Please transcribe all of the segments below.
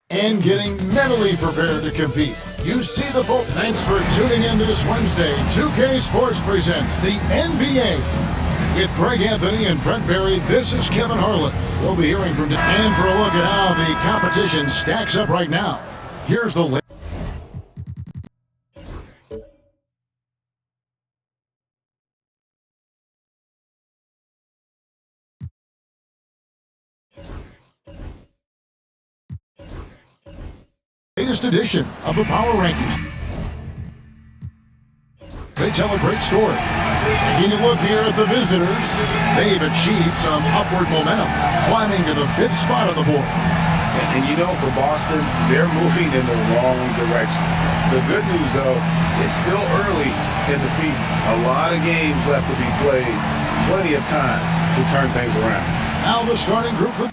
and getting mentally prepared to compete. You see the vote. Thanks for tuning in this Wednesday. 2K Sports presents the NBA. With Greg Anthony and Brent Barry, this is Kevin Harlan. We'll be hearing from Dan for a look at how the competition stacks up right now. Here's the list. Latest edition of the Power Rankings. They tell a great story. Taking a look here at the visitors, they've achieved some upward momentum, climbing to the 5th spot on the board. And you know, for Boston, they're moving in the wrong direction. The good news, though, it's still early in the season. A lot of games left to be played, plenty of time to turn things around. Now the starting group for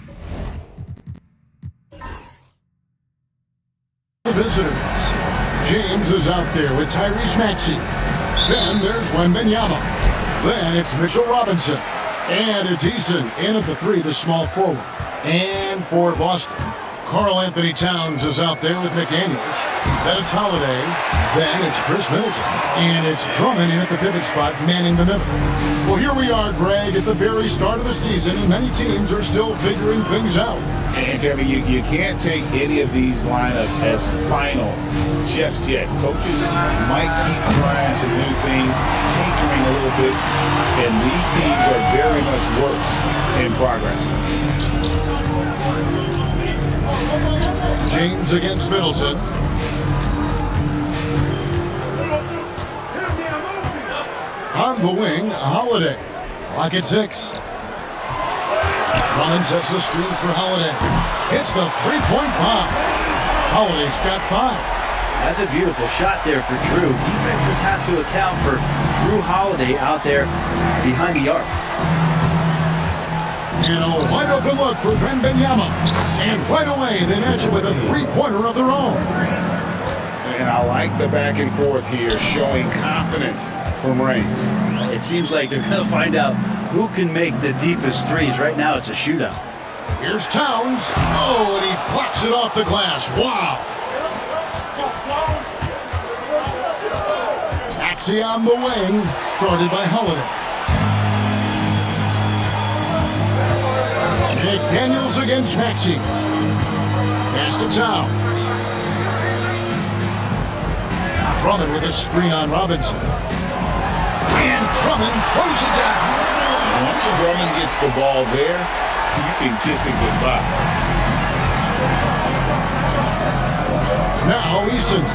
the visitors. James is out there with Tyrese Maxey. Then there's Wembanyama. Then it's Mitchell Robinson. And it's Eason in at the 3, the small forward. And for Boston, Karl Anthony Towns is out there with McDaniels. That's Holiday. Then it's Chris Middleton. And it's Drummond in at the pivot spot, manning the middle. Well, here we are, Greg, at the very start of the season, and many teams are still figuring things out. And Kevin, you can't take any of these lineups as final just yet. Coaches might keep trying some new things, tinkering a little bit, and these teams are very much works in progress. James against Middleton. On the wing, Holiday. Clock at 6. Drummond sets the screen for Holiday. Hits the three-point bomb. Holiday's got 5. That's a beautiful shot there for Drew. Defenses have to account for Drew Holiday out there behind the arc. And a wide open look for Wembanyama. And right away, they match it with a three-pointer of their own. And I like the back and forth here, showing confidence from range. It seems like they're going to find out who can make the deepest threes. Right now, it's a shootout. Here's Towns. Oh, and he blocks it off the glass. Wow. Maxey on the wing, guarded by Holiday. McDaniels against Maxey. Pass to Towns. Drummond with a screen on Robinson. And Drummond throws it down. Once Drummond gets the ball there, you can kiss it goodbye. Now Eason.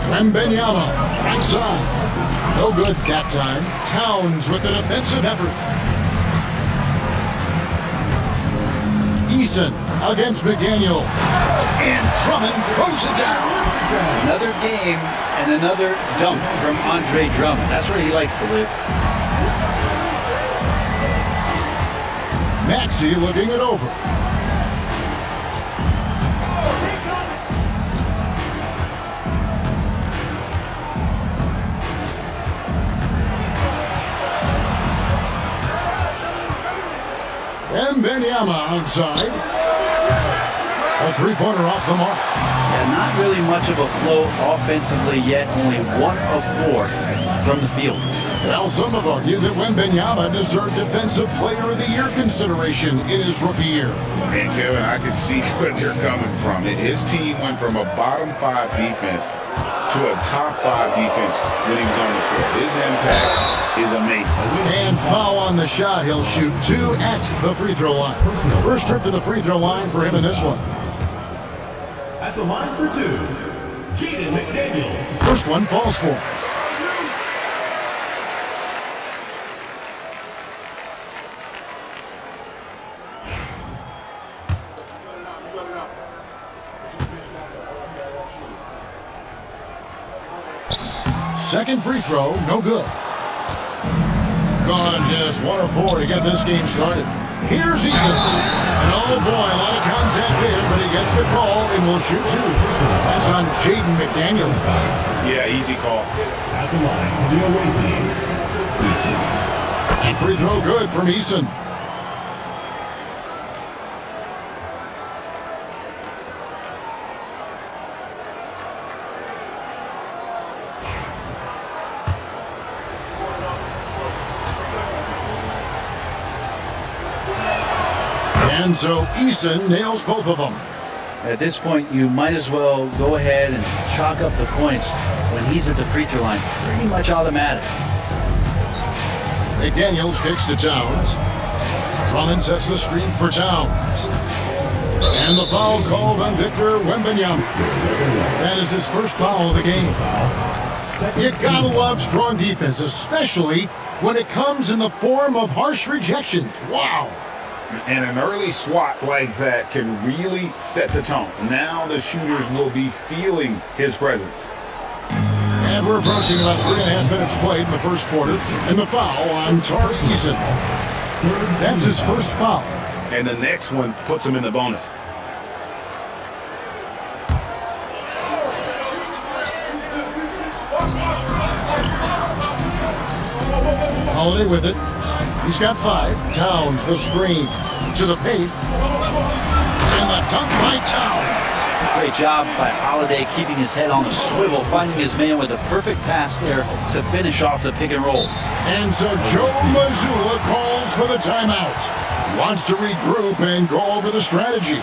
Wembanyama outside. No good that time. Towns with an offensive effort. Eason against McDaniel. And Drummond throws it down. Another game and another dunk from Andre Drummond. That's where he likes to live. Maxey looking it over. Wembanyama outside. A three-pointer off the mark. Yeah, not really much of a flow offensively yet. Only 1 of 4 from the field. Well, some have argued that Wembanyama deserved Defensive Player of the Year consideration in his rookie year. And Kevin, I can see where they're coming from. His team went from a bottom 5 defense to a top 5 defense when he was on the floor. His impact is amazing. And foul on the shot. He'll shoot 2 at the free throw line. First trip to the free throw line for him in this one. At the line for 2, Jaden McDaniels. First one falls for him. Second free throw, no good. Gone just 1 of 4 to get this game started. Here's Eason. And oh boy, a lot of contact there, but he gets the call and will shoot 2. That's on Jaden McDaniel. Yeah, easy call. At the line for the away team, Eason. And free throw good from Eason. And so Eason nails both of them. At this point, you might as well go ahead and chalk up the points when he's at the free throw line. Pretty much automatic. McDaniels kicks to Towns. Drummond sets the screen for Towns. And the foul called on Victor Wembanyama. That is his first foul of the game. You gotta love strong defense, especially when it comes in the form of harsh rejections. Wow. And an early swat like that can really set the tone. Now the shooters will be feeling his presence. And we're approaching about 3.5 minutes played in the first quarter. And the foul on Tari Eason. That's his first foul. And the next one puts him in the bonus. Holiday with it. He's got 5. Towns, the screen. To the paint. And the dunk by Towns. Great job by Holiday keeping his head on a swivel, finding his man with a perfect pass there to finish off the pick and roll. And so Joe Mazzulla calls for the timeout. He wants to regroup and go over the strategy.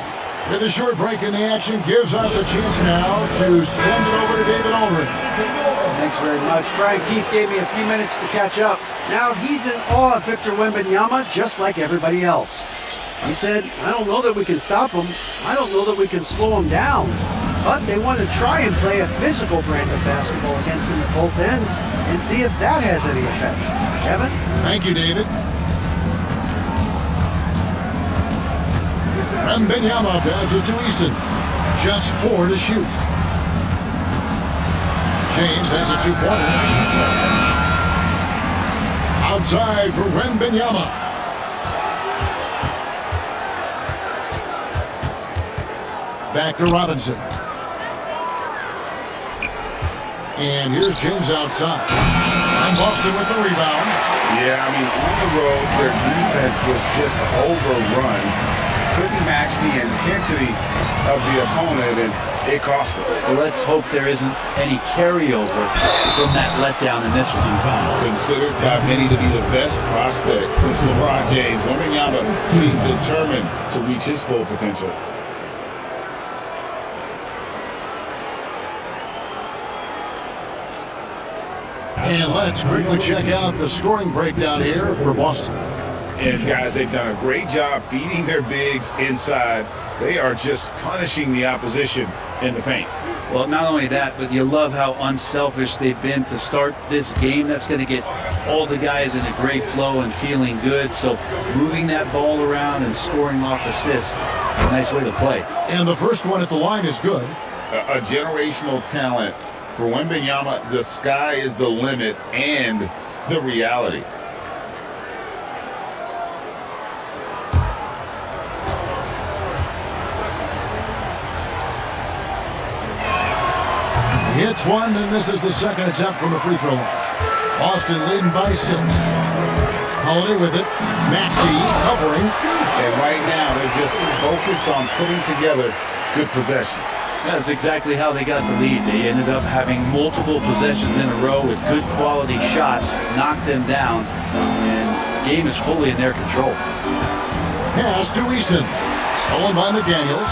With a short break in the action gives us a chance now to send it over to David Aldridge. Thanks very much. Brian Keefe gave me a few minutes to catch up. Now he's in awe of Victor Wembanyama, just like everybody else. He said, I don't know that we can stop him. I don't know that we can slow him down. But they want to try and play a physical brand of basketball against him at both ends and see if that has any effect. Kevin? Thank you, David. Wembanyama passes to Eason. Just 4 to shoot. James has a 2-pointer. Outside for Wembanyama. Back to Robinson. And here's James outside. And Boston with the rebound. Yeah, I mean, on the road, their defense was just overrun. Couldn't match the intensity of the opponent, and it cost them. Well, let's hope there isn't any carryover from that letdown in this one. Considered by many to be the best prospect since LeBron James, Wembanyama seems determined to reach his full potential. And let's quickly check out the scoring breakdown here for Boston. And guys, they've done a great job feeding their bigs inside. They are just punishing the opposition in the paint. Well, not only that, but you love how unselfish they've been to start this game. That's going to get all the guys in a great flow and feeling good. So moving that ball around and scoring off assists is a nice way to play. And the first one at the line is good. A generational talent. For Wembanyama, the sky is the limit and the reality. He hits one, and this is the second attempt from the free throw line. Boston leading by 6. Holiday with it. Maxey covering. And right now, they're just focused on putting together good possessions. That's exactly how they got the lead. They ended up having multiple possessions in a row with good quality shots, knocked them down, and the game is fully in their control. Pass to Eason. Stolen by McDaniels.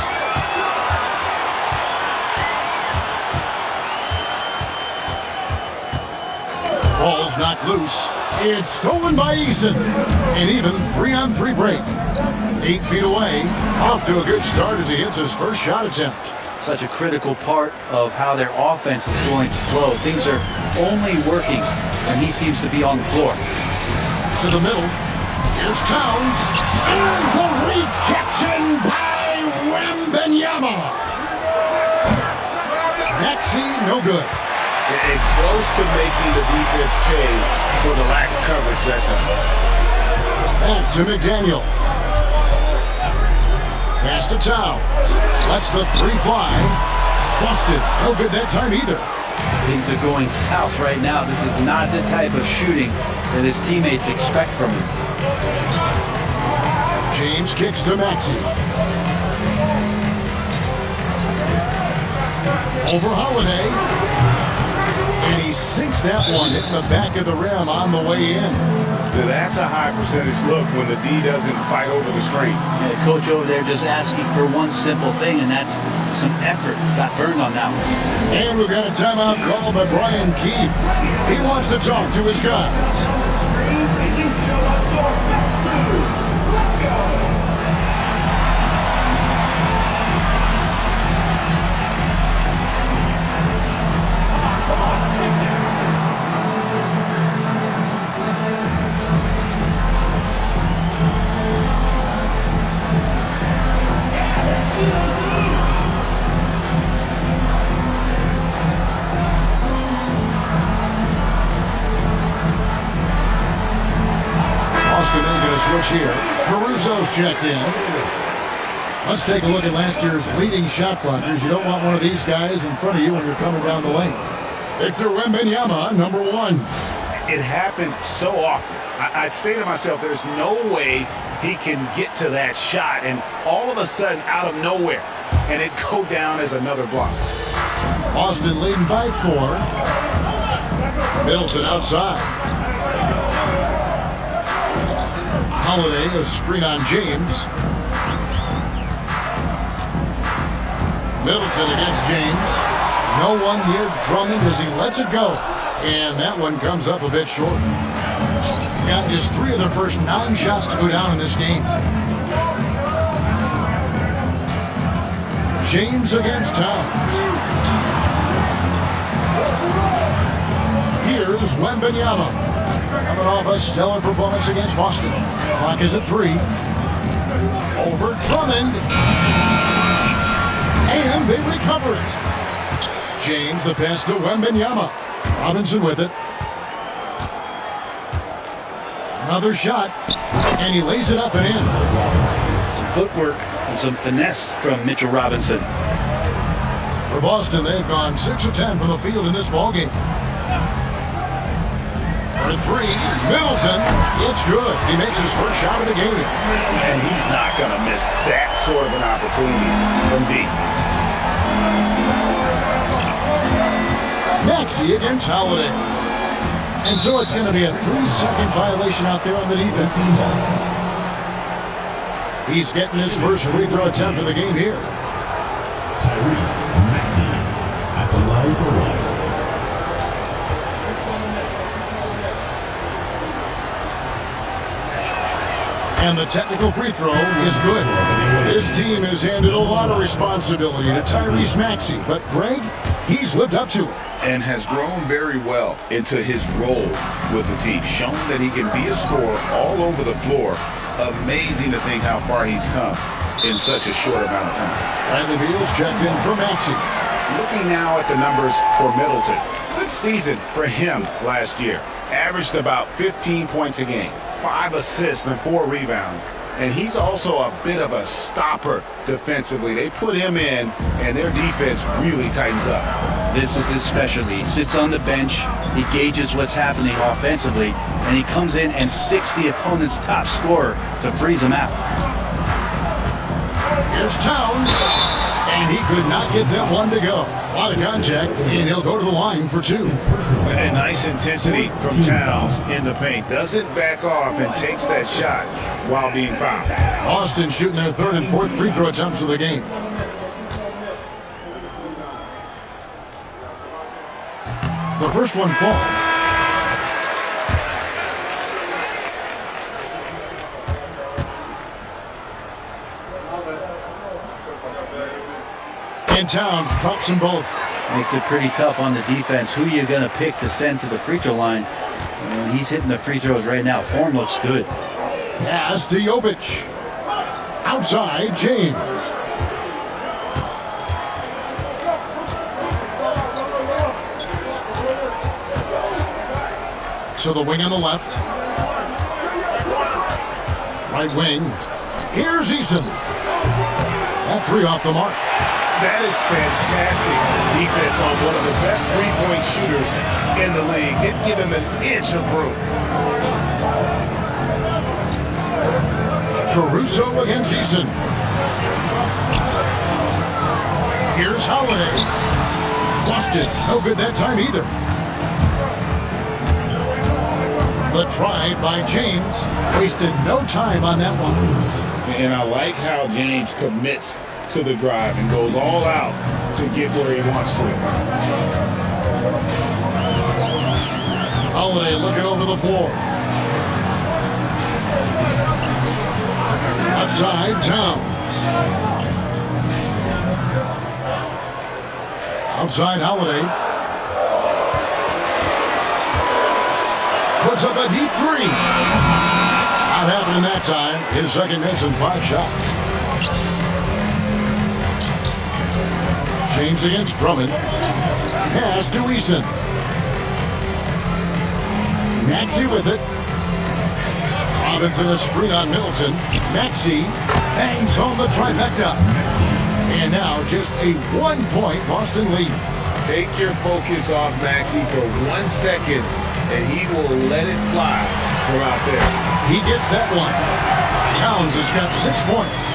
Ball's knocked loose. It's stolen by Eason. An even 3-on-3 break. 8 feet away. Off to a good start as he hits his first shot attempt. Such a critical part of how their offense is going to flow. Things are only working when he seems to be on the floor. To the middle. Here's Towns. And the rejection by Wembanyama. Maxey, no good. And close to making the defense pay for the lax coverage that time. Back to McDaniel. Pass to Towns. Lets the 3 fly. Busted. No good that time either. Things are going south right now. This is not the type of shooting that his teammates expect from him. James kicks to Maxey. Over Holiday. And he sinks that one hitting the back of the rim on the way in. That's a high percentage look when the D doesn't fight over the screen. Yeah, the coach over there just asking for one simple thing, and that's some effort. Got burned on that one. And we've got a timeout called by Brian Keefe. He wants to talk to his guys. Switch here. Caruso's checked in. Let's take a look at last year's leading shot blockers. You don't want one of these guys in front of you when you're coming down the lane. Victor Wembanyama, number 1. It happened so often. I'd say to myself, there's no way he can get to that shot, and all of a sudden, out of nowhere, and it go down as another block. Boston leading by 4. Middleton outside. Holiday, a screen on James. Middleton against James. No one near Drummond as he lets it go. And that one comes up a bit short. Got just 3 of the first 9 shots to go down in this game. James against Towns. Here's Wembanyama. Coming off a stellar performance against Boston. Clock is at 3. Over Drummond. And they recover it. James, the pass to Wembanyama. Robinson with it. Another shot. And he lays it up and in. Some footwork and some finesse from Mitchell Robinson. For Boston, they've gone 6 of 10 from the field in this ballgame. For 3, Middleton, it's good. He makes his first shot of the game. And he's not going to miss that sort of an opportunity from deep. Maxey against Holiday. And so it's going to be a 3-second violation out there on the defense. He's getting his first free throw attempt of the game here. Tyrese Maxey at the line for 1. And the technical free throw is good. This team has handed a lot of responsibility to Tyrese Maxey, but Greg, he's lived up to it. And has grown very well into his role with the team, shown that he can be a scorer all over the floor. Amazing to think how far he's come in such a short amount of time. Bradley Beal's checked in for Maxey. Looking now at the numbers for Middleton. Good season for him last year. Averaged about 15 points a game, 5 assists and 4 rebounds. And he's also a bit of a stopper defensively. They put him in, and their defense really tightens up. This is his specialty. He sits on the bench, he gauges what's happening offensively, and he comes in and sticks the opponent's top scorer to freeze him out. Here's Towns, and he could not get that one to go. A lot of contact, and he'll go to the line for 2. A nice intensity from Towns in the paint. Doesn't back off and takes that shot while being fouled. Boston shooting their 3rd and 4th free throw attempts of the game. The first one falls. And Towns drops them both. Makes it pretty tough on the defense. Who are you going to pick to send to the free throw line? When he's hitting the free throws right now, form looks good. Pass to Jovic. Outside, James. So the wing on the left. Right wing. Here's Eason. That 3 off the mark. That is fantastic defense on one of the best three-point shooters in the league. Didn't give him an inch of room. Caruso against Eason. Here's Holiday. Lost it. No good that time either. The drive by James wasted no time on that one. And I like how James commits to the drive and goes all out to get where he wants to. Holiday looking over the floor. Outside, Towns. Outside, Holiday. Puts up a deep three. Not happening that time. His second miss in 5 shots. James against Drummond. Pass to Eason. Maxey with it. Robinson a screen on Middleton. Maxey bangs home the trifecta. And now just a 1-point Boston lead. Take your focus off Maxey for 1 second, and he will let it fly from out there. He gets that one. Towns has got 6 points.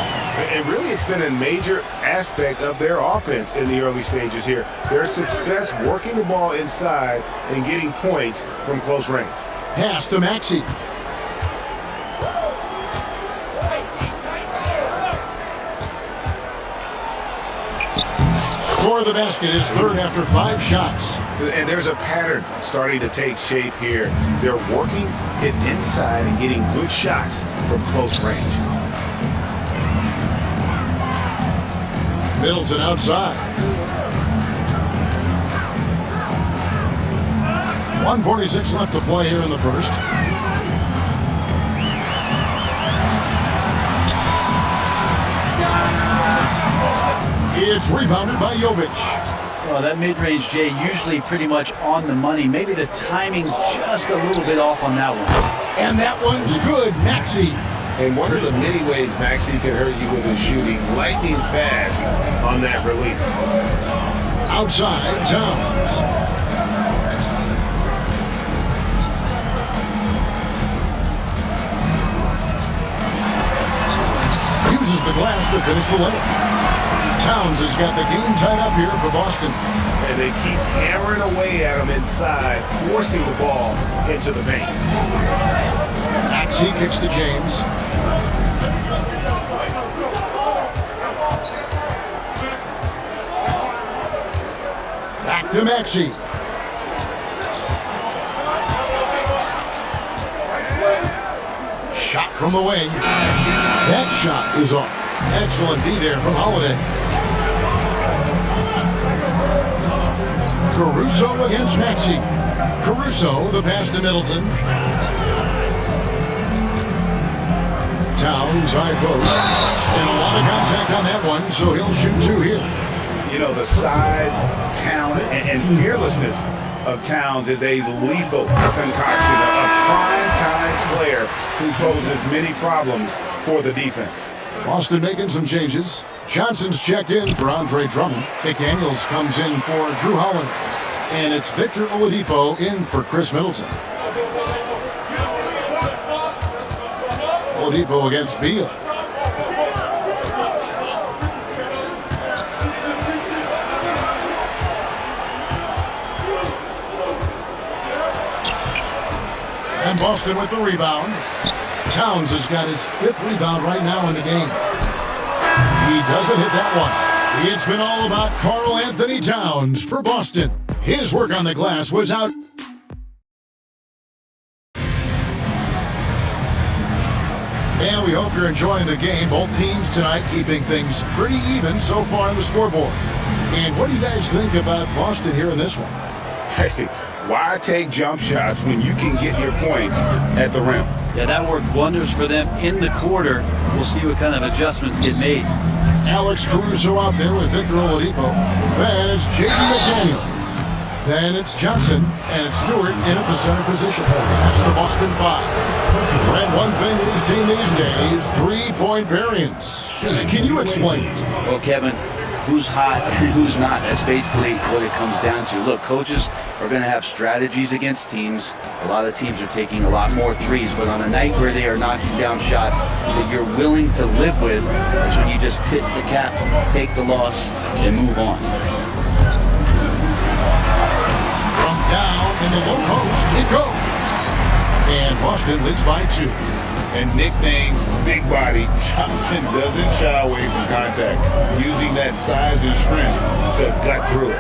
And really, it's been a major aspect of their offense in the early stages here. Their success working the ball inside and getting points from close range. Pass to Maxey. Score the basket is third after 5 shots. And there's a pattern starting to take shape here. They're working it inside and getting good shots from close range. Middleton outside. 1:46 left to play here in the first. It's rebounded by Jovic. Well, that mid-range, Jay, usually pretty much on the money. Maybe the timing just a little bit off on that one. And that one's good. Maxey. And one of the many ways Maxey can hurt you with his shooting, lightning fast on that release. Outside, Towns. Uses the glass to finish the layup. Towns has got the game tied up here for Boston. And they keep hammering away at him inside, forcing the ball into the paint. Maxey kicks to James. Back to Maxey. Shot from the wing. That shot is off. Excellent D there from Holiday. Caruso against Maxey. Caruso, the pass to Middleton. Towns, high post. And a lot of contact on that one, so he'll shoot 2 here. You know, the size, talent, and fearlessness of Towns is a lethal concoction, a prime-time player who poses many problems for the defense. Boston making some changes. Johnson's checked in for Andre Drummond. McDaniels comes in for Drew Holiday. And it's Victor Oladipo in for Chris Middleton. Oladipo against Beal. And Boston with the rebound. Towns has got his 5th rebound right now in the game. He doesn't hit that one. It's been all about Karl Anthony Towns for Boston. His work on the glass was out. And we hope you're enjoying the game. Both teams tonight keeping things pretty even so far on the scoreboard. And what do you guys think about Boston here in this one? Hey, why take jump shots when you can get your points at the rim? Yeah, that worked wonders for them in the quarter. We'll see what kind of adjustments get made. Alex Caruso out there with Victor Oladipo. Then it's J.D. McDaniels. Then it's Johnson, and it's Stewart in at the center position. That's the Boston 5. And one thing we've seen these days, 3-point variance. Can you explain it? Well, Kevin, who's hot and who's not? That's basically what it comes down to. Look, coaches are going to have strategies against teams. A lot of teams are taking a lot more threes, but on a night where they are knocking down shots that you're willing to live with, that's when you just tip the cap, take the loss, and move on. Down in the low post, it goes. And Boston leads by 2. And nicknamed Big Body, Johnson doesn't shy away from contact, using that size and strength to gut through it.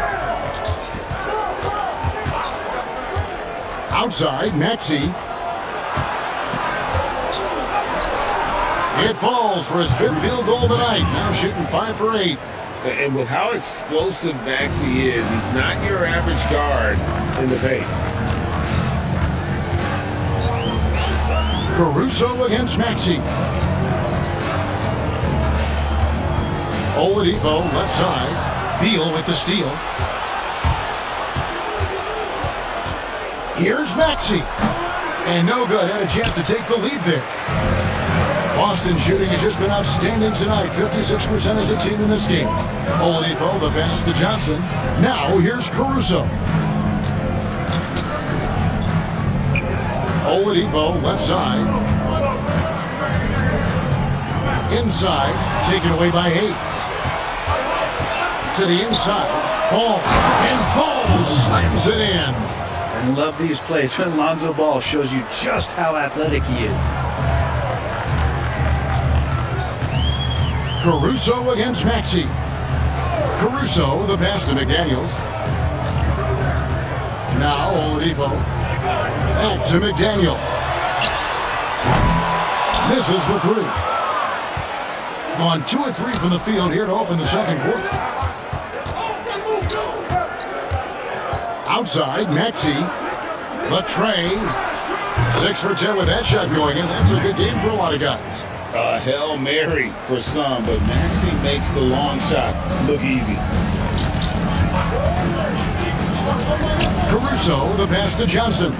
Outside, Maxey. It falls for his 5th field goal tonight. Now shooting 5 for 8. And with how explosive Maxey is, he's not your average guard in the paint. Caruso against Maxey. Oladipo left side. Beal with the steal. Here's Maxey. And no good. Had a chance to take the lead there. Boston shooting has just been outstanding tonight. 56% as a team in this game. Oladipo, the pass to Johnson. Now here's Caruso. Oladipo, left side. Inside, taken away by Hayes. To the inside, Ball. And Ball slams it in. I love these plays when Lonzo Ball shows you just how athletic he is. Caruso against Maxey. Caruso, the pass to McDaniels. Now Oladipo. Back to McDaniel. Misses the 3. Gone 2 of 3 from the field here to open the second quarter. Outside, Maxey. The tray. 6 for 10 with that shot going in. That's a good game for a lot of guys. A Hail Mary for some, but Maxey makes the long shot look easy. Caruso, the pass to Johnson.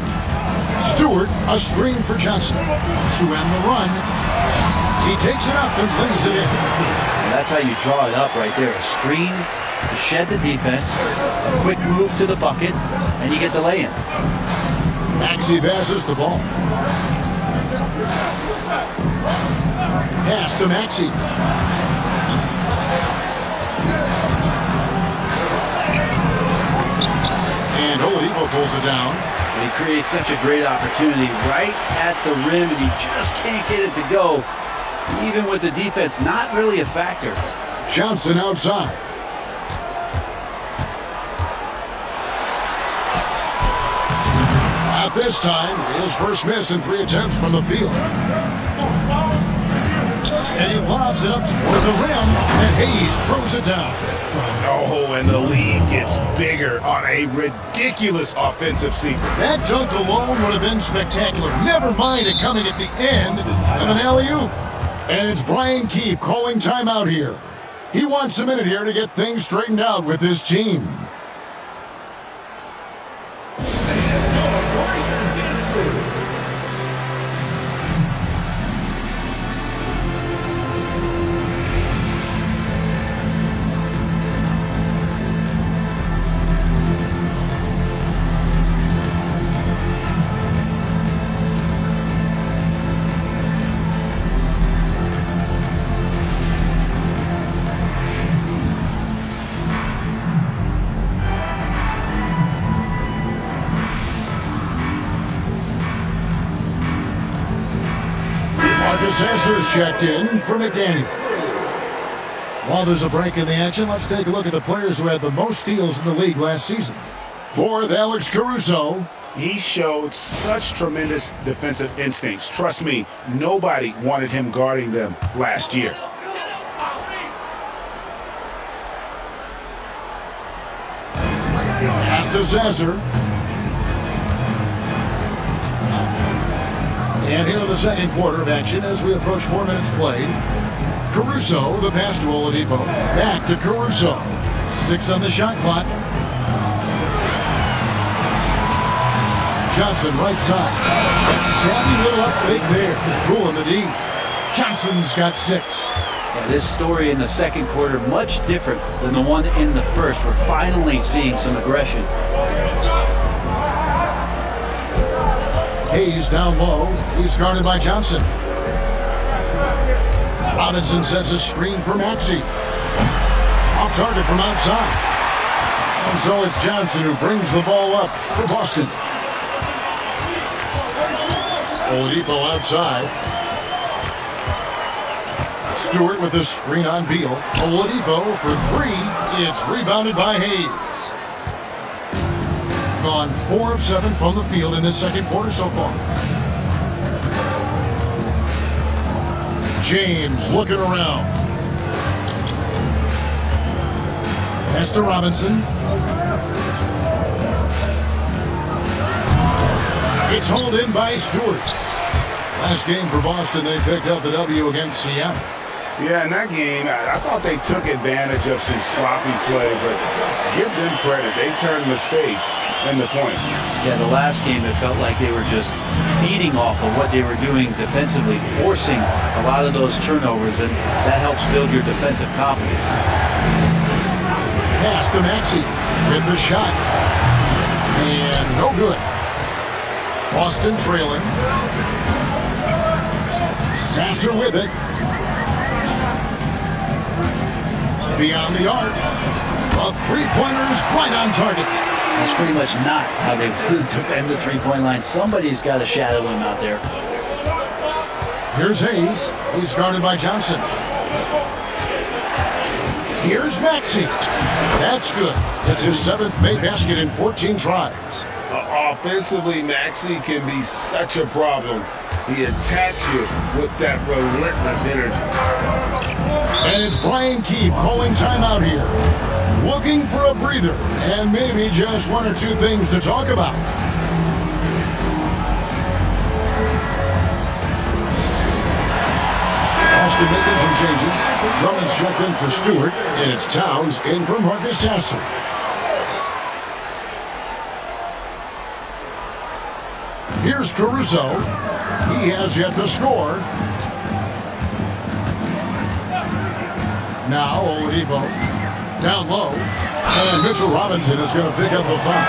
Stewart, a screen for Johnson. To end the run. He takes it up and lays it in. That's how you draw it up right there. A screen to shed the defense, a quick move to the bucket, and you get the lay-in. Maxey passes the ball. Pass to Maxey. And Oladipo pulls it down. And he creates such a great opportunity right at the rim, and he just can't get it to go. Even with the defense not really a factor. Johnson outside. At this time, his first miss in 3 attempts from the field. And he lobs it up toward the rim, and Hayes throws it down. Oh, and the lead gets bigger on a ridiculous offensive sequence. That dunk alone would have been spectacular. Never mind it coming at the end of an alley-oop. And it's Brian Keefe calling timeout here. He wants a minute here to get things straightened out with his team. Sensors checked in for McDaniels. While there's a break in the action, let's take a look at the players who had the most steals in the league last season. Fourth, Alex Caruso. He showed such tremendous defensive instincts. Trust me, nobody wanted him guarding them last year. Pass to Sensor. And here in the second quarter of action as we approach 4 minutes played. Caruso, the pass to Oladipo. Back to Caruso. 6 on the shot clock. Johnson right side. That savvy little up fake there. Fooling the D. Johnson's got 6. Yeah, this story in the second quarter much different than the one in the first. We're finally seeing some aggression. Hayes down low. He's guarded by Johnson. Robinson sets a screen for Maxey. Off target from outside. And so it's Johnson who brings the ball up for Boston. Oladipo outside. Stewart with a screen on Beal. Oladipo for three. It's rebounded by Hayes. Gone 4 of 7 from the field in this second quarter so far. James looking around. Pass to Robinson. It's hauled in by Stewart. Last game for Boston, they picked up the W against Seattle. Yeah, in that game, I thought they took advantage of some sloppy play, but give them credit. They turned mistakes into points. Yeah, the last game, it felt like they were just feeding off of what they were doing defensively, forcing a lot of those turnovers, and that helps build your defensive confidence. Pass to Maxey with the shot. And no good. Boston trailing. Sasser with it. Beyond the arc. A three-pointer is right on target. That's pretty much not how they defend the three-point line. Somebody's got to shadow him out there. Here's Hayes. He's guarded by Johnson. Here's Maxey. That's good. That's his 7th made basket in 14 tries. Offensively, Maxey can be such a problem. He attacks you with that relentless energy. And it's Brian Keefe calling timeout here. Looking for a breather and maybe just 1 or 2 things to talk about. Austin making some changes. Drummond's checked in for Stewart, and it's Towns in for Marcus Sasser. Here's Caruso. He has yet to score. Now Oladipo down low. And Mitchell Robinson is going to pick up the foul.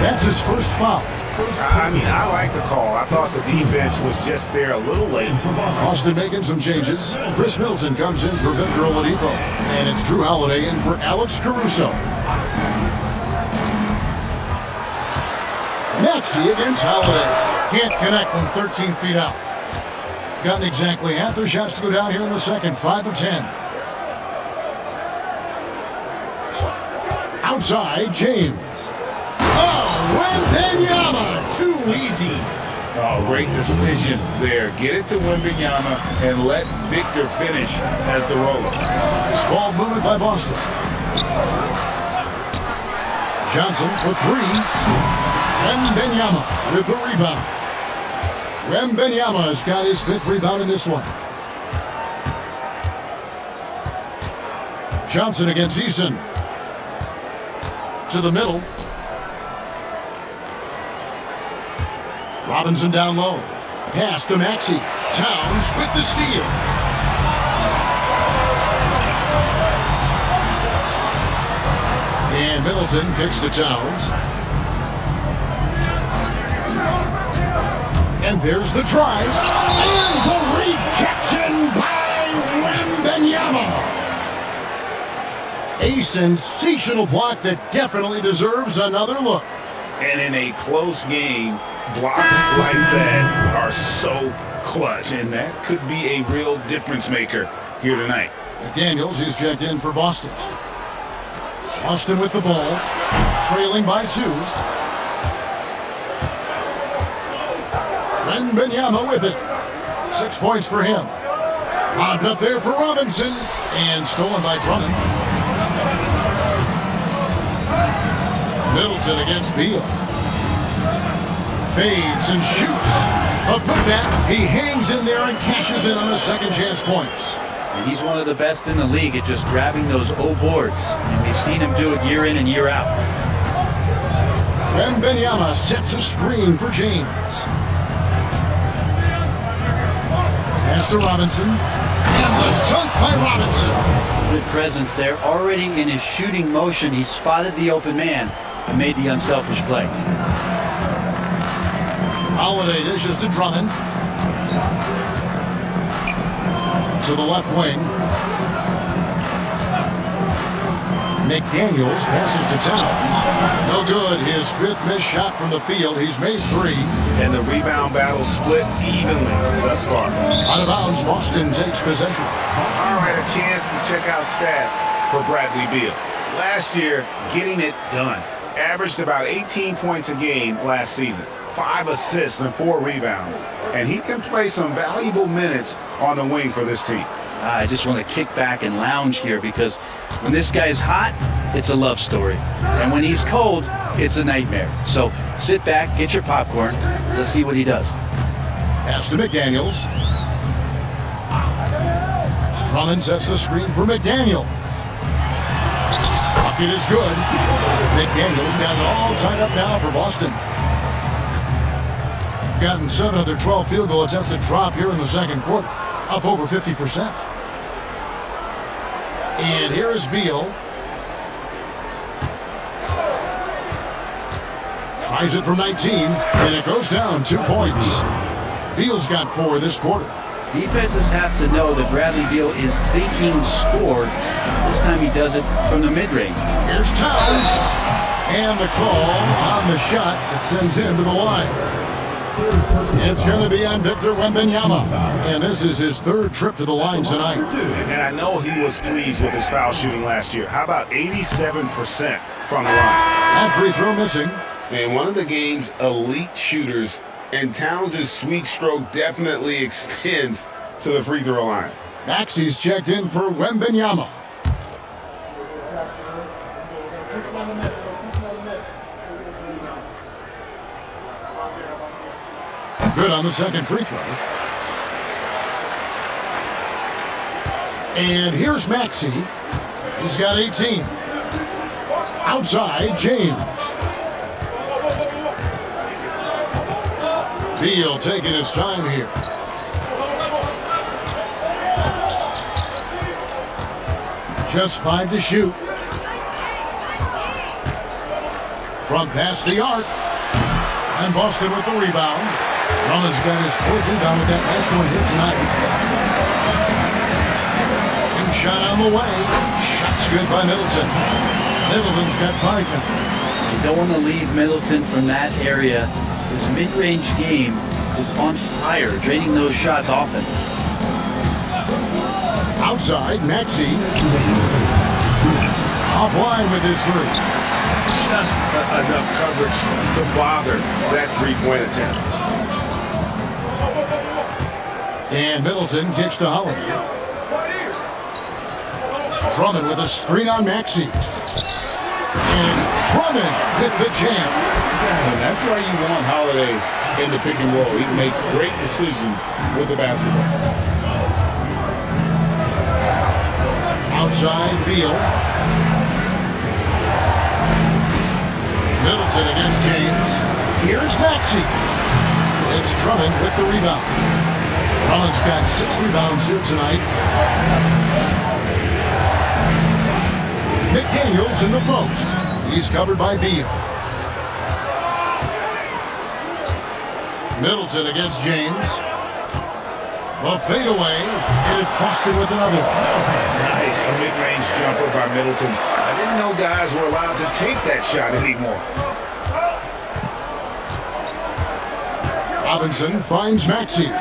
That's his first foul. I mean, I like the call. I thought the defense was just there a little late. Austin making some changes. Chris Middleton comes in for Victor Oladipo. And it's Drew Holiday in for Alex Caruso. Maxey against Holiday. Can't connect from 13 feet out. Gotten exactly half their shots to go down here in the second. 5 of 10. Outside, James. Oh, Wembanyama. Too easy. Oh, great decision there. Get it to Wembanyama and let Victor finish as the roller. Small movement by Boston. Johnson for 3. Wembanyama with the rebound. Wembanyama's got his 5th rebound in this one. Johnson against Eason. To the middle. Robinson down low. Pass to Maxey. Towns with the steal. And Middleton kicks to Towns. And there's the tries. And the rejection by Wembanyama. A sensational block that definitely deserves another look. And in a close game, blocks like that are so clutch, and that could be a real difference maker here tonight. McDaniels is checked in for Boston. Boston with the ball, trailing by 2. Wembanyama with it. 6 points for him. Lobbed up there for Robinson, and stolen by Drummond. Middleton against Beal. Fades and shoots. But with that, he hangs in there and cashes in on the second chance points. And he's one of the best in the league at just grabbing those O boards. And we've seen him do it year in and year out. Wembanyama sets a screen for James. Pass to Robinson. And the dunk by Robinson. Good presence there. Already in his shooting motion, he spotted the open man and made the unselfish play. Holiday dishes to Drummond. To the left wing. McDaniels passes to Towns. No good. His fifth missed shot from the field. He's made 3. And the rebound battle split evenly thus far. Out of bounds, Boston takes possession. All right, a chance to check out stats for Bradley Beal. Last year, getting it done. Averaged about 18 points a game last season. 5 assists and 4 rebounds. And he can play some valuable minutes on the wing for this team. I just want to kick back and lounge here because when this guy's hot, it's a love story. And when he's cold, it's a nightmare. So sit back, get your popcorn. Let's see what he does. Pass to McDaniels. Drummond sets the screen for McDaniels. Bucket is good. McDaniels got it all tied up now for Boston. Gotten 7 of their 12 field goal attempts to drop here in the second quarter. Up over 50%. And here is Beal. Tries it from 19, and it goes down 2 points. Beal's got 4 this quarter. Defenses have to know that Bradley Beal is thinking score. This time he does it from the mid-range. Here's Towns. And the call on the shot that sends him to the line. It's going to be on Victor Wembanyama. And this is his 3rd trip to the line tonight. And I know he was pleased with his foul shooting last year. How about 87% from the line? That free throw missing. And one of the game's elite shooters, and Towns' sweet stroke definitely extends to the free throw line. Maxey's checked in for Wembanyama. Good on the second free throw. And here's Maxey. He's got 18. Outside, James. Beal taking his time here. Just 5 to shoot. From past the arc. And Boston with the rebound. Drummond's got his 4th rebound with that last one here tonight. And shot on the way. Shot's good by Middleton. Middleton's got 5 now. You don't want to leave Middleton from that area. His mid-range game is on fire, draining those shots often. Outside, Maxey. Offline with his 3. Just enough coverage to bother that three-point attempt. And Middleton kicks to Holiday. Drummond with a screen on Maxey. And Drummond with the jam. And that's why you want Holiday in the pick and roll. He makes great decisions with the basketball. Outside, Beal. Middleton against James. Here's Maxey. It's Drummond with the rebound. Drummond's got 6 rebounds here tonight. McDaniels in the post. He's covered by Beal. Middleton against James. The fadeaway, and it's Boston with another. Nice, a mid-range jumper by Middleton. I didn't know guys were allowed to take that shot anymore. Robinson finds Maxey.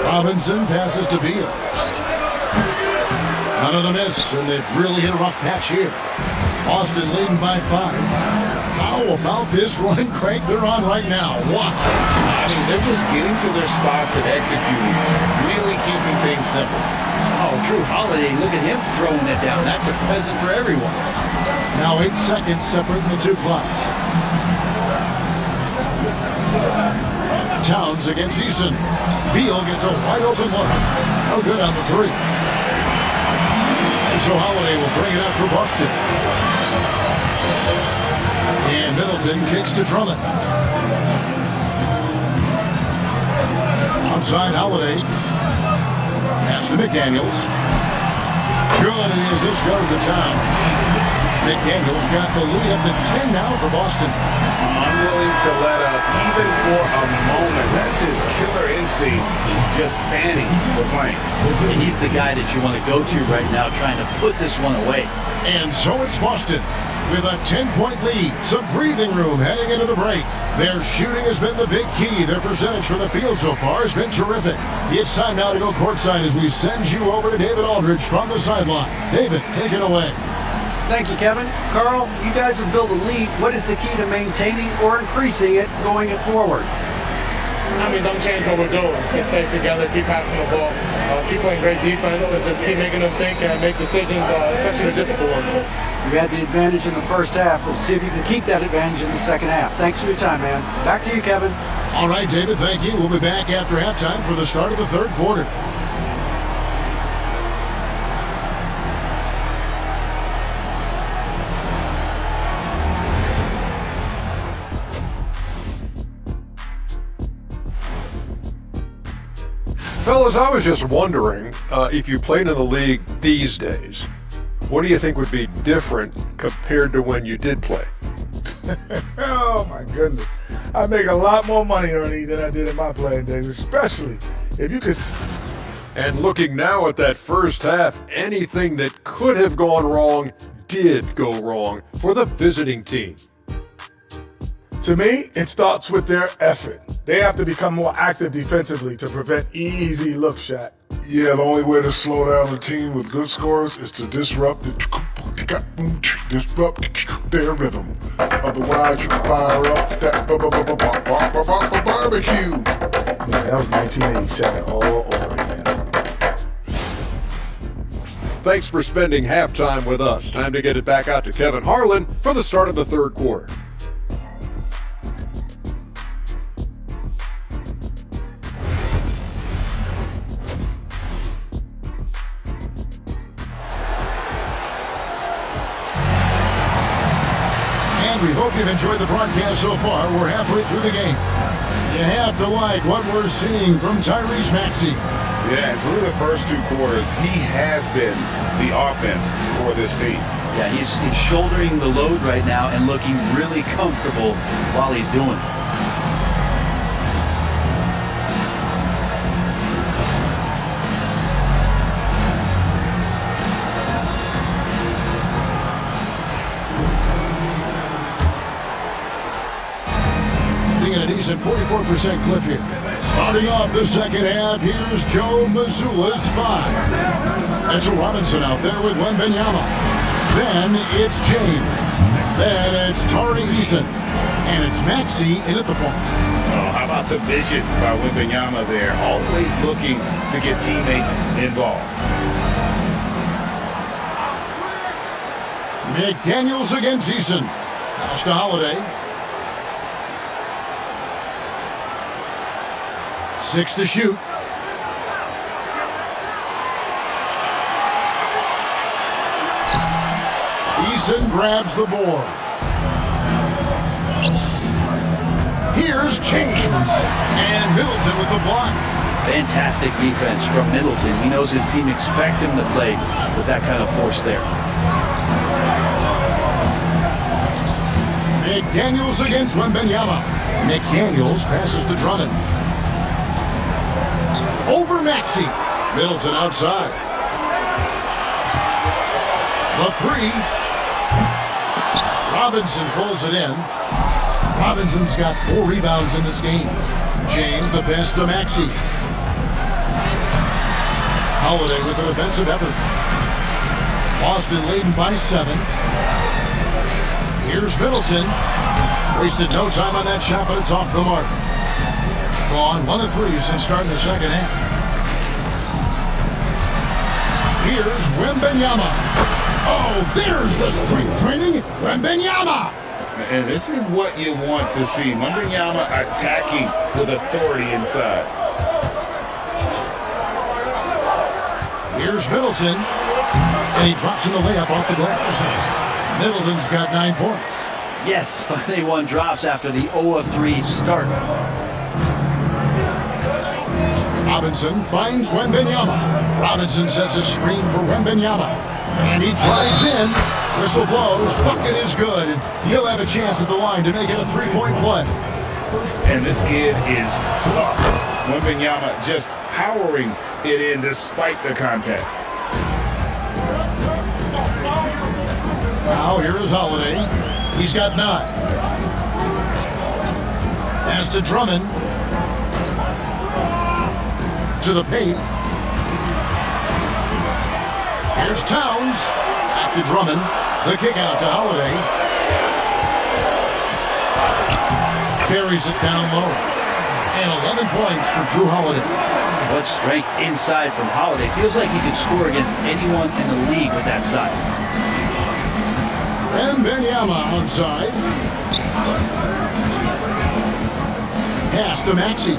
Robinson passes to Beal. Another miss, and they've really hit a rough patch here. Boston leading by 5. How about this run crank they're on right now? Wow. I mean, they're just getting to their spots and executing, really keeping things simple. Oh, Drew Holiday, look at him throwing it down. That's a present for everyone. Now 8 seconds separating the 2 clocks. Towns against Easton. Beal gets a wide open look. No good on the 3. And so Holiday will bring it up for Boston. And Middleton kicks to Drummond. Outside Holiday. Pass to McDaniels. Good, and the assist goes to Towns. McDaniels got the lead up to 10 now for Boston. Unwilling to let up even for a moment. That's his killer instinct, just fanning the flank. He's the guy that you want to go to right now, trying to put this one away. And so it's Boston with a 10-point lead. Some breathing room heading into the break. Their shooting has been the big key. Their percentage from the field so far has been terrific. It's time now to go courtside as we send you over to David Aldridge from the sideline. David, take it away. Thank you, Kevin. Carl, you guys have built a lead. What is the key to maintaining or increasing it going forward? I mean, don't change what we're doing. Just stay together, keep passing the ball, keep playing great defense, and just keep making them think and make decisions, especially the difficult ones. You had the advantage in the first half. Let's see if you can keep that advantage in the second half. Thanks for your time, man. Back to you, Kevin. All right, David, thank you. We'll be back after halftime for the start of the third quarter. Fellas, I was just wondering if you played in the league these days, what do you think would be different compared to when you did play? Oh my goodness. I make a lot more money, Ernie, than I did in my playing days, especially if you could. And looking now at that first half, anything that could have gone wrong did go wrong for the visiting team. To me, it starts with their effort. They have to become more active defensively to prevent easy look, Shaq. Yeah, the only way to slow down a team with good scores is to disrupt their rhythm. Otherwise, you can fire up that barbecue. Yeah, that was 1987 all over again. Thanks for spending halftime with us. Time to get it back out to Kevin Harlan for the start of the third quarter. We hope you've enjoyed the broadcast so far. We're halfway through the game. You have to like what we're seeing from Tyrese Maxey. Yeah, and through the first two quarters, he has been the offense for this team. Yeah, he's shouldering the load right now and looking really comfortable while he's doing it. A decent 44% clip here. Starting off the second half, here's Joe Mazzulla's 5. Mitchell Robinson out there with Wembanyama. Then it's James. Then it's Tari Eason. And it's Maxey in at the point. Oh, how about the vision by Wembanyama there? Always looking to get teammates involved. McDaniels against Eason. Pass to Holiday. 6 to shoot. Eason grabs the board. Here's James. And Middleton with the block. Fantastic defense from Middleton. He knows his team expects him to play with that kind of force there. McDaniels against Wembanyama. McDaniels passes to Drummond. Over Maxey. Middleton outside. The 3. Robinson pulls it in. Robinson's got 4 rebounds in this game. James the pass to Maxey. Holiday with an offensive effort. Boston leading by 7. Here's Middleton. Wasted no time on that shot, but it's off the mark. Gone 1 of 3 since starting the second half. Here's Wembanyama. Oh, there's the strength training. Wembanyama. And this is what you want to see. Wembanyama attacking with authority inside. Here's Middleton. And he drops in the layup off the glass. Middleton's got 9 points. Yes, finally one drops after the 0 of 3 start. Robinson finds Wembanyama. Robinson sets a screen for Wembanyama. And he drives in. Whistle blows. Bucket is good. And he'll have a chance at the line to make it a three-point play. And this kid is tough. Wembanyama just powering it in despite the contact. Now here is Holiday. He's got 9. Pass to Drummond. To the paint. Here's Towns. Back to Drummond. The kick out to Holiday. Carries it down low. And 11 points for Drew Holiday. What strength inside from Holiday. Feels like he could score against anyone in the league with that size. And Wembanyama onside. Pass to Maxey.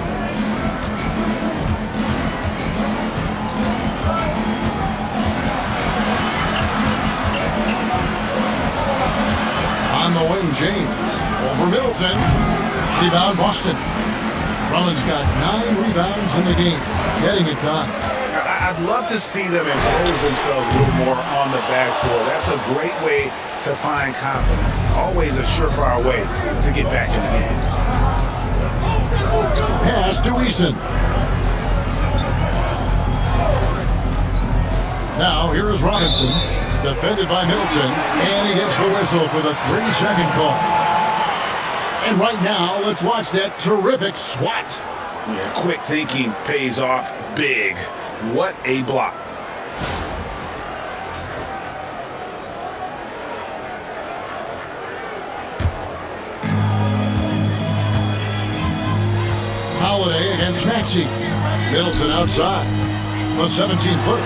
On the wing, James. Over Middleton. Rebound, Boston. Drummond's got 9 rebounds in the game. Getting it done. I'd love to see them impose themselves a little more on the backboard. That's a great way to find confidence. Always a surefire way to get back in the game. Pass to Eason. Now here is Robinson. Defended by Middleton. And he gets the whistle for the 3-second call. And right now, let's watch that terrific swat. Yeah, quick thinking pays off big. What a block. Holiday against Maxey. Middleton outside. The 17-footer.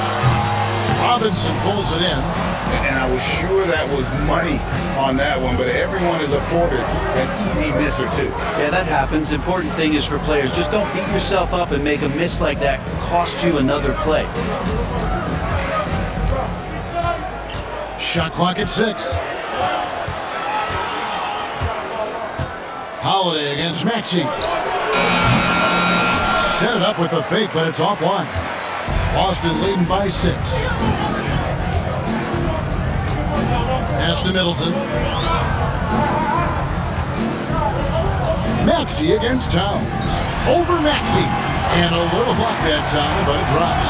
Robinson pulls it in. And I was sure that was money on that one, but everyone is afforded an easy miss or two. Yeah, that happens. Important thing is for players, just don't beat yourself up and make a miss like that cost you another play. Shot clock at 6. Holiday against Maxey. Set it up with the fake, but it's offline. Boston leading by 6. Pass to Middleton. Maxey against Towns. Over Maxey. And a little block that time, but it drops.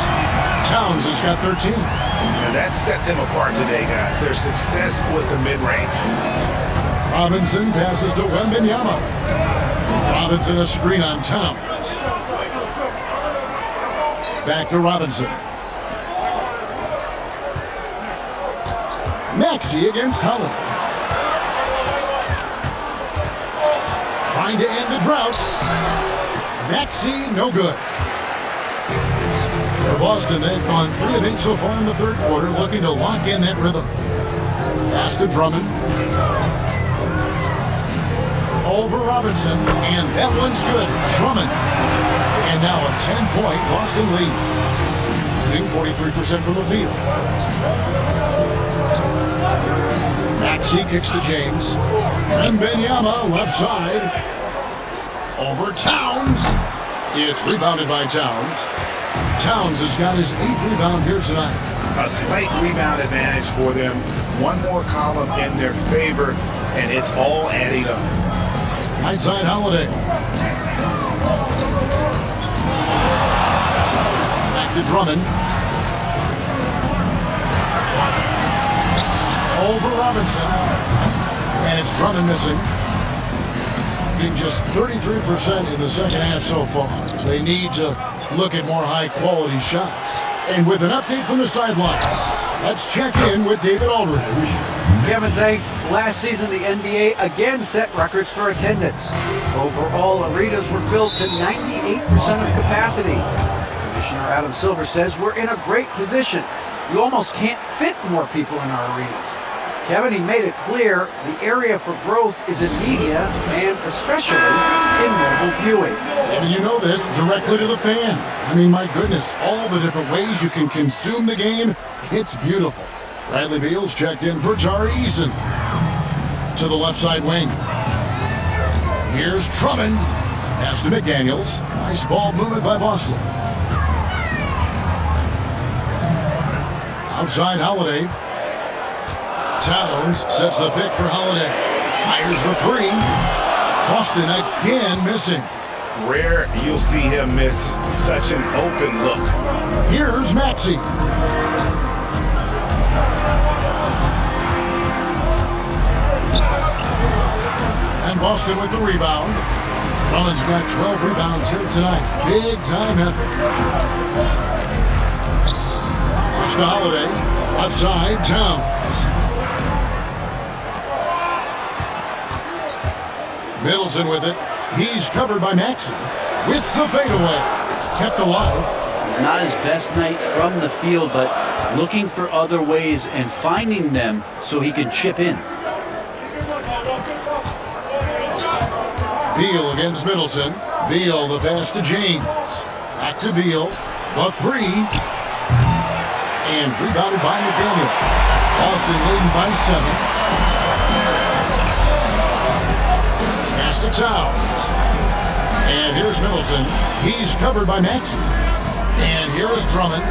Towns has got 13. And that set them apart today, guys. Their success with the mid-range. Robinson passes to Wembanyama. Robinson a screen on Towns. Back to Robinson. Maxey against Holiday. Trying to end the drought. Maxey, no good. For Boston, they've gone 3 of 8 so far in the third quarter, looking to lock in that rhythm. Pass to Drummond. Over Robinson, and that one's good. Drummond. And now a 10-point Boston lead. Shooting 43% from the field. Maxey kicks to James. Wembanyama left side. Over Towns. It's rebounded by Towns. Towns has got his 8th rebound here tonight. A slight rebound advantage for them. One more column in their favor, and it's all adding up. Right side Holiday. Back to Drummond. Over Robinson. And it's Drummond missing. Being just 33% in the second half so far. They need to look at more high-quality shots. And with an update from the sidelines, let's check in with David Aldridge. Kevin, thanks. Last season, the NBA again set records for attendance. Overall, arenas were filled to 98% of capacity. Commissioner Adam Silver says we're in a great position. You almost can't fit more people in our arenas. Kevin, he made it clear the area for growth is in media and especially in mobile viewing. And you know this, directly to the fan. I mean, my goodness, all the different ways you can consume the game, it's beautiful. Bradley Beal's checked in for Tari Eason. To the left side wing. Here's Drummond. Pass to McDaniels. Nice ball movement by Boston. Outside Holiday. Towns sets the pick for Holiday. Fires the three. Boston again missing. Rare you'll see him miss such an open look. Here's Maxey. And Boston with the rebound. Drummond's got 12 rebounds here tonight. Big time effort. First to Holiday. Left side, Towns. Middleton with it. He's covered by Maxey. With the fadeaway. Kept alive. Not his best night from the field, but looking for other ways and finding them so he can chip in. Beal against Middleton. Beal the pass to James. Back to Beal. The three. And rebounded by McDaniel. Boston leading by 7. Pass to Towns. And here's Middleton. He's covered by Maxey. And here is Drummond.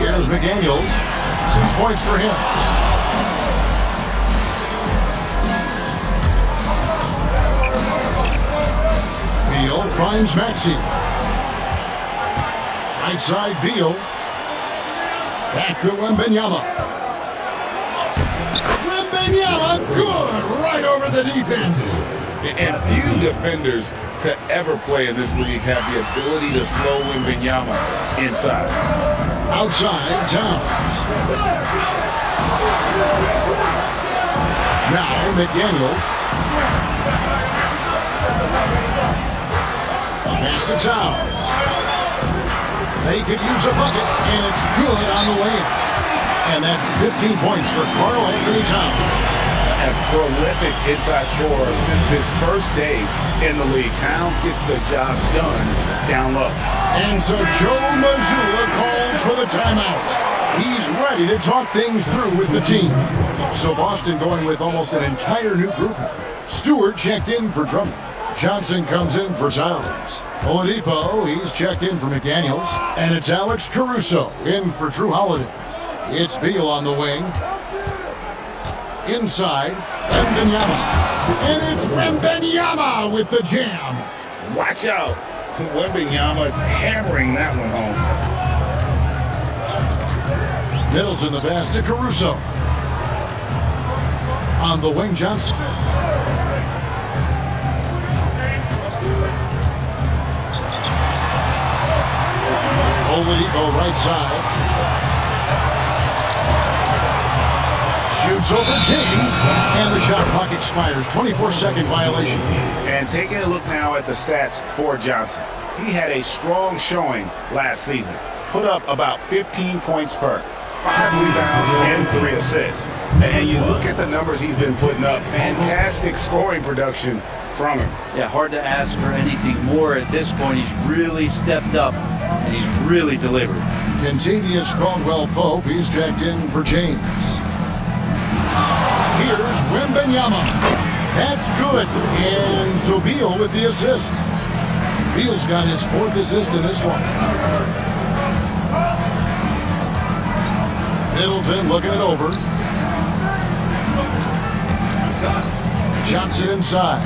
Here's McDaniels. 6 points for him. Beal finds Maxey. Right side, Beal. Back to Wembanyama. Wembanyama, good, right over the defense. And few defenders to ever play in this league have the ability to slow Wembanyama inside. Outside, Towns. Now, McDaniels. Pass to Towns. They could use a bucket, and it's good on the way. And that's 15 points for Karl Anthony Towns. A prolific inside scorer since his first day in the league. Towns gets the job done down low. And so Joe Mazzulla calls for the timeout. He's ready to talk things through with the team. So Boston going with almost an entire new group. Stewart checked in for Drummond. Johnson comes in for Towns. Oladipo, he's checked in for McDaniels. And it's Alex Caruso in for Drew Holiday. It's Beal on the wing. Inside, Wembanyama. And it's Wembanyama with the jam. Watch out. Wembanyama hammering that one home. Middleton the pass to Caruso. On the wing, Johnson. Oladipo right side. Shoots over James. And the shot clock expires. 24-second violation. And taking a look now at the stats for Johnson. He had a strong showing last season. Put up about 15 points per. 5 rebounds and 3 assists. And you look at the numbers he's been putting up. Fantastic scoring production from him. Yeah, hard to ask for anything more at this point. He's really stepped up, and he's really delivered. Contavious Caldwell-Pope, he's checked in for James. Here's Wembanyama. That's good. And so Beal with the assist. Beal's got his 4th assist in this one. Middleton looking it over. Johnson inside.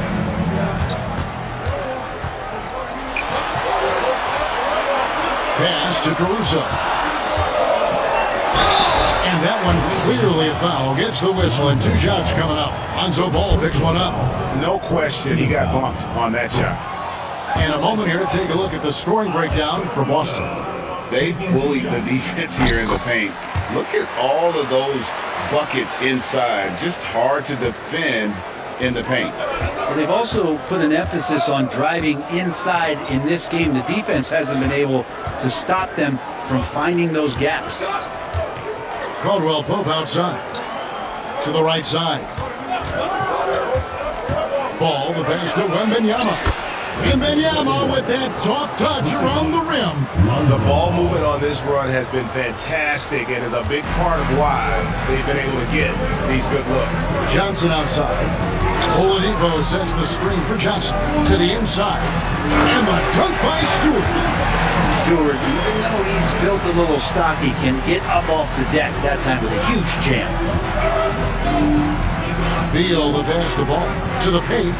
Pass to Caruso. And that one clearly a foul. Gets the whistle and 2 shots coming up. Lonzo Ball picks one up. No question he got bumped on that shot. In a moment here to take a look at the scoring breakdown for Boston. They bullied the defense here in the paint. Look at all of those buckets inside. Just hard to defend in the paint. But they've also put an emphasis on driving inside in this game. The defense hasn't been able to stop them from finding those gaps. Caldwell-Pope outside. To the right side. Ball, the pass to Wembanyama. Wembanyama with that soft touch around the rim. The ball movement on this run has been fantastic and is a big part of why they've been able to get these good looks. Johnson outside. Oladipo sets the screen for Johnson to the inside. And the dunk by Stewart. Stewart, even though he's built a little stocky, can get up off the deck, that time with a huge jam. Beal the basketball to the paint.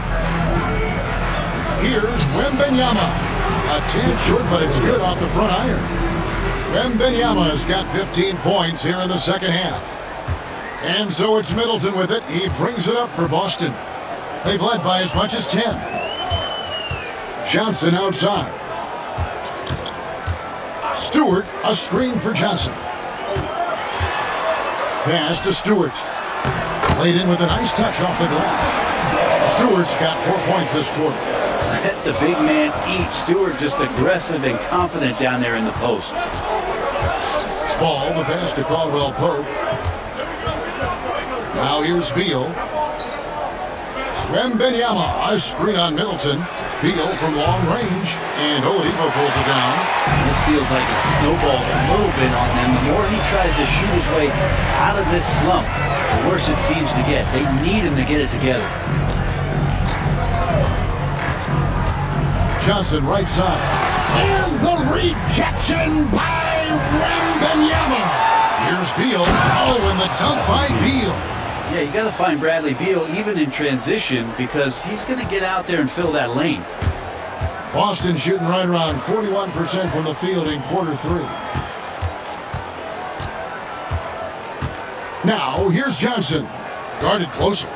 Here's Wembanyama. A tad short, but it's good off the front iron. Wembanyama's got 15 points here in the second half. And so it's Middleton with it. He brings it up for Boston. They've led by as much as 10. Johnson outside. Stewart, a screen for Johnson. Pass to Stewart. Laid in with a nice touch off the glass. Stewart's got 4 points this quarter. Let the big man eat. Stewart just aggressive and confident down there in the post. Ball, the pass to Caldwell Pope. Now here's Beal. Wembanyama, a screen on Middleton. Beal from long range, and Oladipo pulls it down. This feels like it's snowballed a little bit on them. The more he tries to shoot his way out of this slump, the worse it seems to get. They need him to get it together. Johnson right side. And the rejection by Wembanyama. Here's Beal. Oh, and the dunk by Beal. Yeah, you got to find Bradley Beal even in transition because he's going to get out there and fill that lane. Boston shooting right around 41% from the field in quarter 3. Now, here's Johnson. Guarded closely.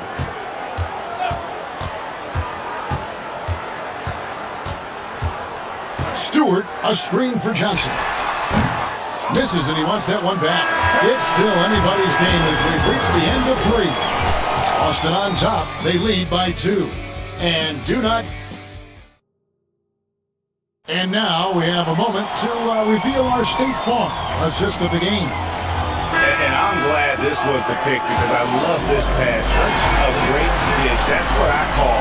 Stewart, a screen for Johnson. Misses, and he wants that one back. It's still anybody's game as we've reached the end of 3. Boston on top. They lead by 2. And do not... And now we have a moment to reveal our State Farm assist of the game. And I'm glad this was the pick because I love this pass. Such a great dish. That's what I call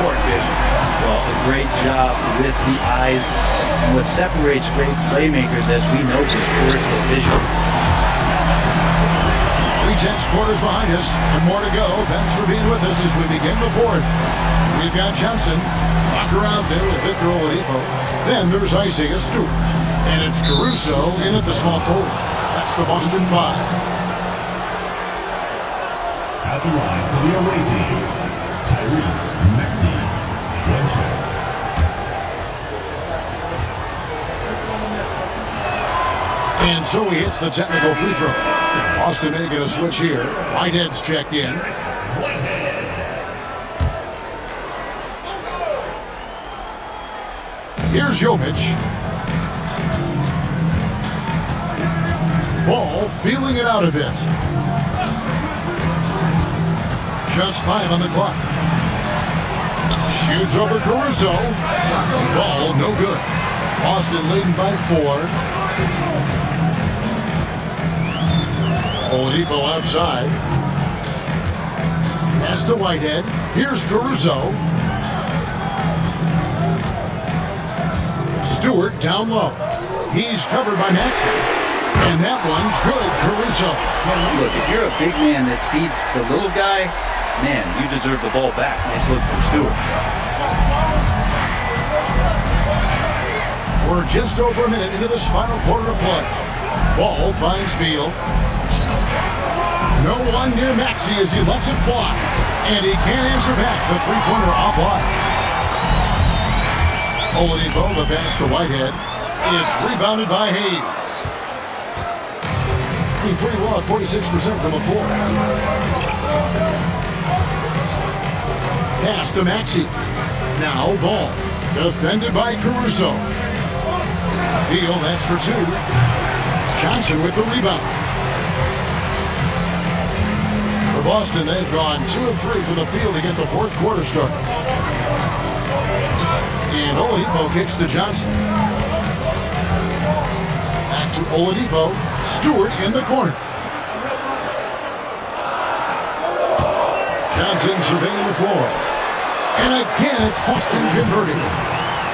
court vision. Well, a great job with the eyes. And what separates great playmakers, as we know, is peripheral vision. 3/10 quarters behind us, and more to go. Thanks for being with us as we begin the 4th. We've got Johnson, Walker out there with Victor Oladipo. Then there's Isaiah Stewart, and it's Caruso in at the small forward. That's the Boston 5. At the line for the away team, Tyrese Maxey, Blanchard. And so he hits the technical free throw. Boston making a switch here. Whitehead's checked in. Here's Jovic. Ball feeling it out a bit. Just 5 on the clock. Shoots over Caruso. Ball no good. Boston leading by 4. Oladipo outside. Pass to Whitehead. Here's Caruso. Stewart down low. He's covered by Maxey. And that one's good, Caruso. Look, if you're a big man that feeds the little guy, man, you deserve the ball back. Nice look from Stewart. We're just over a minute into this final quarter of play. Ball finds Beal. No one near Maxey as he lets it fly. And he can't answer back the three-pointer offline. Oladipo, the pass to Whitehead. It's rebounded by Hayes. Doing pretty well at 46% from the floor. Pass to Maxey. Now Ball. Defended by Caruso. Beal, that's for 2. Johnson with the rebound. For Boston, they've gone 2 of 3 from the field to get the 4th quarter started. And Oladipo kicks to Johnson. Back to Oladipo. Stewart in the corner. Johnson surveying the floor. And again, it's Boston converting.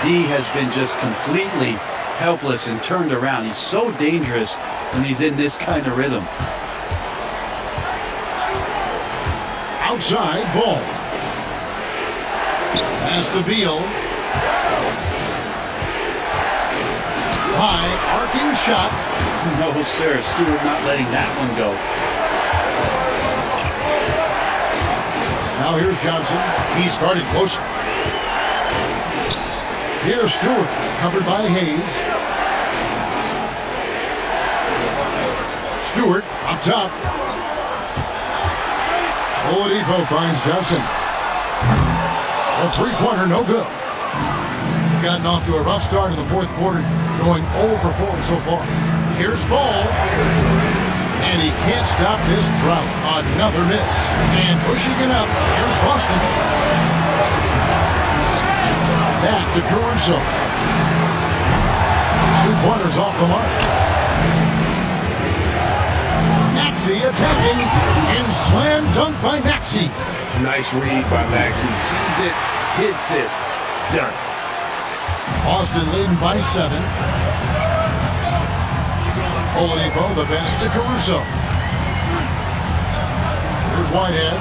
D has been just completely helpless and turned around. He's so dangerous when he's in this kind of rhythm. Outside, Ball. Pass to Beal. High arcing shot. No, sir. Stewart not letting that one go. Now here's Johnson. He's guarded closer. Here's Stewart, covered by Hayes. Stewart up top. Oladipo finds Johnson. A three-pointer, no good. Gotten off to a rough start in the fourth quarter, going 0 for 4 so far. Here's Ball. And he can't stop this drought. Another miss. And pushing it up, here's Boston. Back to Caruso. 2 pointers off the mark. Maxey attacking. And slam dunk by Maxey. Nice read by Maxey. Sees it, hits it, done. Boston leading by 7. Oladipo, the pass to Caruso. Here's Whitehead.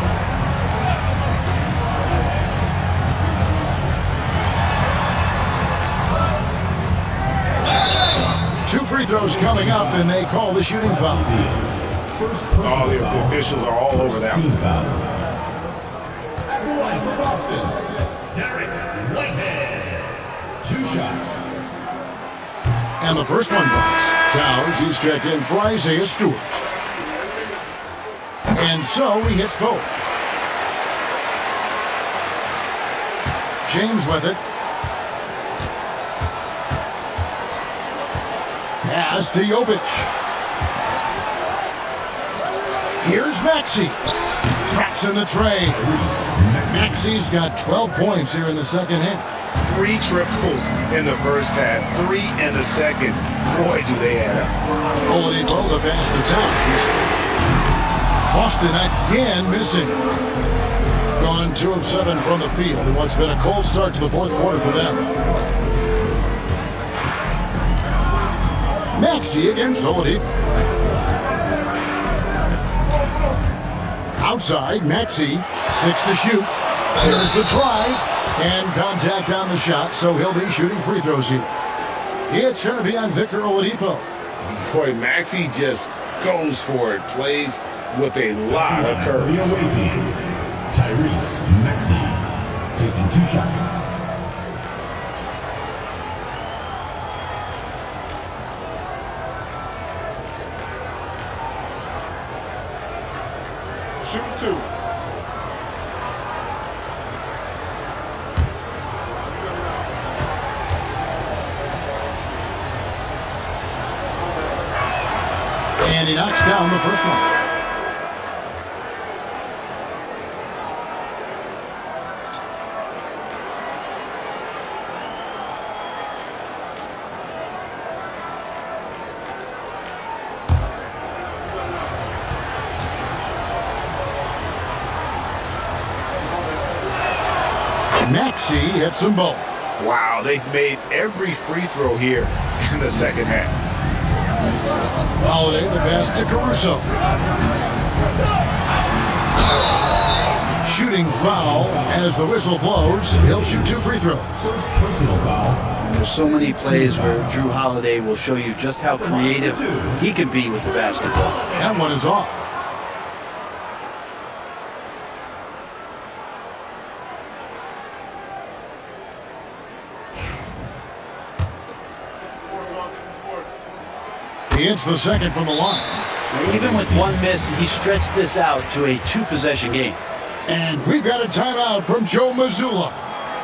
Two free throws coming up, and they call the shooting foul. Oh, the officials are all over that one. At the line for Boston, Derek Whitehead. 2 shots. And the first one drops. Towns, he's checked in for Isaiah Stewart. And so he hits both. James with it. Pass to Jovic. Here's Maxey. Traps in the tray. Maxey's got 12 points here in the second half. 3 triples in the first half, 3 in the second. Boy, do they add up. Oladipo, the pass to Towns. Boston again missing. Gone 2 of 7 from the field in what's been a cold start to the fourth quarter for them. Maxey against Oladipo. Outside, Maxey, 6 to shoot. There's the drive. And contact on the shot, so he'll be shooting free throws here. It's going to be on Victor Oladipo. Boy, Maxey just goes for it. Plays with a lot of For courage. the away team, Tyrese Maxey taking 2 shots. Shoot 2. And he knocks down the first one. Maxey hits them both. Wow, they've made every free throw here in the second half. Holiday, the pass to Caruso. Shooting foul as the whistle blows. He'll shoot 2 free throws. First personal foul. And there's so many plays where Drew Holiday will show you just how creative he can be with the basketball. That one is off. He hits the second from the line. Even with one miss, he stretched this out to a 2-possession game. And we've got a timeout from Joe Mazzulla.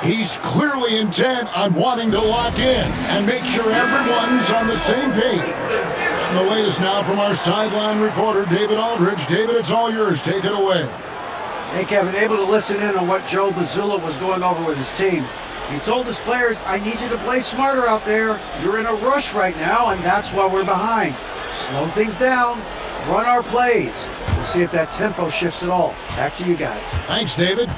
He's clearly intent on wanting to lock in and make sure everyone's on the same page. And the latest now from our sideline reporter, David Aldridge. David, it's all yours. Take it away. Hey, Kevin, able to listen in on what Joe Mazzulla was going over with his team. He told his players, I need you to play smarter out there. You're in a rush right now, and that's why we're behind. Slow things down. Run our plays. We'll see if that tempo shifts at all. Back to you guys. Thanks, David.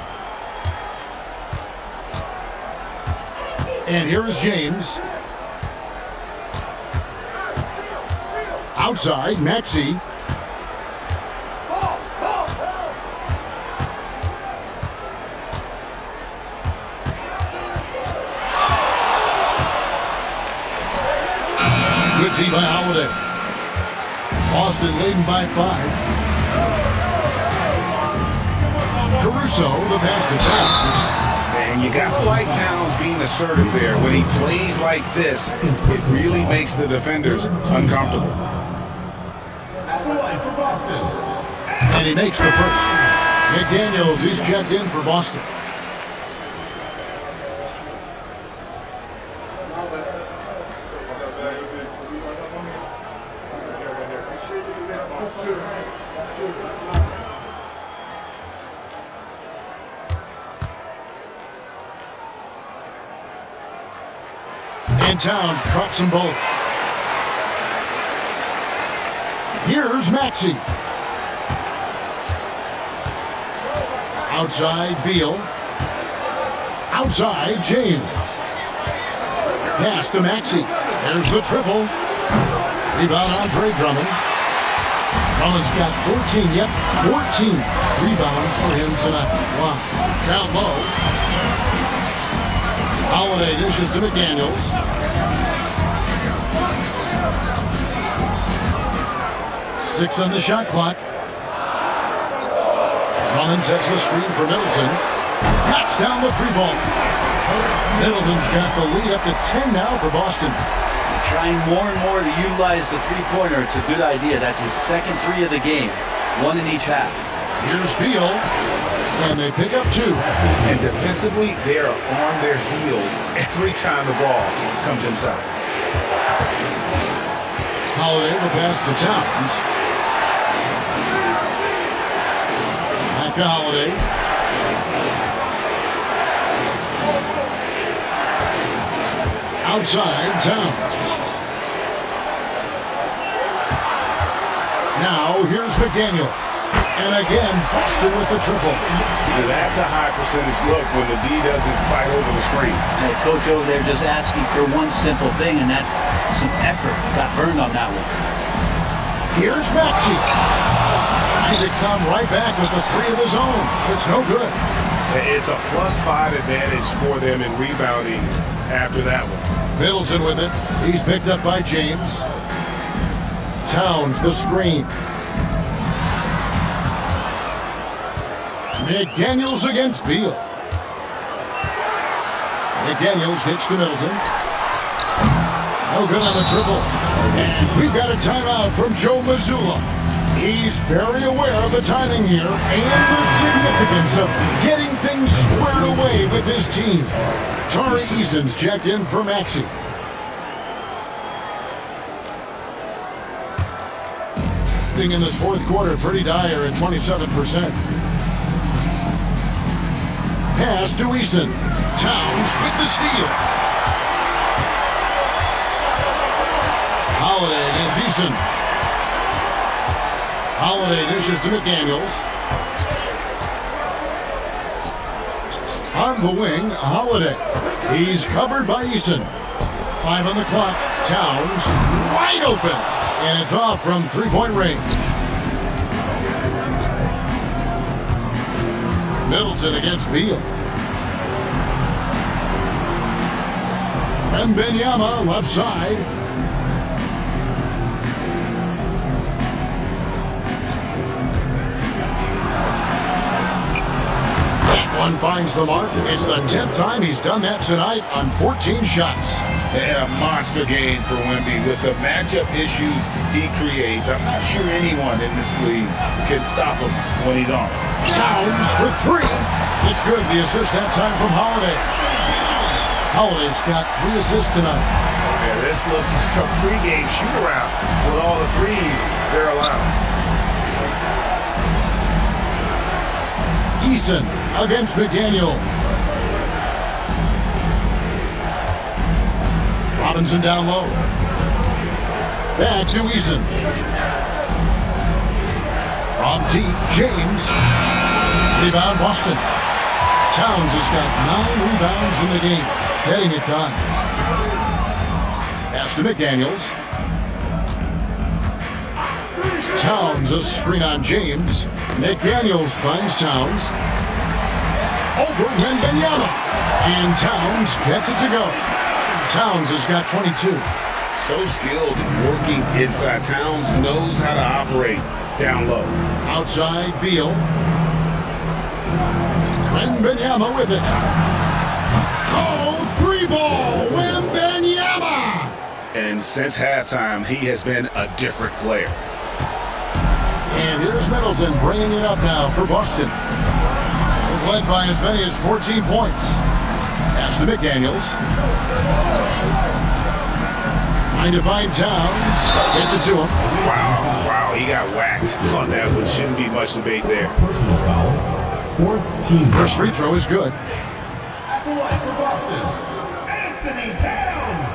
And here is James. Outside, Maxey. D by Holiday. Boston leading by 5. Caruso, the pass to Towns. And you got to like Towns being assertive there. When he plays like this, it really makes the defenders uncomfortable. For Boston. And he makes the first. McDaniels, he's checked in for Boston. And Towns drops them both. Here's Maxey. Outside Beal. Outside James. Pass to Maxey. There's the triple. Rebound Andre Drummond. Drummond's got 14. Yep, 14 rebounds for him tonight. Wow. Down low. Holiday dishes to McDaniels. Six on the shot clock. Drummond sets the screen for Middleton. Knocks down the 3-ball. Middleton's got the lead up to 10 now for Boston. Trying more and more to utilize the three-pointer. It's a good idea. That's his second 3 of the game. 1 in each half. Here's Beal. And they pick up 2. And defensively, they are on their heels every time the ball comes inside. Holiday the pass to Towns. Back to Holiday. Outside Towns. Now here's McDaniels. And again, Boston with the triple. That's a high percentage look when the D doesn't fight over the screen. And the coach over there just asking for one simple thing, and that's some effort. Got burned on that one. Here's Maxey. Trying to come right back with the 3 of his own. It's no good. It's a +5 advantage for them in rebounding after that one. Middleton with it. He's picked up by James. Towns the screen. McDaniels against Beal. McDaniels hits to Middleton. No good on the triple. And we've got a timeout from Joe Mazzulla. He's very aware of the timing here and the significance of getting things squared away with his team. Tari Eason's checked in for Maxey. In this fourth quarter, pretty dire at 27%. Pass to Eason. Towns with the steal. Holiday against Eason. Holiday dishes to McDaniels. On the wing, Holiday. He's covered by Eason. 5 on the clock. Towns wide open. And it's off from 3-point range. Middleton against Beal. Wembanyama left side. That one finds the mark. It's the 10th time he's done that tonight on 14 shots. And a monster game for Wemby with the matchup issues he creates. I'm not sure anyone in this league can stop him when he's on. Towns for 3. It's good. The assist that time from Holiday. Holiday's got 3 assists tonight. Yeah, this looks like a pregame shoot-around with all the threes they're allowed. Eason against McDaniel. Robinson down low. Back to Eason. From deep, James. Rebound, Boston. Towns has got 9 rebounds in the game, getting it done. Pass to McDaniels. Towns a screen on James. McDaniels finds Towns. Over Wembanyama. And Towns gets it to go. Towns has got 22. So skilled working inside. Towns knows how to operate down low. Outside, Beal. Wembanyama with it. Oh, 3-ball, Wembanyama! And since halftime, he has been a different player. And here's Middleton bringing it up now for Boston. It's led by as many as 14 points. Pass to McDaniels. Trying to find Towns. Gets it to him. Wow, he got whacked on that one. Shouldn't be much debate there. Personal foul. Fourth team. First free throw is good. At the line for Boston, Anthony Towns.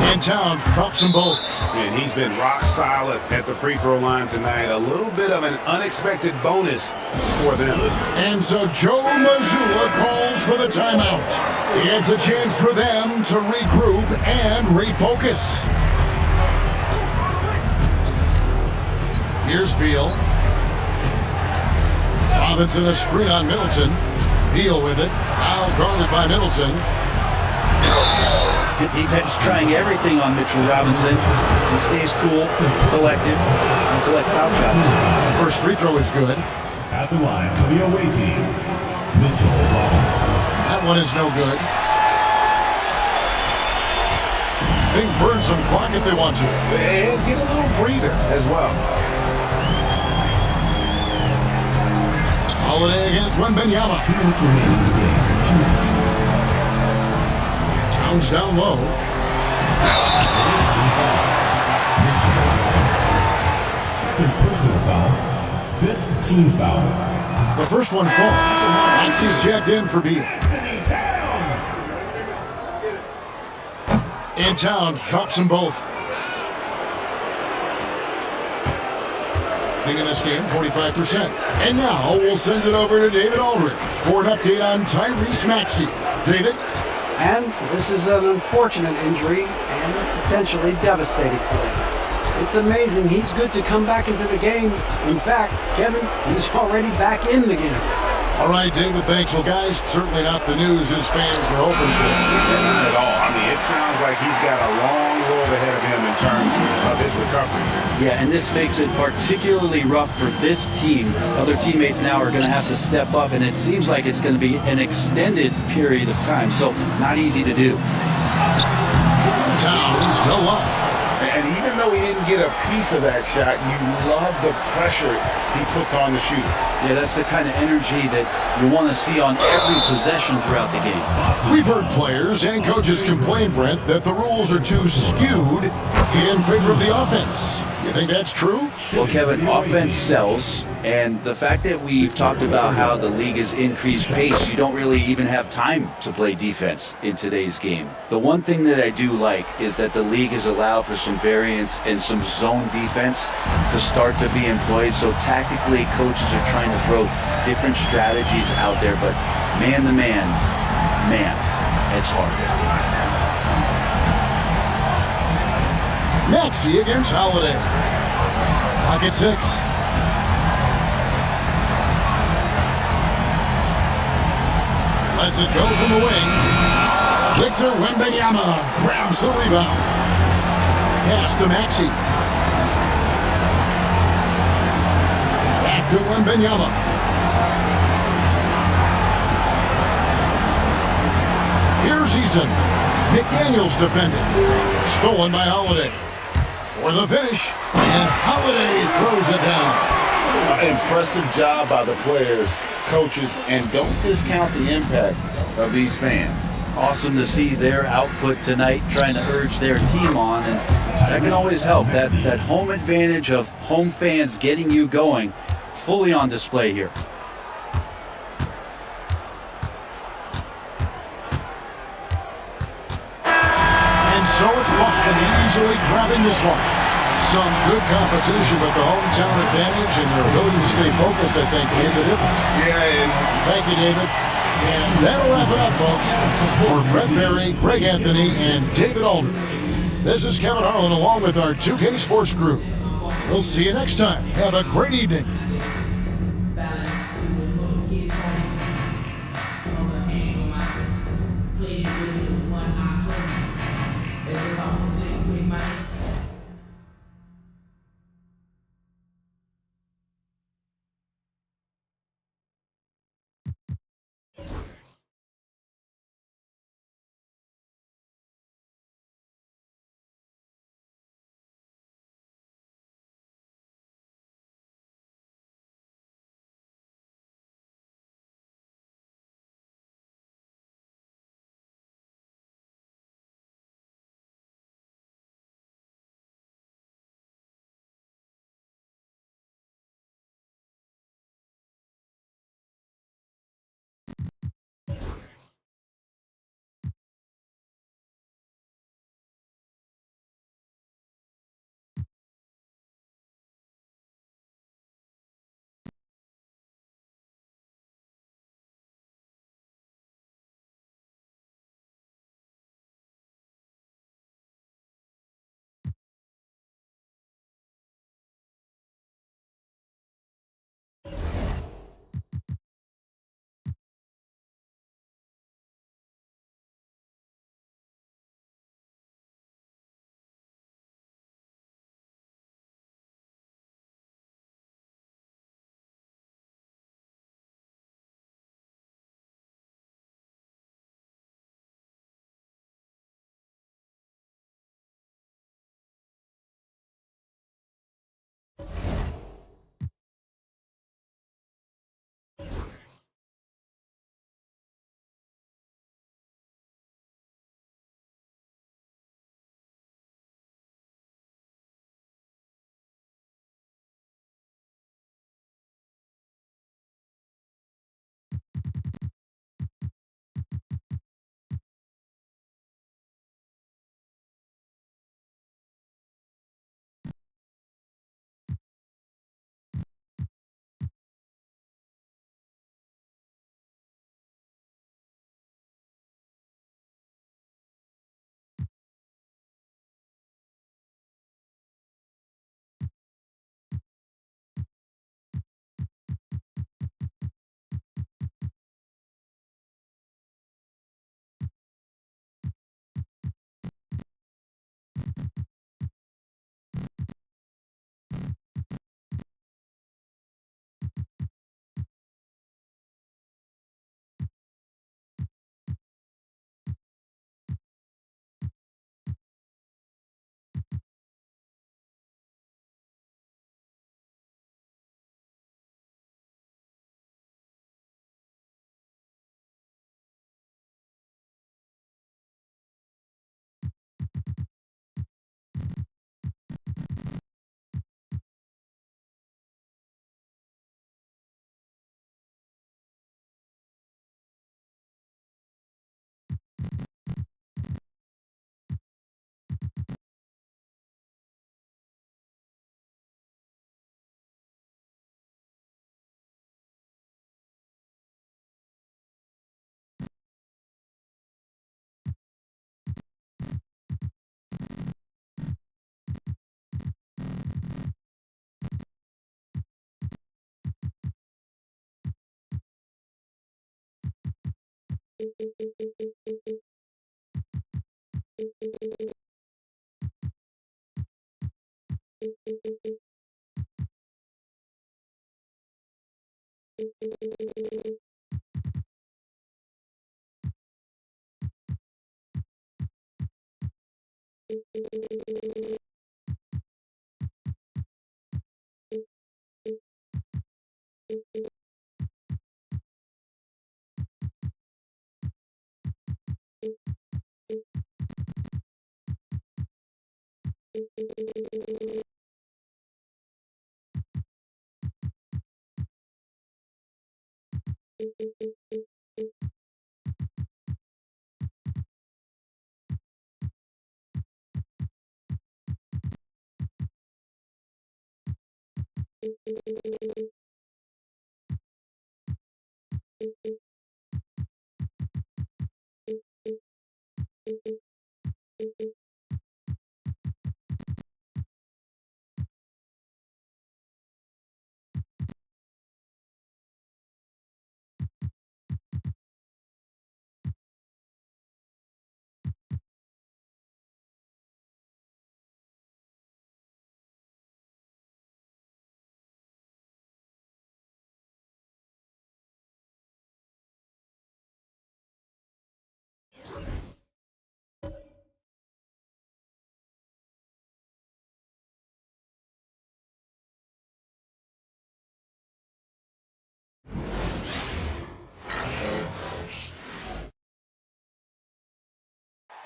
And Towns drops them both. And he's been rock solid at the free throw line tonight. A little bit of an unexpected bonus for them. And so Joe Mazzulla calls for the timeout. It's a chance for them to regroup and refocus. Here's Beal. Robinson a screen on Middleton. Beal with it. Now guarded by Middleton. Defense trying everything on Mitchell Robinson. He stays cool, collected, and collect foul shots. First free throw is good. At the line for the away team, Mitchell Robinson. That one is no good. They can burn some clock if they want to. And get a little breather as well. Holiday against Wembanyama. 2 minutes remaining in the game. 2 minutes. Towns down low. Second personal foul. Fifth team foul. The first one falls. Maxey's jacked in for Beal. And Towns drops them both. In this game, 45%. And now we'll send it over to David Aldridge for an update on Tyrese Maxey. David? And this is an unfortunate injury and potentially devastating for him. It's amazing he's good to come back into the game. In fact, Kevin, he's already back in the game. All right, David, thanks. Well, guys, certainly not the news his fans were hoping for. Not at all. I mean, it sounds like he's got a long road ahead of him in terms of his recovery. Yeah, and this makes it particularly rough for this team. Other teammates now are going to have to step up, and it seems like it's going to be an extended period of time, so not easy to do. Towns, no luck. And even though he didn't get a piece of that shot, you love the pressure he puts on the shooter. Yeah, that's the kind of energy that you want to see on every possession throughout the game. We've heard players and coaches complain, Brent, that the rules are too skewed in favor of the offense. You think that's true? Well, Kevin, offense sells, and the fact that we've talked about how the league has increased pace, you don't really even have time to play defense in today's game. The one thing that I do like is that the league has allowed for some variance and some zone defense to start to be employed. So tactically, coaches are trying to throw different strategies out there, but man to man, it's hard. Maxey against Holiday. Pocket 6. Lets it go from the wing. Victor Wembanyama grabs the rebound. Pass to Maxey. Back to Wembanyama. Here's Eason. McDaniels defended. Stolen by Holiday. For the finish. And Holiday throws it down. Impressive job by the players, coaches, and don't discount the impact of these fans. Awesome to see their output tonight, trying to urge their team on, and that can always help. That home advantage of home fans getting you going, fully on display here. And so it's Boston easily grabbing this one. Some good competition, but the hometown advantage and their ability to stay focused, I think, made the difference. Yeah, Thank you, David. And that'll wrap it up, folks. For Brett Berry, Greg Anthony, and David Aldridge, this is Kevin Harlan along with our 2K Sports crew. We'll see you next time. Have a great evening. Please, this is one I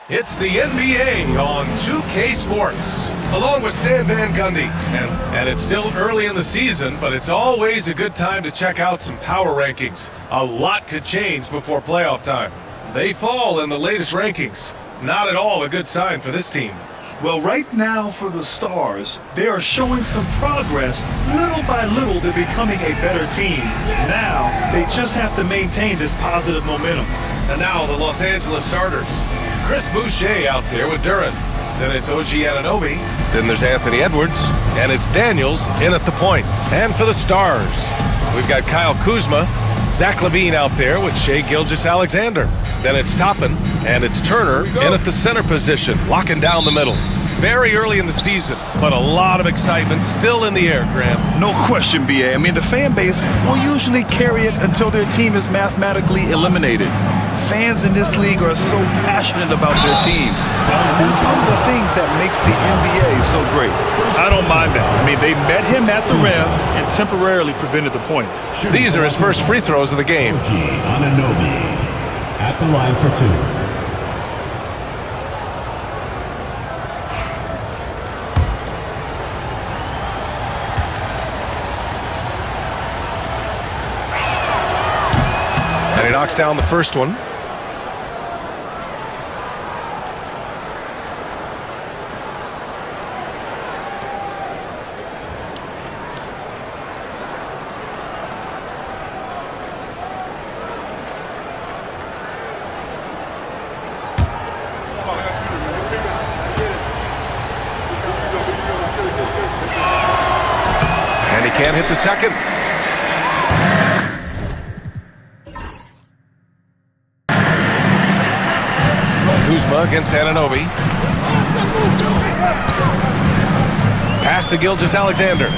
It's the NBA on 2K Sports, along with Stan Van Gundy. And it's still early in the season, but it's always a good time to check out some power rankings. A lot could change before playoff time. They fall in the latest rankings. Not at all a good sign for this team. Well, right now for the Stars, they are showing some progress. Little by little, they're becoming a better team. Now, they just have to maintain this positive momentum. And now the Los Angeles starters. Chris Boucher out there with Duran. Then it's OG Anunoby. Then there's Anthony Edwards. And it's Daniels in at the point. And for the Stars, we've got Kyle Kuzma, Zach LaVine out there with Shai Gilgeous-Alexander. Then it's Toppin, and it's Turner in at the center position, locking down the middle. Very early in the season, but a lot of excitement still in the air, Graham. No question, B.A. I mean, the fan base will usually carry it until their team is mathematically eliminated. Fans in this league are so passionate about their teams. It's one of the things that makes the NBA so great. I don't mind that. I mean, they met him at the rim and temporarily prevented the points. These are his first free throws of the game. Anunoby at the line for two. And he knocks down the first one. And he can't hit the second. Kuzma against Anunoby. Pass to Gilgeous-Alexander.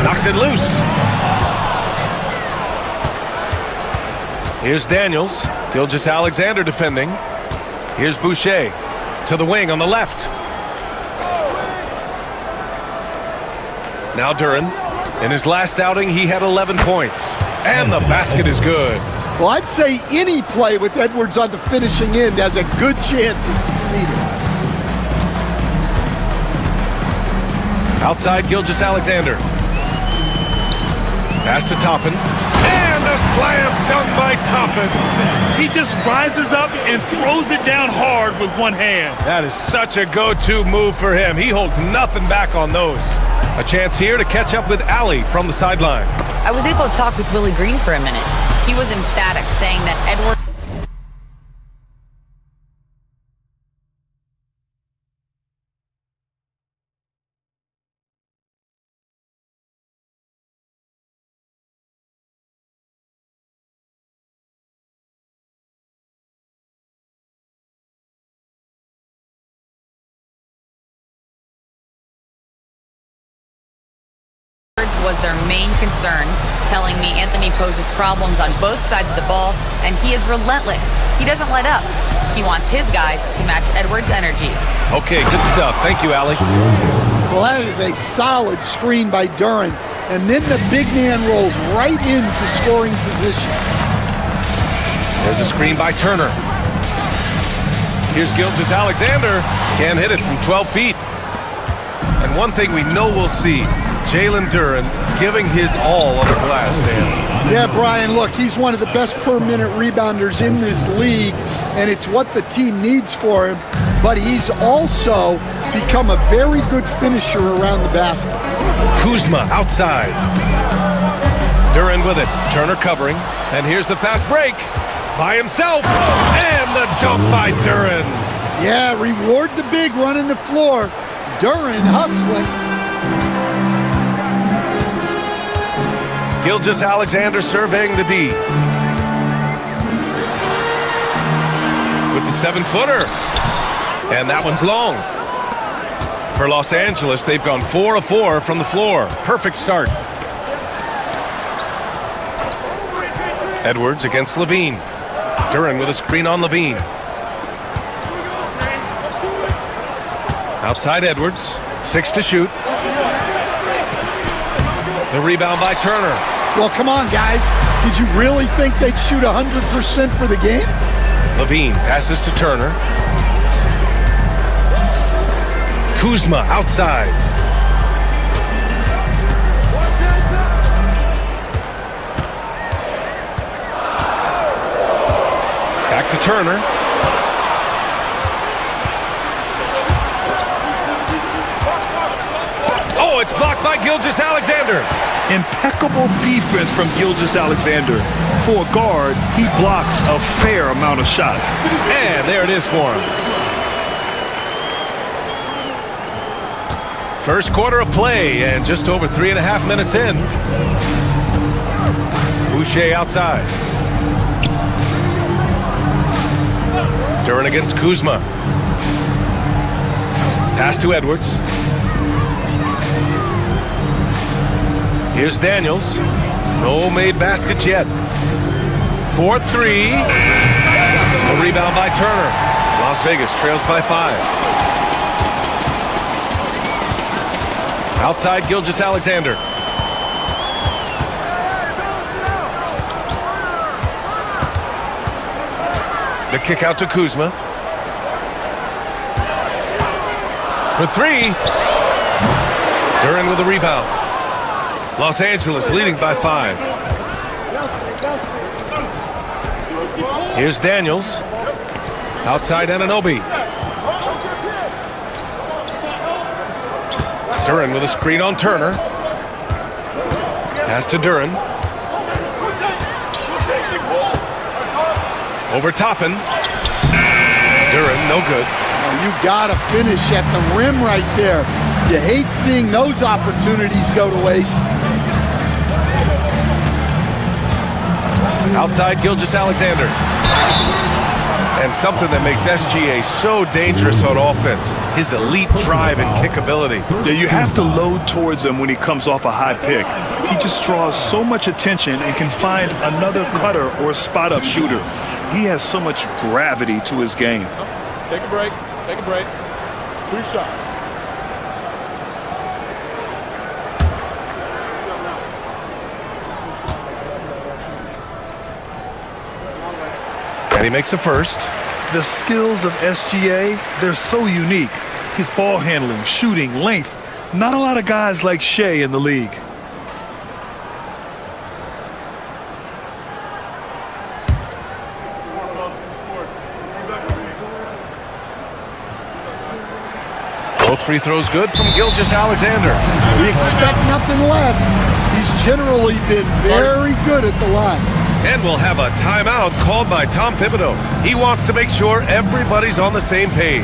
Knocks it loose. Here's Daniels. Gilgeous-Alexander defending. Here's Boucher to the wing on the left. Now Duran. In his last outing, he had 11 points. And the basket is good. Well, I'd say any play with Edwards on the finishing end has a good chance of succeeding. Outside Gilgeous-Alexander. Pass to Toppin. And a slam dunk by Toppin. He just rises up and throws it down hard with one hand. That is such a go-to move for him. He holds nothing back on those. A chance here to catch up with Allie from the sideline. I was able to talk with Willie Green for a minute. He was emphatic, saying that Edwards was their main concern, telling me Anthony poses problems on both sides of the ball, and he is relentless. He doesn't let up. He wants his guys to match Edwards' energy. Okay, good stuff. Thank you, Allie. Well, that is a solid screen by Duren. And then the big man rolls right into scoring position. There's a screen by Turner. Here's Gilgeous-Alexander. Can't hit it from 12 feet. And one thing we know we'll see, Jalen Duren giving his all on the glass stand. Yeah, Brian, look, he's one of the best per-minute rebounders in this league, and it's what the team needs for him, but he's also become a very good finisher around the basket. Kuzma outside. Duren with it. Turner covering. And here's the fast break by himself. And the dunk by Duren. Yeah, reward the big running the floor. Duren hustling. Gilgeous-Alexander surveying the D. With the 7-footer. And that one's long. For Los Angeles, they've gone 4 of 4 from the floor. Perfect start. Edwards against Levine. Duren with a screen on Levine. Outside Edwards. 6 to shoot. The rebound by Turner. Well, come on, guys. Did you really think they'd shoot 100% for the game? Levine passes to Turner. Kuzma outside. Back to Turner. Oh, it's blocked by Gilgeous-Alexander. Impeccable defense from Gilgeous-Alexander. For a guard, he blocks a fair amount of shots. And there it is for him. First quarter of play and just over 3.5 minutes in. Boucher outside. Duren against Kuzma. Pass to Edwards. Here's Daniels. No made baskets yet. 4-3. The rebound by Turner. Las Vegas trails by 5. Outside Gilgeous-Alexander. The kick out to Kuzma. For 3. Duren with the rebound. Los Angeles leading by 5. Here's Daniels. Outside Anunoby. Duren with a screen on Turner. Pass to Duren. Over Toppin. Duren, no good. Oh, you gotta finish at the rim right there. You hate seeing those opportunities go to waste. Outside Gilgeous-Alexander. And something that makes SGA so dangerous on offense, his elite drive and kick ability. Yeah, you have to load towards him when he comes off a high pick. He just draws so much attention and can find another cutter or spot-up shooter. He has so much gravity to his game. Take a break. Take a break. 2 shots. And he makes a first. The skills of SGA, they're so unique. His ball handling, shooting, length. Not a lot of guys like Shea in the league. Both free throws good from Gilgeous-Alexander. We expect nothing less. He's generally been very good at the line. And we'll have a timeout called by Tom Thibodeau. He wants to make sure everybody's on the same page.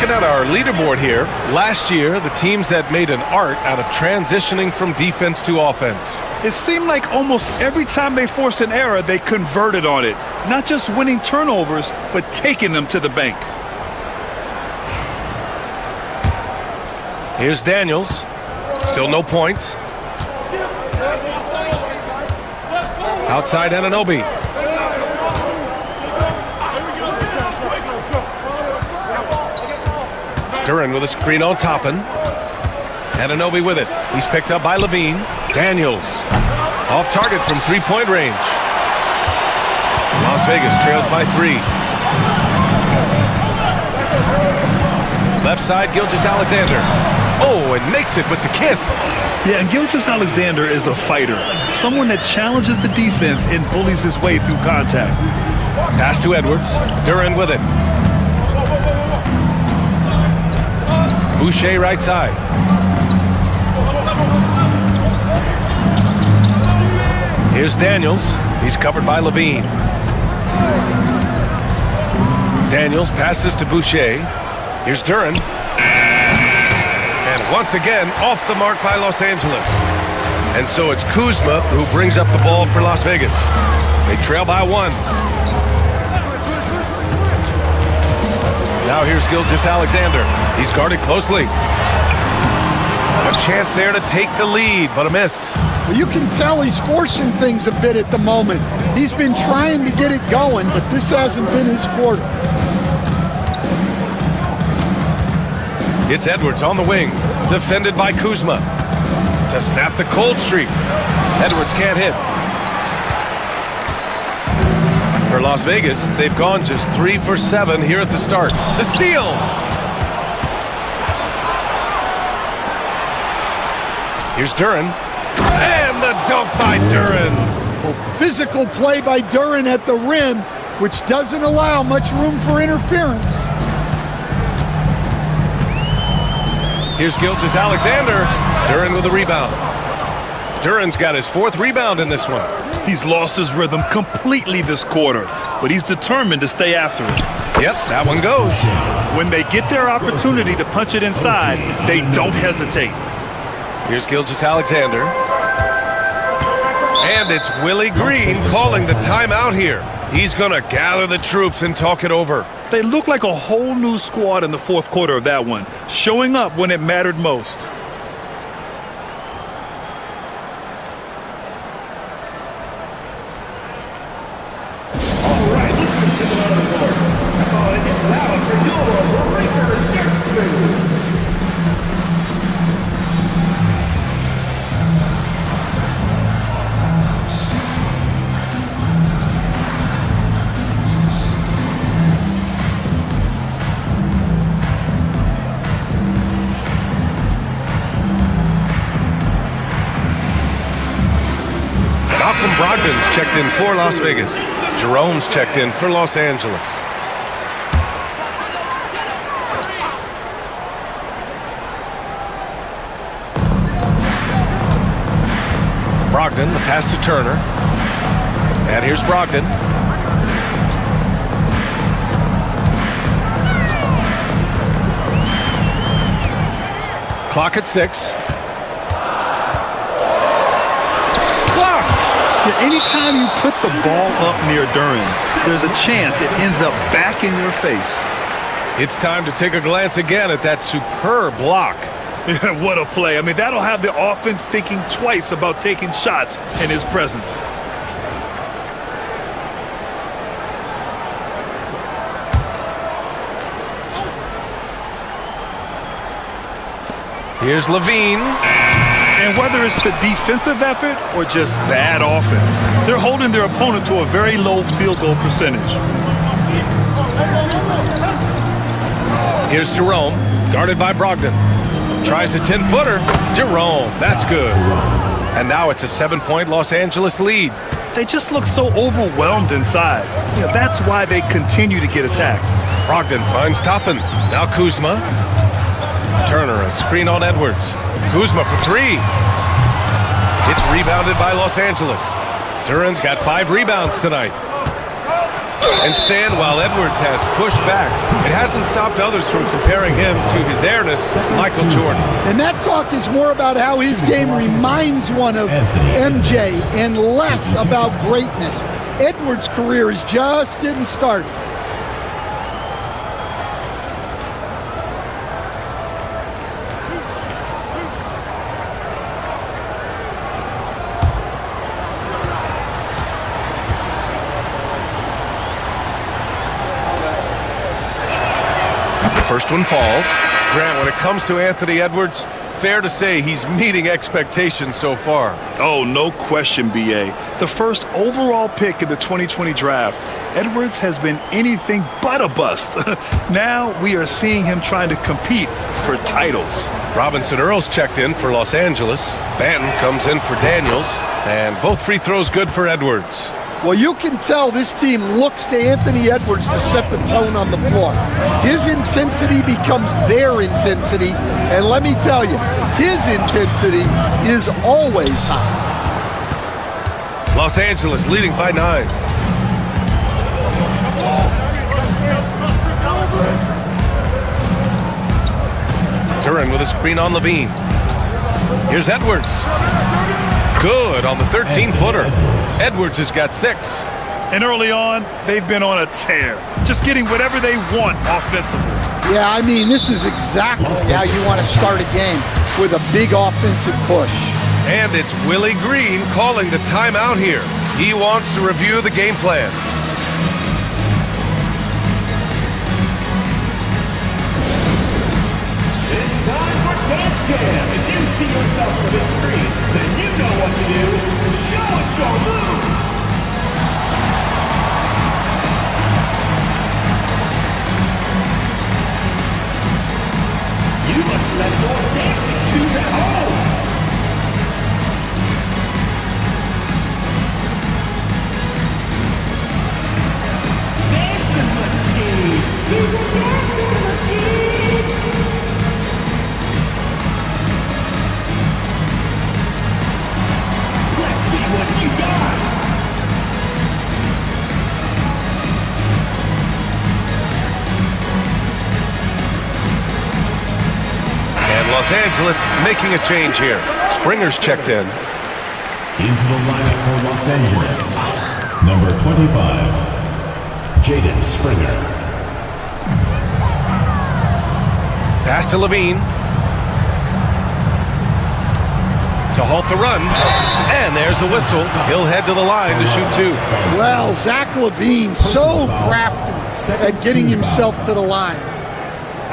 looking at our leaderboard here, last year, the teams that made an art out of transitioning from defense to offense. It seemed like almost every time they forced an error, they converted on it. Not just winning turnovers, but taking them to the bank. Here's Daniels. Still no points. Outside Anunoby. Duran with a screen on Toppin. Anunoby with it. He's picked up by Levine. Daniels. Off target from three-point range. Las Vegas trails by 3. Left side, Gilgeous-Alexander. Oh, and makes it with the kiss. Yeah, and Gilgeous-Alexander is a fighter. Someone that challenges the defense and bullies his way through contact. Pass to Edwards. Duran with it. Boucher right side. Here's Daniels. He's covered by Levine. Daniels passes to Boucher. Here's Duran. And once again, off the mark by Los Angeles. And so it's Kuzma who brings up the ball for Las Vegas. They trail by 1. Now here's Gilgeous-Alexander. He's guarded closely. A chance there to take the lead, but a miss. Well, you can tell he's forcing things a bit at the moment. He's been trying to get it going, but this hasn't been his quarter. It's Edwards on the wing, defended by Kuzma. To snap the cold streak. Edwards can't hit. For Las Vegas, they've gone just 3 for 7 here at the start. The steal! Here's Duran. And the dunk by Duran. Well, physical play by Duran at the rim, which doesn't allow much room for interference. Here's Gilgeous-Alexander. Duran with the rebound. Duran's got his 4th rebound in this one. He's lost his rhythm completely this quarter, but he's determined to stay after it. Yep, that one goes. When they get their opportunity to punch it inside, they don't hesitate. Here's Gilgeous-Alexander. And it's Willie Green calling the timeout here. He's going to gather the troops and talk it over. They look like a whole new squad in the 4th quarter of that one, showing up when it mattered most. Brogdon's checked in for Las Vegas. Jerome's checked in for Los Angeles. Brogdon, the pass to Turner. And here's Brogdon. Clock at 6. Yeah, anytime you put the ball up near Duran, there's a chance it ends up back in your face. It's time to take a glance again at that superb block. Yeah, what a play. I mean, that'll have the offense thinking twice about taking shots in his presence. Here's Levine. And whether it's the defensive effort or just bad offense, they're holding their opponent to a very low field goal percentage. Here's Jerome, guarded by Brogdon. Tries a 10-footer. Jerome, that's good. And now it's a 7-point Los Angeles lead. They just look so overwhelmed inside. Yeah, that's why they continue to get attacked. Brogdon finds Toppin. Now Kuzma. Turner, a screen on Edwards. Kuzma for 3. It's rebounded by Los Angeles. Duran's got 5 rebounds tonight. And Stan, while Edwards has pushed back, it hasn't stopped others from comparing him to his airness, Michael Jordan. And that talk is more about how his game reminds one of MJ and less about greatness. Edwards' career is just getting started. First one falls. Grant, when it comes to Anthony Edwards, fair to say he's meeting expectations so far. Oh, no question, B.A. The first overall pick in the 2020 draft, Edwards has been anything but a bust. Now we are seeing him trying to compete for titles. Robinson Earls checked in for Los Angeles. Banton comes in for Daniels. And both free throws good for Edwards. Well, you can tell this team looks to Anthony Edwards to set the tone on the floor. His intensity becomes their intensity, and let me tell you, his intensity is always high. Los Angeles leading by 9. Duran with a screen on Levine. Here's Edwards. Good on the 13-footer. Edwards has got 6. And early on, they've been on a tear. Just getting whatever they want offensively. Yeah, I mean, this is exactly how you want to start a game, with a big offensive push. And it's Willie Green calling the timeout here. He wants to review the game plan. It's time for Dance Cam. If you see yourself on the big screen, then you know what to do. Show us your moves. You must let your dancing shoes at home. Dancing machine. He's a dancing machine. Let's see what you got. And Los Angeles making a change here. Springer's checked in. Into the lineup for Los Angeles, number 25, Jaden Springer. Pass to Levine. To halt the run. And there's a whistle. He'll head to the line to shoot 2. Well, Zach LaVine, so crafty at getting himself to the line.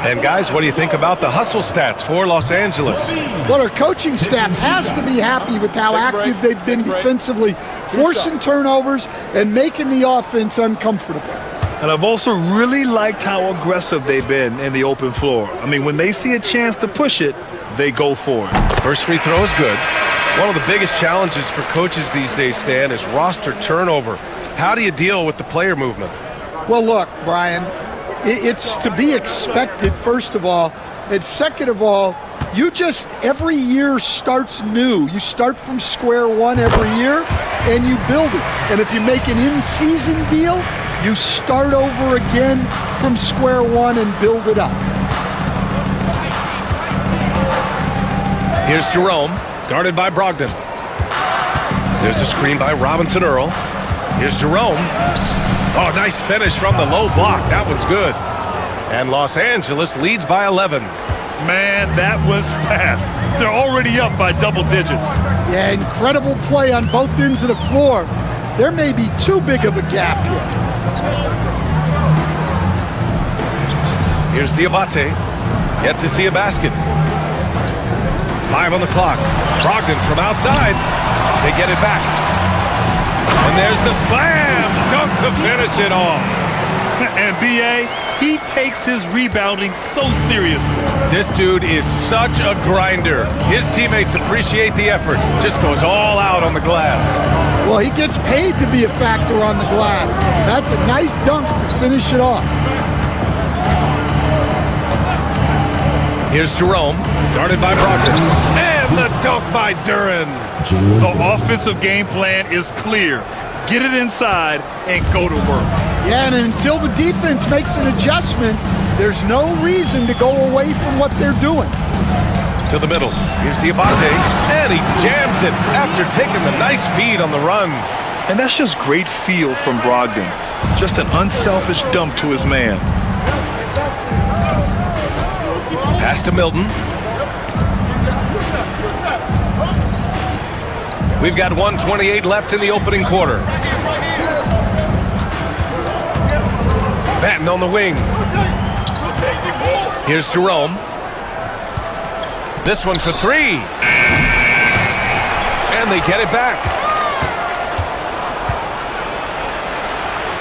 And guys, what do you think about the hustle stats for Los Angeles? Well, our coaching staff has to be happy with how active they've been defensively, forcing turnovers and making the offense uncomfortable. And I've also really liked how aggressive they've been in the open floor. I mean, when they see a chance to push it, they go for it. First free throw is good. One of the biggest challenges for coaches these days, Stan, is roster turnover. How do you deal with the player movement? Well, look, Brian, it's to be expected, first of all. And second of all, you just, every year starts new. You start from square one every year, and you build it. And if you make an in-season deal, you start over again from square one and build it up. Here's Jerome, guarded by Brogdon. There's a screen by Robinson Earl. Here's Jerome. Oh, nice finish from the low block. That one's good. And Los Angeles leads by 11. Man, that was fast. They're already up by double digits. Yeah, incredible play on both ends of the floor. There may be too big of a gap here. Here's Diabate. Yet to see a basket. 5 on the clock. Brogdon from outside. They get it back. And there's the slam dunk to finish it off. And B.A., he takes his rebounding so seriously. This dude is such a grinder. His teammates appreciate the effort. Just goes all out on the glass. Well, he gets paid to be a factor on the glass. That's a nice dunk to finish it off. Here's Jerome, guarded by Brogdon. And the dunk by Duran. The offensive game plan is clear. get it inside, and go to work. Yeah, and until the defense makes an adjustment, there's no reason to go away from what they're doing. To the middle. Here's Diabate, and he jams it after taking the nice feed on the run. And that's just great feel from Brogdon. Just an unselfish dump to his man. Pass to Milton. We've got 1:28 left in the opening quarter. Batten on the wing. Here's Jerome. This one for three. And they get it back.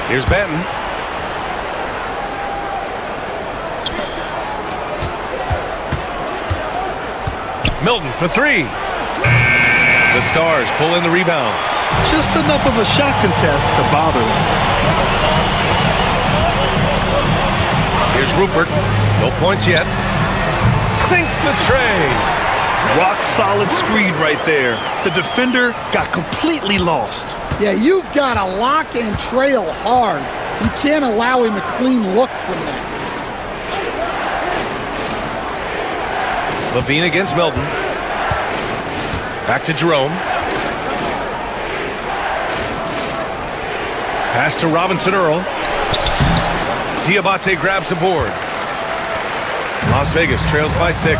Here's Benton. Milton for three. The Stars pull in the rebound. Just enough of a shot contest to bother them. Here's Rupert. No points yet. Sinks the tray. Rock solid screen right there. The defender got completely lost. Yeah, you've got to lock and trail hard. You can't allow him a clean look from that. Levine against Milton. Back to Jerome. Pass to Robinson Earl. Diabate grabs the board. Las Vegas trails by 6.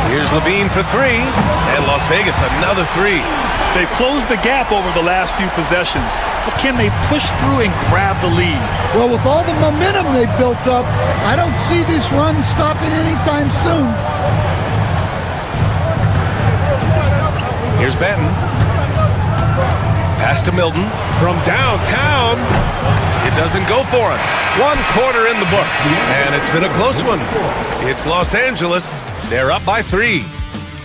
Here's Levine for three. And Las Vegas another three. They've closed the gap over the last few possessions. But can they push through and grab the lead? Well, with all the momentum they've built up, I don't see this run stopping anytime soon. Here's Benton. Pass to Milton from downtown. It doesn't go for him. 1 quarter in the books, and it's been a close one. It's Los Angeles. They're up by 3.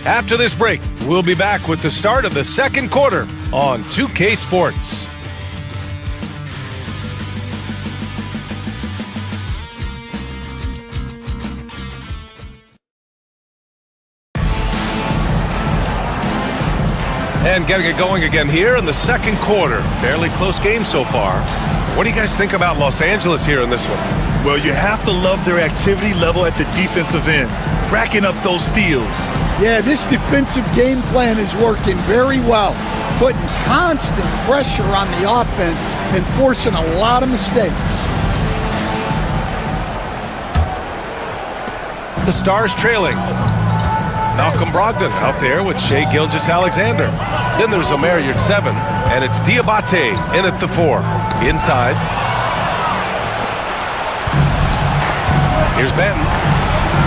After this break, we'll be back with the start of the second quarter on 2K Sports. And getting it going again here in the second quarter. Fairly close game so far. What do you guys think about Los Angeles here in this one? Well, you have to love their activity level at the defensive end, racking up those steals. Yeah, this defensive game plan is working very well, putting constant pressure on the offense and forcing a lot of mistakes. The Stars trailing. Malcolm Brogdon out there with Shai Gilgeous-Alexander. Then there's Omer Yurtseven, and it's Diabate in at the 4. Inside. Here's Benton.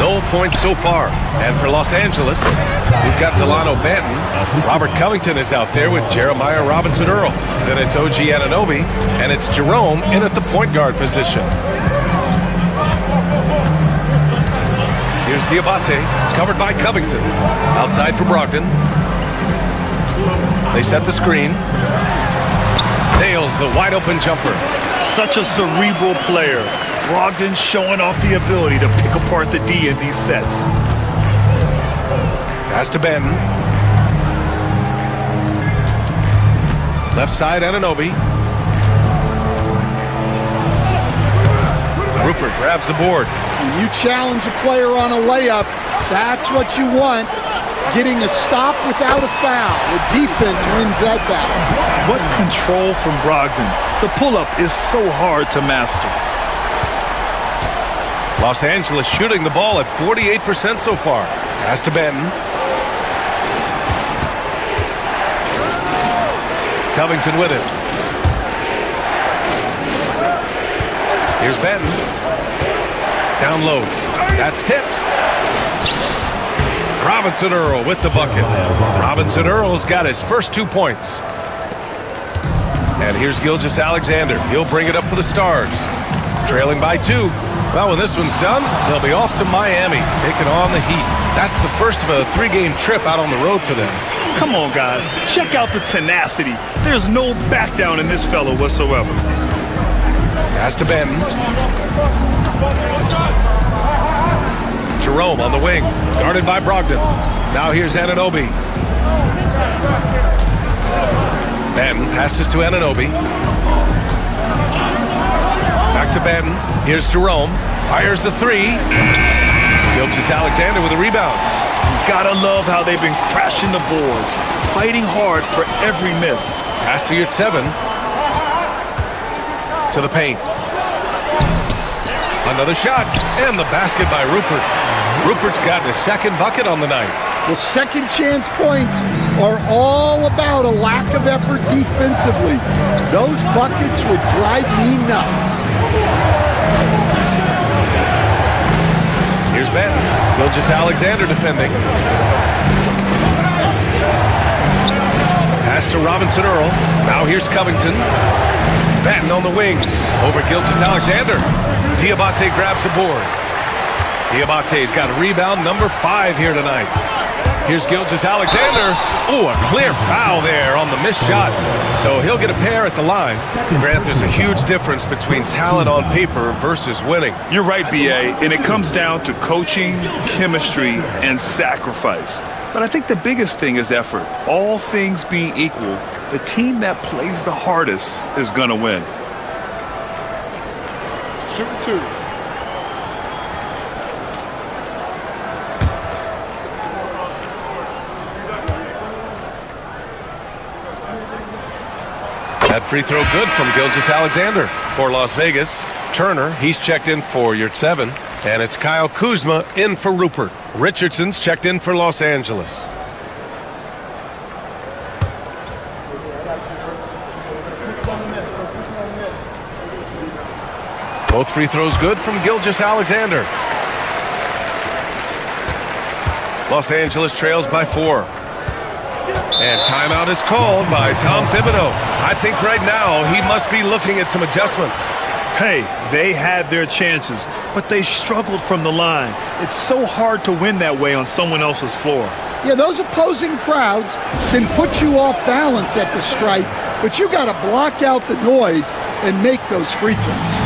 No points so far. And for Los Angeles, we've got Delano Banton. Robert Covington is out there with Jeremiah Robinson Earl. Then it's OG Anunoby, and it's Jerome in at the point guard position. Here's Diabate, covered by Covington. Outside for Brogdon. They set the screen. Nails the wide open jumper. Such a cerebral player. Brogdon showing off the ability to pick apart the D in these sets. Pass to Benton. Left side, Anunoby. Rupert grabs the board. When you challenge a player on a layup, that's what you want. Getting a stop without a foul. The defense wins that battle. What control from Brogdon. The pull-up is so hard to master. Los Angeles shooting the ball at 48% so far. Pass to Benton. Covington with it. Here's Benton. Down low. That's tipped. Robinson Earl with the bucket. Robinson Earl's got his first 2 points. And here's Gilgeous-Alexander. He'll bring it up for the Stars. Trailing by 2. Well, when this one's done, they'll be off to Miami, taking on the Heat. That's the first of a 3-game trip out on the road for them. Come on, guys. Check out the tenacity. There's no back down in this fellow whatsoever. Pass to Benton. Jerome on the wing, guarded by Brogdon. Now here's Anunoby. Benton passes to Anunoby. to Benton. Here's Jerome. Fires the three. Gilgeous-Alexander with a rebound. Gotta love how they've been crashing the boards, fighting hard for every miss. Pass to Yurtseven. To the paint. Another shot, and the basket by Rupert. Rupert's gotten his second bucket on the night. The second chance points are all about a lack of effort defensively. Those buckets would drive me nuts. Here's Benton. Gilgeous-Alexander defending. Pass to Robinson Earl. Now here's Covington. Benton on the wing. Over Gilgeous-Alexander. Diabate grabs the board. Diabate's got a rebound, number 5 here tonight. Here's Gilgeous-Alexander. Oh, a clear foul there on the missed shot. So he'll get a pair at the line. Grant, there's a huge difference between talent on paper versus winning. You're right, B.A., and it comes down to coaching, chemistry, and sacrifice. But I think the biggest thing is effort. All things being equal, the team that plays the hardest is going to win. Shooting 2. That free throw good from Gilgeous-Alexander for Las Vegas. Turner, he's checked in for Yurtseven. And it's Kyle Kuzma in for Rupert. Richardson's checked in for Los Angeles. Both free throws good from Gilgeous-Alexander. Los Angeles trails by 4. And timeout is called by Tom Thibodeau. I think right now he must be looking at some adjustments. Hey, they had their chances, but they struggled from the line. It's so hard to win that way on someone else's floor. Yeah, those opposing crowds can put you off balance at the stripe, but you got to block out the noise and make those free throws.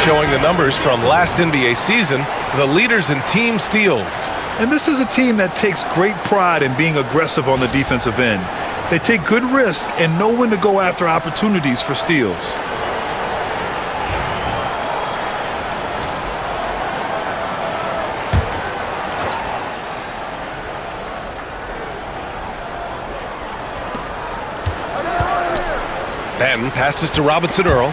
Showing the numbers from last NBA season, the leaders in team steals. And this is a team that takes great pride in being aggressive on the defensive end. They take good risk and know when to go after opportunities for steals. Benton passes to Robinson Earl.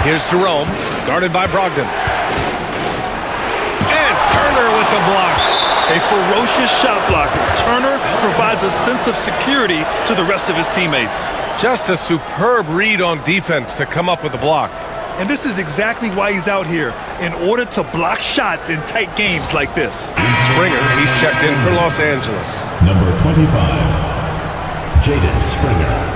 Here's Jerome, guarded by Brogdon. And Turner with the block. A ferocious shot blocker. Turner provides a sense of security to the rest of his teammates. Just a superb read on defense to come up with the block. And this is exactly why he's out here, in order to block shots in tight games like this. Springer, he's checked in for Los Angeles. Number 25, Jaden Springer.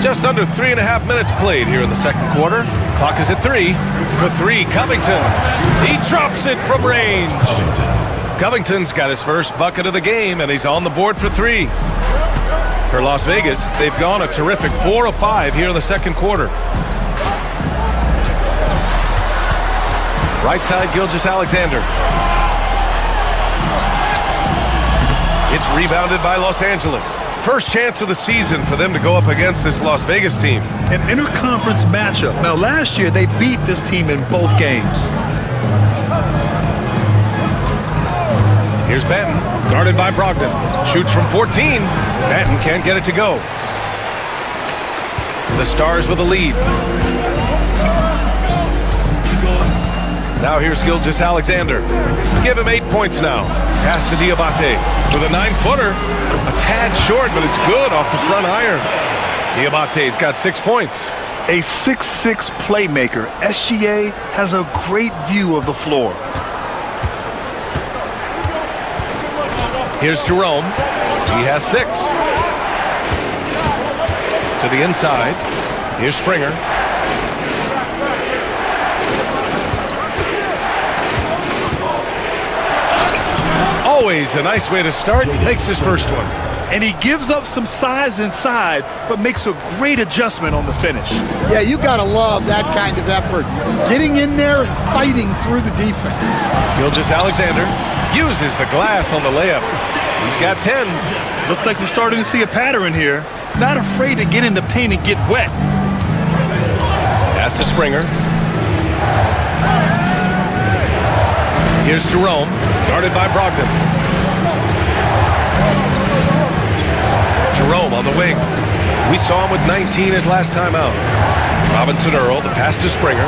Just under 3.5 minutes played here in the second quarter. Clock is at 3. For 3, Covington. He drops it from range. Covington's got his first bucket of the game, and he's on the board for 3. For Las Vegas, they've gone a terrific 4 of 5 here in the second quarter. Right side, Gilgeous-Alexander. It's rebounded by Los Angeles. First chance of the season for them to go up against this Las Vegas team. An interconference matchup. Now, last year, they beat this team in both games. Here's Benton, guarded by Brogdon. Shoots from 14. Benton can't get it to go. The Stars with a lead. Now here's Gilgeous-Alexander. Give him 8 points now. Pass to Diabate with a 9-footer. A tad short, but it's good off the front iron. Diabate's got 6 points. A 6'6" playmaker, SGA has a great view of the floor. Here's Jerome. He has 6. To the inside. Here's Springer. Always a nice way to start. Makes his first one. And he gives up some size inside, but makes a great adjustment on the finish. Yeah, you gotta love that kind of effort. Getting in there and fighting through the defense. Gilgeous-Alexander uses the glass on the layup. He's got 10. Looks like we're starting to see a pattern here. Not afraid to get in the paint and get wet. Pass to Springer. Here's Jerome, guarded by Brogdon. Jerome on the wing. We saw him with 19 his last time out. Robinson Earl, the pass to Springer.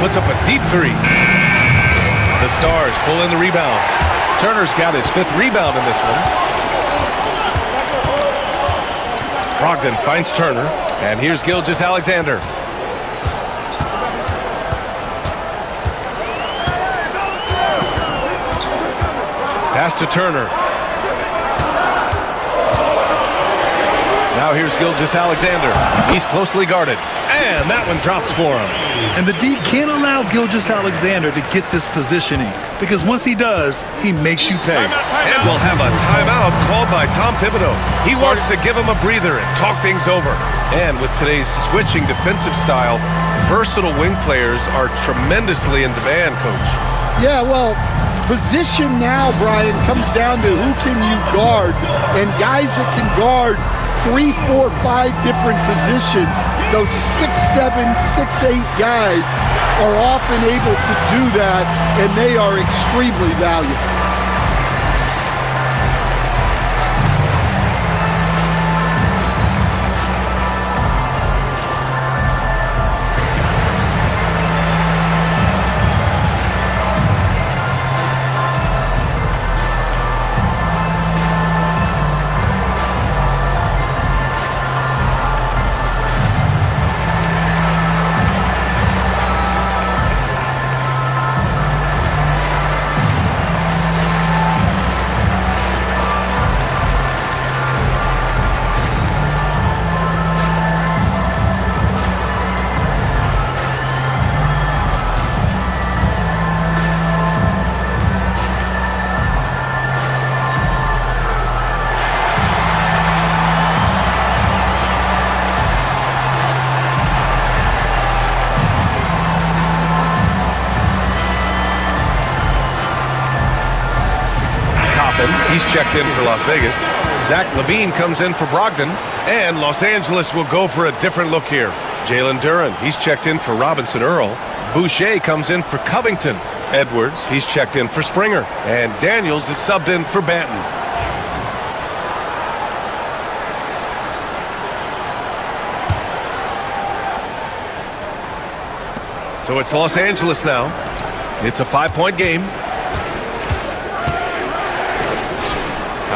Puts up a deep 3. The Stars pull in the rebound. Turner's got his 5th rebound in this one. Brogdon finds Turner, and here's Gilgeous-Alexander. Pass to Turner. Now here's Gilgeous-Alexander. He's closely guarded. And that one drops for him. And the D can't allow Gilgeous-Alexander to get this positioning, because once he does, he makes you pay. And we'll have a timeout called by Tom Thibodeau. He wants to give him a breather and talk things over. And with today's switching defensive style, versatile wing players are tremendously in demand, Coach. Yeah, well, position now, Brian, comes down to who can you guard, and guys that can guard 3, 4, 5 different positions. Those 6'7", 6'8" guys are often able to do that, and they are extremely valuable. He's checked in for Las Vegas. Zach LaVine comes in for Brogdon. And Los Angeles will go for a different look here. Jalen Duren, he's checked in for Robinson Earl. Boucher comes in for Covington. Edwards, he's checked in for Springer. And Daniels is subbed in for Banton. So it's Los Angeles now. It's a 5-point game.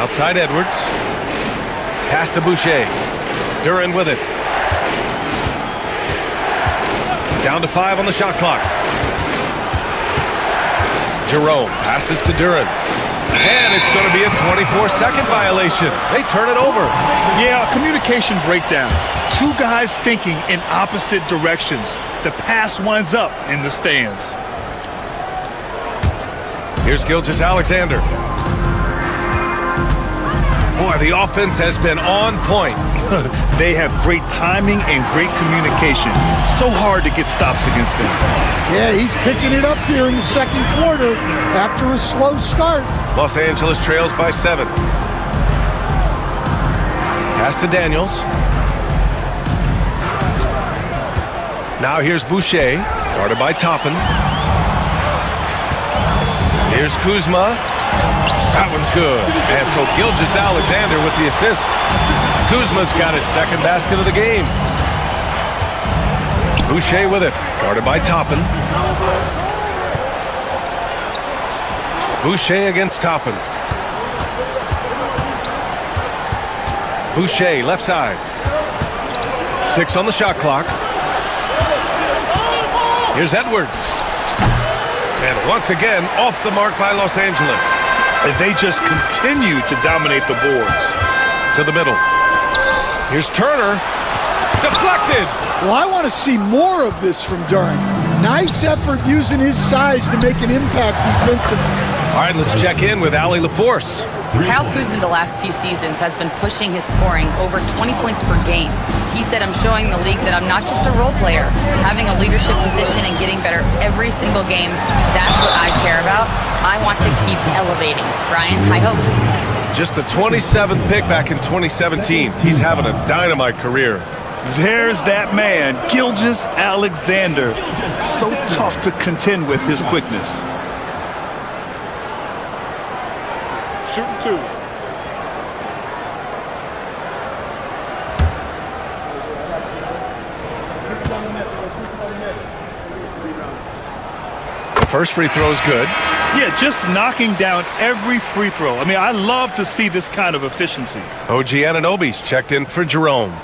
Outside Edwards. Pass to Boucher. Duren with it. Down to 5 on the shot clock. Jerome passes to Duren. And it's going to be a 24-second violation. They turn it over. Yeah, communication breakdown. 2 guys thinking in opposite directions. The pass winds up in the stands. Here's Gilgeous-Alexander. Boy, the offense has been on point. They have great timing and great communication. So hard to get stops against them. Yeah, he's picking it up here in the second quarter after a slow start. Los Angeles trails by 7. Pass to Daniels. Now here's Boucher, guarded by Toppin. Here's Kuzma. That one's good. And so Gilgeous-Alexander with the assist. Kuzma's got his second basket of the game. Boucher with it, guarded by Toppin. Boucher against Toppin. Boucher, left side. 6 on the shot clock. Here's Edwards. And once again, off the mark by Los Angeles. And they just continue to dominate the boards. To the middle. Here's Turner. Deflected. Well, I want to see more of this from Durant. Nice effort using his size to make an impact defensively. All right, let's check in with Allie LaForce. Kyle Kuzma the last few seasons has been pushing his scoring over 20 points per game. He said, I'm showing the league that I'm not just a role player. Having a leadership position and getting better every single game, that's what I care about. I want to keep elevating. Brian, high hopes. Just the 27th pick back in 2017. He's having a dynamite career. There's that man, Gilgeous-Alexander. So tough to contend with his quickness. Shooting 2. The first free throw is good. Yeah, just knocking down every free throw. I mean, I love to see this kind of efficiency. OG Anunoby's checked in for Jerome.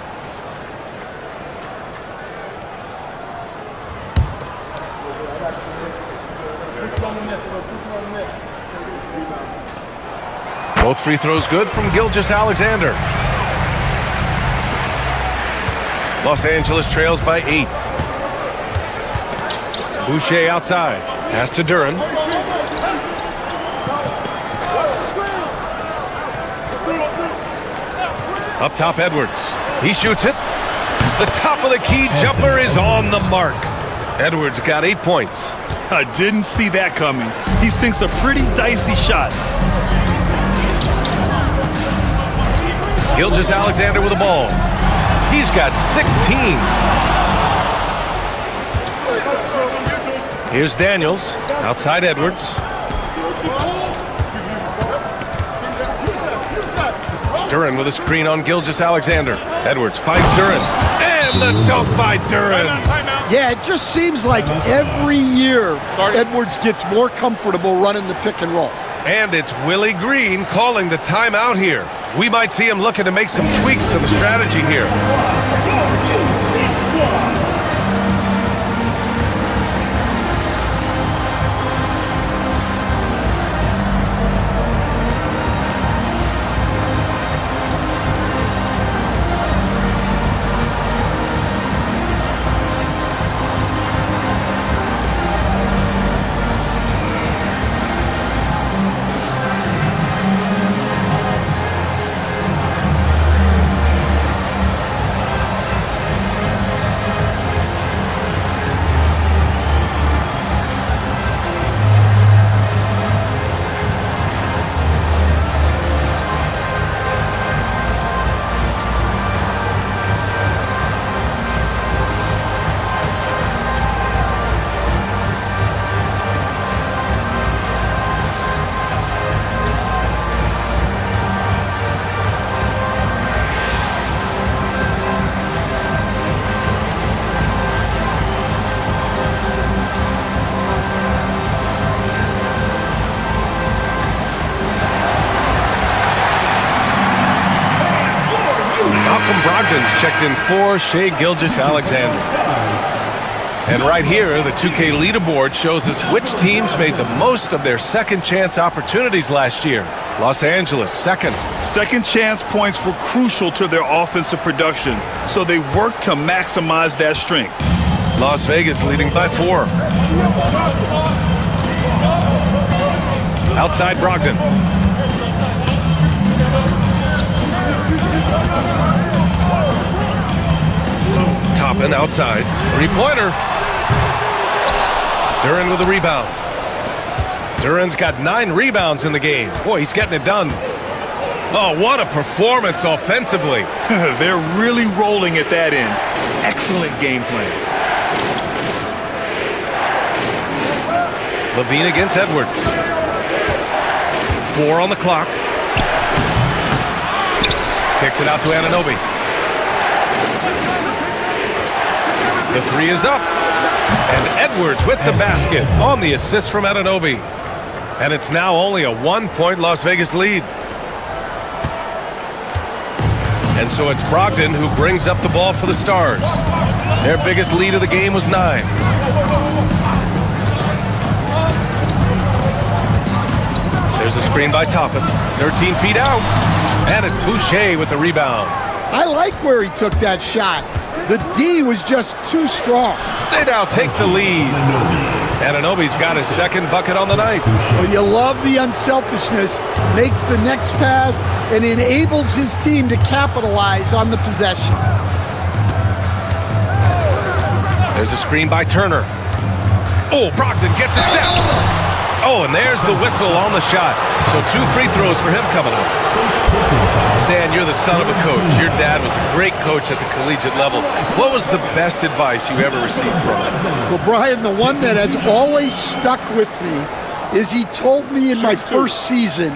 Both free throws good from Gilgeous-Alexander. Los Angeles trails by 8. Boucher outside. Pass to Duran. Up top, Edwards. He shoots it. The top of the key jumper is on the mark. Edwards got 8 points. I didn't see that coming. He sinks a pretty dicey shot. Gilgeous-Alexander with the ball. He's got 16. Here's Daniels. Outside Edwards. Duran with a screen on Gilgeous-Alexander. Edwards finds Duran. And the dunk by Duran. Yeah, it just seems like every year Edwards gets more comfortable running the pick and roll. And it's Willie Green calling the timeout here. We might see him looking to make some tweaks to the strategy here. Brogdon's checked in for Shai Gilgeous-Alexander. And right here, the 2K leaderboard shows us which teams made the most of their second chance opportunities last year. Los Angeles, second. Second chance points were crucial to their offensive production, so they worked to maximize that strength. Las Vegas leading by 4. Outside Brogdon. Toppin outside. Three-pointer. Duren with the rebound. Duren's got 9 rebounds in the game. Boy, he's getting it done. Oh, what a performance offensively. They're really rolling at that end. Excellent game plan. Levine against Edwards. 4 on the clock. Kicks it out to Anunoby. The 3 is up. And Edwards with the basket on the assist from Anunoby. And it's now only a 1-point Las Vegas lead. And so it's Brogdon who brings up the ball for the Stars. Their biggest lead of the game was 9. There's a screen by Toppin. 13 feet out. And it's Boucher with the rebound. I like where he took that shot. The D was just too strong. They now take the lead. Anunoby's got his second bucket on the night. Well, you love the unselfishness. Makes the next pass and enables his team to capitalize on the possession. There's a screen by Turner. Oh, Brogdon gets a step. Oh, and there's the whistle on the shot. So 2 free throws for him coming up. Stan, you're the son of a coach. Your dad was a great coach at the collegiate level. What was the best advice you ever received from him? Well, Brian, the one that has always stuck with me is he told me in my first season,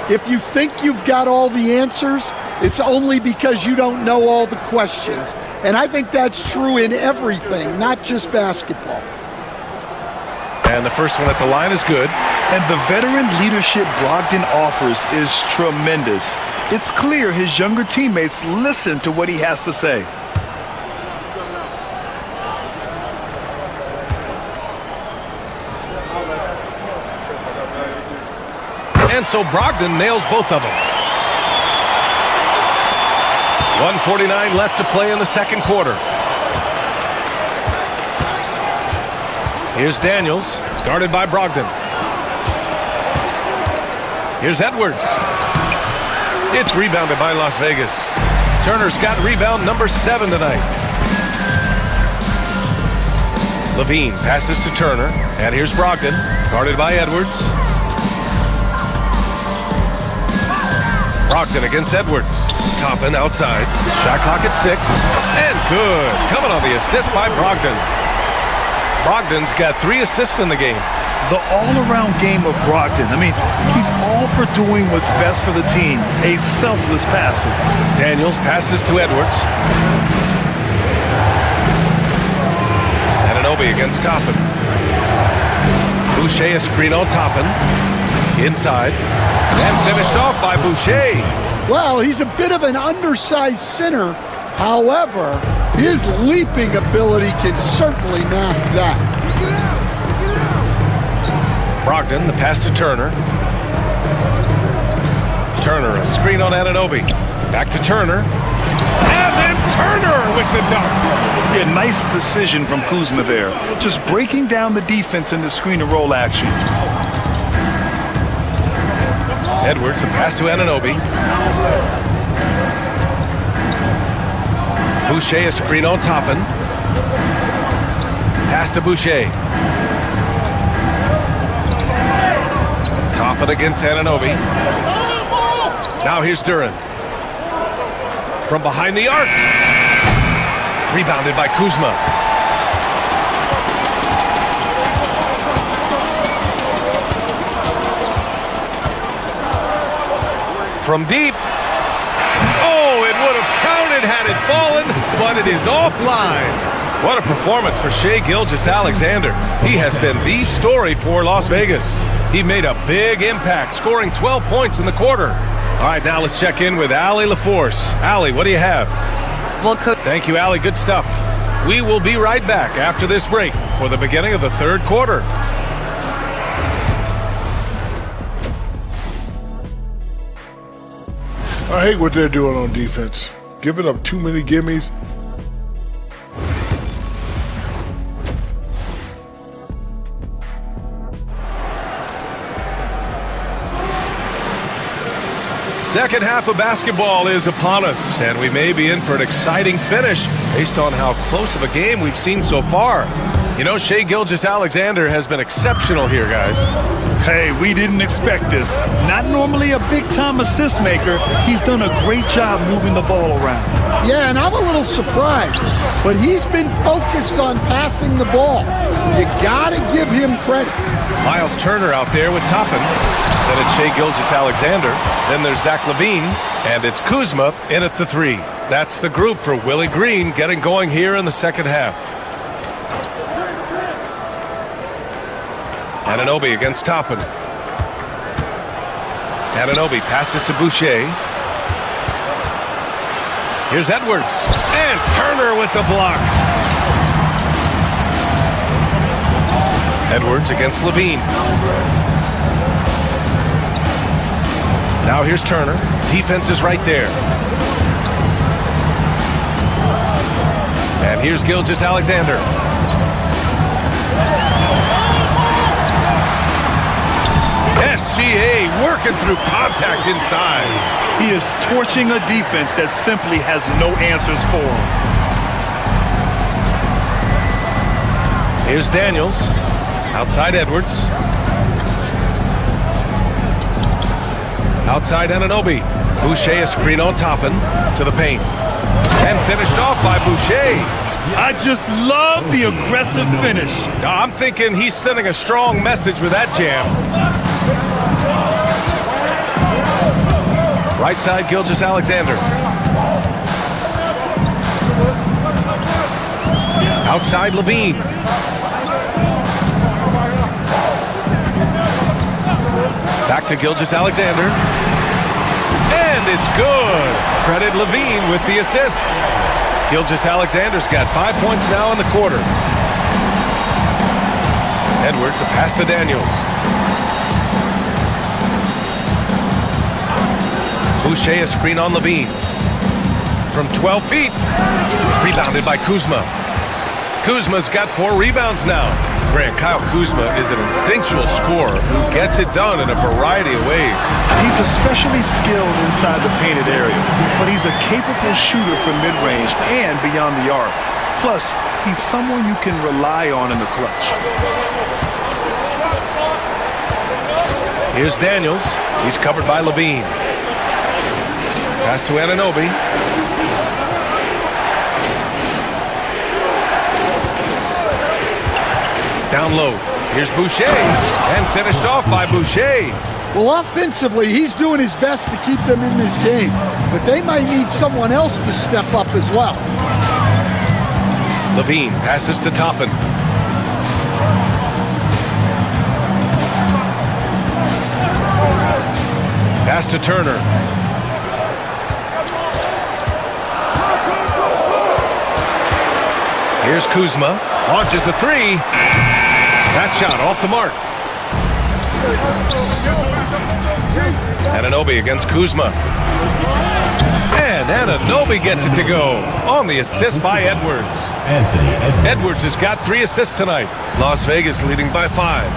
if you think you've got all the answers, it's only because you don't know all the questions. And I think that's true in everything, not just basketball. And the first one at the line is good. And the veteran leadership Brogdon offers is tremendous. It's clear his younger teammates listen to what he has to say. And so Brogdon nails both of them. 1:49 left to play in the second quarter. Here's Daniels, guarded by Brogdon. Here's Edwards. It's rebounded by Las Vegas. Turner's got rebound number 7 tonight. Levine passes to Turner, and here's Brogdon, guarded by Edwards. Brogdon against Edwards. Toppin outside. Shot clock at 6. And good. Coming on the assist by Brogdon. Brogdon's got 3 assists in the game. The all-around game of Brogdon. I mean, he's all for doing what's best for the team. A selfless passer. Daniels passes to Edwards. Anunoby against Toppin. Boucher a screen on Toppin. Inside. And finished off by Boucher. Well, he's a bit of an undersized center. However, his leaping ability can certainly mask that. Brogdon, the pass to Turner. Turner, a screen on Anunoby. Back to Turner. And then Turner with the dunk. Yeah, nice decision from Kuzma there. Just breaking down the defense in the screen and roll action. Edwards, a pass to Anunoby. Boucher, a screen on Toppin. Pass to Boucher. Toppin against Anunoby. Now here's Duren. From behind the arc. Rebounded by Kuzma. From deep. Oh, it would have counted had it fallen, but it is offline. What a performance for Shai Gilgeous-Alexander. He has been the story for Las Vegas. He made a big impact, scoring 12 points in the quarter. All right, now let's check in with Allie LaForce. Allie, what do you have? Well, Coach. Thank you, Allie. Good stuff. We will be right back after this break for the beginning of the third quarter. I hate what they're doing on defense. Giving up too many gimmies. Second half of basketball is upon us, and we may be in for an exciting finish based on how close of a game we've seen so far. You know, Shai Gilgeous-Alexander has been exceptional here, guys. Hey, we didn't expect this. Not normally a big-time assist maker, he's done a great job moving the ball around. Yeah, and I'm a little surprised, but he's been focused on passing the ball. You gotta give him credit. Miles Turner out there with Toppin. Then it's Shai Gilgeous-Alexander. Then there's Zach LaVine, and it's Kuzma in at the 3. That's the group for Willie Green getting going here in the second half. Anunoby against Toppin. Anunoby passes to Boucher. Here's Edwards. And Turner with the block. Edwards against LaVine. Now here's Turner. Defense is right there. And here's Gilgeous-Alexander. SGA working through contact inside. He is torching a defense that simply has no answers for him. Here's Daniels. Outside Edwards. Outside Anunoby. Boucher a screen on Toppin to the paint. And finished off by Boucher. I just love the aggressive finish. I'm thinking he's sending a strong message with that jam. Right side, Gilgeous-Alexander. Outside, LaVine. Back to Gilgeous-Alexander. And it's good. Credit LaVine with the assist. Gilgeous-Alexander's got 5 points now in the quarter. Edwards, a pass to Daniels. Boucher a screen on LaVine. From 12 feet. Rebounded by Kuzma. Kuzma's got 4 rebounds now. Grant, Kyle Kuzma is an instinctual scorer who gets it done in a variety of ways. He's especially skilled inside the painted area, but he's a capable shooter from mid-range and beyond the arc. Plus, he's someone you can rely on in the clutch. Here's Daniels. He's covered by LaVine. Pass to Anunoby. Down low. Here's Boucher. And finished off by Boucher. Well, offensively, he's doing his best to keep them in this game, but they might need someone else to step up as well. LaVine passes to Toppin. Pass to Turner. Here's Kuzma. Launches a 3. That shot off the mark. Anunoby against Kuzma. And Anunoby gets it to go on the assist by Edwards. Edwards has got 3 assists tonight. Las Vegas leading by 5.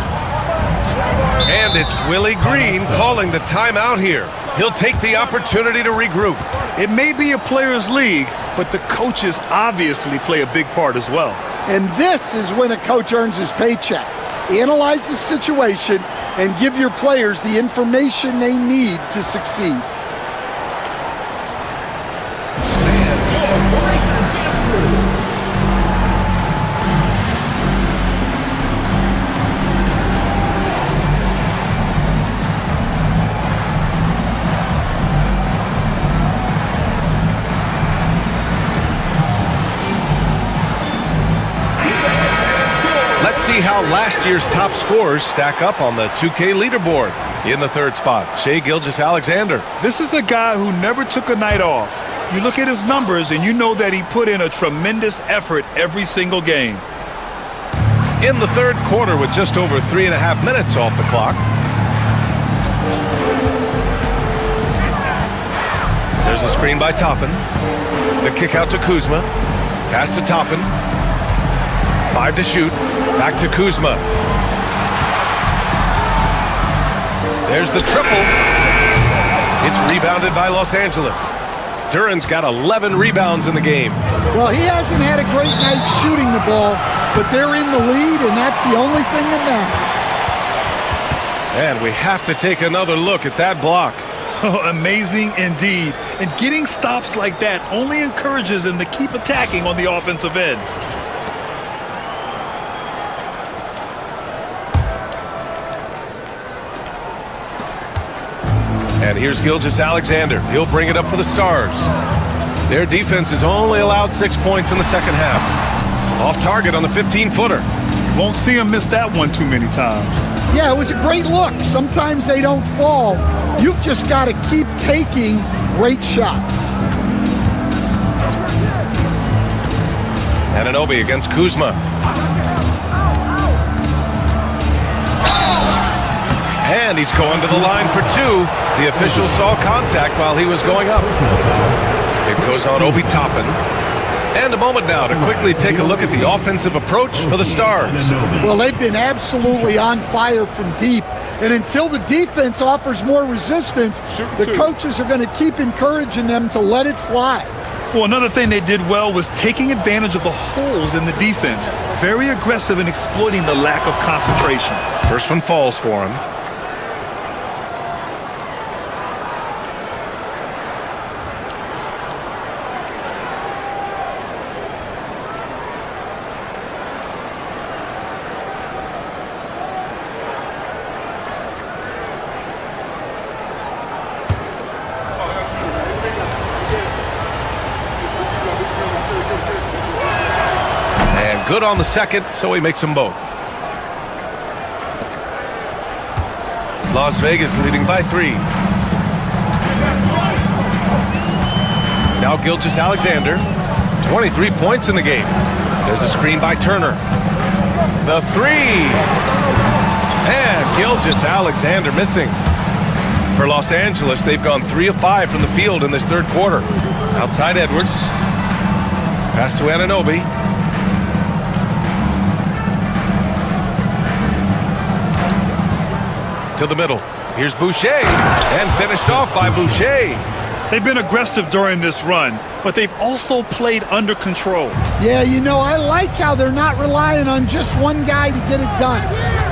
And it's Willie Green calling the timeout here. He'll take the opportunity to regroup. It may be a players' league, but the coaches obviously play a big part as well. And this is when a coach earns his paycheck. Analyze the situation and give your players the information they need to succeed. Let's see how last year's top scorers stack up on the 2K leaderboard. In the 3rd spot, Shai Gilgeous-Alexander. This is a guy who never took a night off. You look at his numbers and you know that he put in a tremendous effort every single game. In the 3rd quarter with just over 3.5 minutes off the clock. There's a screen by Toppin. The kick out to Kuzma. Pass to Toppin. 5 to shoot. Back to Kuzma. There's the triple. It's rebounded by Los Angeles. Duran's got 11 rebounds in the game. Well, he hasn't had a great night shooting the ball, but they're in the lead, and that's the only thing that matters. And we have to take another look at that block. Oh, amazing indeed. And getting stops like that only encourages them to keep attacking on the offensive end. And here's Gilgeous-Alexander. He'll bring it up for the Stars. Their defense has only allowed 6 points in the second half. Off target on the 15-footer. Won't see him miss that one too many times. Yeah, it was a great look. Sometimes they don't fall. You've just got to keep taking great shots. Anunoby against Kuzma. And he's going to the line for two. The official saw contact while he was going up. It goes on Obi Toppin. And a moment now to quickly take a look at the offensive approach for the Stars. Well, they've been absolutely on fire from deep. And until the defense offers more resistance, the coaches are going to keep encouraging them to let it fly. Well, another thing they did well was taking advantage of the holes in the defense. Very aggressive in exploiting the lack of concentration. First one falls for him. Good on the second, so he makes them both. Las Vegas leading by 3. Now Gilgeous-Alexander, 23 points in the game. There's a screen by Turner. The 3. And Gilgeous-Alexander missing. For Los Angeles, they've gone 3 of 5 from the field in this third quarter. Outside Edwards. Pass to Anunoby. To the middle. Here's Boucher. And finished off by Boucher. They've been aggressive during this run, but they've also played under control. Yeah, you know, I like how they're not relying on just one guy to get it done.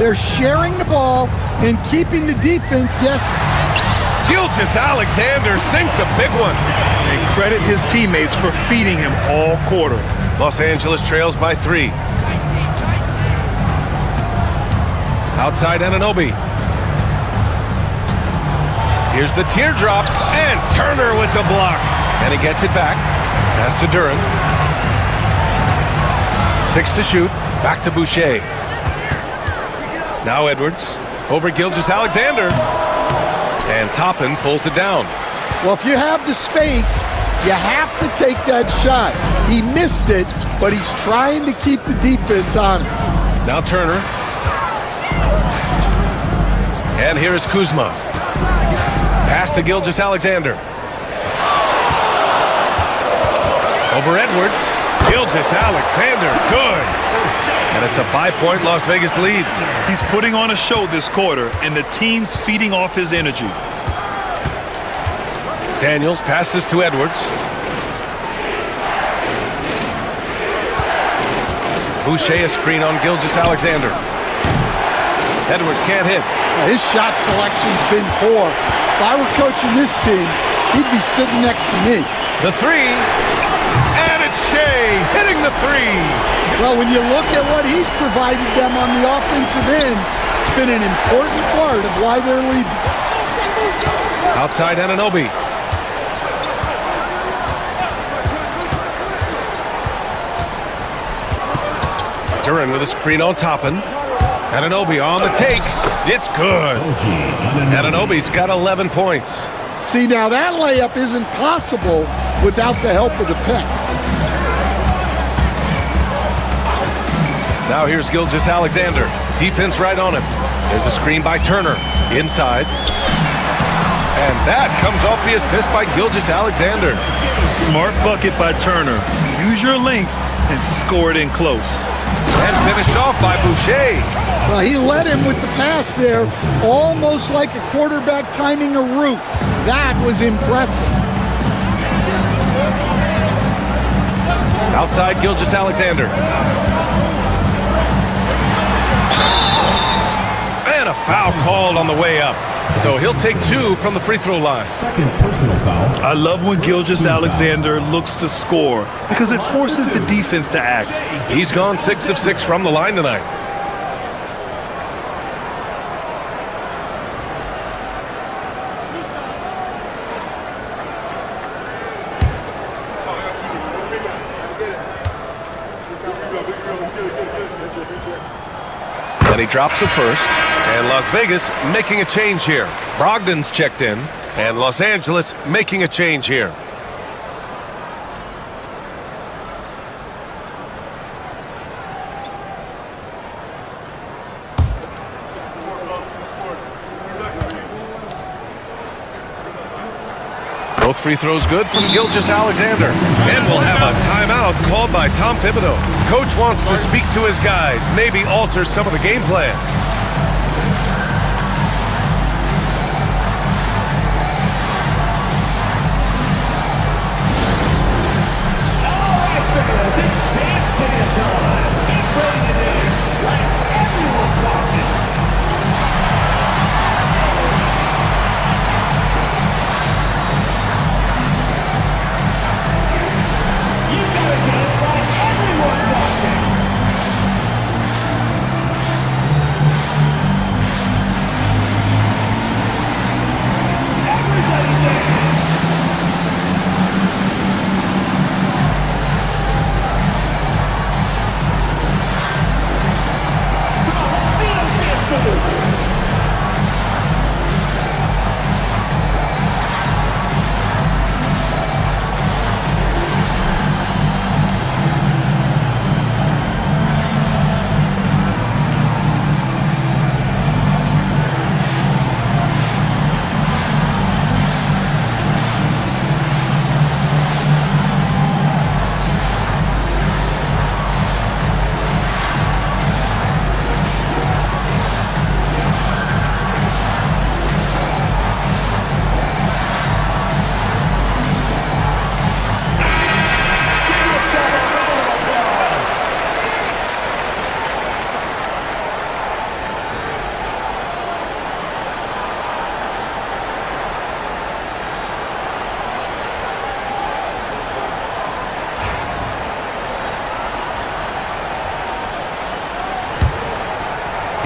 They're sharing the ball and keeping the defense guessing. Gilgeous-Alexander sinks a big one. They credit his teammates for feeding him all quarter. Los Angeles trails by 3. Outside Anunoby. Here's the teardrop, and Turner with the block. And he gets it back. Pass to Duran. 6 to shoot. Back to Boucher. Now Edwards. Over Gilgeous-Alexander. And Toppin pulls it down. Well, if you have the space, you have to take that shot. He missed it, but he's trying to keep the defense honest. Now Turner. And here is Kuzma. Pass to Gilgeous-Alexander. Over Edwards. Gilgeous-Alexander, good. And it's a 5-point Las Vegas lead. He's putting on a show this quarter, and the team's feeding off his energy. Daniels passes to Edwards. Boucher a screen on Gilgeous-Alexander. Edwards can't hit. His shot selection's been poor. If I were coaching this team, he'd be sitting next to me. The 3, and it's Shea hitting the 3. Well, when you look at what he's provided them on the offensive end, it's been an important part of why they're leading. Outside Anunoby. Duran with a screen on Toppin. Anunoby on the take. It's good. Anunoby's got 11 points. See, now that layup isn't possible without the help of the pick. Now here's Gilgeous-Alexander. Defense right on him. There's a screen by Turner. Inside. And that comes off the assist by Gilgeous-Alexander. Smart bucket by Turner. Use your length and score it in close. And finished off by Boucher. Well, he led him with the pass there, almost like a quarterback timing a route. That was impressive. Outside Gilgeous-Alexander. And a foul called on the way up. So he'll take 2 from the free throw line. Second personal foul. I love when Gilgeous-Alexander looks to score because it forces the defense to act. He's gone 6 of 6 from the line tonight. And he drops it first. And Las Vegas making a change here. Brogdon's checked in. And Los Angeles making a change here. Both free throws good from Gilgeous-Alexander. And we'll have a timeout called by Tom Thibodeau. Coach wants to speak to his guys, maybe alter some of the game plan.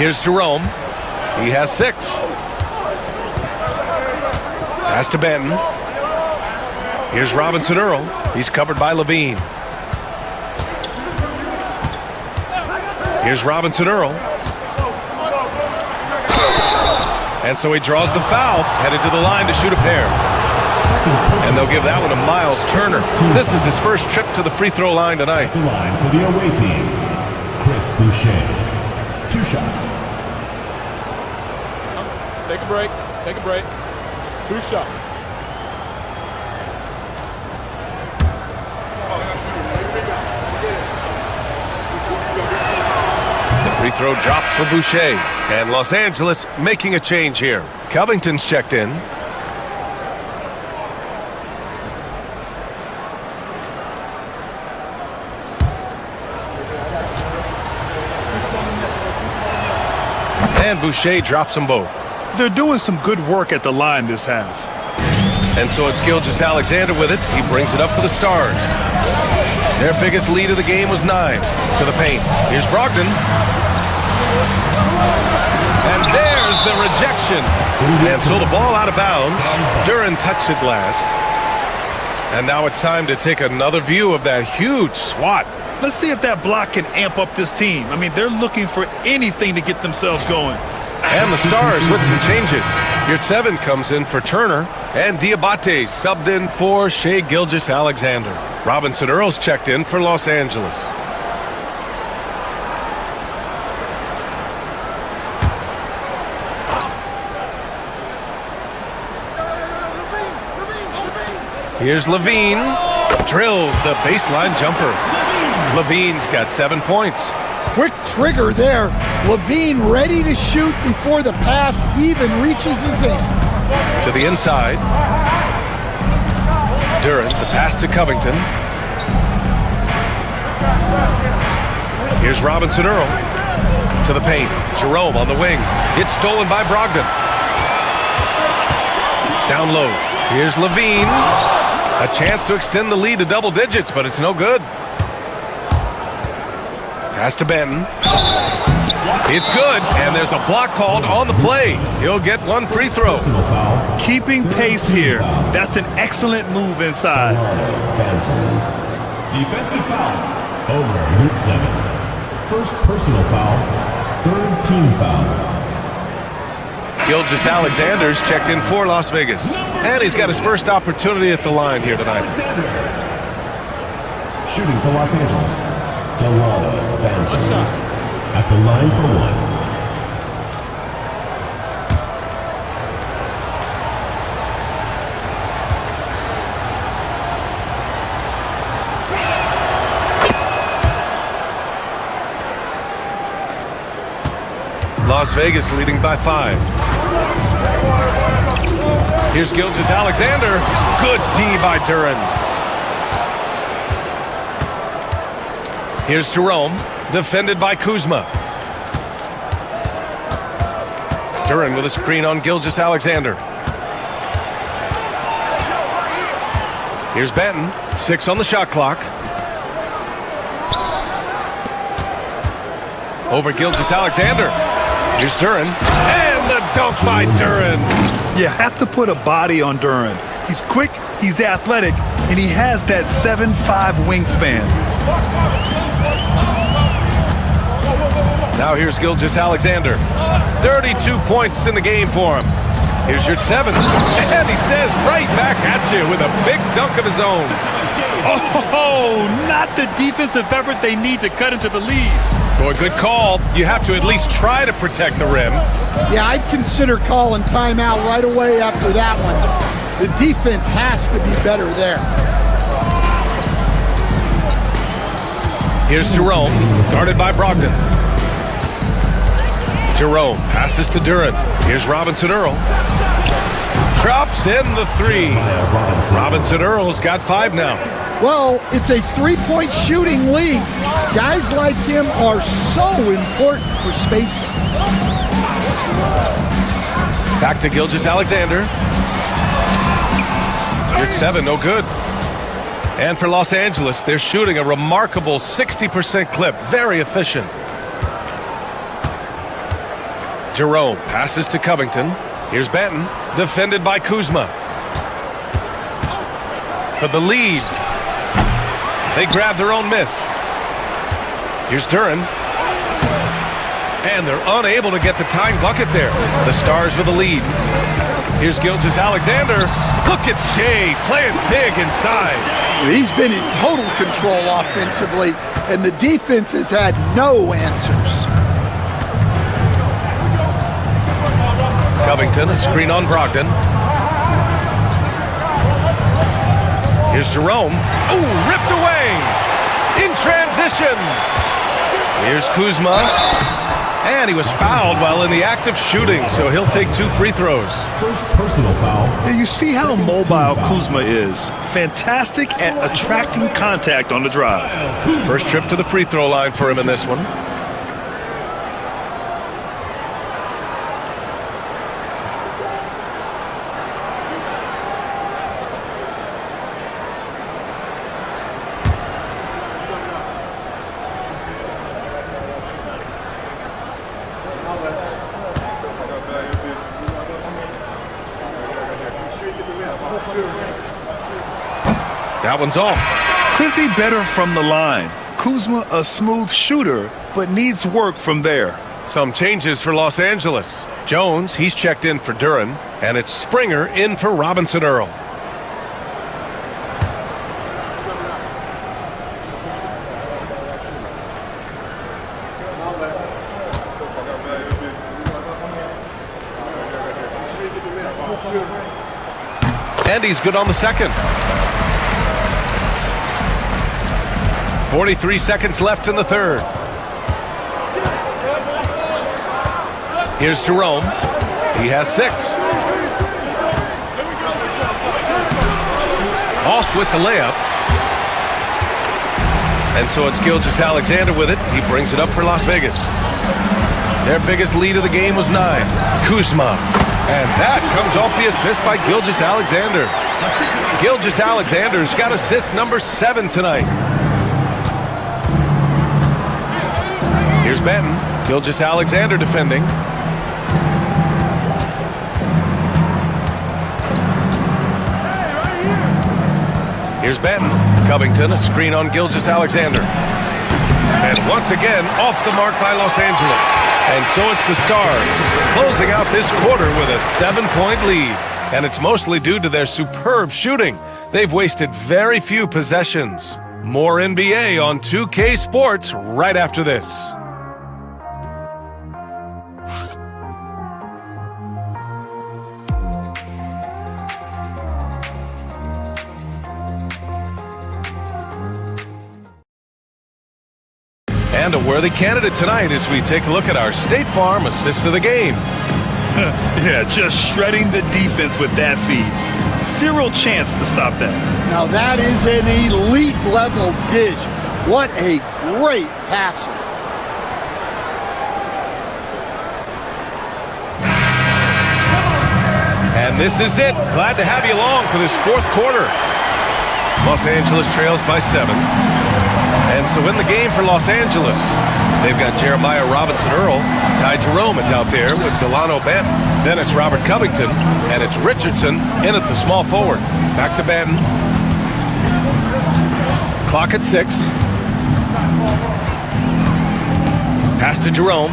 Here's Jerome. He has 6. Pass to Benton. Here's Robinson Earl. He's covered by Levine. Here's Robinson Earl. And so he draws the foul, headed to the line to shoot a pair. And they'll give that one to Miles Turner. This is his first trip to the free throw line tonight. The line for the away team, Chris Boucher. 2 shots. Take a break. Take a break. 2 shots. The free throw drops for Boucher. And Los Angeles making a change here. Covington's checked in. And Boucher drops them both. They're doing some good work at the line this half. And so it's Gilgeous-Alexander with it. He brings it up for the Stars. Their biggest lead of the game was 9 to the paint. Here's Brogdon. And there's the rejection. And so the ball out of bounds. Duren touched it last. And now it's time to take another view of that huge swat. Let's see if that block can amp up this team. I mean, they're looking for anything to get themselves going. And the Stars with some changes. Yurtseven comes in for Turner, and Diabate subbed in for Shai Gilgeous-Alexander. Robinson Earl's checked in for Los Angeles. Here's Levine. Drills the baseline jumper. Levine's got 7 points. Quick trigger there. Levine ready to shoot before the pass even reaches his hands. To the inside. Durant, the pass to Covington. Here's Robinson Earl. To the paint. Jerome on the wing. It's stolen by Brogdon. Down low. Here's Levine. A chance to extend the lead to double digits, but it's no good. Pass to Benton. It's good, and there's a block called on the play. He'll get one free throw. Keeping pace here. That's an excellent move inside. Defensive foul. Over mid-7th. First personal foul. Third team foul. Gilgeous-Alexander's checked in for Las Vegas. And he's got his first opportunity at the line here tonight. Shooting for Los Angeles. Delano Banton. At the line for one. Las Vegas leading by 5. Here's Gilgeous-Alexander. Good D by Duran. Here's Jerome, defended by Kuzma. Duran with a screen on Gilgeous-Alexander. Here's Benton, 6 on the shot clock. Over Gilgeous-Alexander. Here's Duran, and the dunk by Duran. You have to put a body on Duran. He's quick, he's athletic, and he has that 7'5" wingspan. Now here's Gilgeous-Alexander. 32 points in the game for him. Here's your 7th, and he says right back at you with a big dunk of his own. Oh, not the defensive effort they need to cut into the lead. Boy, good call. You have to at least try to protect the rim. Yeah, I'd consider calling timeout right away after that one. The defense has to be better there. Here's Jerome, guarded by Brogdon. Jerome passes to Duran. Here's Robinson Earl. Drops in the 3. Robinson Earl's got 5 now. Well, it's a three-point shooting league. Guys like him are so important for spacing. Back to Gilgeous-Alexander. Here's 7, no good. And for Los Angeles, they're shooting a remarkable 60% clip. Very efficient. Jerome passes to Covington. Here's Benton, defended by Kuzma. For the lead. They grab their own miss. Here's Duran. And they're unable to get the tying bucket there. The Stars with the lead. Here's Gilgeous-Alexander. Look at Shea playing big inside. He's been in total control offensively, and the defense has had no answers. Covington, a screen on Brogdon. Here's Jerome. Ooh, ripped away in transition. Here's Kuzma. And he was fouled while in the act of shooting, so he'll take 2 free throws. First personal foul. And you see how mobile Kuzma is. Fantastic at attracting contact on the drive. First trip to the free throw line for him in this one. That one's off. Could be better from the line. Kuzma a smooth shooter, but needs work from there. Some changes for Los Angeles. Jones, he's checked in for Duran, and it's Springer in for Robinson Earl. And he's good on the second. 43 seconds left in the third. Here's Jerome. He has 6. Off with the layup. And so it's Gilgeous-Alexander with it. He brings it up for Las Vegas. Their biggest lead of the game was 9. Kuzma. And that comes off the assist by Gilgeous-Alexander. Gilgeous-Alexander's got assist number 7 tonight. Here's Benton. Gilgeous-Alexander defending. Here's Benton. Covington, a screen on Gilgeous-Alexander. And once again, off the mark by Los Angeles. And so it's the Stars closing out this quarter with a 7-point lead. And it's mostly due to their superb shooting. They've wasted very few possessions. More NBA on 2K Sports right after this. And a worthy candidate tonight as we take a look at our State Farm assist of the game. Yeah, just shredding the defense with that feed. Zero chance to stop that. Now that is an elite level dish. What a great passer. And this is it. Glad to have you along for this fourth quarter. Los Angeles trails by 7. And so in the game for Los Angeles, they've got Jeremiah Robinson-Earl. Ty Jerome is out there with Delano Banton. Then it's Robert Covington, and it's Richardson in at the small forward. Back to Banton. Clock at 6. Pass to Jerome.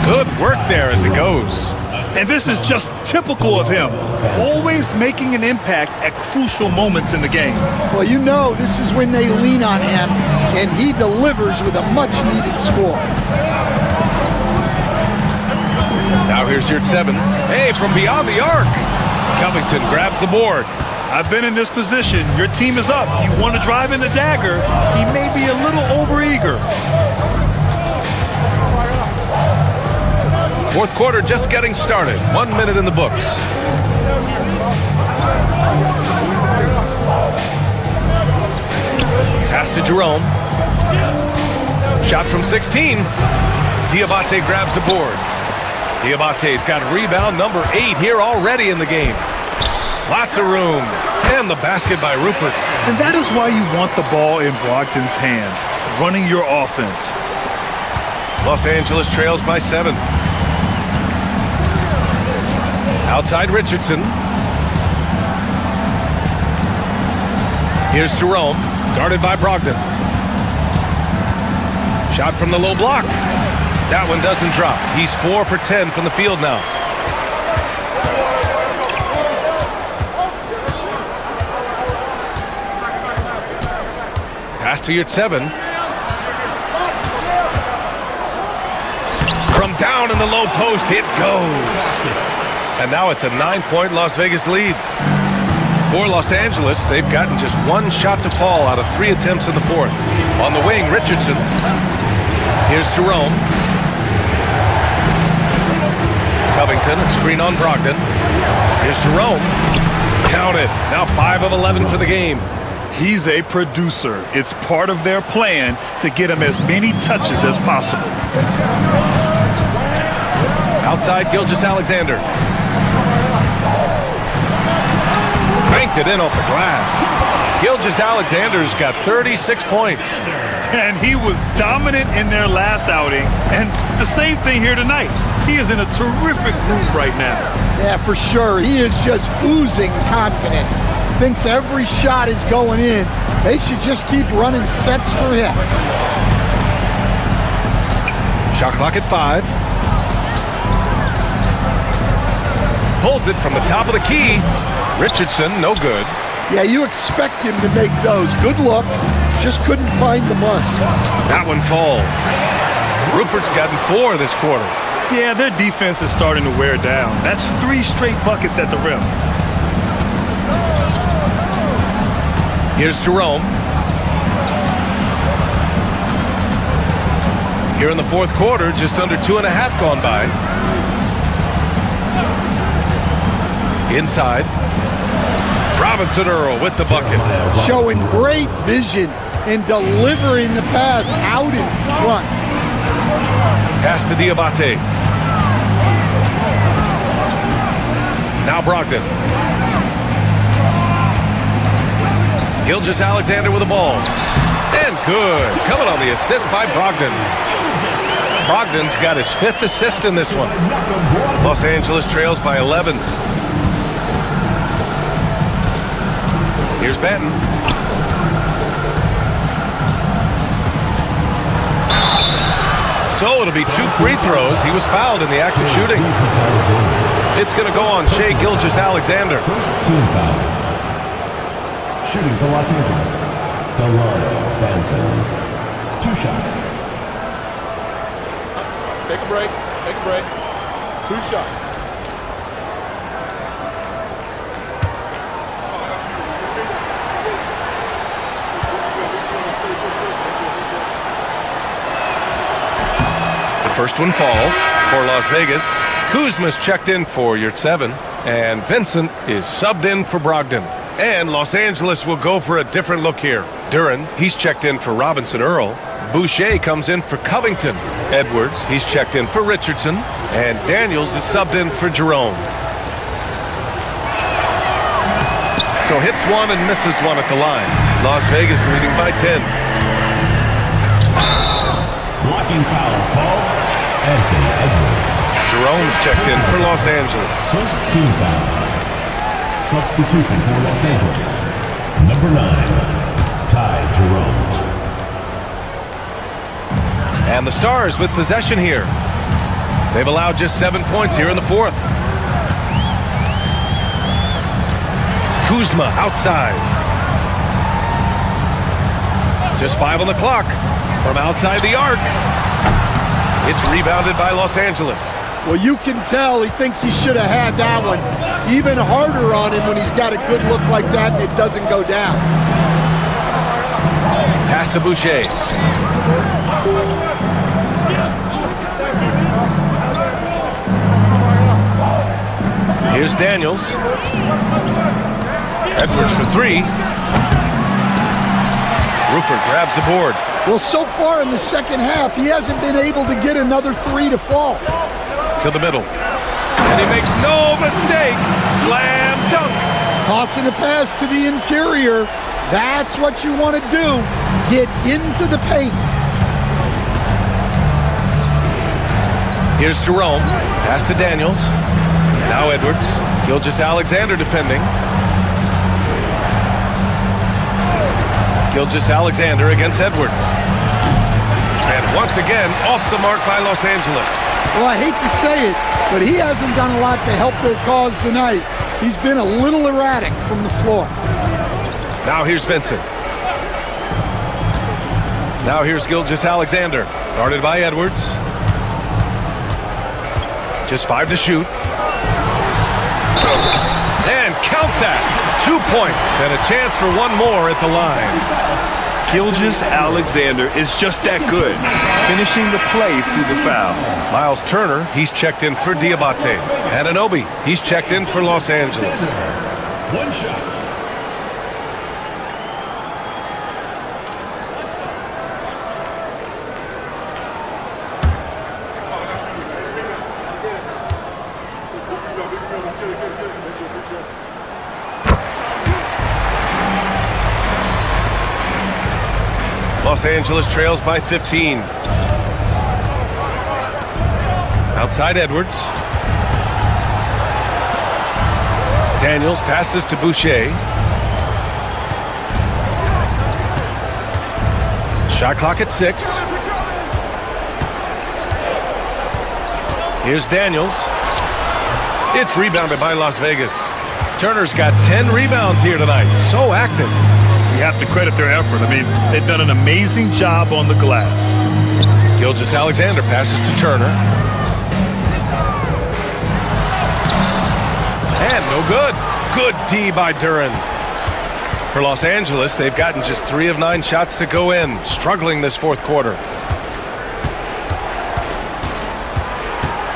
Good work there as it goes. And this is just typical of him, always making an impact at crucial moments in the game. Well, you know this is when they lean on him, and he delivers with a much-needed score. Now here's your 7. Hey, from beyond the arc. Covington grabs the board. I've been in this position. Your team is up. You want to drive in the dagger. He may be a little overeager. Fourth quarter just getting started. 1 minute in the books. Pass to Jerome. Shot from 16. Diabate grabs the board. Diabate's got rebound number 8 here already in the game. Lots of room. And the basket by Rupert. And that is why you want the ball in Brogdon's hands, running your offense. Los Angeles trails by 7. Outside Richardson. Here's Jerome, guarded by Brogdon. Shot from the low block. That one doesn't drop. He's 4 for 10 from the field now. Pass to your 7. From down in the low post, it goes. And now it's a 9-point Las Vegas lead. For Los Angeles, they've gotten just 1 shot to fall out of 3 attempts in the fourth. On the wing, Richardson. Here's Jerome. Covington, a screen on Brogdon. Here's Jerome. Count it. Now 5 of 11 for the game. He's a producer. It's part of their plan to get him as many touches as possible. Outside Gilgeous-Alexander. Banked it in off the glass. Gilgeous-Alexander's got 36 points. And he was dominant in their last outing. And the same thing here tonight. He is in a terrific groove right now. Yeah, for sure. He is just oozing confidence. Thinks every shot is going in. They should just keep running sets for him. Shot clock at 5. Pulls it from the top of the key. Richardson, no good. Yeah, you expect him to make those. Good look. Just couldn't find the money. That one falls. Rupert's gotten 4 this quarter. Yeah, their defense is starting to wear down. That's 3 straight buckets at the rim. Here's Jerome. Here in the fourth quarter, just under 2.5 gone by. Inside. Robinson Earl with the bucket. Showing great vision and delivering the pass out in front. Pass to Diabate. Now Brogdon. Gilgeous-Alexander with the ball. And good. Coming on the assist by Brogdon. Brogdon's got his 5th assist in this one. Los Angeles trails by 11. Here's Benton. So it'll be 2 free throws. He was fouled in the act of shooting. It's going to go on Shai Gilgeous-Alexander. First team foul. Shooting for Los Angeles. DeLon Benton. 2 shots. Take a break. Take a break. 2 shots. The first one falls for Las Vegas. Kuzma's checked in for Yurtseven, and Vincent is subbed in for Brogdon. And Los Angeles will go for a different look here. Duren, he's checked in for Robinson Earl. Boucher comes in for Covington. Edwards, he's checked in for Richardson. And Daniels is subbed in for Jerome. So hits one and misses one at the line. Las Vegas leading by 10. Blocking foul called Anthony Edwards. Jerome's checked in for Los Angeles. First team foul. Substitution for Los Angeles. Number 9, Ty Jerome. And the Stars with possession here. They've allowed just 7 points here in the 4th. Kuzma outside. Just 5 on the clock. From outside the arc. It's rebounded by Los Angeles. Well, you can tell he thinks he should have had that one. Even harder on him when he's got a good look like that and it doesn't go down. Pass to Boucher. Here's Daniels. Edwards for 3. Rupert grabs the board. Well, so far in the second half, he hasn't been able to get another 3 to fall. To the middle. And he makes no mistake. Slam dunk. Tossing a pass to the interior. That's what you want to do. Get into the paint. Here's Jerome. Pass to Daniels. Now Edwards. Gilgeous-Alexander defending. Gilgeous-Alexander against Edwards. And once again, off the mark by Los Angeles. Well, I hate to say it, but he hasn't done a lot to help their cause tonight. He's been a little erratic from the floor. Now here's Vincent. Now here's Gilgeous-Alexander. Guarded by Edwards. Just 5 to shoot. And count that. 2 points and a chance for one more at the line. Gilgeous-Alexander is just that good, finishing the play through the foul. Miles Turner, he's checked in for Diabate. Anunoby, he's checked in for Los Angeles. 1 shot. Los Angeles trails by 15. Outside Edwards. Daniels passes to Boucher. Shot clock at 6. Here's Daniels. It's rebounded by Las Vegas. Turner's got 10 rebounds here tonight. So active. You have to credit their effort. I mean, they've done an amazing job on the glass. Gilgeous-Alexander passes to Turner. And no good. Good D by Duren. For Los Angeles, they've gotten just 3 of 9 shots to go in, struggling this 4th quarter.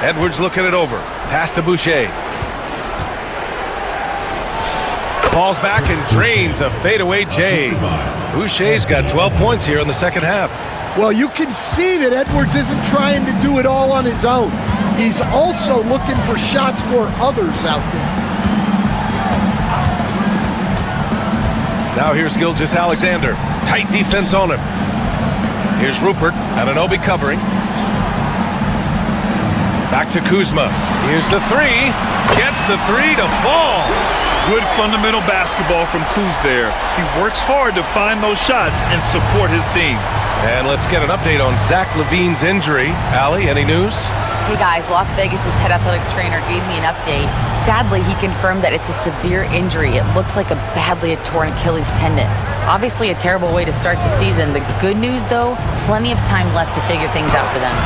Edwards looking it over. Pass to Boucher. falls back and drains a fadeaway J. Boucher's got 12 points here in the second half. Well, you can see that Edwards isn't trying to do it all on his own. He's also looking for shots for others out there. Now here's Gilgeous-Alexander. Tight defense on him. Here's Rupert. Anunoby covering. Back to Kuzma. Here's the three. Gets the three to fall. Good fundamental basketball from Kuz there. He works hard to find those shots and support his team. And let's get an update on Zach LaVine's injury. Allie, any news? Hey guys, Las Vegas' head athletic trainer gave me an update. Sadly, he confirmed that it's a severe injury. It looks like a badly torn Achilles tendon. Obviously a terrible way to start the season. The good news though, plenty of time left to figure things out for them.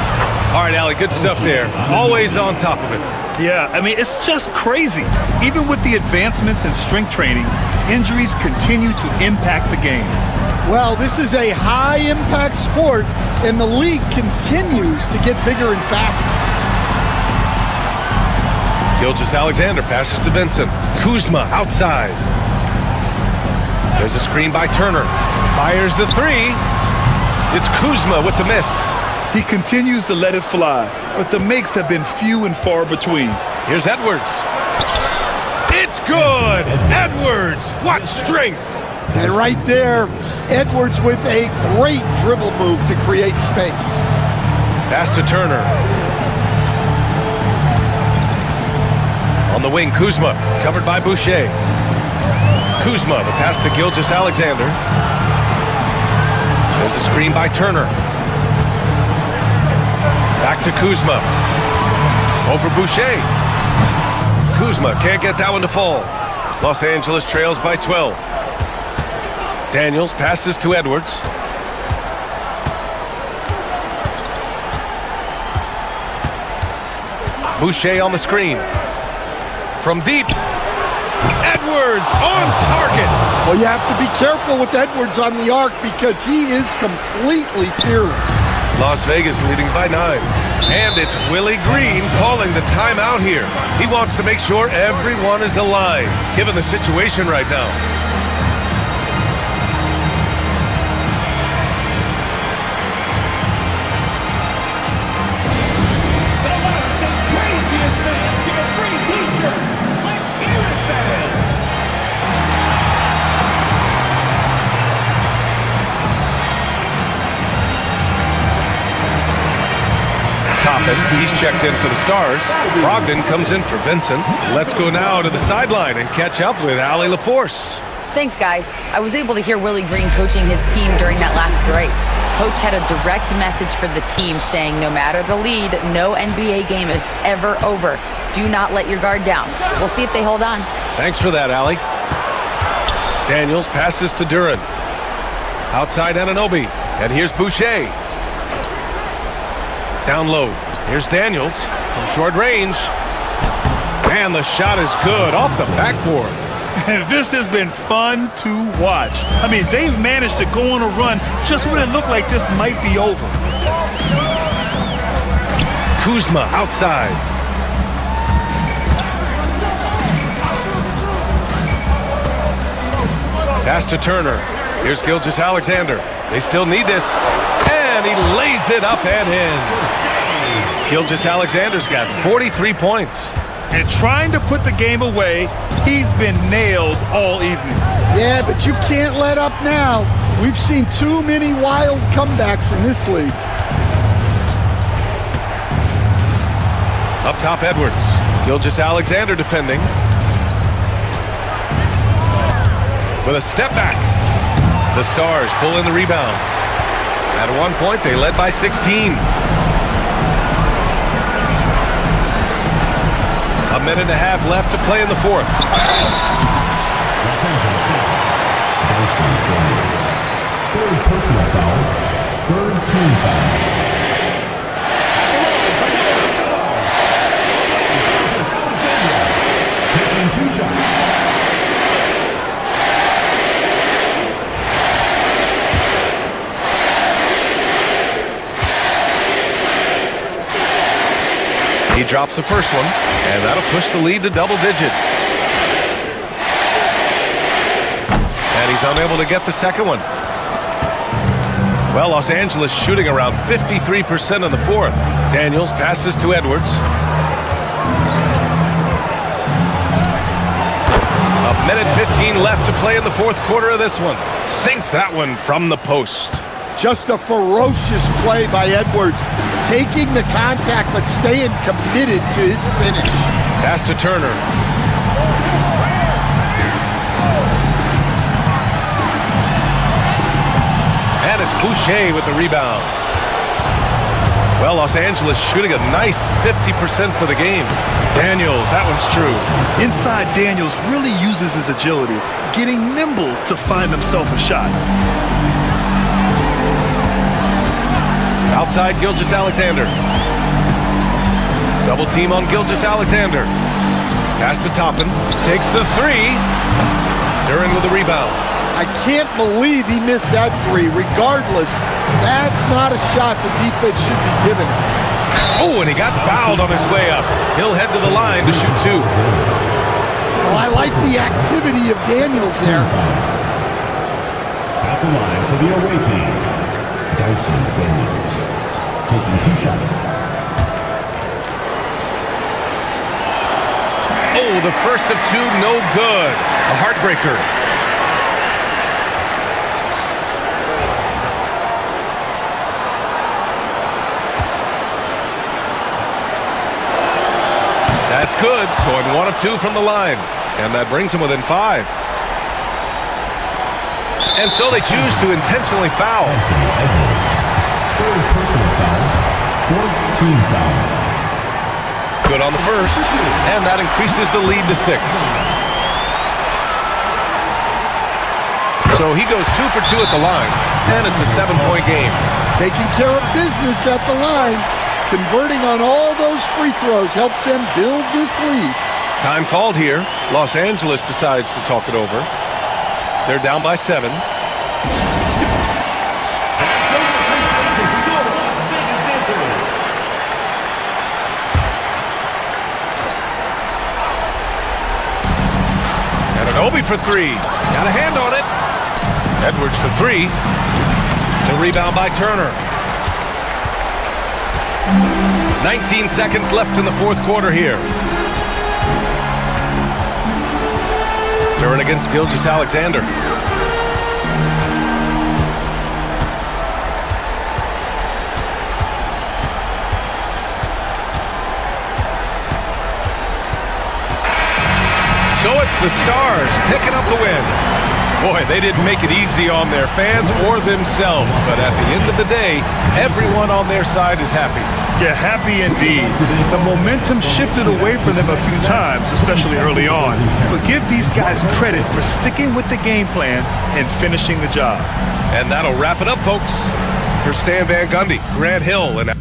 All right, Allie, good stuff there. Always on top of it. Yeah, I mean, it's just crazy. Even with the advancements in strength training, injuries continue to impact the game. Well, this is a high-impact sport, and the league continues to get bigger and faster. Gilgeous-Alexander passes to Vincent. Kuzma outside. There's a screen by Turner. Fires the three. It's Kuzma with the miss. He continues to let it fly, but the makes have been few and far between. Here's Edwards. It's good! Edwards! What strength! And right there, Edwards with a great dribble move to create space. Pass to Turner. On the wing, Kuzma, covered by Boucher. Kuzma, the pass to Gilgeous-Alexander. There's a screen by Turner. Back to Kuzma. Over Boucher. Kuzma can't get that one to fall. Los Angeles trails by 12. Daniels passes to Edwards. Boucher on the screen. From deep. Edwards on target. Well, you have to be careful with Edwards on the arc because he is completely fearless. Las Vegas leading by 9. And it's Willie Green calling the timeout here. He wants to make sure everyone is aligned, given the situation right now. He's checked in for the Stars. Brogdon comes in for Vincent. Let's go now to the sideline and catch up with Allie LaForce. Thanks, guys. I was able to hear Willie Green coaching his team during that last break. Coach had a direct message for the team saying no matter the lead, no NBA game is ever over. Do not let your guard down. We'll see if they hold on. Thanks for that, Allie. Daniels passes to Duran. Outside Anunoby. And here's Boucher. Down low. Here's Daniels from short range. And the shot is good off the backboard. This has been fun to watch. I mean, they've managed to go on a run just when it looked like this might be over. Kuzma outside. Pass to Turner. Here's Gilgeous-Alexander. They still need this. And he lays it up and in. Gilgeous-Alexander's got 43 points. And trying to put the game away, he's been nails all evening. Yeah, but you can't let up now. We've seen too many wild comebacks in this league. Up top, Edwards. Gilgeous-Alexander defending. With a step back. The Stars pull in the rebound. At one point, they led by 16. A minute and a half left to play in the fourth. Los Angeles foul. Third personal foul. Third team foul. Taking 2 shots. He drops the first one, and that'll push the lead to double digits. And he's unable to get the second one. Well, Los Angeles shooting around 53% in the fourth. Daniels passes to Edwards. A minute 15 left to play in the fourth quarter of this one. Sinks that one from the post. Just a ferocious play by Edwards. Taking the contact, but staying committed to his finish. Pass to Turner. And it's Boucher with the rebound. Well, Los Angeles shooting a nice 50% for the game. Daniels, that one's true. Inside, Daniels really uses his agility, getting nimble to find himself a shot. Outside, Gilgeous-Alexander. Double team on Gilgeous-Alexander. Pass to Toppin. Takes the three. Duran with the rebound. I can't believe he missed that three. Regardless, that's not a shot the defense should be giving him. Oh, and he got fouled on his way up. He'll head to the line to shoot two. Well, I like the activity of Daniels there. At the line for the away team, Dyson Daniels, taking 2 shots. Oh, the first of two, no good. A heartbreaker. That's good. Going 1 of 2 from the line. And that brings him within 5. And so they choose to intentionally foul. Third personal foul, 4th team foul. Good on the first, and that increases the lead to 6. So he goes 2 for 2 at the line, and it's a 7-point game. Taking care of business at the line, converting on all those free throws helps them build this lead. Time called here. Los Angeles decides to talk it over. They're down by 7. And an Obi for 3. Got a hand on it. Edwards for 3. The rebound by Turner. 19 seconds left in the fourth quarter here. Duran against Gilgeous-Alexander. So it's the Stars picking up the win. Boy, they didn't make it easy on their fans or themselves, but at the end of the day, everyone on their side is happy. Yeah, happy indeed. The momentum shifted away from them a few times, especially early on. But give these guys credit for sticking with the game plan and finishing the job. And that'll wrap it up, folks. For Stan Van Gundy, Grant Hill, and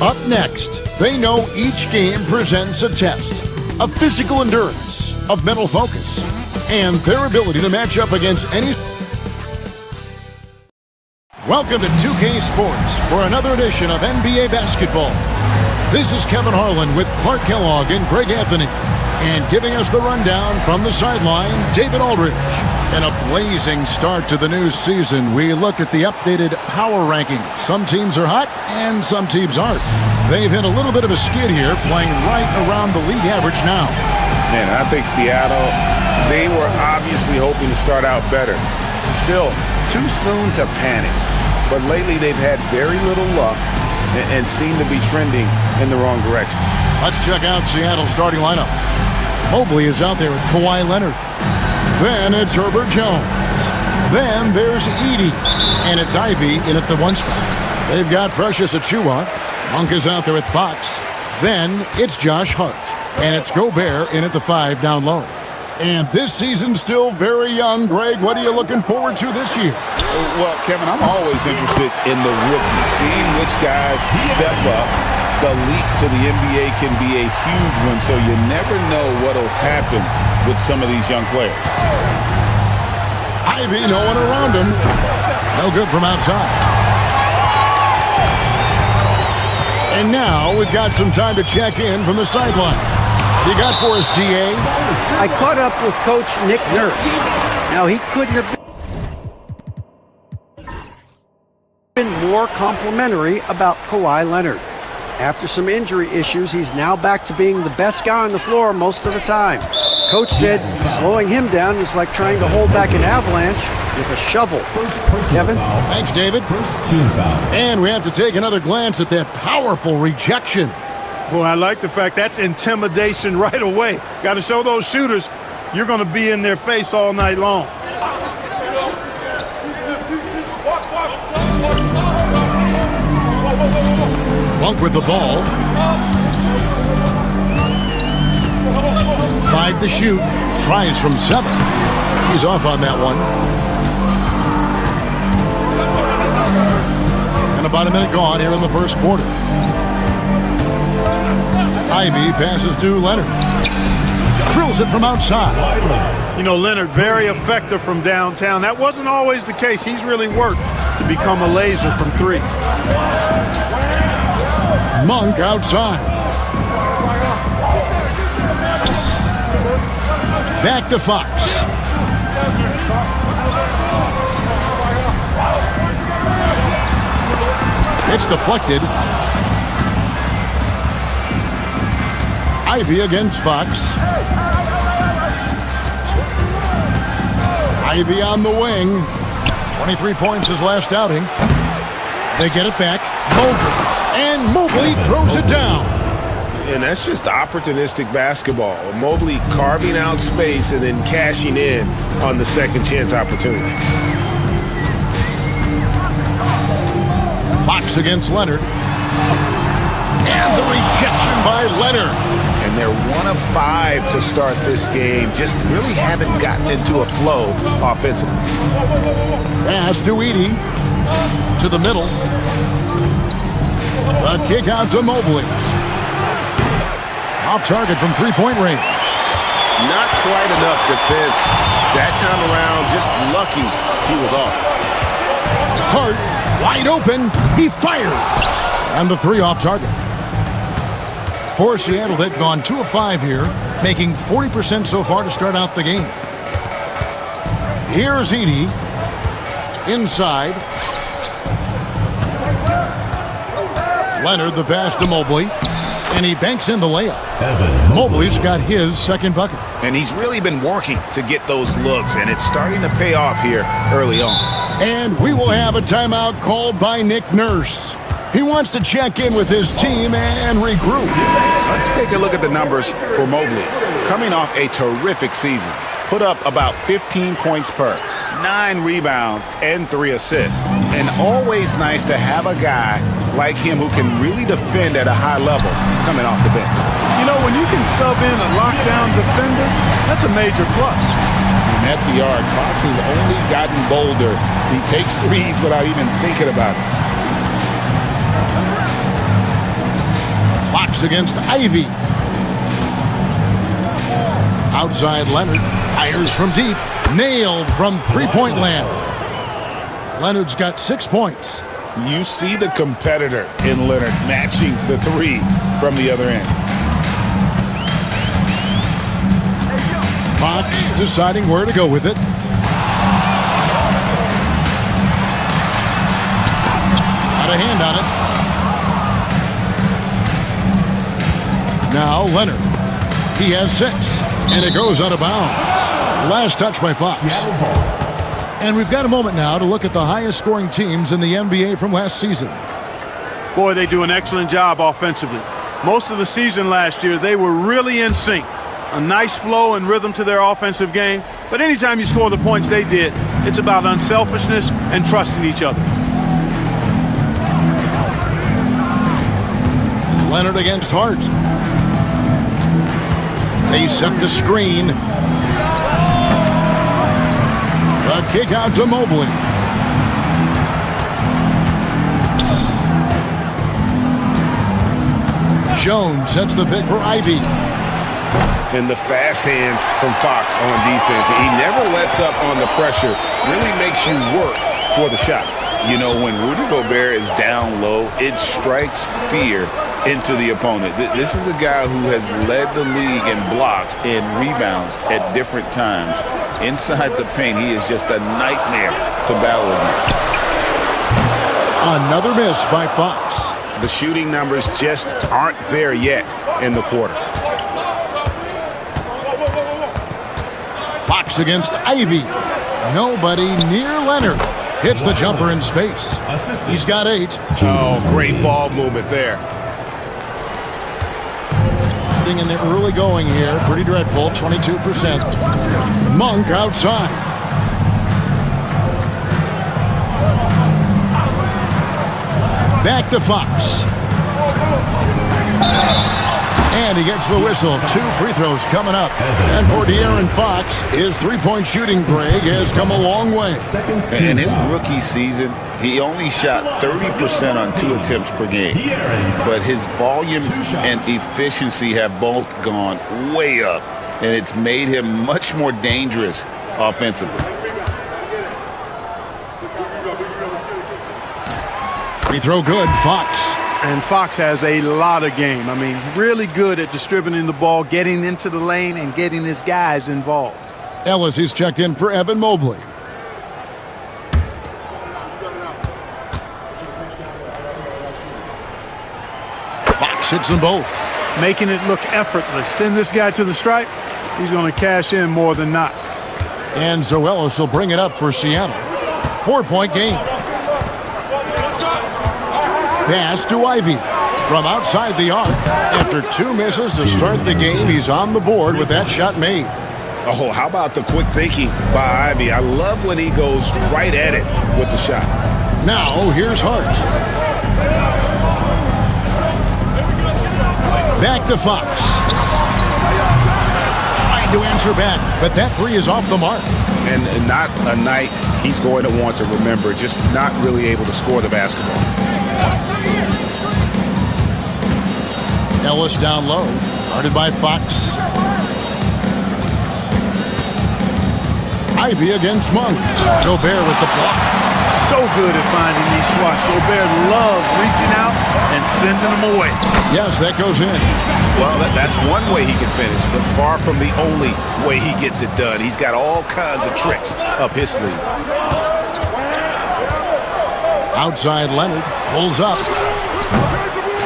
Up next, they know each game presents a test of physical endurance, of mental focus, and their ability to match up against any... Welcome to 2K Sports for another edition of NBA basketball. This is Kevin Harlan with Clark Kellogg and Greg Anthony. And giving us the rundown from the sideline, David Aldridge. In a blazing start to the new season, we look at the updated power rankings. Some teams are hot and some teams aren't. They've hit a little bit of a skid here, playing right around the league average now. Man, I think Seattle, they were obviously hoping to start out better. Still, too soon to panic. But lately they've had very little luck and seem to be trending in the wrong direction. Let's check out Seattle's starting lineup. Mobley is out there with Kawhi Leonard. Then it's Herbert Jones. Then there's Edey. And it's Ivy in at the 1 spot. They've got Precious Achiuwa. Monk is out there with Fox. Then it's Josh Hart. And it's Gobert in at the 5 down low. And this season's still very young. Greg, what are you looking forward to this year? Well, Kevin, I'm always interested in the rookies, seeing which guys step up. The leap to the NBA can be a huge one, so you never know what will happen with some of these young players. Ivy, no one around him. No good from outside. And now we've got some time to check in from the sideline. You got for us, DA? I caught up with Coach Nick Nurse. Now, he couldn't have been more complimentary about Kawhi Leonard. After some injury issues, he's now back to being the best guy on the floor most of the time. Coach said slowing him down is like trying to hold back an avalanche with a shovel. Kevin? Thanks, David. And we have to take another glance at that powerful rejection. Boy, I like the fact that's intimidation right away. Got to show those shooters you're going to be in their face all night long. Monk with the ball. 5 to shoot. Tries from 7. He's off on that one. And about a minute gone here in the first quarter. Ivy passes to Leonard. Drills it from outside. You know, Leonard, very effective from downtown. That wasn't always the case. He's really worked to become a laser from 3. Monk outside. Back to Fox. It's deflected. Ivy against Fox. Ivy on the wing. 23 points his last outing. They get it back. Mobley. And Mobley throws it down. And that's just opportunistic basketball. Mobley carving out space and then cashing in on the second chance opportunity. Fox against Leonard. And the rejection by Leonard. And they're 1 of 5 to start this game. Just really haven't gotten into a flow offensively. Pass to Edey. To the middle. A kick out to Mobley. Off target from 3-point range. Not quite enough defense. That time around, just lucky he was off. Hart, wide open. He fired. And the 3 off target. For Seattle, they've gone 2 of 5 here, making 40% so far to start out the game. Here's Edey. Inside. Leonard, the pass to Mobley. And he banks in the layup. Mobley's got his second bucket. And he's really been working to get those looks, and it's starting to pay off here early on. And we will have a timeout called by Nick Nurse. He wants to check in with his team and regroup. Let's take a look at the numbers for Mobley. Coming off a terrific season. Put up about 15 points per, 9 rebounds, and 3 assists. And always nice to have a guy like him who can really defend at a high level coming off the bench. You know, when you can sub in a lockdown defender, that's a major plus. And at the arc, Fox has only gotten bolder. He takes threes without even thinking about it. Fox against Ivy. Outside Leonard, fires from deep, nailed from three-point land. Leonard's got 6 points. You see the competitor in Leonard matching the three from the other end. Fox deciding where to go with it. Got a hand on it. Now Leonard. He has 6, and it goes out of bounds. Last touch by Fox. And we've got a moment now to look at the highest scoring teams in the NBA from last season. Boy, they do an excellent job offensively. Most of the season last year, they were really in sync. A nice flow and rhythm to their offensive game. But anytime you score the points they did, it's about unselfishness and trusting each other. Leonard against Hart. They set the screen. A kick out to Mobley. Jones sets the pick for Ivy. And the fast hands from Fox on defense. He never lets up on the pressure. Really makes you work for the shot. You know, when Rudy Gobert is down low, it strikes fear into the opponent. This is a guy who has led the league in blocks and rebounds at different times. Inside the paint, he is just a nightmare to battle against. Another miss by Fox. The shooting numbers just aren't there yet in the quarter. Fox against Ivy. Nobody near Leonard. Hits the jumper in space. He's got 8. Oh, great ball movement there. In the early going here, pretty dreadful, 22%. Monk outside. Back to Fox. And he gets the whistle. 2 free throws coming up. And for De'Aaron Fox, his three-point shooting, Greg, has come a long way. In his rookie season, he only shot 30% on 2 attempts per game. But his volume and efficiency have both gone way up. And it's made him much more dangerous offensively. Free throw good, Fox. And Fox has a lot of game. I mean, really good at distributing the ball, getting into the lane, and getting his guys involved. Ellis is checked in for Evan Mobley. Fox hits them both. Making it look effortless. Send this guy to the stripe, he's going to cash in more than not. And Zoelis will bring it up for Seattle. 4-point game. Pass to Ivy from outside the arc. After 2 misses to start the game, he's on the board with that shot made. Oh, how about the quick thinking by Ivy? I love when he goes right at it with the shot. Now, here's Hart. Back to Fox. Trying to answer back, but that 3 is off the mark. And not a night he's going to want to remember, just not really able to score the basketball. Ellis down low, guarded by Fox. Ivy against Monk. Gobert with the block. So good at finding these swats. Gobert loves reaching out and sending them away. Yes, that goes in. Well, that's one way he can finish, but far from the only way he gets it done. He's got all kinds of tricks up his sleeve. Outside Leonard pulls up.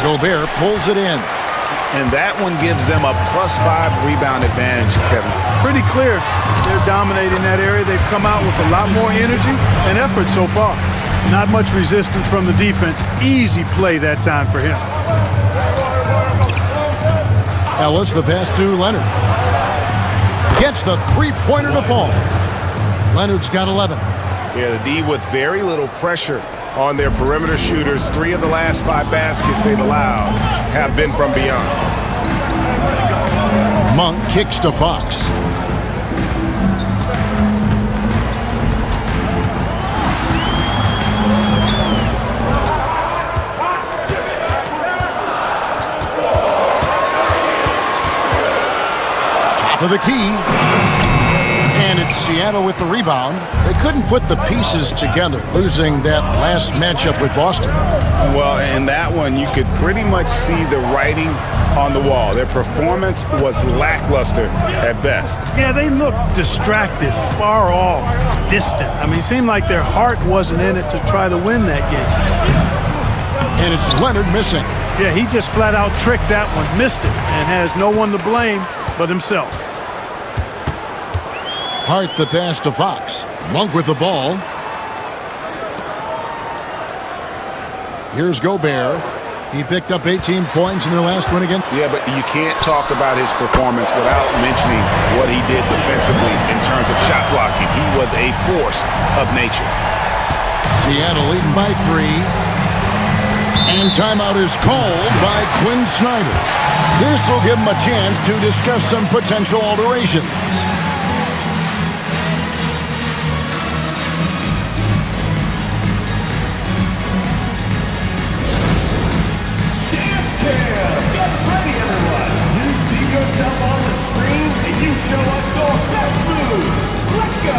Gobert pulls it in. And that one gives them a +5 rebound advantage, Kevin. Pretty clear. They're dominating that area. They've come out with a lot more energy and effort so far. Not much resistance from the defense. Easy play that time for him. Ellis, the pass to Leonard. Gets the three-pointer to fall. Leonard's got 11. Yeah, the D with very little pressure on their perimeter shooters. 3 of the last 5 baskets they've allowed have been from beyond. Monk kicks to Fox. Top of the key. And it's Seattle with the rebound. They couldn't put the pieces together, losing that last matchup with Boston. Well, in that one, you could pretty much see the writing on the wall. Their performance was lackluster at best. Yeah, they looked distracted, far off, distant. I mean, it seemed like their heart wasn't in it to try to win that game. And it's Leonard missing. Yeah, he just flat out tricked that one, missed it, and has no one to blame but himself. Hart the pass to Fox. Monk with the ball. Here's Gobert. He picked up 18 points in the last one again. Yeah, but you can't talk about his performance without mentioning what he did defensively in terms of shot blocking. He was a force of nature. Seattle leading by 3. And timeout is called by Quinn Snyder. This will give him a chance to discuss some potential alterations. Yourself on the screen and you show us your best moves. Let's go.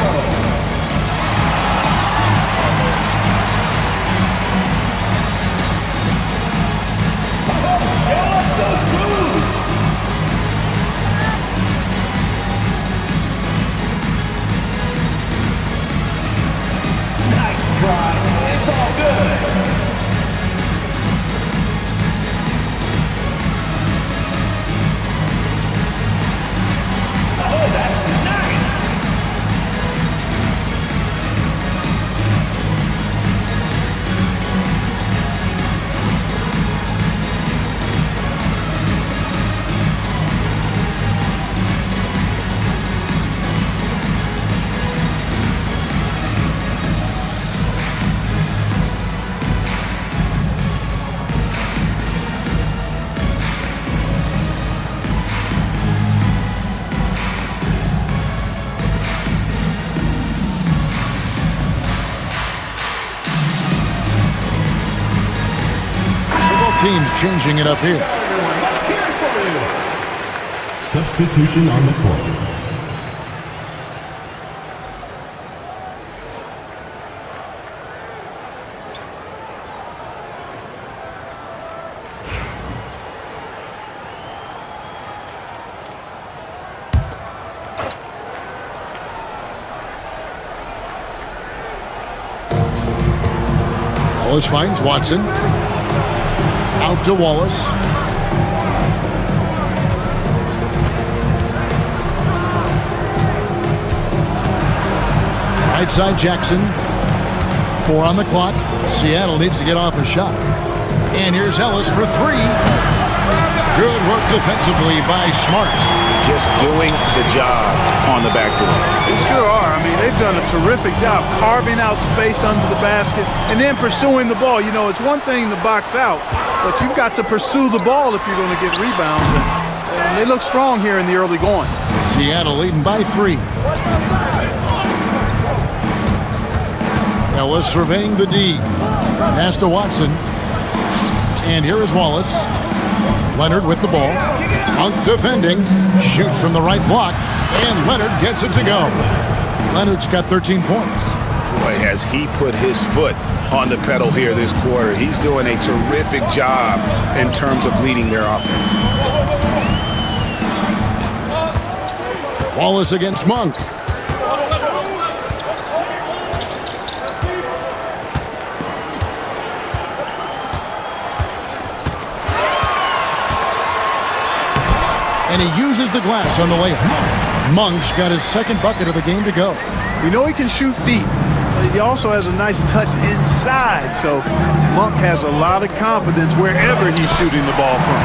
Show us those moves. Nice try. It's all good. Oh, that's nice! Teams changing it up here. Substitution on the court. Wallace finds Watson. Out to Wallace. Right side Jackson. 4 on the clock. Seattle needs to get off a shot. And here's Ellis for 3. Good work defensively by Smart. Just doing the job on the backboard. They sure are. I mean, they've done a terrific job carving out space under the basket and then pursuing the ball. You know, it's one thing to box out, but you've got to pursue the ball if you're going to get rebounds. And they look strong here in the early going. Seattle leading by 3. Ellis surveying the D. Pass to Watson. And here is Wallace. Leonard with the ball. Monk defending. Shoots from the right block. And Leonard gets it to go. Leonard's got 13 points. Boy, has he put his foot on the pedal here this quarter. He's doing a terrific job in terms of leading their offense. Wallace against Monk. And he uses the glass on the layup. Monk's got his second bucket of the game to go. We know he can shoot deep, but he also has a nice touch inside. So Monk has a lot of confidence wherever he's shooting the ball from.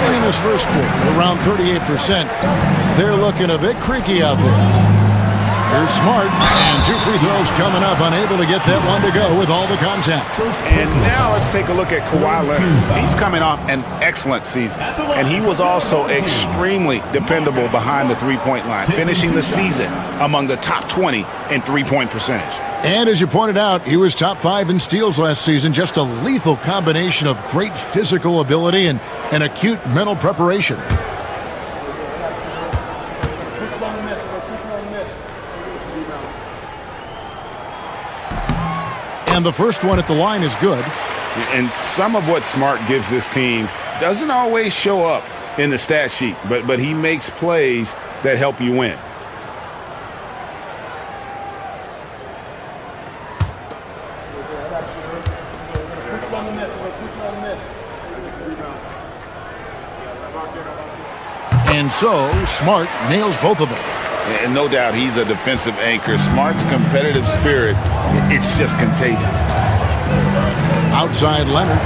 In this first quarter, around 38%. They're looking a bit creaky out there. Here's Smart, and 2 free throws coming up, unable to get that one to go with all the contact. And now let's take a look at Kawhi Leonard. He's coming off an excellent season, and he was also extremely dependable behind the three-point line, finishing the season among the top 20 in three-point percentage. And as you pointed out, he was top 5 in steals last season. Just a lethal combination of great physical ability and acute mental preparation. And the first one at the line is good. And some of what Smart gives this team doesn't always show up in the stat sheet, but he makes plays that help you win. And so, Smart nails both of them. And no doubt he's a defensive anchor. Smart's competitive spirit, it's just contagious. Outside Leonard.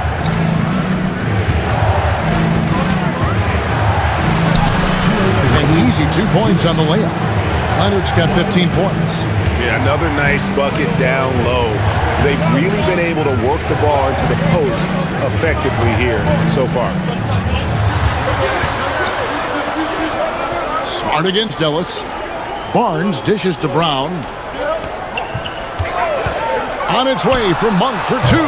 An easy 2 points on the layup. Leonard's got 15 points. Yeah, another nice bucket down low. They've really been able to work the ball into the post effectively here so far. Smart against Ellis. Barnes dishes to Brown. On its way from Monk for two.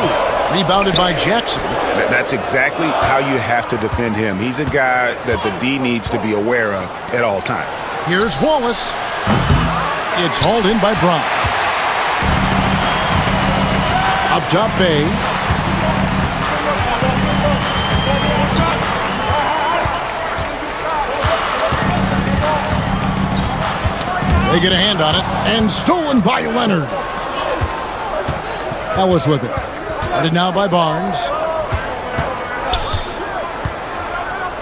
Rebounded by Jackson. That's exactly how you have to defend him. He's a guy that the D needs to be aware of at all times. Here's Wallace. It's hauled in by Brown. Up top, Bay. They get a hand on it, and stolen by Leonard. Ellis with it. Headed now by Barnes.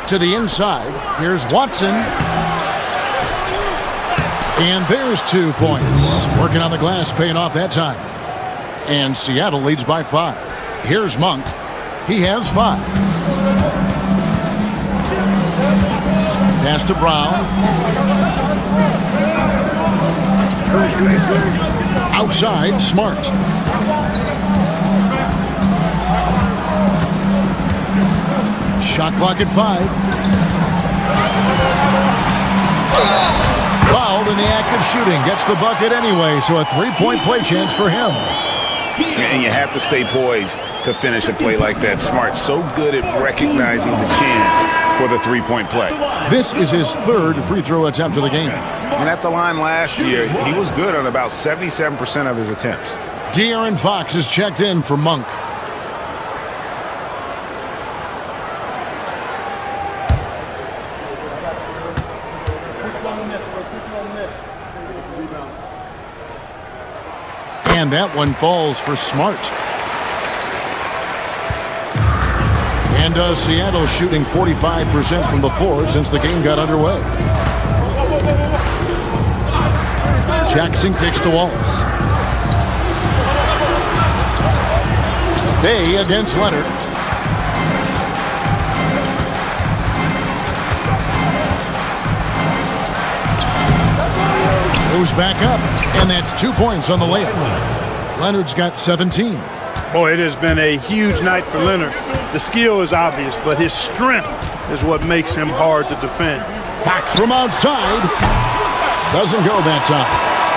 To the inside. Here's Watson. And there's 2 points. Working on the glass, paying off that time. And Seattle leads by 5. Here's Monk. He has 5. Pass to Brown. Outside, Smart. Shot clock at 5. Fouled in the act of shooting. Gets the bucket anyway, so a 3-point play chance for him. And you have to stay poised to finish a play like that. Smart, so good at recognizing the chance for the 3-point play. This is his 3rd free throw attempt of the game. And at the line last year, he was good on about 77% of his attempts. De'Aaron Fox is checked in for Monk. And that one falls for Smart. And Seattle shooting 45% from the floor since the game got underway. Jackson kicks to Wallace. Bay against Leonard. Goes back up, and that's 2 points on the layup. Leonard's got 17. Boy, it has been a huge night for Leonard. The skill is obvious, but his strength is what makes him hard to defend. Fox from outside. Doesn't go that time.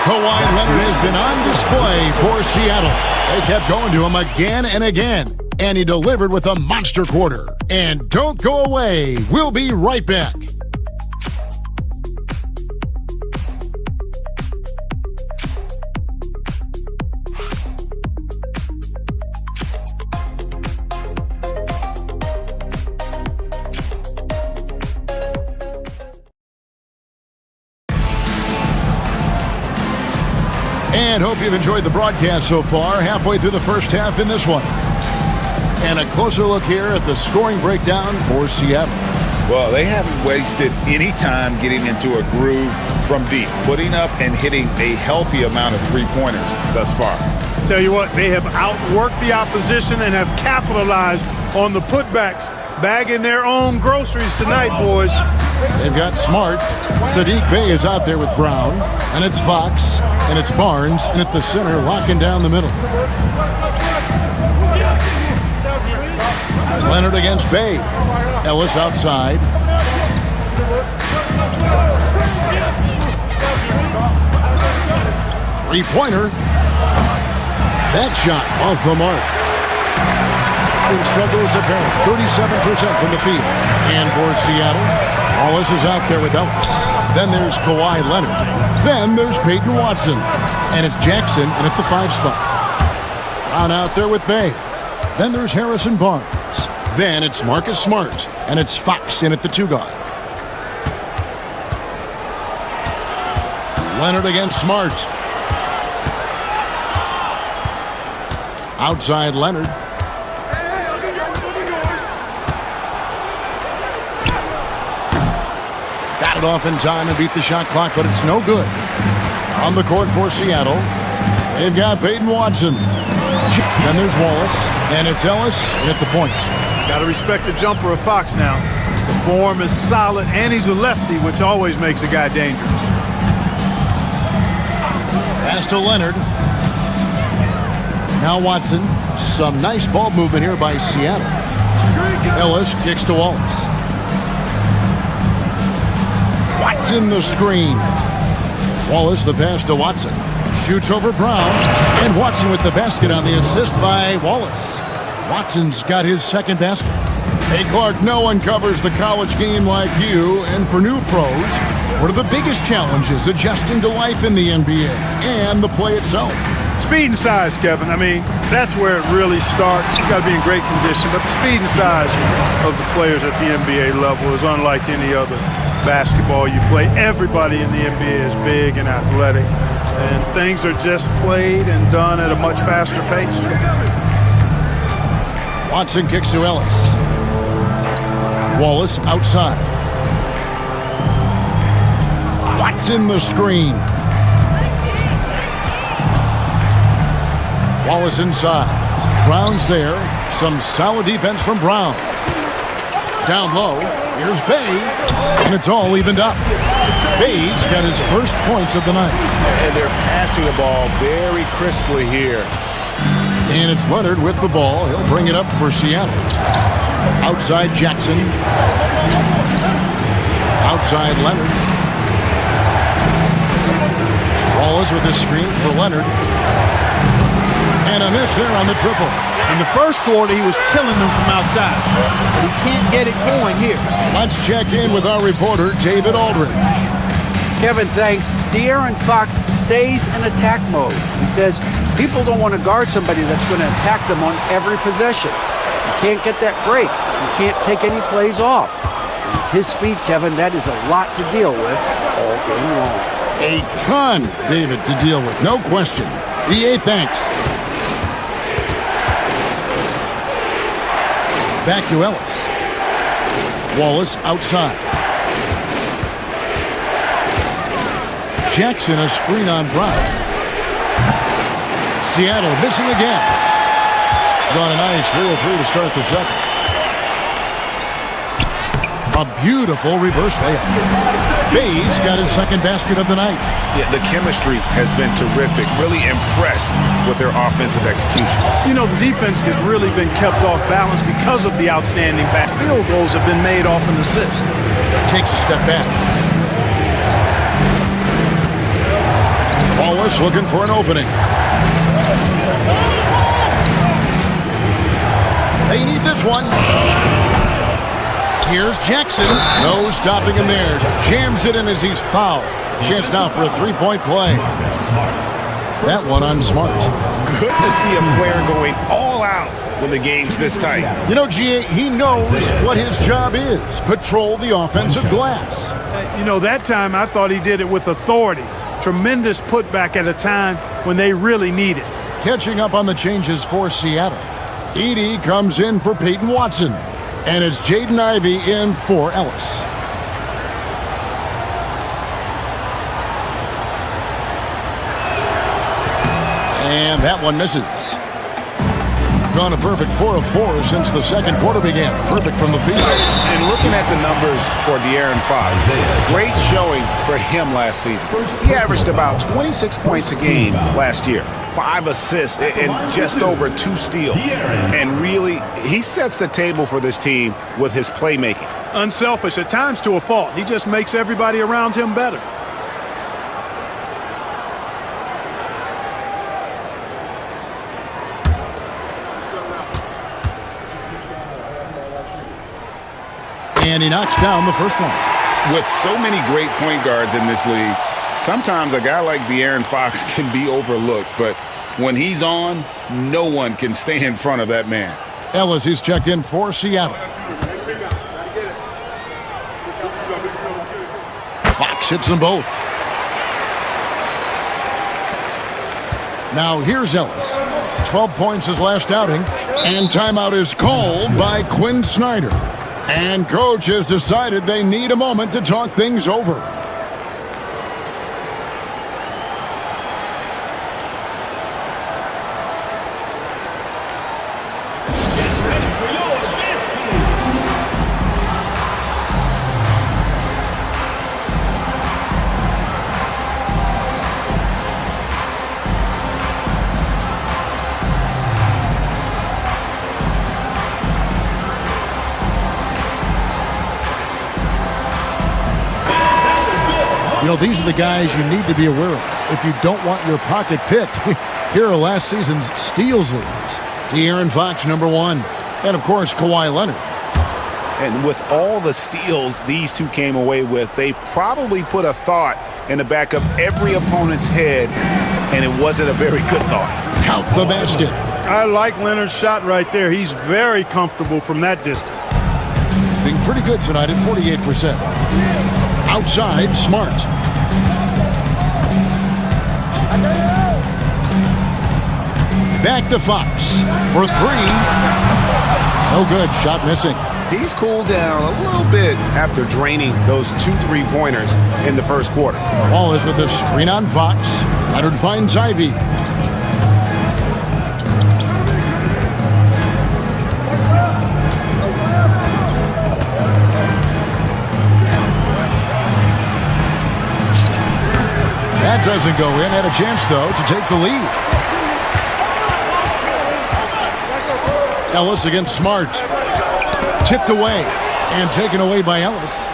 Kawhi Leonard has been on display for Seattle. They kept going to him again and again, and he delivered with a monster quarter. And don't go away. We'll be right back. And hope you've enjoyed the broadcast so far. Halfway through the first half in this one. And a closer look here at the scoring breakdown for Seattle. Well, they haven't wasted any time getting into a groove from deep, putting up and hitting a healthy amount of three-pointers thus far. Tell you what, they have outworked the opposition and have capitalized on the putbacks, bagging their own groceries tonight, boys. They've got Smart. Saddiq Bey is out there with Brown. And it's Fox. And it's Barnes. And at the center, locking down the middle. Leonard against Bey. Ellis outside. Three-pointer. That shot off the mark. Struggle is apparent. 37% from the field. And for Seattle, Wallace is out there with Ellis. Then there's Kawhi Leonard. Then there's Peyton Watson. And it's Jackson in at the 5 spot. Brown out there with Bay. Then there's Harrison Barnes. Then it's Marcus Smart. And it's Fox in at the 2 guard. Leonard against Smart. Outside Leonard. Got it off in time and beat the shot clock, but it's no good. On the court for Seattle, they've got Peyton Watson. Then there's Wallace, and it's Ellis at the point. Got to respect the jumper of Fox now. The form is solid, and he's a lefty, which always makes a guy dangerous. Pass to Leonard. Now Watson. Some nice ball movement here by Seattle. Ellis kicks to Wallace. Watson the screen. Wallace the pass to Watson. Shoots over Brown. And Watson with the basket on the assist by Wallace. Watson's got his second basket. Hey, Clark, no one covers the college game like you. And for new pros, what are the biggest challenges adjusting to life in the NBA and the play itself? Speed and size, Kevin. I mean, that's where it really starts. You got to be in great condition, but the speed and size of the players at the NBA level is unlike any other basketball you play. Everybody in the NBA is big and athletic, and things are just played and done at a much faster pace. Watson kicks to Ellis. Wallace outside. Watson the screen. Wallace inside. Brown's there. Some solid defense from Brown. Down low. Here's Bay. And it's all evened up. Bay's got his first points of the night. And they're passing the ball very crisply here. And it's Leonard with the ball. He'll bring it up for Seattle. Outside Jackson. Outside Leonard. Wallace with the screen for Leonard. And a miss there on the triple. In the first quarter, he was killing them from outside. But he can't get it going here. Let's check in with our reporter, David Aldridge. Kevin, thanks. De'Aaron Fox stays in attack mode. He says people don't want to guard somebody that's going to attack them on every possession. You can't get that break. You can't take any plays off. And with his speed, Kevin, that is a lot to deal with all game long. A ton, David, to deal with. No question. EA, thanks. Back to Ellis. Wallace outside. Jackson a screen on Brown. Seattle missing again. Got a nice 3-3 to start the second. A beautiful reverse layup. Bay's got his second basket of the night. Yeah, the chemistry has been terrific. Really impressed with their offensive execution. You know, the defense has really been kept off balance because of the outstanding pass. Field goals have been made off an assist. Takes a step back. Wallace looking for an opening. They need this one. Here's Jackson. No stopping him there. Jams it in as he's fouled. Chance now for a three-point play. That one on Smart. Good to see a player going all out when the game's this tight. You know, G.A., he knows what his job is. Patrol the offensive glass. You know, that time I thought he did it with authority. Tremendous putback at a time when they really need it. Catching up on the changes for Seattle. Edey comes in for Peyton Watson. And it's Jaden Ivey in for Ellis. And that one misses. Gone a perfect 4 of 4 since the second quarter began. Perfect from the field. And looking at the numbers for De'Aaron Fox, great showing for him last season. He averaged about 26 points a game last year. 5 assists and just over 2 steals. And really, he sets the table for this team with his playmaking. Unselfish, at times to a fault. He just makes everybody around him better. And he knocks down the first one. With so many great point guards in this league, sometimes a guy like De'Aaron Fox can be overlooked, but when he's on, No one can stay in front of that man. Ellis is checked in for Seattle. Fox hits them both. Now here's Ellis. 12 points his last outing. And timeout is called by Quinn Snyder. And coach has decided they need a moment to talk things over. You know, these are the guys you need to be aware of if you don't want your pocket picked. Here are last season's steals leaders. De'Aaron Fox, number 1. And, of course, Kawhi Leonard. And with all the steals these two came away with, they probably put a thought in the back of every opponent's head, and it wasn't a very good thought. Count the basket. I like Leonard's shot right there. He's very comfortable from that distance. Being pretty good tonight at 48%. Outside, Smart. Back to Fox for 3. No good. Shot missing. He's cooled down a little bit after draining those 2 3-pointers in the first quarter. Ball is with the screen on Fox. Leonard finds Ivy. That doesn't go in. Had a chance, though, to take the lead. Ellis against Smart. Tipped away and taken away by Ellis.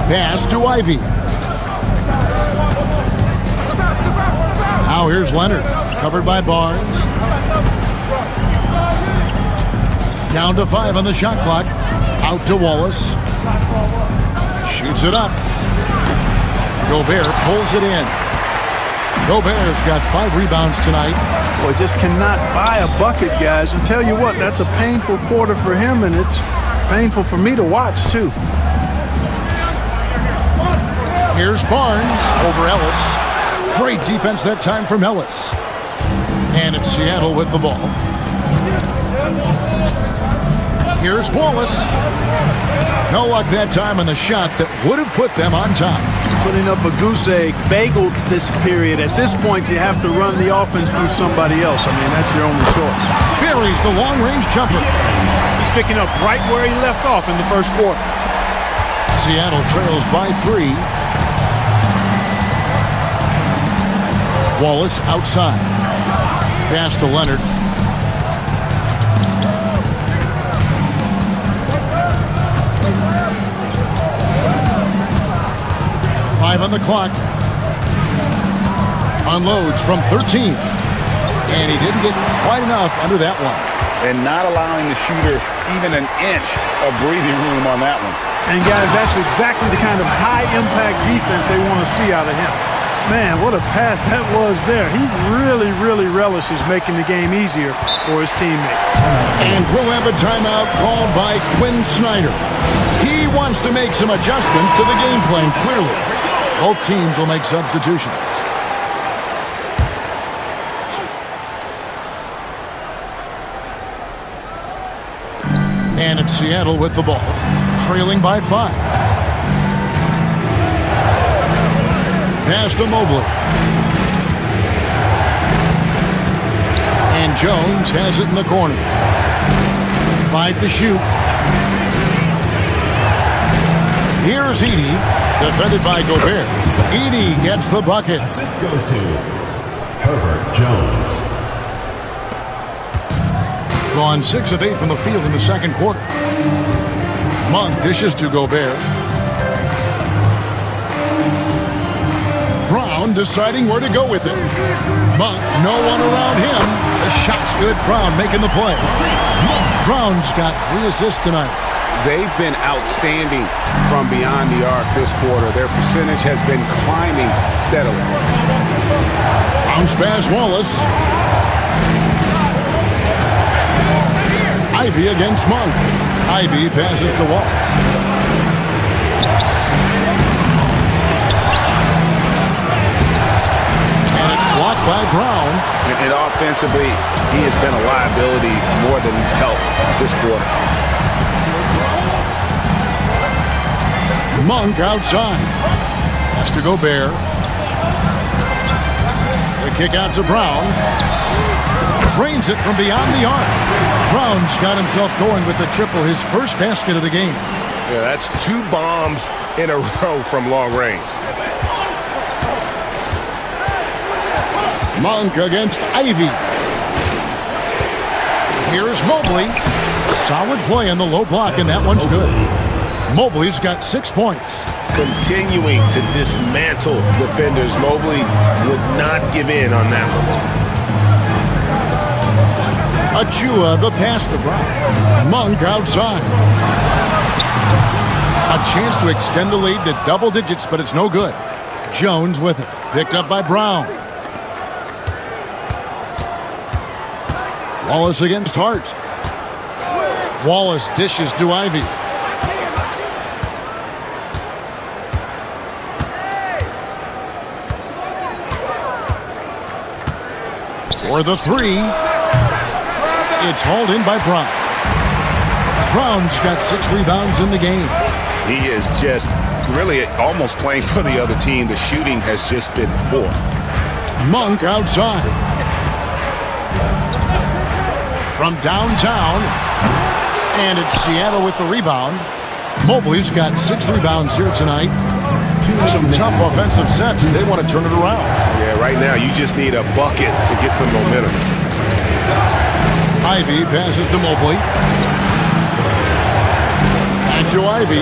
Pass to Ivy. Now here's Leonard. Covered by Barnes. Down to 5 on the shot clock. Out to Wallace. Shoots it up. Gobert pulls it in. Gobert's got 5 rebounds tonight. Boy, just cannot buy a bucket, guys. And tell you what, that's a painful quarter for him, and it's painful for me to watch, too. Here's Barnes over Ellis. Great defense that time from Ellis. And it's Seattle with the ball. Here's Wallace. No luck that time on the shot that would have put them on top. Putting up a goose egg, bageled this period. At this point, you have to run the offense through somebody else. I mean, that's your only choice. Buries the long-range jumper. He's picking up right where he left off in the first quarter. Seattle trails by 3. Wallace outside. Pass to Leonard. On the clock. Unloads from 13. And he didn't get quite enough under that one. And not allowing the shooter even an inch of breathing room on that one. And guys, that's exactly the kind of high-impact defense they want to see out of him. Man, what a pass that was there. He really, really relishes making the game easier for his teammates. And we'll have a timeout called by Quinn Snyder. He wants to make some adjustments to the game plan, clearly. Both teams will make substitutions. And it's Seattle with the ball, trailing by 5. Pass to Mobley. And Jones has it in the corner. 5 to shoot. Here's Edey, defended by Gobert. Edey gets the bucket. Assist goes to Herbert Jones. Gone 6 of 8 from the field in the second quarter. Monk dishes to Gobert. Brown deciding where to go with it. Monk, no one around him. The shot's good. Brown making the play. Brown's got 3 assists tonight. they've been outstanding from beyond the arc this quarter. Their percentage has been climbing steadily. Bounce pass, Wallace. Ivy against Monk. Ivy passes to Wallace. And it's blocked by Brown. And offensively, he has been a liability more than he's helped this quarter. Monk outside. Has to go Bear. The kick out to Brown. Drains it from beyond the arc. Brown's got himself going with the triple, his first basket of the game. Yeah, that's 2 bombs in a row from long range. Monk against Ivy. Here's Mobley. Solid play in the low block, and that one's good. Mobley's got 6 points. Continuing to dismantle defenders. Mobley would not give in on that one. Achua, the pass to Brown. Monk outside. A chance to extend the lead to double digits, but it's no good. Jones with it. Picked up by Brown. Wallace against Hart. Wallace dishes to Ivy. For the 3. It's hauled in by Brown. Brown's got 6 rebounds in the game. He is just really almost playing for the other team. The shooting has just been poor. Monk outside. From downtown. And it's Seattle with the rebound. Mobley's got 6 rebounds here tonight. Some tough offensive sets. They want to turn it around. Yeah, right now you just need a bucket to get some momentum. Ivy passes to Mobley. And to Ivy.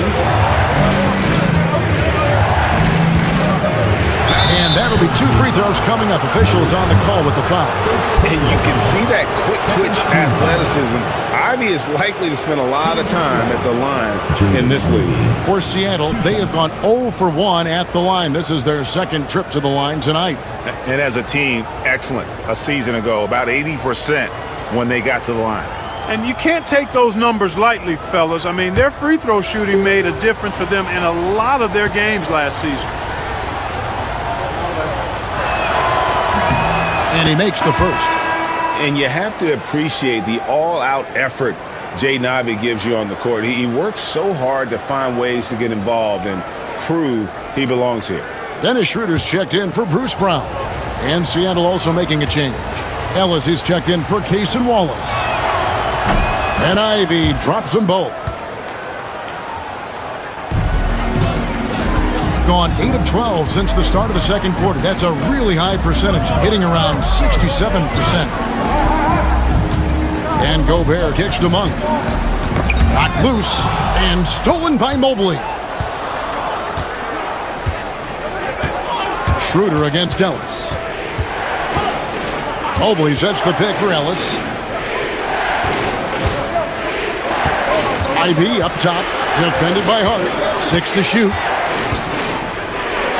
And that'll be 2 free throws coming up. Officials on the call with the foul. And you can see that quick twitch athleticism. Ivy is likely to spend a lot of time at the line in this league. For Seattle, they have gone 0 for 1 at the line. This is their second trip to the line tonight. And as a team, excellent. A season ago, about 80% when they got to the line. And you can't take those numbers lightly, fellas. I mean, their free throw shooting made a difference for them in a lot of their games last season. And he makes the first. And you have to appreciate the all-out effort Jaden Ivey gives you on the court. He works so hard to find ways to get involved and prove he belongs here. Dennis Schroeder's checked in for Bruce Brown. And Seattle also making a change. Ellis is checked in for Case and Wallace. And Ivy drops them both. Gone 8 of 12 since the start of the second quarter. That's a really high percentage, hitting around 67%. And Gobert kicks to Monk. Knocked loose and stolen by Mobley. Schroeder against Ellis. Mobley sets the pick for Ellis. Ivy up top, defended by Hart. 6 to shoot.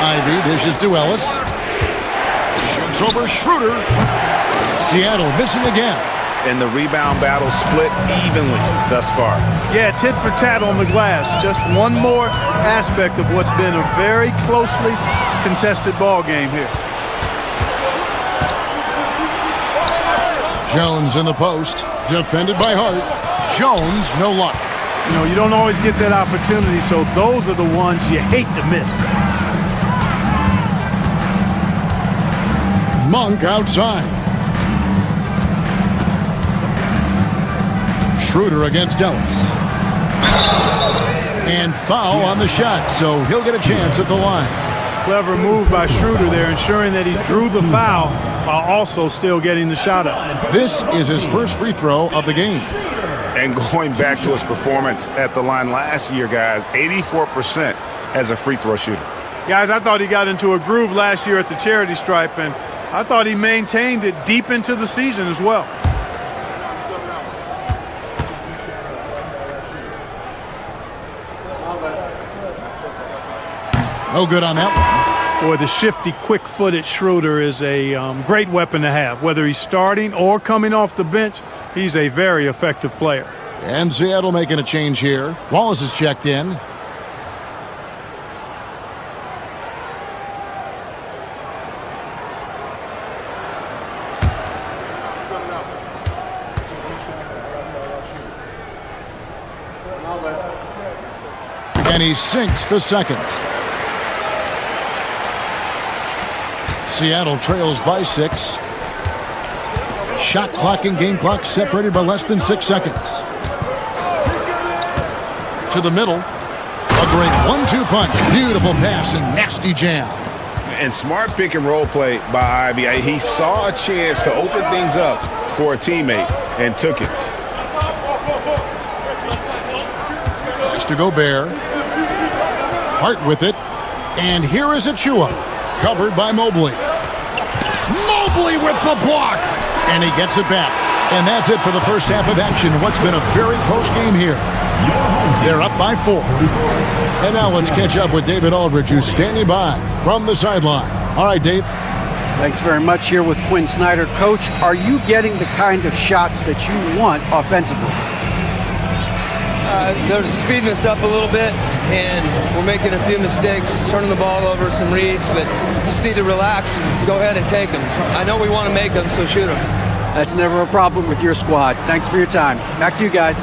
Ivy dishes to Ellis. Shoots over Schroeder. Seattle missing again. And the rebound battle split evenly thus far. Yeah, tit for tat on the glass. Just one more aspect of what's been a very closely contested ball game here. Jones in the post, defended by Hart. Jones, no luck. You know, you don't always get that opportunity, so those are the ones you hate to miss. Monk outside. Schroeder against Ellis. And foul on the shot, so he'll get a chance at the line. Clever move by Schroeder there, ensuring that he drew the foul while also still getting the shot up. This is his first free throw of the game. And going back to his performance at the line last year, guys, 84% as a free throw shooter. Guys, I thought he got into a groove last year at the charity stripe, and I thought he maintained it deep into the season as well. No good on that one. Boy, the shifty, quick-footed Schroeder is a great weapon to have. Whether he's starting or coming off the bench, he's a very effective player. And Seattle making a change here. Wallace is checked in. And he sinks the second. Seattle trails by 6. Shot clock and game clock separated by less than 6 seconds. To the middle. A great 1-2 punch. Beautiful pass and nasty jam. And smart pick and roll play by Ivy. He saw a chance to open things up for a teammate and took it. Pass to Gobert. Hart with it. And here is Achua. Covered by Mobley. Mobley with the block. And he gets it back. And that's it for the first half of action. What's been a very close game here. They're up by 4. And now let's catch up with David Aldridge, who's standing by from the sideline. All right, Dave. Thanks very much. Here with Quinn Snyder. Coach, are you getting the kind of shots that you want offensively? They're speeding us up a little bit, and we're making a few mistakes, turning the ball over, some reads, but you just need to relax and go ahead and take them. I know we want to make them, so shoot them. That's never a problem with your squad. Thanks for your time. Back to you guys.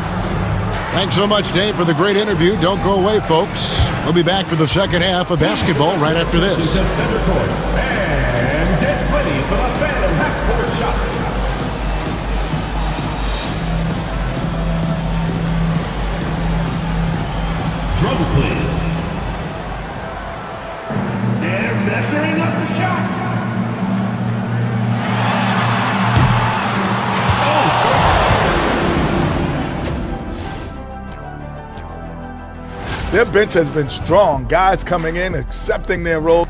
Thanks so much, Dave, for the great interview. Don't go away, folks. We'll be back for the second half of basketball right after this. To center court. And get ready for the Phantom half-court shot. Drums, please. They're measuring up the shot. Their bench has been strong. Guys coming in, accepting their role.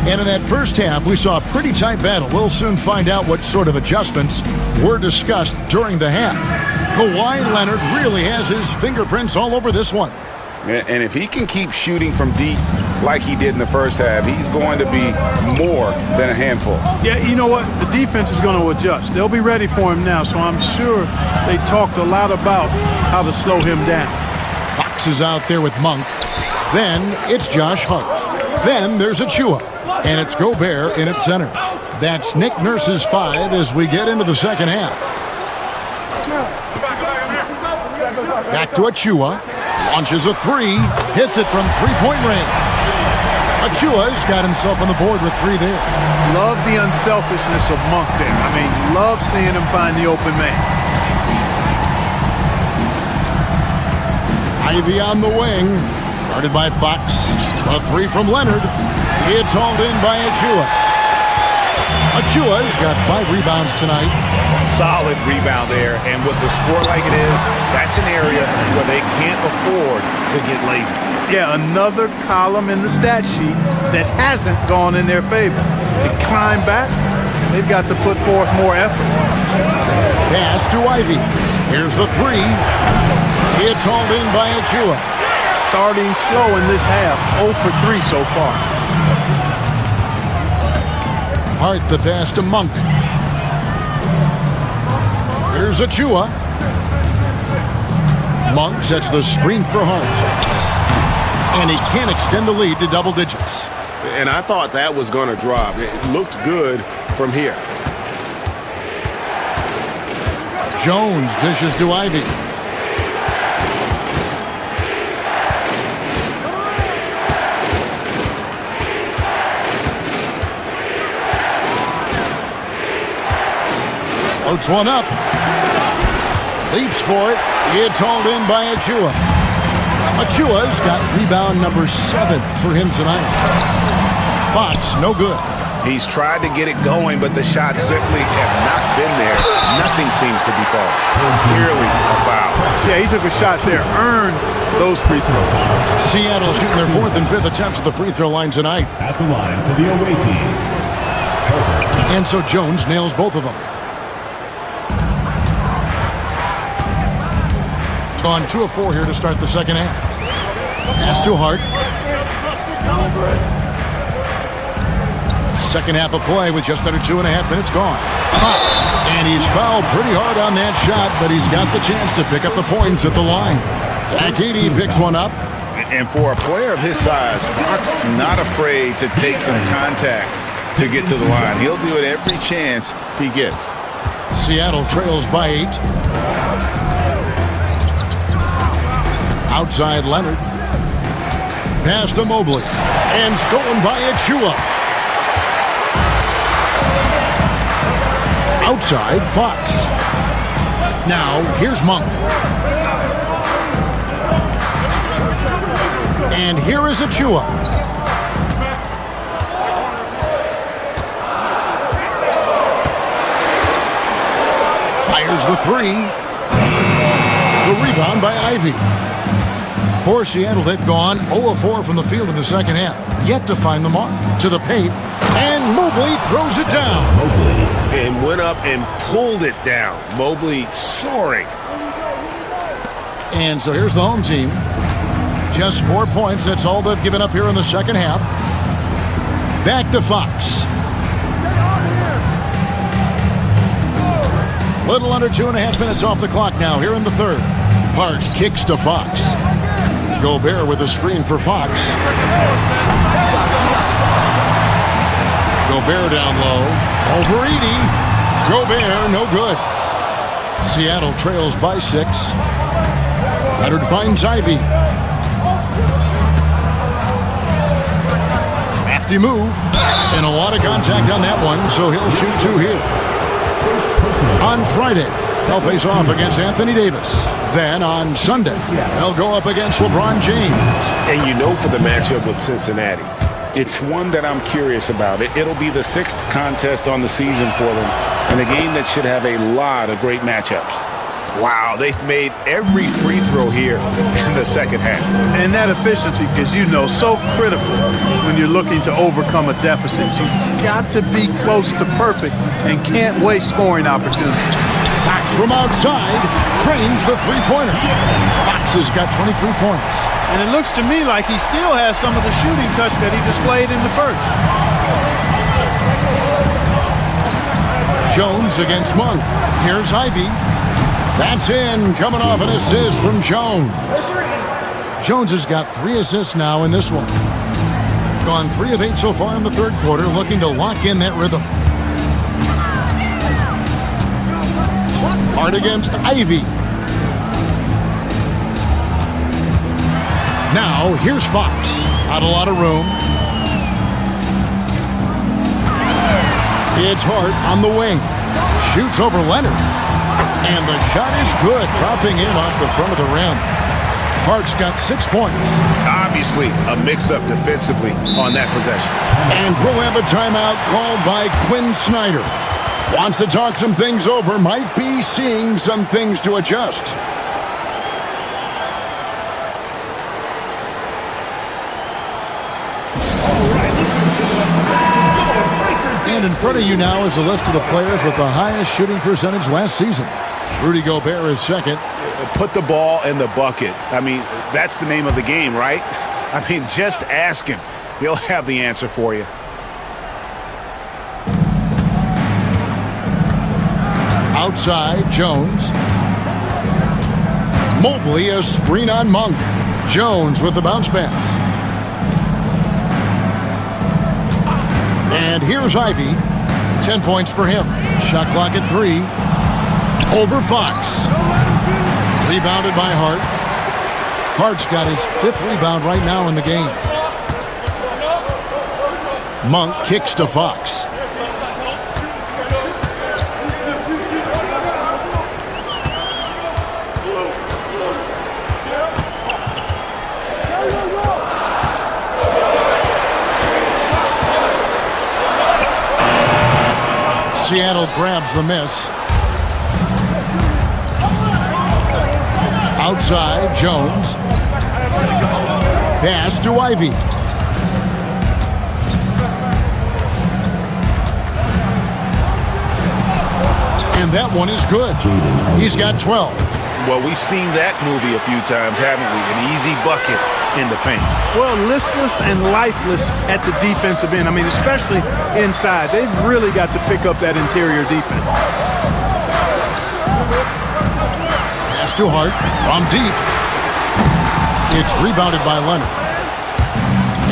And in that first half, we saw a pretty tight battle. We'll soon find out what sort of adjustments were discussed during the half. Kawhi Leonard really has his fingerprints all over this one. And if he can keep shooting from deep like he did in the first half, he's going to be more than a handful. Yeah, you know what? The defense is going to adjust. They'll be ready for him now, so I'm sure they talked a lot about how to slow him down. Fox is out there with Monk. Then it's Josh Hart. Then there's Achua. And it's Gobert in at center. That's Nick Nurse's 5 as we get into the second half. Back to Achua. Launches a 3. Hits it from three-point range. Achua's got himself on the board with 3 there. Love the unselfishness of Monk there. I mean, love seeing him find the open man. Ivy on the wing. Guarded by Fox. A 3 from Leonard. It's hauled in by Achua. Achua's got 5 rebounds tonight. Solid rebound there, and with the score like it is, that's an area where they can't afford to get lazy. Yeah, another column in the stat sheet that hasn't gone in their favor. To climb back, they've got to put forth more effort. Pass to Ivy. Here's the 3. It's hauled in by Achua. Starting slow in this half, 0 for 3 so far. Hart the pass to Monk. Here's Achua. Monk sets the screen for Hart. And he can't extend the lead to double digits. And I thought that was going to drop. It looked good from here. Jones dishes to Ivy. Floats one up. Leaps for it. It's hauled in by Achua. Achua's got rebound number 7 for him tonight. Fox, no good. He's tried to get it going, but the shots simply have not been there. Nothing seems to be falling. Clearly a foul. Yeah, he took a shot there. Earned those free throws. Seattle shooting their 4th and 5th attempts at the free throw line tonight. At the line for the away team. And so Jones nails both of them. Gone 2 of 4 here to start the second half. Pass to Hart. Second half of play with just under 2.5 minutes gone. Fox, and he's fouled pretty hard on that shot, but he's got the chance to pick up the points at the line. Akidi picks one up. And for a player of his size, Fox not afraid to take some contact to get to the line. He'll do it every chance he gets. Seattle trails by 8. Outside Leonard. Pass to Mobley. And stolen by Achua. Outside Fox. Now here's Monk. And here is Achua. Fires the 3. The rebound by Ivy. For Seattle, they've gone 0 of 4 from the field in the second half. Yet to find the mark. To the paint. And Mobley throws it down. And went up and pulled it down. Mobley soaring. And so here's the home team. Just 4 points. That's all they've given up here in the second half. Back to Fox. Little under 2.5 minutes off the clock now here in the third. Hart kicks to Fox. Gobert with a screen for Fox. Gobert down low. Over Edey. Gobert, no good. Seattle trails by 6. Leonard finds Ivy. Crafty move. And a lot of contact on that one, so he'll shoot 2 here. On Friday, they'll face off against Anthony Davis. Then on Sunday, they'll go up against LeBron James. And you know for the matchup with Cincinnati, it's one that I'm curious about. It'll be the 6th contest on the season for them, and a game that should have a lot of great matchups. Wow, they've made every free throw here in the second half. And that efficiency is, so critical when you're looking to overcome a deficit. You've got to be close to perfect and can't waste scoring opportunities. Fox from outside trains the three-pointer. Fox has got 23 points. And it looks to me like he still has some of the shooting touch that he displayed in the first. Jones against Monk. Here's Ivy. That's in, coming off an assist from Jones. Jones has got 3 assists now in this one. Gone 3 of 8 so far in the third quarter, looking to lock in that rhythm. Hart against Ivy. Now, here's Fox. Not a lot of room. It's Hart on the wing. Shoots over Leonard. And the shot is good, dropping in off the front of the rim. Hart's got 6 points. Obviously, a mix-up defensively on that possession. And we'll have a timeout called by Quinn Snyder. Wants to talk some things over, might be seeing some things to adjust. And in front of you now is a list of the players with the highest shooting percentage last season. Rudy Gobert is second. Put the ball in the bucket. I mean, that's the name of the game, right? I mean, just ask him. He'll have the answer for you. Outside, Jones. Mobley, a screen on Monk. Jones with the bounce pass. And here's Ivy. 10 points for him. Shot clock at 3. Over Fox. Rebounded by Hart. Hart's got his 5th rebound right now in the game. Monk kicks to Fox. Seattle grabs the miss. Outside, Jones. Pass to Ivy. And that one is good. He's got 12. Well, we've seen that movie a few times, haven't we? An easy bucket in the paint. Well, listless and lifeless at the defensive end. I mean, especially inside. They've really got to pick up that interior defense. Pass to Hart from deep. It's rebounded by Leonard.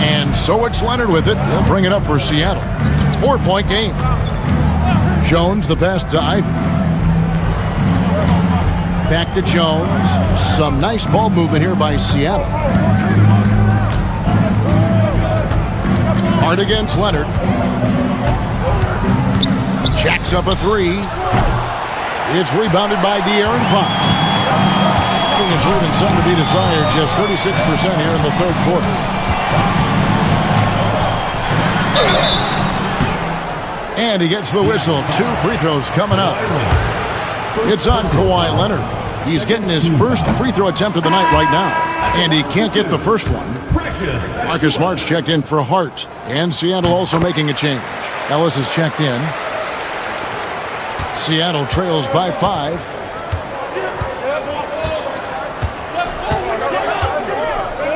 And so it's Leonard with it. He'll bring it up for Seattle. 4-point game. Jones, the pass to Ivy. Back to Jones. Some nice ball movement here by Seattle. Hart against Leonard. Jacks up a three. It's rebounded by De'Aaron Fox. It's leaving some to be desired. Just 36% here in the third quarter. And he gets the whistle. 2 free throws coming up. It's on Kawhi Leonard. He's getting his first free throw attempt of the night right now. And he can't get the first one. Marcus Smart's checked in for Hart. And Seattle also making a change. Ellis is checked in. Seattle trails by 5.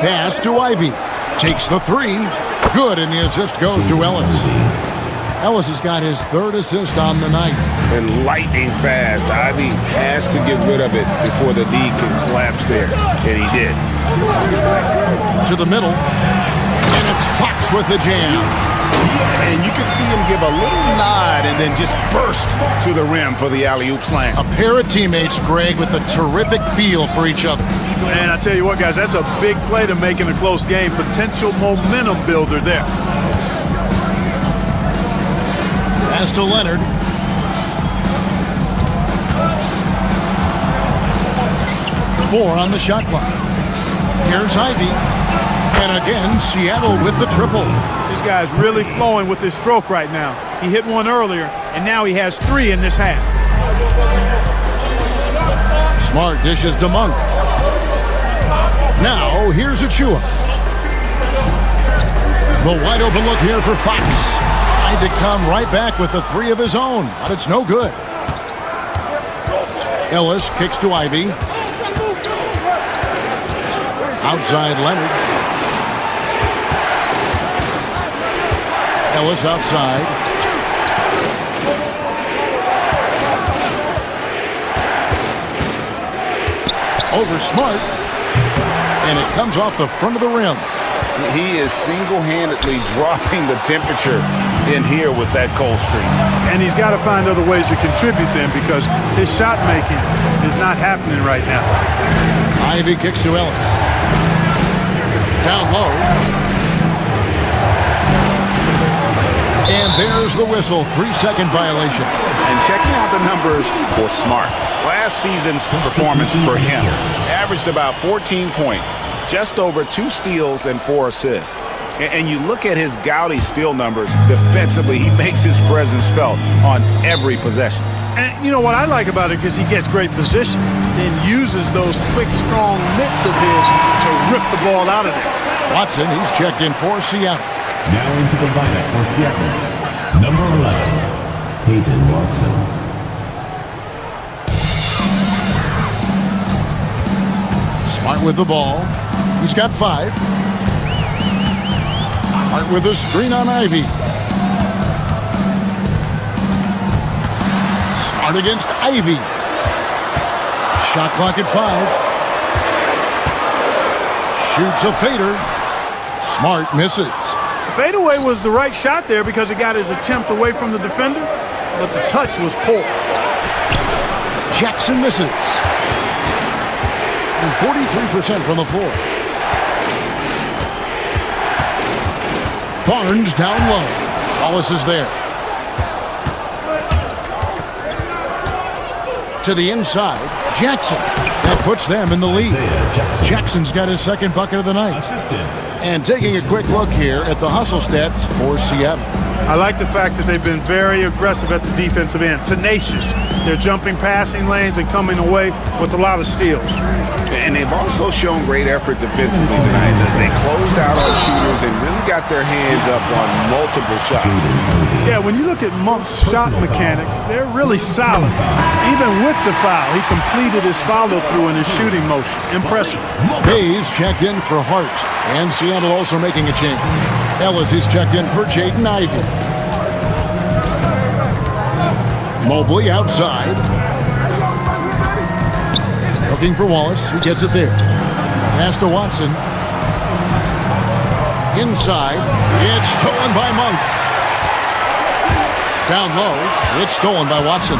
Pass to Ivy. Takes the 3. Good, and the assist goes to Ellis. Ellis has got his 3rd assist on the night. And lightning fast. Ivy has to get rid of it before the knee can collapse there. And he did. To the middle. And it's Fox with the jam. And you can see him give a little nod and then just burst to the rim for the alley-oop slam. A pair of teammates, Greg, with a terrific feel for each other. Man, I tell you what, guys, that's a big play to make in a close game. Potential momentum builder there. Pass to Leonard. Four on the shot clock. Here's Ivy. And again, Seattle with the triple. This guy's really flowing with his stroke right now. He hit one earlier, and now he has 3 in this half. Smart dishes to Monk. Now, here's Achua. The wide open look here for Fox. Tried to come right back with the 3 of his own, but it's no good. Ellis kicks to Ivy. Outside Leonard. Ellis outside. Over Smart. And it comes off the front of the rim. He is single-handedly dropping the temperature in here with that cold streak. And he's got to find other ways to contribute then because his shot making is not happening right now. Ivy kicks to Ellis. Down low. And there's the whistle. 3-second violation. And checking out the numbers for Smart. Last season's performance for him averaged about 14 points, just over 2 steals and 4 assists. And you look at his gaudy steal numbers defensively, he makes his presence felt on every possession. And you know what I like about it is he gets great position and uses those quick, strong mitts of his to rip the ball out of there. Watson, he's checked in for Seattle. Now into the lineup for Seattle, number 11, Peyton Watson. Smart with the ball. He's got 5. Smart with a screen on Ivy. Smart against Ivy. Shot clock at 5. Shoots a fader. Smart misses. Fadeaway was the right shot there because it got his attempt away from the defender, but the touch was poor. Jackson misses. And 43% from the floor. Barnes down low. Wallace is there. To the inside, Jackson. That puts them in the lead. Jackson's got his 2nd bucket of the night. And taking a quick look here at the hustle stats for Seattle. I like the fact that they've been very aggressive at the defensive end, tenacious. They're jumping passing lanes and coming away with a lot of steals. And they've also shown great effort defensively tonight. They closed out on shooters and really got their hands up on multiple shots. Yeah, when you look at Monk's shot mechanics, they're really solid. Even with the foul, he completed his follow-through in his shooting motion. Impressive. Hayes checked in for Hart, and Seattle also making a change. Ellis is checked in for Jaden Ivey. Mobley outside. Looking for Wallace. He gets it there. Pass to Watson. Inside. It's stolen by Monk. Down low. It's stolen by Watson.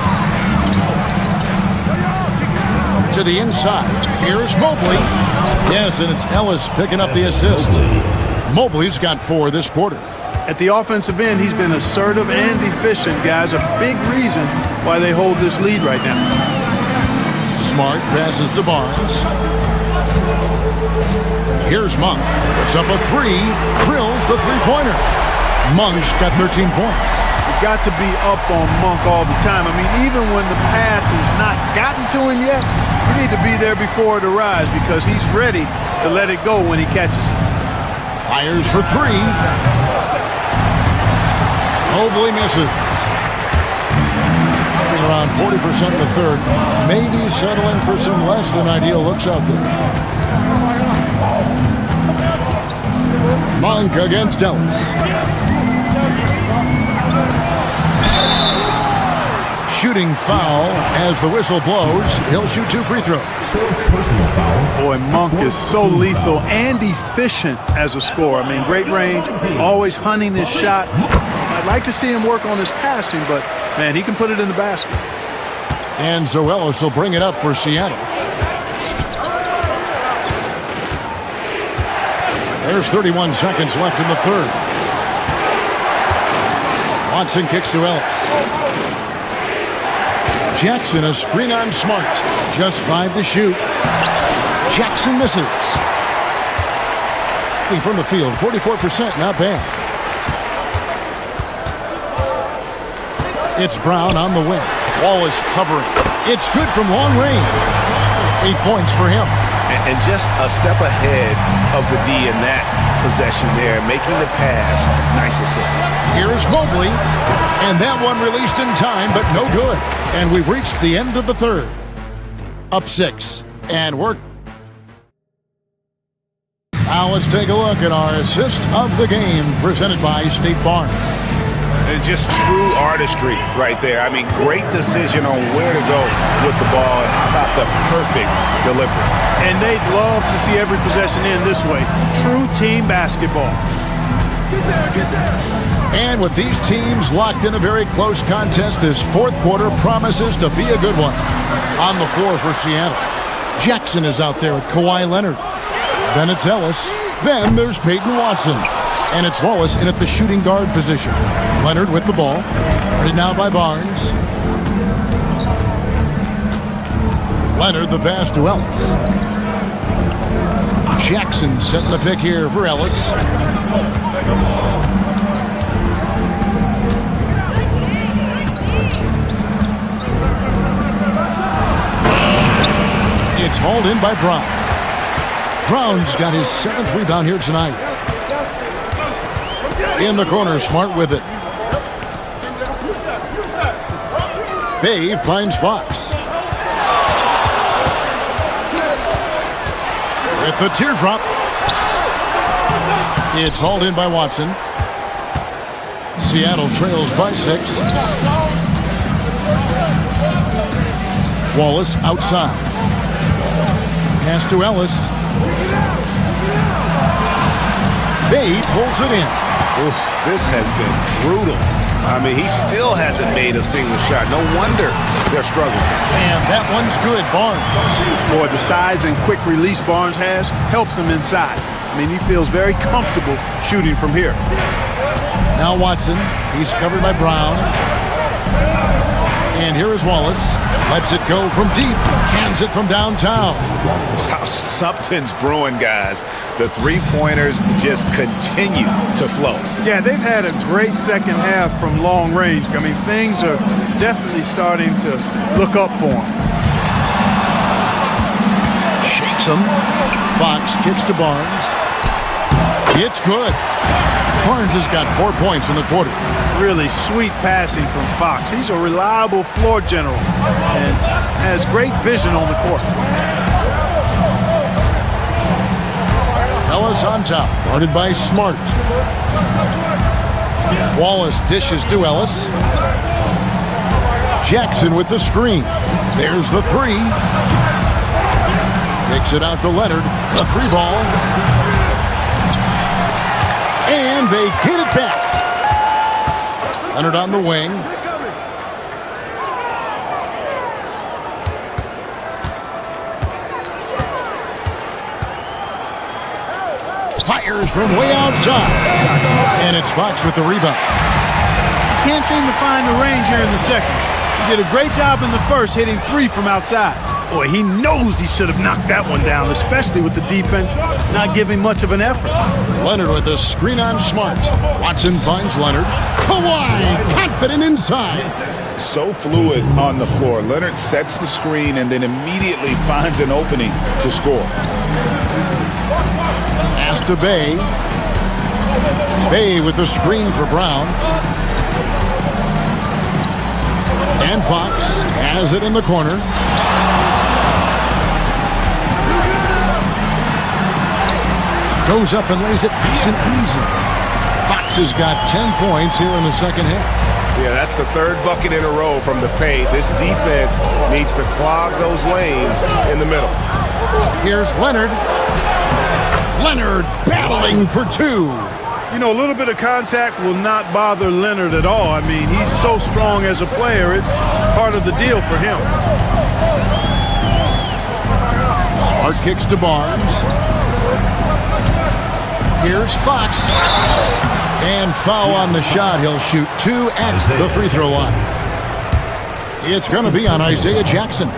To the inside. Here's Mobley. Yes, and it's Ellis picking up the assist. Mobley's got 4 this quarter. At the offensive end, he's been assertive and efficient, guys. A big reason why they hold this lead right now. Smart passes to Barnes. Here's Monk. Puts up a 3. Drills the three-pointer. Monk's got 13 points. You've got to be up on Monk all the time. I mean, even when the pass has not gotten to him yet, you need to be there before it arrives because he's ready to let it go when he catches it. Fires for 3. Mobley misses. Around 40% in the third. Maybe settling for some less than ideal looks out there. Monk against Ellis. Shooting foul as the whistle blows. He'll shoot 2 free throws. Personal foul. Boy, Monk is so lethal and efficient as a scorer. I mean, great range, always hunting his shot. I'd like to see him work on his passing, but, man, he can put it in the basket. And Zoelos will bring it up for Seattle. There's 31 seconds left in the third. Watson kicks to Ellis. Jackson, a screen on Smart. Just 5 to shoot. Jackson misses. From the field, 44%, not bad. It's Brown on the wing. Wallace covering. It's good from long range. 8 points for him. And just a step ahead of the D in that possession there, making the pass. Nice assist. Here's Mobley. And that one released in time, but no good. And we've reached the end of the third. Up 6. And we're... Now let's take a look at our assist of the game presented by State Farm. And just true artistry right there. I mean, great decision on where to go with the ball. And how about the perfect delivery? And they'd love to see every possession end this way. True team basketball. Get there. And with these teams locked in a very close contest, this fourth quarter promises to be a good one. On the floor for Seattle, Jackson is out there with Kawhi Leonard. Then it's Ellis. Then there's Peyton Watson. And it's Wallace in at the shooting guard position. Leonard with the ball. Guarded now by Barnes. Leonard the pass to Ellis. Jackson setting the pick here for Ellis. It's hauled in by Brown. Brown's got his 7th rebound here tonight. In the corner, Smart with it. Bay finds Fox. With the teardrop. It's hauled in by Watson. Seattle trails by 6. Wallace outside. Pass to Ellis. Bay pulls it in. Oof, this has been brutal. I mean, he still hasn't made a single shot. No wonder they're struggling. And that one's good, Barnes. Boy, the size and quick release Barnes has helps him inside. I mean, he feels very comfortable shooting from here. Now Watson. He's covered by Brown. And here is Wallace. Lets it go from deep. Cans it from downtown. Wow, something's brewing, guys. The three-pointers just continue to flow. Yeah, they've had a great second half from long range. I mean, things are definitely starting to look up for them. Shakes him. Fox kicks to Barnes. It's good. Barnes has got 4 points in the quarter. Really sweet passing from Fox. He's a reliable floor general and has great vision on the court. Ellis on top, guarded by Smart. Wallace dishes to Ellis. Jackson with the screen. There's the three. Takes it out to Leonard. A three ball. And they get it back. Leonard on the wing. Fires from way outside. And it's Fox with the rebound. Can't seem to find the range here in the second. He did a great job in the first, hitting three from outside. Boy, he knows he should have knocked that one down, especially with the defense not giving much of an effort. Leonard with a screen on Smart. Watson finds Leonard. Kawhi confident inside. So fluid on the floor. Leonard sets the screen and then immediately finds an opening to score. Pass to Bay. Bay with the screen for Brown. And Fox has it in the corner. Goes up and lays it nice and easy. Fox has got 10 points here in the second half. Yeah, that's the third bucket in a row from the paint. This defense needs to clog those lanes in the middle. Here's Leonard. Leonard battling for two. You know, a little bit of contact will not bother Leonard at all. I mean, he's so strong as a player. It's part of the deal for him. Smart kicks to Barnes. Here's Fox. And foul on the shot. He'll shoot two at the free throw line. It's going to be on Isaiah Jackson.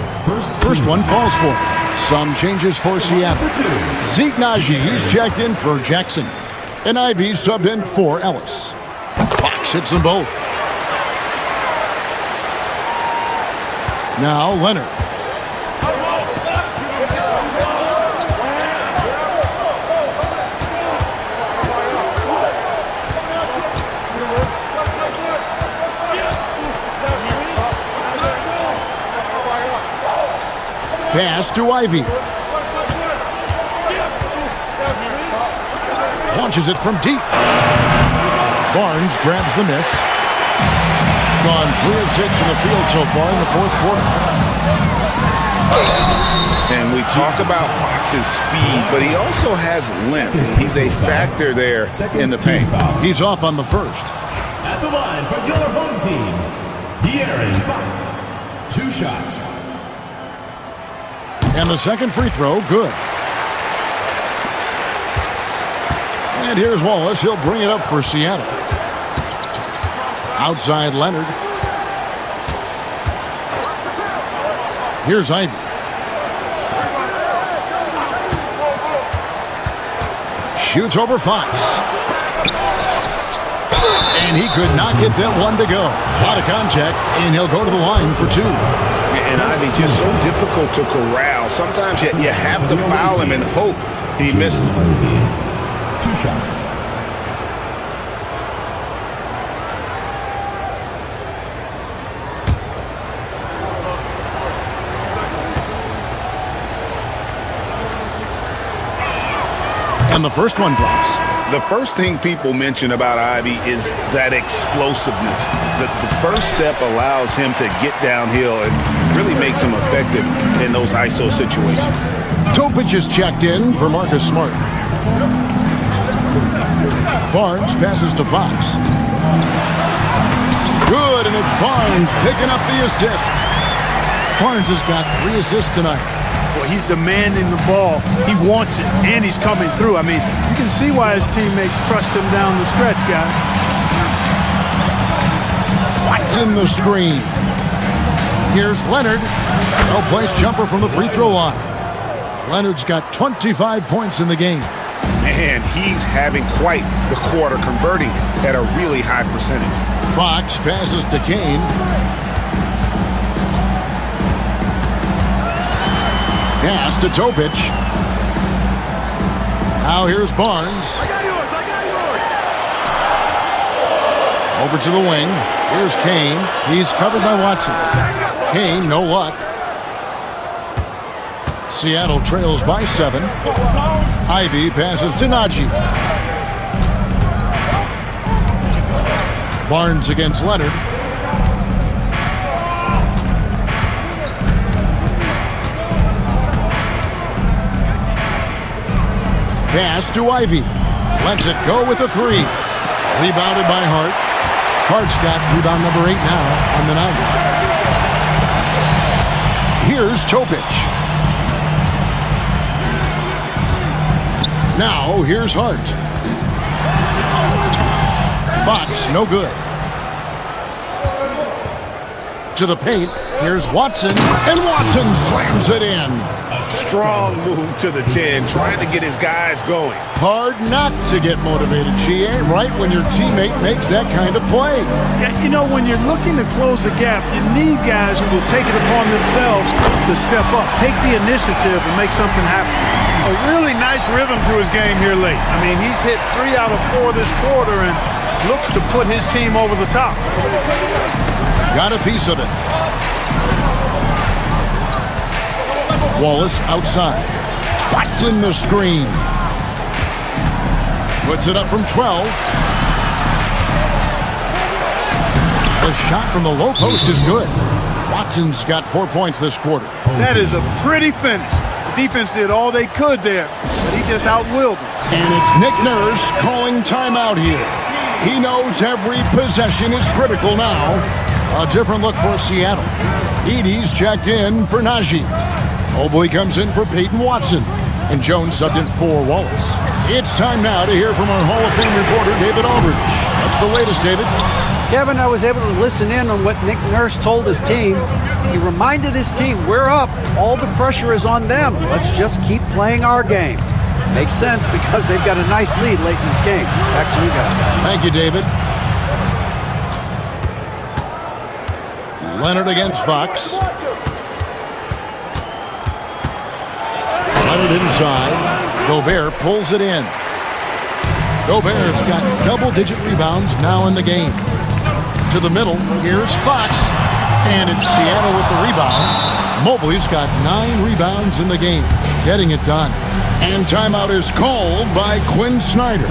First one falls for him. Some changes for Seattle. Zeke Naji, he's checked in for Jackson. And Ivy subbed in for Ellis. Fox hits them both. Now Leonard. Pass to Ivy. Launches it from deep. Barnes grabs the miss. Gone 3 of 6 in the field so far in the fourth quarter. And we talk about Fox's speed, but he also has length. He's a factor there in the paint. He's off on the first. At the line for your home team, De'Aaron Fox. 2 shots. And the second free throw, good. And here's Wallace. He'll bring it up for Seattle. Outside Leonard. Here's Ivy. Shoots over Fox. And he could not get that one to go. A lot of contact, and he'll go to the line for 2. And Ivy just so difficult to corral. Sometimes you have to foul him and hope he misses. 2 shots. And the first one drops. The first thing people mention about Ivy is that explosiveness. The first step allows him to get downhill and really makes him effective in those ISO situations. Topic is checked in for Marcus Smart. Barnes passes to Fox. Good, and it's Barnes picking up the assist. Barnes has got 3 assists tonight. Well, he's demanding the ball. He wants it, and he's coming through. I mean, you can see why his teammates trust him down the stretch, guys. Watson the screen. Here's Leonard. No-place jumper from the free throw line. Leonard's got 25 points in the game. Man, he's having quite the quarter, converting at a really high percentage. Fox passes to Kane. Pass to Topic. Now here's Barnes. Over to the wing. Here's Kane. He's covered by Watson. Kane, no luck. Seattle trails by 7. Ivy passes to Najee. Barnes against Leonard. Pass to Ivy. Lets it go with a 3. Rebounded by Hart. Hart's got rebound number 8 now on the night. Here's Topic. Now here's Hart. Fox, no good. To the paint, here's Watson, and Watson slams it in. Strong move to the 10, trying to get his guys going. Hard not to get motivated, GA, right when your teammate makes that kind of play. Yeah, you know, when you're looking to close the gap, you need guys who will take it upon themselves to step up, take the initiative, and make something happen. A really nice rhythm to his game here late. I mean, he's hit 3 out of 4 this quarter and looks to put his team over the top. Got a piece of it. Wallace outside. Watson the screen. Puts it up from 12. The shot from the low post is good. Watson's got 4 points this quarter. That is a pretty finish. The defense did all they could there, but he just outwilled them. And it's Nick Nurse calling timeout here. He knows every possession is critical now. A different look for Seattle. Edey's checked in for Najee. Mobley comes in for Peyton Watson. And Jones subbed in for Wallace. It's time now to hear from our Hall of Fame reporter, David Aldridge. What's the latest, David? Kevin, I was able to listen in on what Nick Nurse told his team. He reminded his team, we're up. All the pressure is on them. Let's just keep playing our game. Makes sense because they've got a nice lead late in this game. Back to you guys. Thank you, David. Leonard against Fox. Leonard inside. Gobert pulls it in. Gobert's got double-digit rebounds now in the game. To the middle, here's Fox. And it's Seattle with the rebound. Mobley's got 9 rebounds in the game, getting it done. And timeout is called by Quinn Snyder.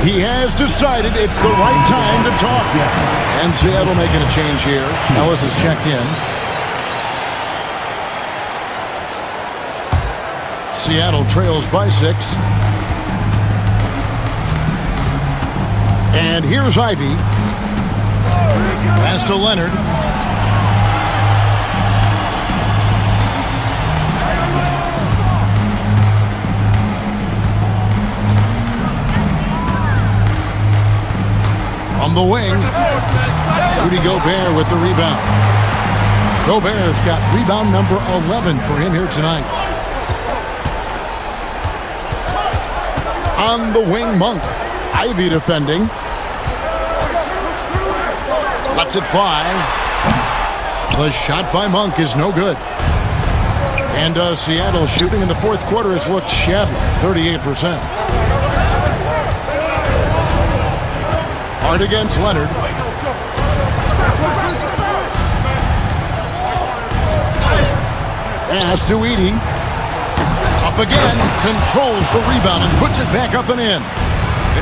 He has decided it's the right time to talk. And Seattle making a change here. Ellis is checked in. Seattle trails by 6. And here's Ivy. Pass to Leonard. From the wing, Rudy Gobert with the rebound. Gobert's got rebound number 11 for him here tonight. On the wing, Monk. Ivy defending. Lets it fly. The shot by Monk is no good. And Seattle shooting in the fourth quarter has looked shabby, 38%. Hard against Leonard. Pass to Edey. Up again, controls the rebound and puts it back up and in.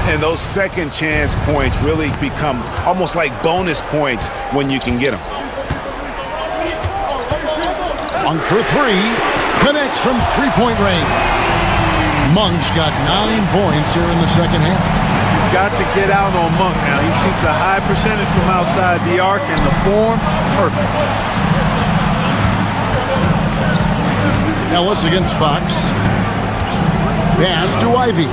And those second chance points really become almost like bonus points when you can get them. Monk for 3. Connects from three-point range. Monk's got 9 points here in the second half. You've got to get out on Monk now. He shoots a high percentage from outside the arc, and the form, perfect. Ellis against Fox. Pass to Ivy.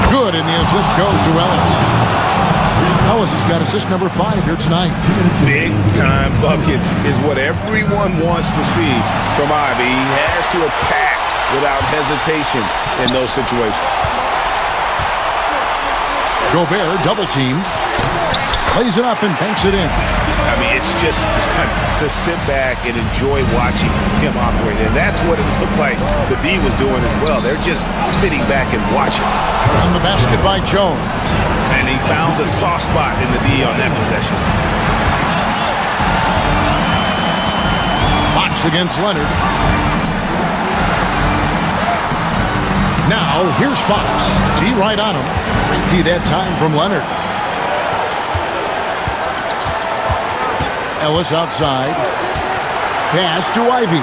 Good, and the assist goes to Ellis. Ellis has got assist number 5 here tonight. Big-time buckets is what everyone wants to see from Ivy. He has to attack without hesitation in those situations. Gobert double-teamed. Lays it up and banks it in. I mean, it's just fun to sit back and enjoy watching him operate. And that's what it looked like the D was doing as well. They're just sitting back and watching. On the basket by Jones. And he found a soft spot in the D on that possession. Fox against Leonard. Now, here's Fox. D right on him. Great D that time from Leonard. Ellis outside. Pass to Ivy.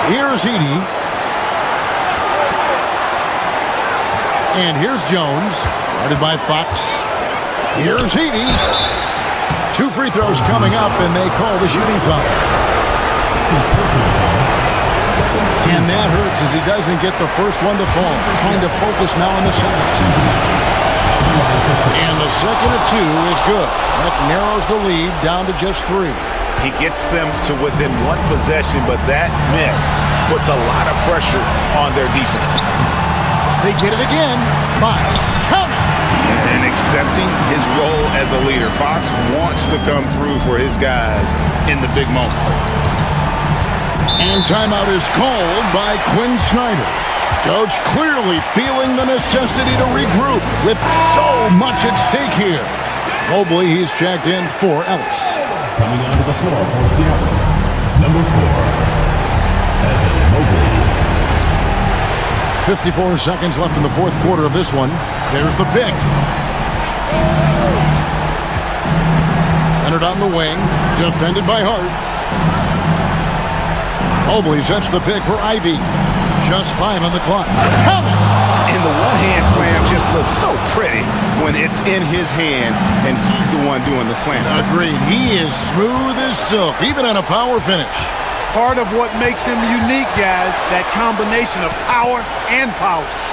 Here's Edey. And here's Jones. Guarded by Fox. Here's Edey. 2 free throws coming up, and they call the shooting foul. And that hurts as he doesn't get the first one to fall. Trying to focus now on the second. And the second of 2 is good. That narrows the lead down to just 3. He gets them to within 1 possession, but that miss puts a lot of pressure on their defense. They get it again. Fox, count it. And accepting his role as a leader. Fox wants to come through for his guys in the big moments. And timeout is called by Quinn Snyder. Coach clearly feeling the necessity to regroup with so much at stake here. Mobley, he's checked in for Ellis. Coming onto the floor for Seattle, number 4, Evan Mobley. 54 seconds left in the fourth quarter of this one. There's the pick. Leonard on the wing, defended by Hart. Mobley sets the pick for Ivy. Just 5 on the clock. And the one-hand slam just looks so pretty when it's in his hand and he's the one doing the slam. Agreed. He is smooth as silk, even on a power finish. Part of what makes him unique, guys, that combination of power and polish.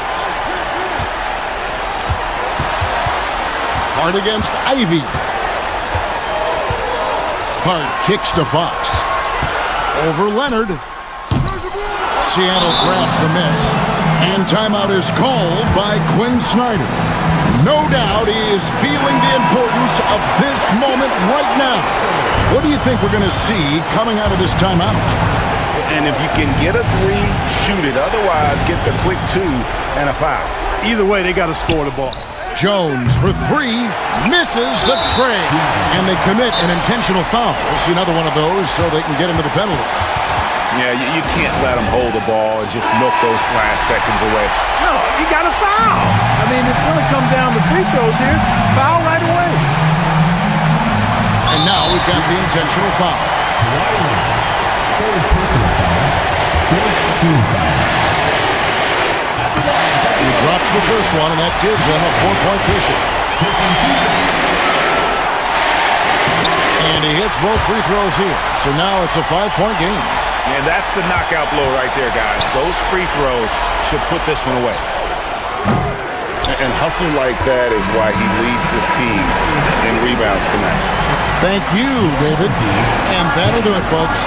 Hart against Ivy. Hart kicks to Fox. Over Leonard. Seattle grabs the miss. And timeout is called by Quinn Snyder. No doubt he is feeling the importance of this moment right now. What do you think we're going to see coming out of this timeout? And if you can get a 3, shoot it. Otherwise, get the quick 2 and a foul. Either way, they got to score the ball. Jones for 3, misses the tray. And they commit an intentional foul. We'll see another one of those so they can get into the penalty. Yeah, you can't let them hold the ball and just milk those last seconds away. No, you got to foul. I mean, it's going to come down to free throws here. Foul right away. And now we've got the intentional foul. Third personal foul. Fourth team foul. He drops the first one, and that gives them a 4-point cushion. And he hits both free throws here. So now it's a 5-point game. And that's the knockout blow right there, guys. Those free throws should put this one away. And hustle like that is why he leads this team in rebounds tonight. Thank you, David. And that'll do it, folks.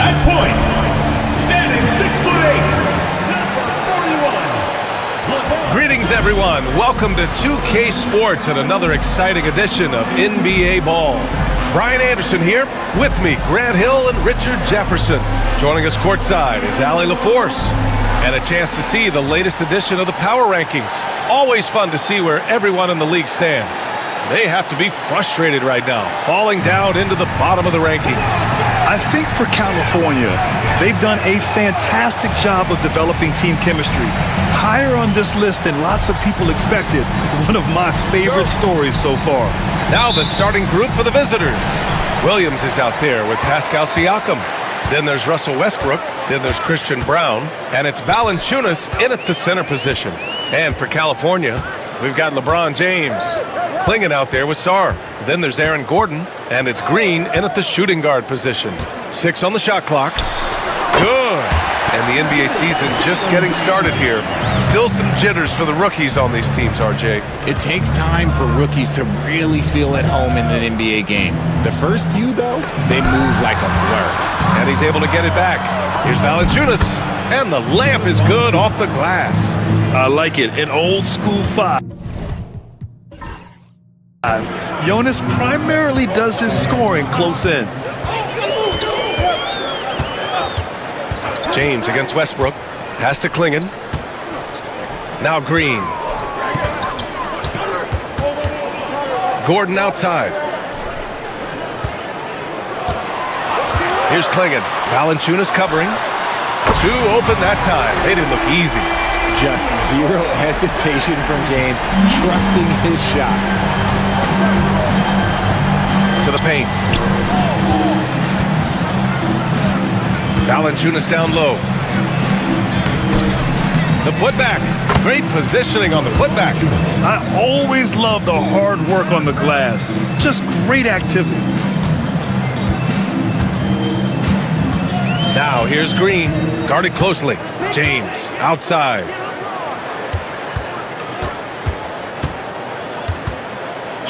At point, standing 6'8", Greetings, everyone. Welcome to 2K Sports and another exciting edition of NBA Ball. Brian Anderson here. With me, Grant Hill and Richard Jefferson. Joining us courtside is Allie LaForce. And a chance to see the latest edition of the Power Rankings. Always fun to see where everyone in the league stands. They have to be frustrated right now, falling down into the bottom of the rankings. I think for California, they've done a fantastic job of developing team chemistry. Higher on this list than lots of people expected. One of my favorite stories so far. Now the starting group for the visitors. Williams is out there with Pascal Siakam. Then there's Russell Westbrook. Then there's Christian Brown. And it's Valanciunas in at the center position. And for California, we've got LeBron James. Klingin out there with Sarr. Then there's Aaron Gordon, and it's Green in at the shooting guard position. 6 on the shot clock. Good. And the NBA season just getting started here. Still some jitters for the rookies on these teams, RJ. It takes time for rookies to really feel at home in an NBA game. The first few, though, they move like a blur. And he's able to get it back. Here's Valanciunas, and the layup is good off the glass. I like it. An old school 5. Jonas primarily does his scoring close in. James against Westbrook. Pass to Klingin. Now Green. Gordon outside. Here's Klingin. Valanciunas covering. 2 open that time. They didn't look easy. Just zero hesitation from James, trusting his shot. To the paint. Valanciunas down low. The putback. Great positioning on the putback. I always love the hard work on the glass. Just great activity. Now here's Green. Guarded closely. James outside.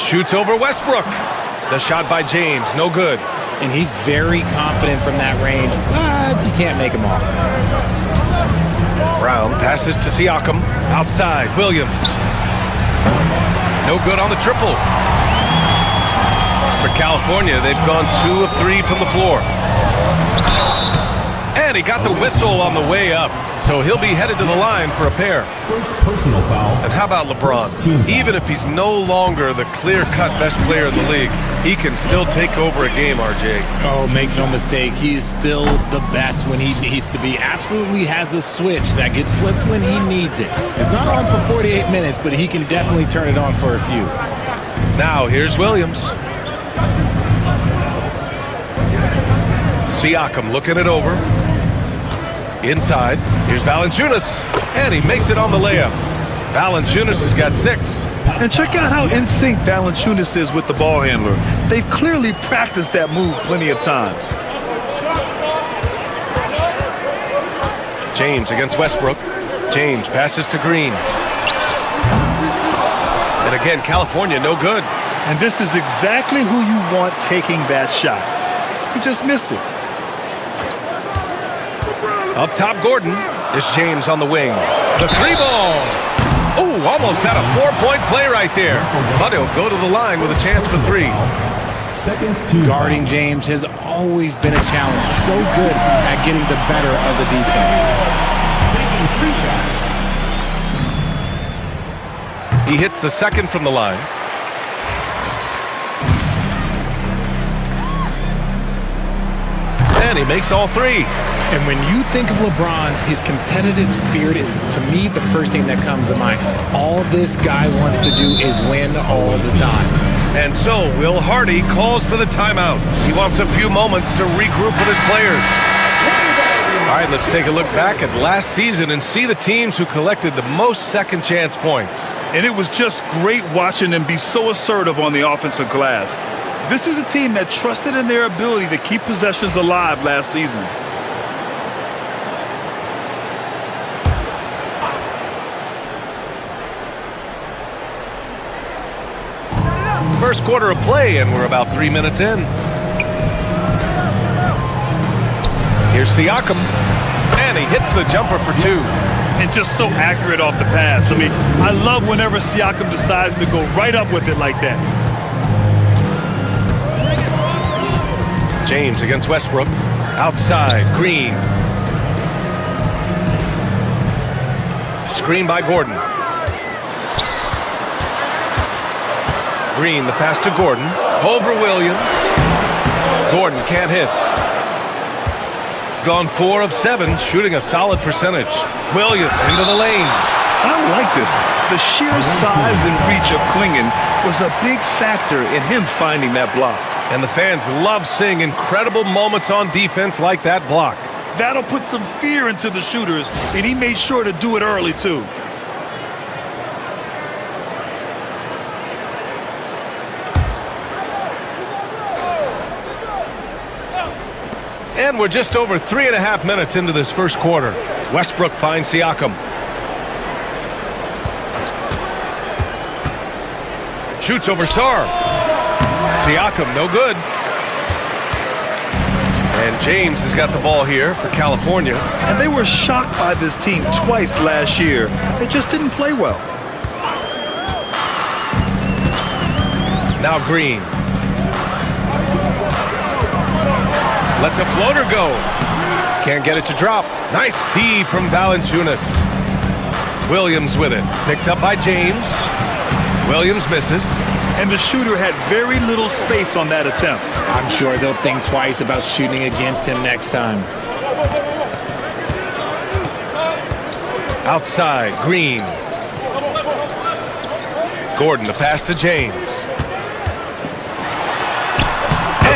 Shoots over Westbrook. The shot by James, no good. And he's very confident from that range, but you can't make him all. Brown passes to Siakam. Outside, Williams. No good on the triple. For California, they've gone 2 of 3 from the floor. And he got the whistle on the way up, so he'll be headed to the line for a pair. First personal foul. And how about LeBron? Even if he's no longer the clear-cut best player in the league, he can still take over a game, RJ. Oh, make no mistake, he is still the best when he needs to be. Absolutely has a switch that gets flipped when he needs it. It's not on for 48 minutes, but he can definitely turn it on for a few. Now here's Williams. Siakam looking it over. Inside, here's Valanciunas, and he makes it on the layup. Valanciunas has got 6. And check out how in sync Valanciunas is with the ball handler. They've clearly practiced that move plenty of times. James against Westbrook. James passes to Green. And again, California, no good. And this is exactly who you want taking that shot. He just missed it. Up top, Gordon. It's James on the wing. The 3 ball. Oh, almost had a 4-point play right there. But he'll go to the line with a chance for 3. seconds to Guarding James has always been a challenge. So good at getting the better of the defense. taking 3 shots. He hits the second from the line. And he makes all 3. And when you think of LeBron, his competitive spirit is, to me, the first thing that comes to mind. All this guy wants to do is win all the time. And so Will Hardy calls for the timeout. He wants a few moments to regroup with his players. All right, let's take a look back at last season and see the teams who collected the most second chance points. And it was just great watching them be so assertive on the offensive glass. This is a team that trusted in their ability to keep possessions alive last season. First quarter of play, and we're about 3 minutes in. Here's Siakam, and he hits the jumper for 2. And just so accurate off the pass. I mean, I love whenever Siakam decides to go right up with it like that. James against Westbrook. Outside, Green. Screen by Gordon. Green, the pass to Gordon. Over Williams. Gordon can't hit. Gone 4 of 7, shooting a solid percentage. Williams into the lane. I like this. The sheer size and reach of Klingon was a big factor in him finding that block. And the fans love seeing incredible moments on defense like that block. That'll put some fear into the shooters, and he made sure to do it early, too. And we're just over 3.5 minutes into this first quarter. Westbrook finds Siakam. Shoots over Sarr. Siakam, no good. And James has got the ball here for California. And they were shocked by this team twice last year. They just didn't play well. Now Green. Lets a floater go. Can't get it to drop. Nice D from Valanciunas. Williams with it. Picked up by James. Williams misses. And the shooter had very little space on that attempt. I'm sure they'll think twice about shooting against him next time. Outside, Green. Gordon, the pass to James.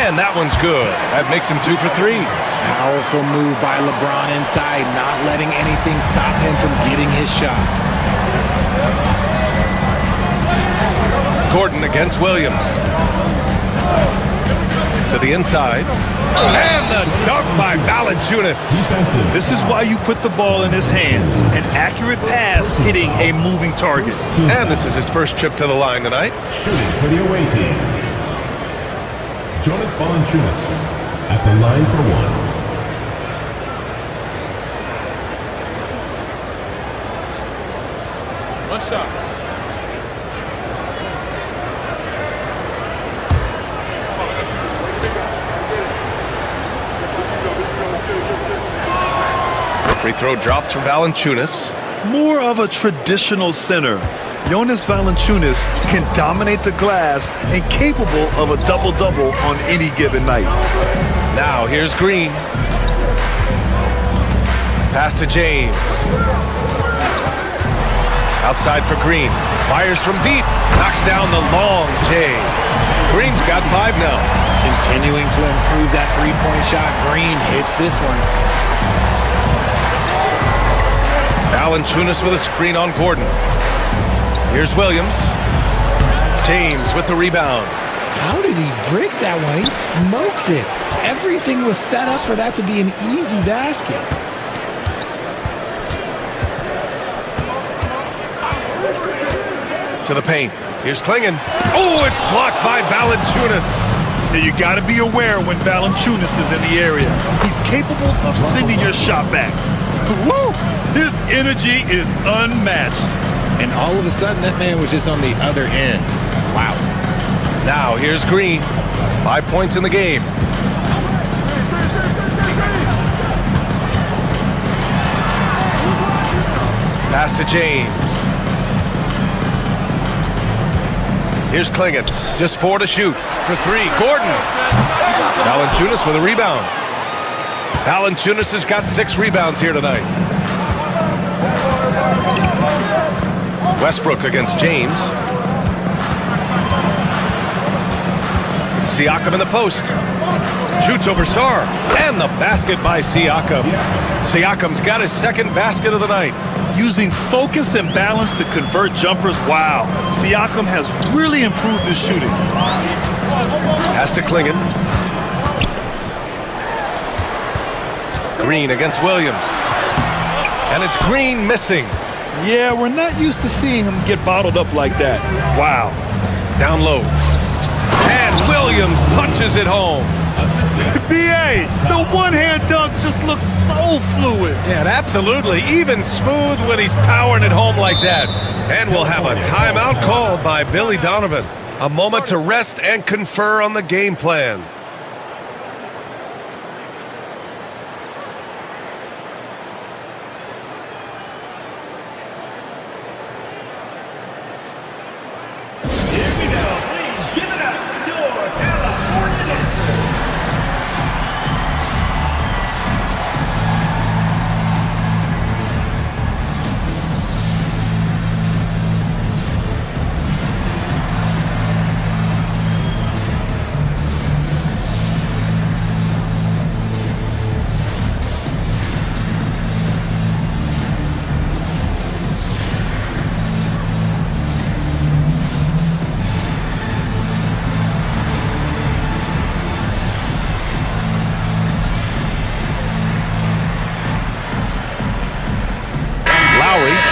And that one's good. That makes him 2 for 3. Powerful move by LeBron inside, not letting anything stop him from getting his shot. Gordon against Williams. To the inside. And the dunk by Valanciunas. This is why you put the ball in his hands. An accurate pass hitting a moving target. And this is his first trip to the line tonight. Shooting for the away team, Jonas Valanciunas at the line for 1. One shot. Free throw drops for Valanciunas. More of a traditional center. Jonas Valanciunas can dominate the glass and capable of a double-double on any given night. Now here's Green. Pass to James. Outside for Green. Fires from deep. Knocks down the long J. Green's got 5 now. Continuing to improve that three-point shot. Green hits this one. Valanciunas with a screen on Gordon. Here's Williams. James with the rebound. How did he break that one? He smoked it. Everything was set up for that to be an easy basket. To the paint. Here's Klingon. Oh, it's blocked by Valanciunas. Now you got to be aware when Valanciunas is in the area. He's capable of sending your shot back. Woo! His energy is unmatched. And all of a sudden, that man was just on the other end. Wow. Now here's Green. 5 points in the game. Pass to James. Here's Klingon. Just 4 to shoot. For 3, Gordon. Valanciunas with a rebound. Valanciunas has got 6 rebounds here tonight. Westbrook against James. Siakam in the post. Shoots over Sarr. And the basket by Siakam. Siakam's got his 2nd basket of the night. Using focus and balance to convert jumpers, wow. Siakam has really improved his shooting. Pass to Klingon. Green against Williams. And it's Green missing. Yeah, we're not used to seeing him get bottled up like that. Wow. Down low. And Williams punches it home. B.A., the one-hand dunk just looks so fluid. Yeah, absolutely. Even smooth when he's powering it home like that. And we'll have a timeout called by Billy Donovan. A moment to rest and confer on the game plan.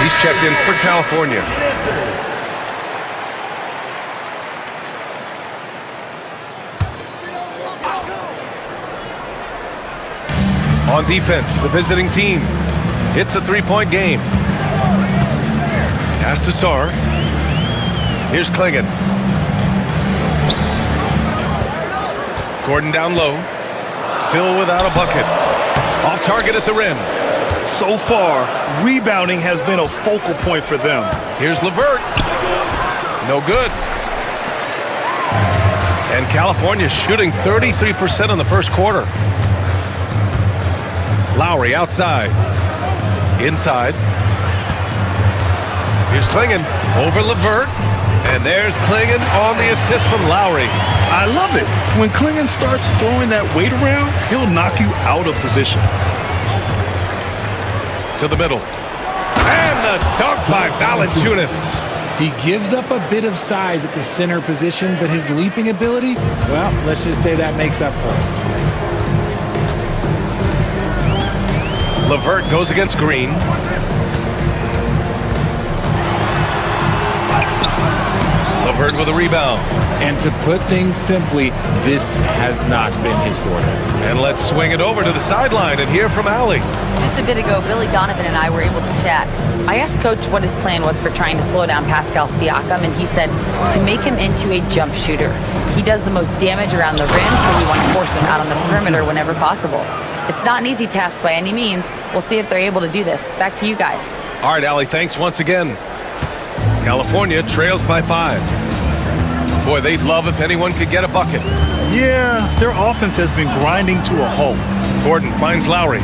He's checked in for California. On defense, the visiting team hits a 3-point game. Pass to Sarr. Here's Klingon. Gordon down low. Still without a bucket. Off target at the rim. So far, rebounding has been a focal point for them. Here's LeVert. No good. And California shooting 33% in the first quarter. Lowry outside. Inside. Here's Klingon over LeVert. And there's Klingon on the assist from Lowry. I love it. When Klingon starts throwing that weight around, he'll knock you out of position. To the middle. And the dunk by Valanciunas. He gives up a bit of size at the center position, but his leaping ability, well, let's just say that makes up for it. LeVert goes against Green. LeVert with a rebound. And to put things simply, this has not been his forte. And let's swing it over to the sideline and hear from Allie. Just a bit ago, Billy Donovan and I were able to chat. I asked Coach what his plan was for trying to slow down Pascal Siakam, and he said to make him into a jump shooter. He does the most damage around the rim, so we want to force him out on the perimeter whenever possible. It's not an easy task by any means. We'll see if they're able to do this. Back to you guys. All right, Allie, thanks once again. California trails by 5. Boy, they'd love if anyone could get a bucket. Yeah, their offense has been grinding to a halt. Gordon finds Lowry.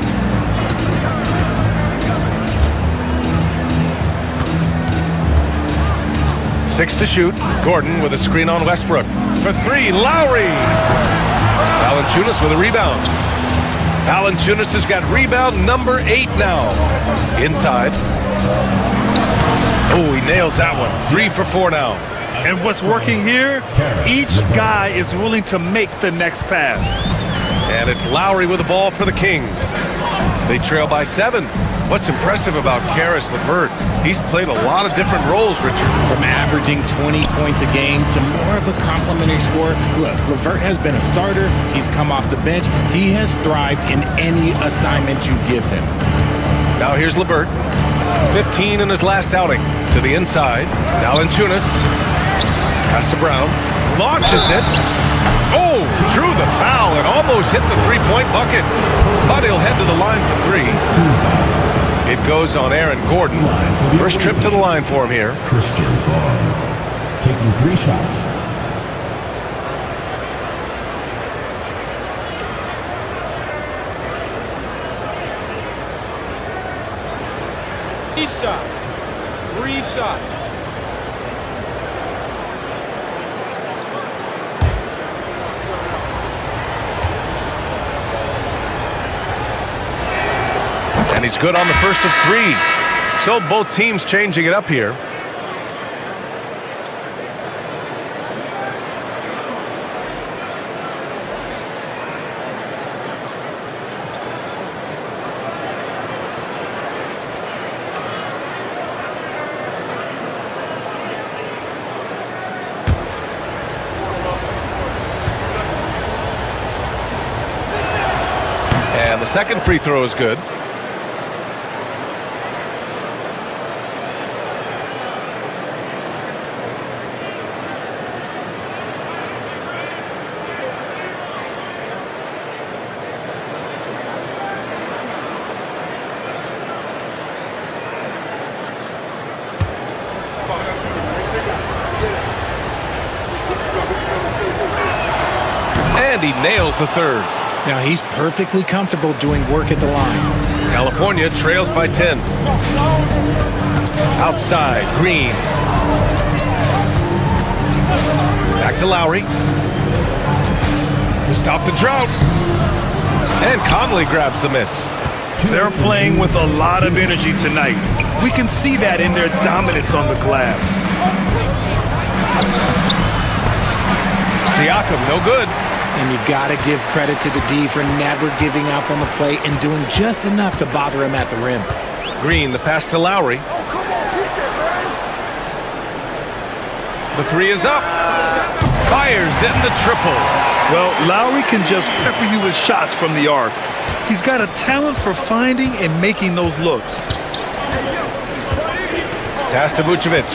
Six to shoot. Gordon with a screen on Westbrook. For 3, Lowry! Valanciunas with a rebound. Valanciunas has got rebound number 8 now. Inside. Oh, he nails that one. 3 for 4 now. And what's working here? Each guy is willing to make the next pass. And it's Lowry with the ball for the Kings. They trail by 7. What's impressive about Karis LeVert, he's played a lot of different roles, Richard. From averaging 20 points a game to more of a complimentary scorer. Look, LeVert has been a starter. He's come off the bench. He has thrived in any assignment you give him. Now here's LeVert. 15 in his last outing. To the inside. Valanciunas. Pass to Brown. launches it. Oh, drew the foul and almost hit the three-point bucket. But he'll head to the line for three. It goes on Aaron Gordon. First trip to the line for him here. Christian Paul, taking 3 shots. Three shots. And he's good on the first of 3. So both teams changing it up here. And the second free throw is good. And he nails the third. Now he's perfectly comfortable doing work at the line. California trails by 10. Outside, Green. Back to Lowry. To stop the drought. And Conley grabs the miss. They're playing with a lot of energy tonight. We can see that in their dominance on the glass. Siakam, no good. And you gotta give credit to the D for never giving up on the play and doing just enough to bother him at the rim. Green, the pass to Lowry. The three is up. Fires in the triple. Well, Lowry can just pepper you with shots from the arc. He's got a talent for finding and making those looks. Pass to Vucevic.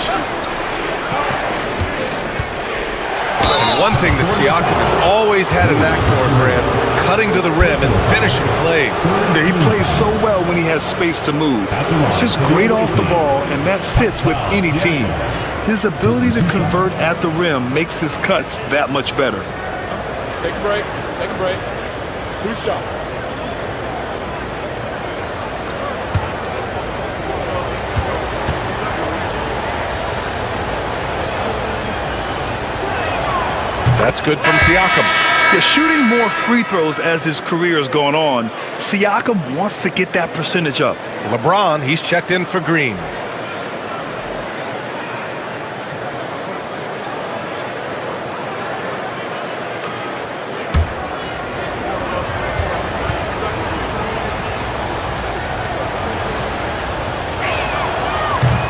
And one thing that Siakam has always had a knack for, Grant, cutting to the rim and finishing plays. He plays so well when he has space to move. It's just great off the ball, and that fits with any team. His ability to convert at the rim makes his cuts that much better. Take a break. Take a break. 2 shots. That's good from Siakam. Yeah, shooting more free throws as his career has gone on, Siakam wants to get that percentage up. LeBron, he's checked in for Green.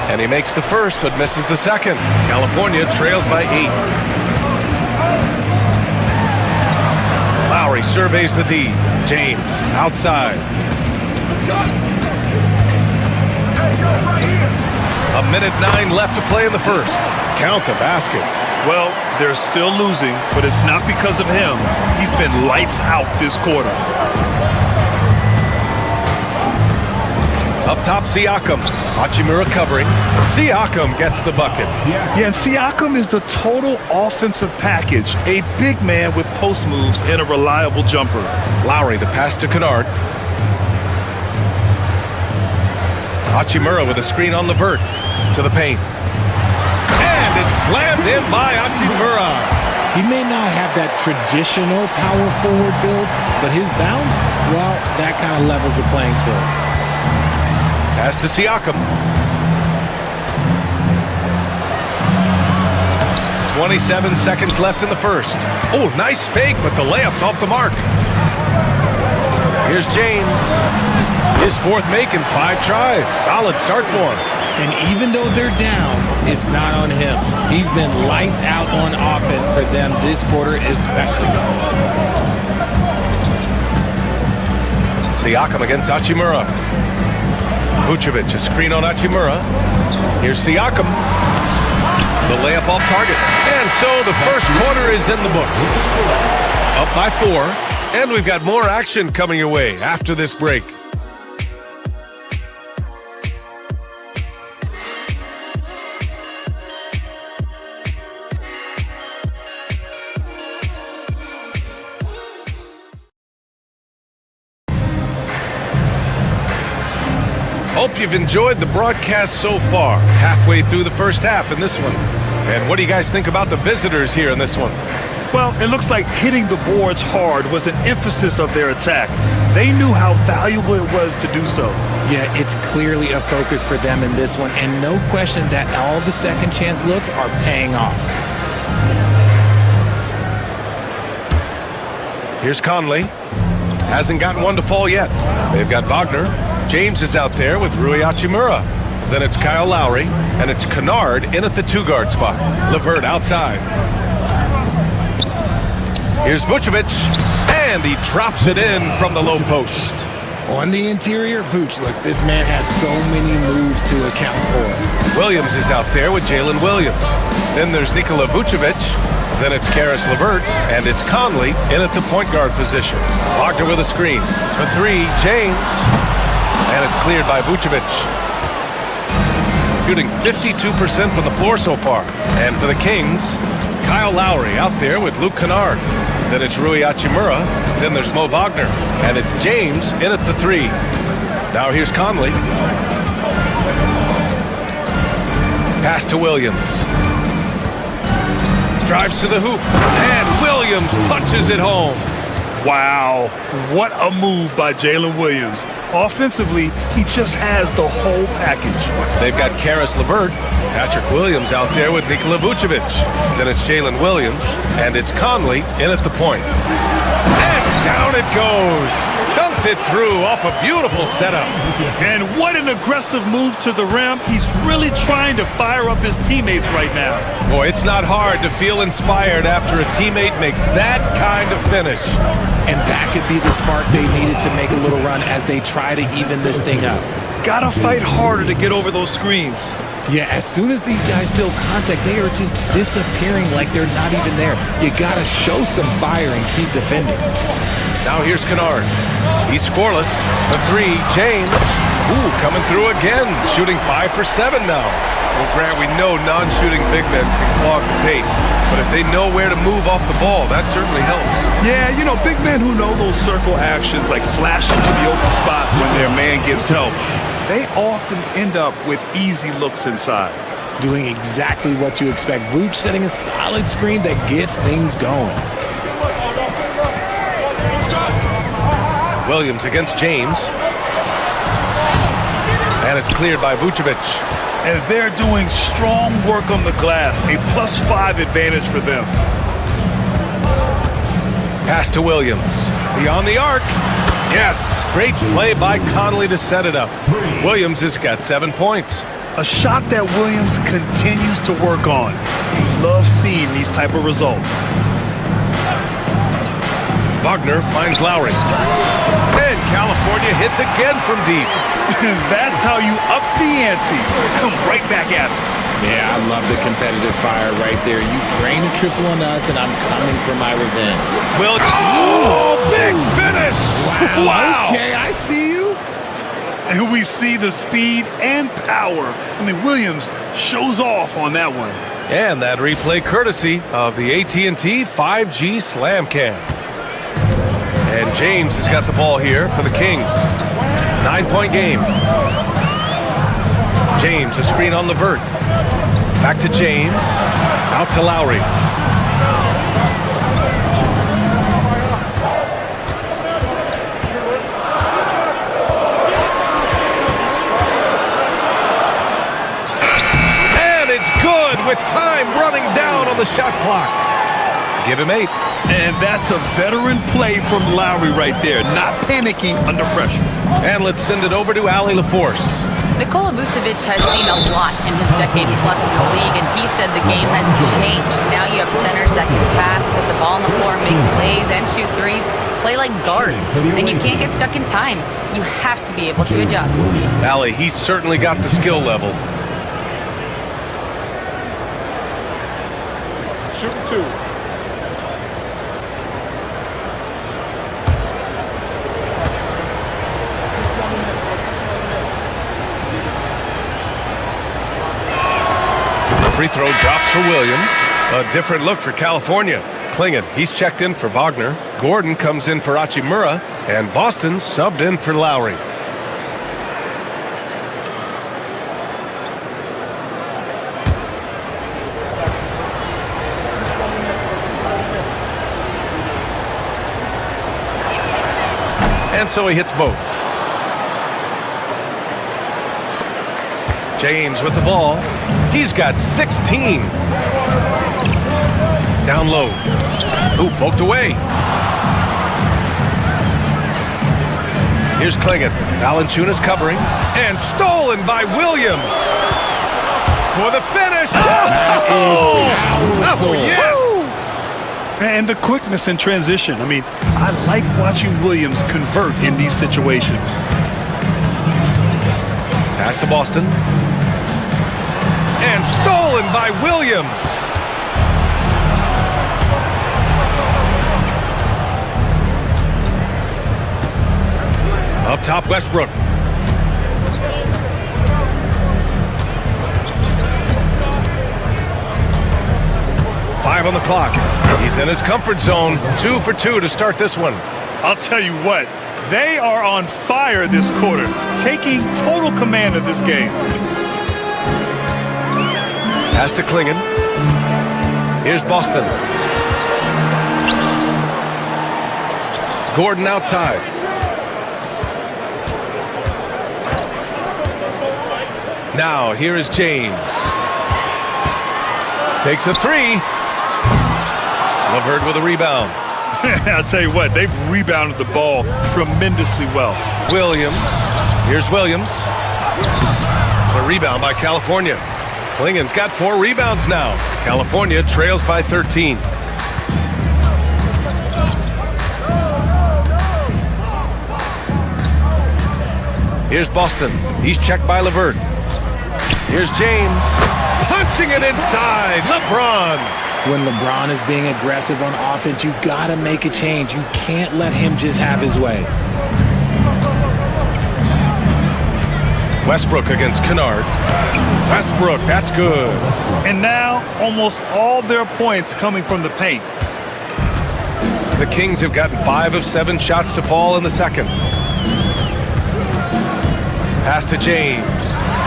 And he makes the first, but misses the second. California trails by 8. Lowry surveys the D. James outside. A minute 9 left to play in the first. Count the basket. Well, they're still losing, but it's not because of him. He's been lights out this quarter. Up top, Siakam. Hachimura covering. Siakam gets the bucket. Yeah, and Siakam is the total offensive package. A big man with post moves and a reliable jumper. Lowry, the pass to Kennard. Hachimura with a screen on Levert. To the paint. And it's slammed in by Hachimura. He may not have that traditional power forward build, but his bounce, well, that kind of levels the playing field. Pass to Siakam. 27 seconds left in the first. Oh, nice fake, but the layup's off the mark. Here's James. His fourth make in 5 tries. Solid start for him. And even though they're down, it's not on him. He's been lights out on offense for them this quarter especially. Siakam against Hachimura. Vucevic, a screen on Hachimura. Here's Siakam. The layup step off target. And so the first quarter is in the books. Up by 4, and we've got more action coming your way after this break. Hope you've enjoyed the broadcast so far. Halfway through the first half in this one. And what do you guys think about the visitors here in this one? Well, it looks like hitting the boards hard was an emphasis of their attack. They knew how valuable it was to do so. Yeah, it's clearly a focus for them in this one, and no question that all the second chance looks are paying off. Here's Conley. Hasn't gotten one to fall yet. They've got Wagner. James is out there with Rui Hachimura. Then it's Kyle Lowry, and it's Kennard in at the 2-guard spot. LeVert outside. Here's Vucevic, and he drops it in from the low post. On the interior, Vooch, look, this man has so many moves to account for. Williams is out there with Jalen Williams. Then there's Nikola Vucevic. Then it's Karis LeVert, and it's Conley in at the point guard position. Wagner with a screen. For 3, James. And it's cleared by Vucevic. Shooting 52% from the floor so far. And for the Kings, Kyle Lowry out there with Luke Kennard. Then it's Rui Hachimura. Then there's Mo Wagner. And it's James in at the 3. Now here's Conley. Pass to Williams. Drives to the hoop. And Williams punches it home. Wow, what a move by Jalen Williams. Offensively, he just has the whole package. They've got Karis LeVert, Patrick Williams out there with Nikola Vucevic. Then it's Jalen Williams, and it's Conley in at the point. And down it goes. Dunked it through off a beautiful setup. And what an aggressive move to the rim. He's really trying to fire up his teammates right now. Boy, it's not hard to feel inspired after a teammate makes that kind of finish. And that could be the spark they needed to make a little run as they try to even this thing up. Gotta fight harder to get over those screens. Yeah, as soon as these guys feel contact, they are just disappearing like they're not even there. You gotta show some fire and keep defending. Now here's Kennard. He's scoreless. The 3, James. Ooh, coming through again. Shooting 5 for 7 now. Well, Grant, we know non-shooting big men can clog the paint. But if they know where to move off the ball, that certainly helps. Yeah, you know, big men who know those circle actions, like flashing to the open spot when their man gives help, they often end up with easy looks inside. Doing exactly what you expect. Vooch setting a solid screen that gets things going. Williams against James. And it's cleared by Vucevic. And they're doing strong work on the glass. A +5 advantage for them. Pass to Williams. Beyond the arc. Yes, great play by Conley to set it up. Williams has got 7 points. A shot that Williams continues to work on. Love seeing these type of results. Wagner finds Lowry. And California hits again from deep. That's how you up the ante. Come right back at it. Yeah, I love the competitive fire right there. You drain a triple on us, and I'm coming for my revenge. Oh, big finish! Wow. Okay, I see you. And we see the speed and power. I mean, Williams shows off on that one. And that replay courtesy of the AT&T 5G Slam Cam. And James has got the ball here for the Kings. 9-point game. James, a screen on LeVert. Back to James. Out to Lowry. And it's good with time running down on the shot clock. Give him 8. And that's a veteran play from Lowry right there, not panicking under pressure. And let's send it over to Allie LaForce. Nikola Vucevic has seen a lot in his decade plus in the league, and he said the game has changed. Now you have centers that can pass, put the ball on the floor, make plays, and shoot threes, play like guards, and you can't get stuck in time. You have to be able to adjust. Allie, he's certainly got the skill level. Shoot 2. The free throw drops for Williams. A different look for California. Klingon, he's checked in for Wagner. Gordon comes in for Achimura. And Boston subbed in for Lowry. And so he hits both. James with the ball. He's got 16. Down low. Ooh, poked away. Here's Klingon. Valanciunas covering. And stolen by Williams. For the finish. That is powerful. Oh, yes. And the quickness in transition. I mean, I like watching Williams convert in these situations. Pass to Boston. And stolen by Williams. Up top, Westbrook. Five on the clock. He's in his comfort zone. 2 for 2 to start this one. I'll tell you what, they are on fire this quarter, taking total command of this game. Pass to Klingon. Here's Boston. Gordon outside. Now, here is James. Takes a three. Levert with a rebound. I'll tell you what, they've rebounded the ball tremendously well. Williams. Here's Williams. The rebound by California. Klingon's got 4 rebounds now. California trails by 13. Here's Boston. He's checked by Levert. Here's James. Punching it inside. LeBron. When LeBron is being aggressive on offense, you gotta make a change. You can't let him just have his way. Westbrook against Kennard. Westbrook, that's good. And now, almost all their points coming from the paint. The Kings have gotten 5 of 7 shots to fall in the second. Pass to James.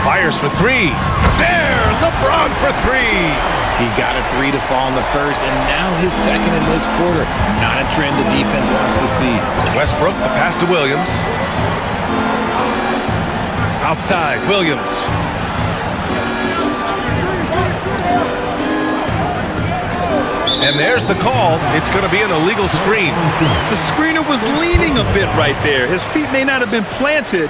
Fires for 3. There, LeBron for 3. He got a 3 to fall in the first, and now his second in this quarter. Not a trend the defense wants to see. Westbrook, the pass to Williams. Outside, Williams. And there's the call. It's going to be an illegal screen. The screener was leaning a bit right there. His feet may not have been planted.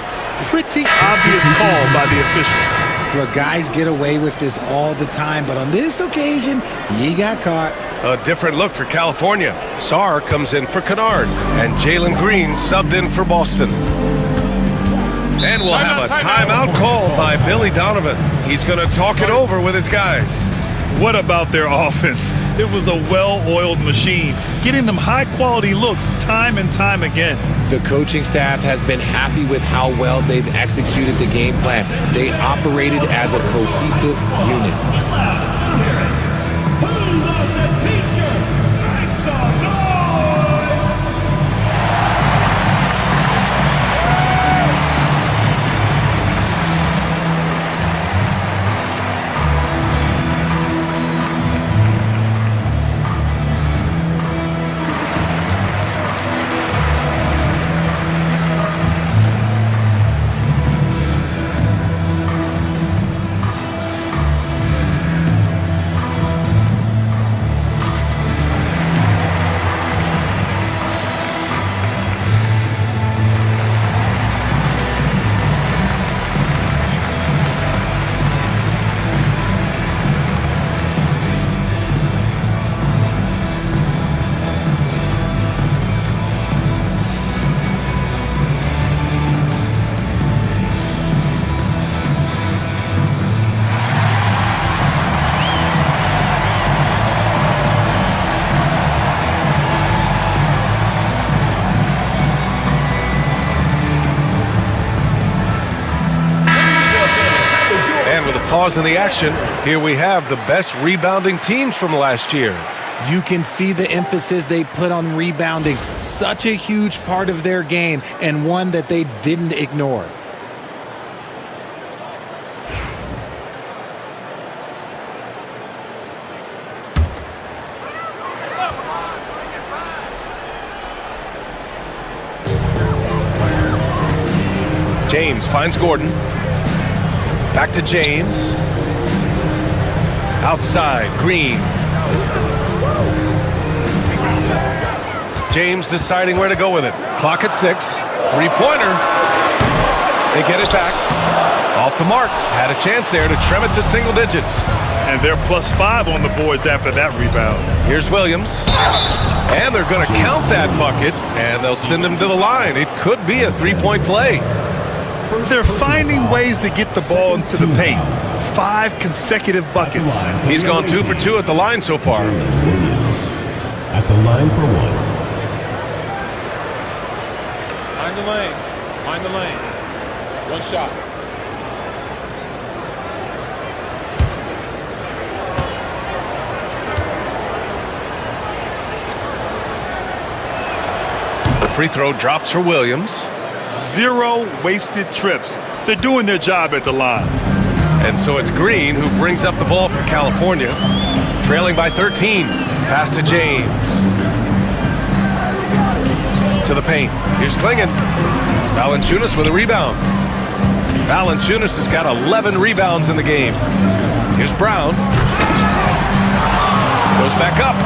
Pretty obvious call by the officials. Look, guys get away with this all the time, but on this occasion, he got caught. A different look for California. Sarr comes in for Kennard, and Jalen Green subbed in for Boston. And we'll have a timeout called by Billy Donovan. He's going to talk it over with his guys. What about their offense? It was a well-oiled machine, getting them high-quality looks time and time again. The coaching staff has been happy with how well they've executed the game plan. They operated as a cohesive unit. Who wants a t-shirt? Make some noise! pause in the action, here we have the best rebounding teams from last year. You can see the emphasis they put on rebounding. Such a huge part of their game, and one that they didn't ignore. James finds Gordon. Back to James. Outside, Green. James deciding where to go with it. Clock at 6. Three-pointer. They get it back. Off the mark. Had a chance there to trim it to single digits. And they're +5 on the boards after that rebound. Here's Williams. And they're going to count that bucket, and they'll send him to the line. It could be a three-point play. They're finding ways to get the ball into the paint. 5 consecutive buckets. He's gone 2 for 2 at the line so far. Williams at the line for 1. Mind the lanes. Mind the lanes. One shot. The free throw drops for Williams. 0 wasted trips. They're doing their job at the line. And so it's Green who brings up the ball for California. Trailing by 13. Pass to James. To the paint. Here's Klingon. Valanciunas with a rebound. Valanciunas has got 11 rebounds in the game. Here's Brown. Goes back up.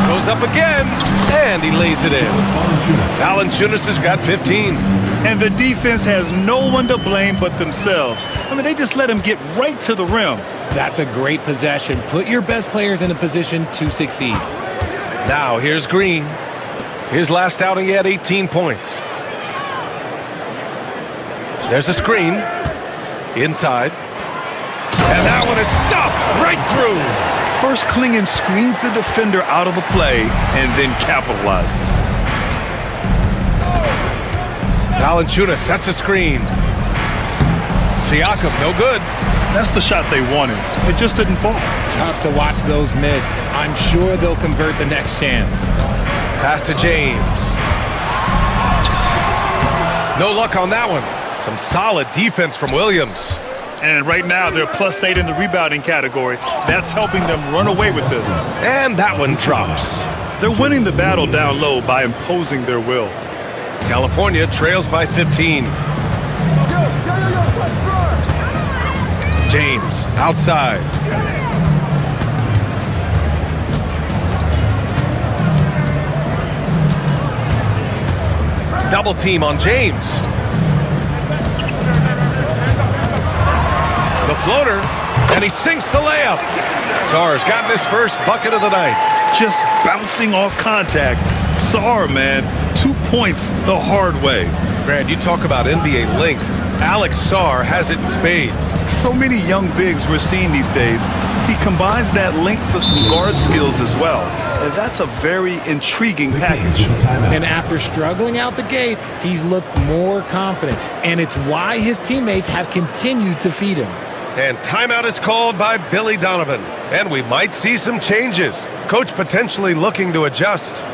Goes up again. And he lays it in. Valanciunas has got 15. And the defense has no one to blame but themselves. I mean, they just let him get right to the rim. That's a great possession. Put your best players in a position to succeed. Now here's Green. His last outing, he had 18 points. There's a screen. Inside. And that one is stuffed right through. First, Klingon screens the defender out of the play and then capitalizes. Valanciunas sets a screen. Siakam, no good. That's the shot they wanted. It just didn't fall. Tough to watch those miss. I'm sure they'll convert the next chance. Pass to James. No luck on that one. Some solid defense from Williams. And right now, they're +8 in the rebounding category. That's helping them run away with this. And that one drops. They're winning the battle down low by imposing their will. California trails by 15. James, outside. Double team on James. The floater, and he sinks the layup. Sarr's gotten his first bucket of the night. Just bouncing off contact. Sarr, man, 2 points the hard way. Grant, you talk about NBA length. Alex Sarr has it in spades. So many young bigs we're seeing these days. He combines that length with some guard skills as well. And that's a very intriguing package. And after struggling out the gate, he's looked more confident. And it's why his teammates have continued to feed him. And timeout is called by Billy Donovan. And we might see some changes. Coach potentially looking to adjust.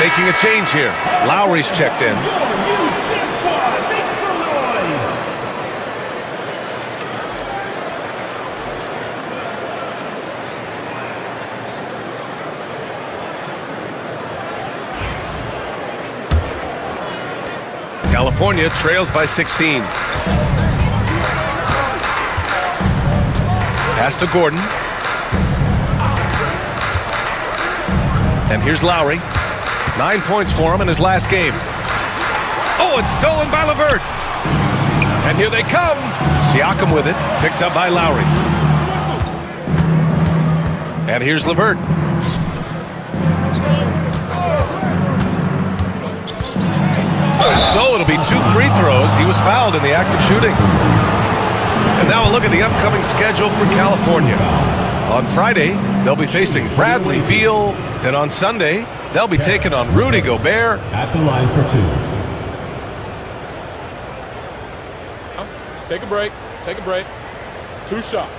making a change here. Lowry's checked in. California trails by 16. Pass to Gordon. And here's Lowry. 9 points for him in his last game. Oh, it's stolen by LeVert. And here they come. Siakam with it. Picked up by Lowry. And here's LeVert. So it'll be 2 free throws. He was fouled in the act of shooting. And now a look at the upcoming schedule for California. On Friday, they'll be facing Bradley Beal. And on Sunday, they'll be taking on Rudy Gobert. At the line for 2. Take a break. Take a break. 2 shots.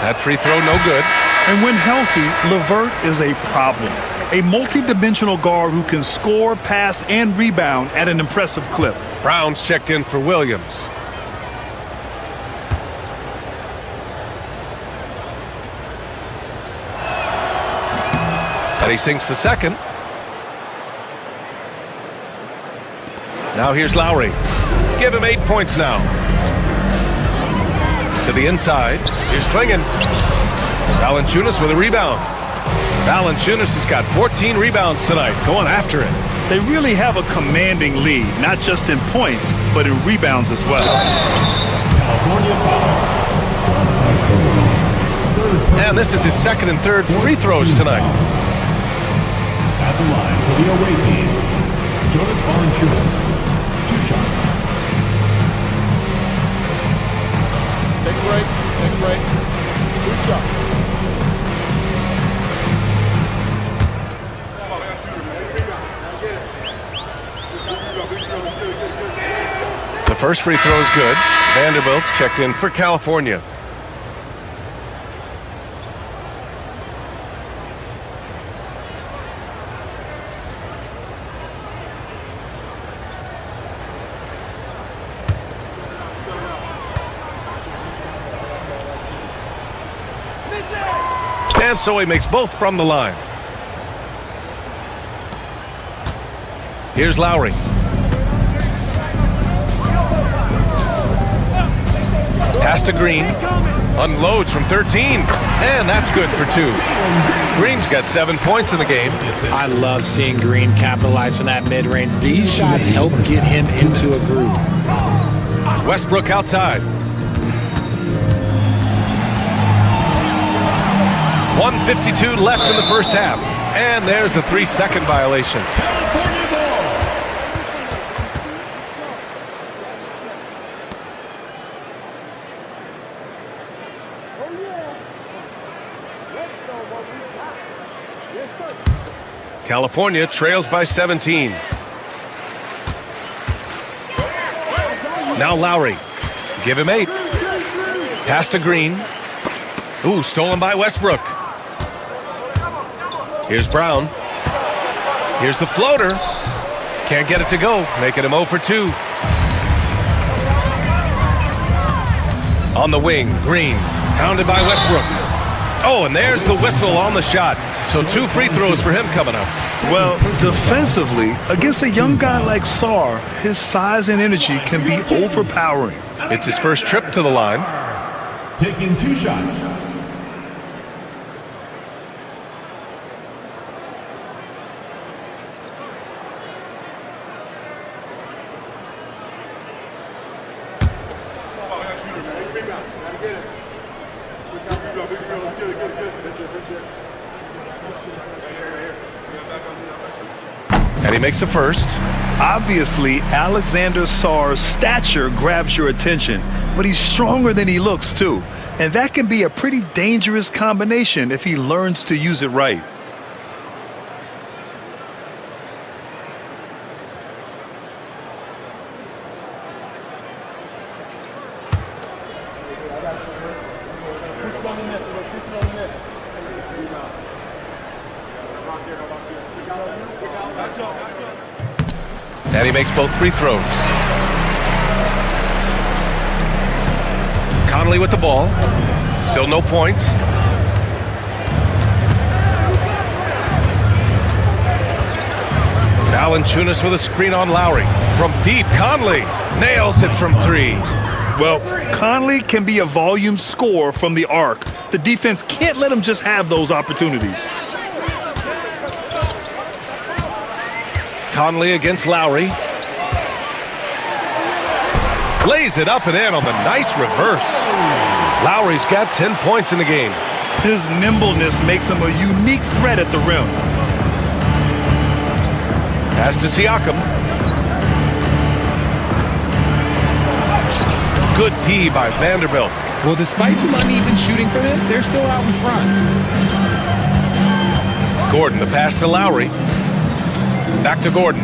That free throw, no good. And when healthy, LeVert is a problem. A multi-dimensional guard who can score, pass, and rebound at an impressive clip. Brown's checked in for Williams. And he sinks the second. Now here's Lowry. Give him 8 points now. To the inside. Here's Klingon. Valanciunas with a rebound. Valanciunas has got 14 rebounds tonight, going after it. They really have a commanding lead, not just in points, but in rebounds as well. California foul. And this is his second and third free throws tonight. At the line for the away team, Jonas Valanciunas. 2 shots. Take a break. Take a break. 2 shots. The first free throw is good. Vanderbilt's checked in for California. And so he makes both from the line. Here's Lowry. Pass to Green. Unloads from 13. And that's good for 2. Green's got 7 points in the game. I love seeing Green capitalize from that mid-range. These shots help get him into a groove. Westbrook outside. 1:52 left in the first half. And there's a 3-second violation. California trails by 17. Now Lowry. Give him 8. Pass to Green. Ooh, stolen by Westbrook. Here's Brown. Here's the floater. Can't get it to go, making him 0 for 2. On the wing, Green. Pounded by Westbrook. Oh, and there's the whistle on the shot. So 2 free throws for him coming up. Well, defensively, against a young guy like Sarr, his size and energy can be overpowering. It's his first trip to the line. Taking 2 shots. And he makes a first. Obviously, Alexander Sarr's stature grabs your attention, but he's stronger than he looks too. And that can be a pretty dangerous combination if he learns to use it right. And he makes both free throws. Conley with the ball. Still no points. Valanciunas with a screen on Lowry. From deep, Conley nails it from 3. Well, Conley can be a volume scorer from the arc. The defense can't let him just have those opportunities. Conley against Lowry. Lays it up and in on the nice reverse. Lowry's got 10 points in the game. His nimbleness makes him a unique threat at the rim. Pass to Siakam. Good D by Vanderbilt. Well, despite some uneven shooting for them, they're still out in front. Gordon, the pass to Lowry. Back to Gordon.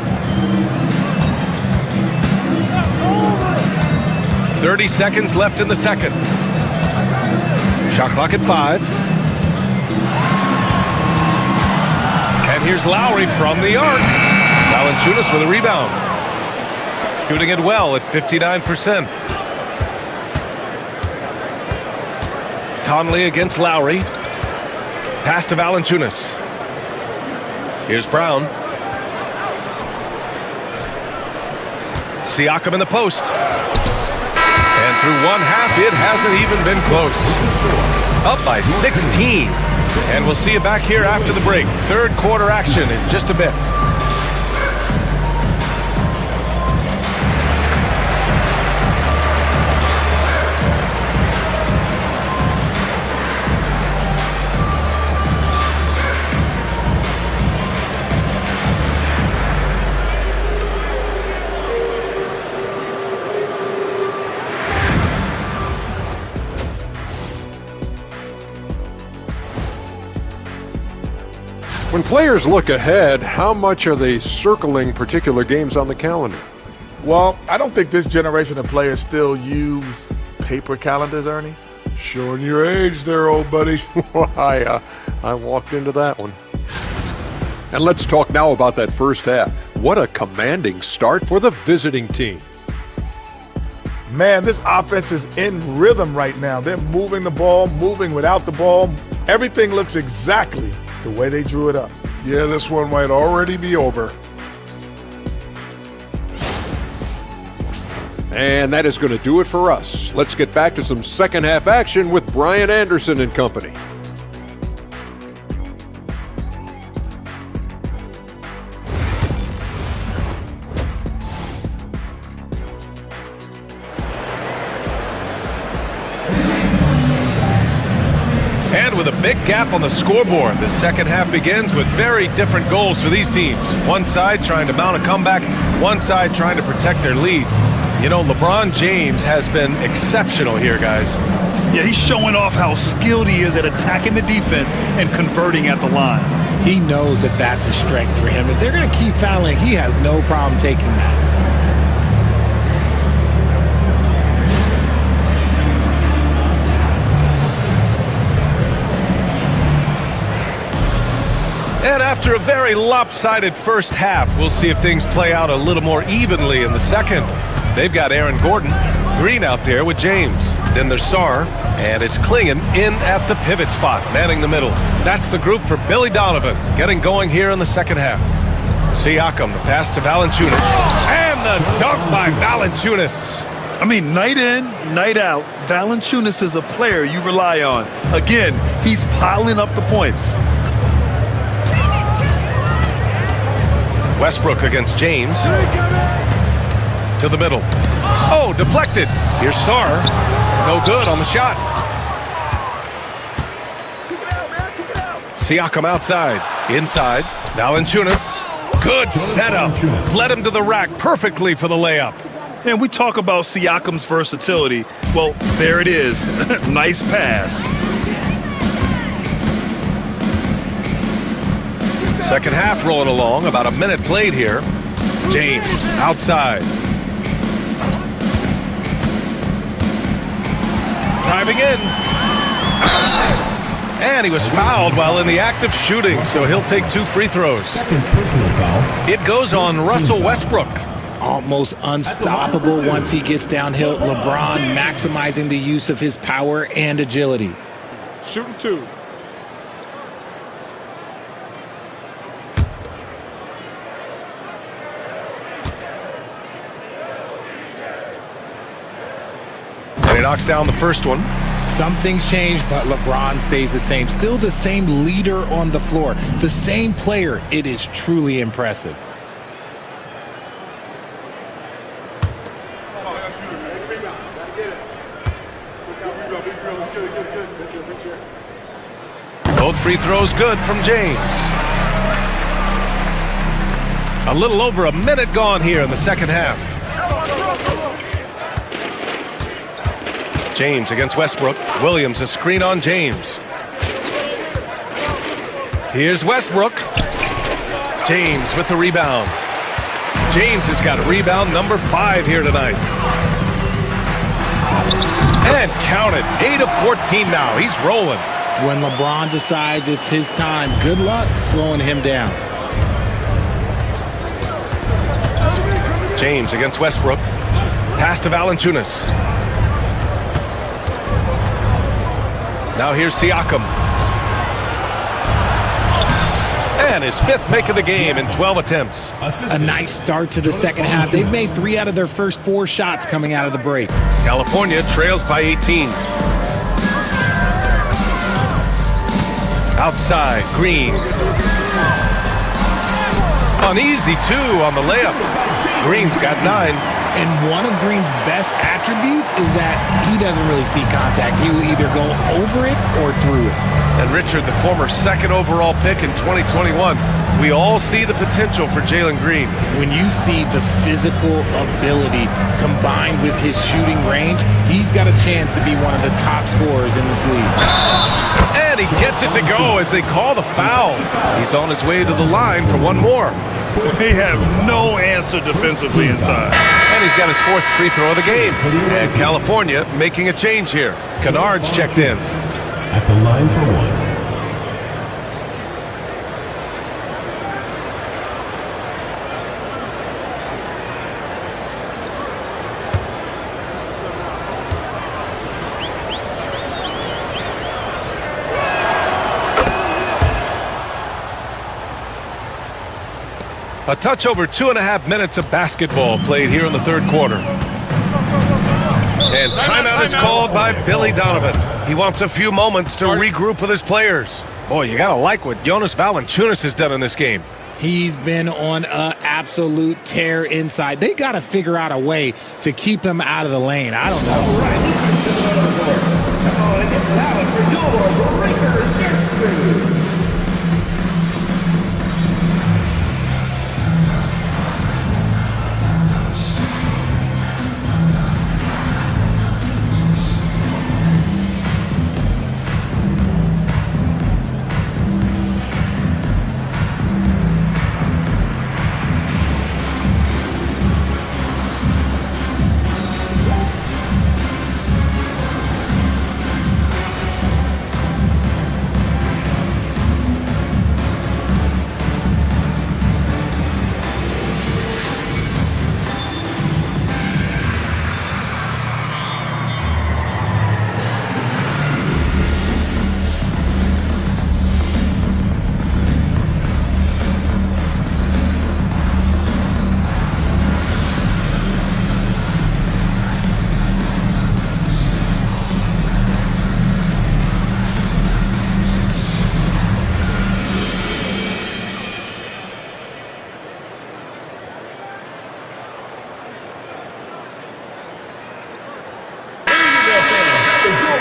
30 seconds left in the second. Shot clock at 5. And here's Lowry from the arc. Valanciunas with a rebound. Shooting it well at 59%. Conley against Lowry. Pass to Valanciunas. Here's Brown. Siakam in the post. And through one half, it hasn't even been close. Up by 16. And we'll see you back here after the break. Third quarter action in just a bit. When players look ahead, how much are they circling particular games on the calendar? Well, I don't think this generation of players still use paper calendars, Ernie. Showing your age there, old buddy. I walked into that one. And let's talk now about that first half. What a commanding start for the visiting team. Man, this offense is in rhythm right now. They're moving the ball, moving without the ball. Everything looks exactly the way they drew it up. Yeah, this one might already be over. And that is going to do it for us. Let's get back to some second half action with Brian Anderson and company. And with a big gap on the scoreboard, the second half begins with very different goals for these teams. One side trying to mount a comeback, one side trying to protect their lead. You know, LeBron James has been exceptional here, guys. Yeah, he's showing off how skilled he is at attacking the defense and converting at the line. He knows that that's a strength for him. If they're going to keep fouling, he has no problem taking that. And after a very lopsided first half, we'll see if things play out a little more evenly in the second. They've got Aaron Gordon, Green out there with James. Then there's Sarr, and it's Klingon in at the pivot spot, manning the middle. That's the group for Billy Donovan, getting going here in the second half. Siakam, the pass to Valanciunas, and the dunk by Valanciunas. I mean, night in, night out, Valanciunas is a player you rely on. Again, he's piling up the points. Westbrook against James. To the middle. Oh, deflected. Here's Sarr. No good on the shot. Siakam outside. Inside. Valanciunas. Good setup. Led him to the rack perfectly for the layup. And we talk about Siakam's versatility. Well, there it is. Nice pass. Second half rolling along, about a minute played here. James outside. Driving in. And he was fouled while in the act of shooting, so he'll take 2 free throws. Second personal foul. It goes on Russell Westbrook. Almost unstoppable once he gets downhill. LeBron maximizing the use of his power and agility. Shooting 2. And he knocks down the first one. Some things change, but LeBron stays the same. Still the same leader on the floor. The same player. It is truly impressive. Both free throws good from James. A little over a minute gone here in the second half. James against Westbrook. Williams a screen on James. Here's Westbrook. James with the rebound. James has got rebound number 5 here tonight. And count it, 8 of 14 now. He's rolling. When LeBron decides it's his time, good luck slowing him down. James against Westbrook. Pass to Valanciunas. Now here's Siakam. And his 5th make of the game in 12 attempts. A nice start to the second half. They've made 3 out of their first 4 shots coming out of the break. California trails by 18. Outside, Green. Uneasy, 2 on the layup. Green's got 9. And one of Green's best attributes is that he doesn't really see contact. He will either go over it or through it. And Richard, the former 2nd overall pick in 2021, we all see the potential for Jalen Green. When you see the physical ability combined with his shooting range, he's got a chance to be one of the top scorers in this league. And he gets it to go as they call the foul. He's on his way to the line for one more. They have no answer defensively inside. And he's got his 4th free throw of the game. And California making a change here. Kennard's checked in. At the line for 1. A touch over 2.5 minutes of basketball played here in the 3rd quarter. And timeout is called by Billy Donovan. He wants a few moments to regroup with his players. Boy, you gotta like what Jonas Valanciunas has done in this game. He's been on an absolute tear inside. They got to figure out a way to keep him out of the lane. I don't know.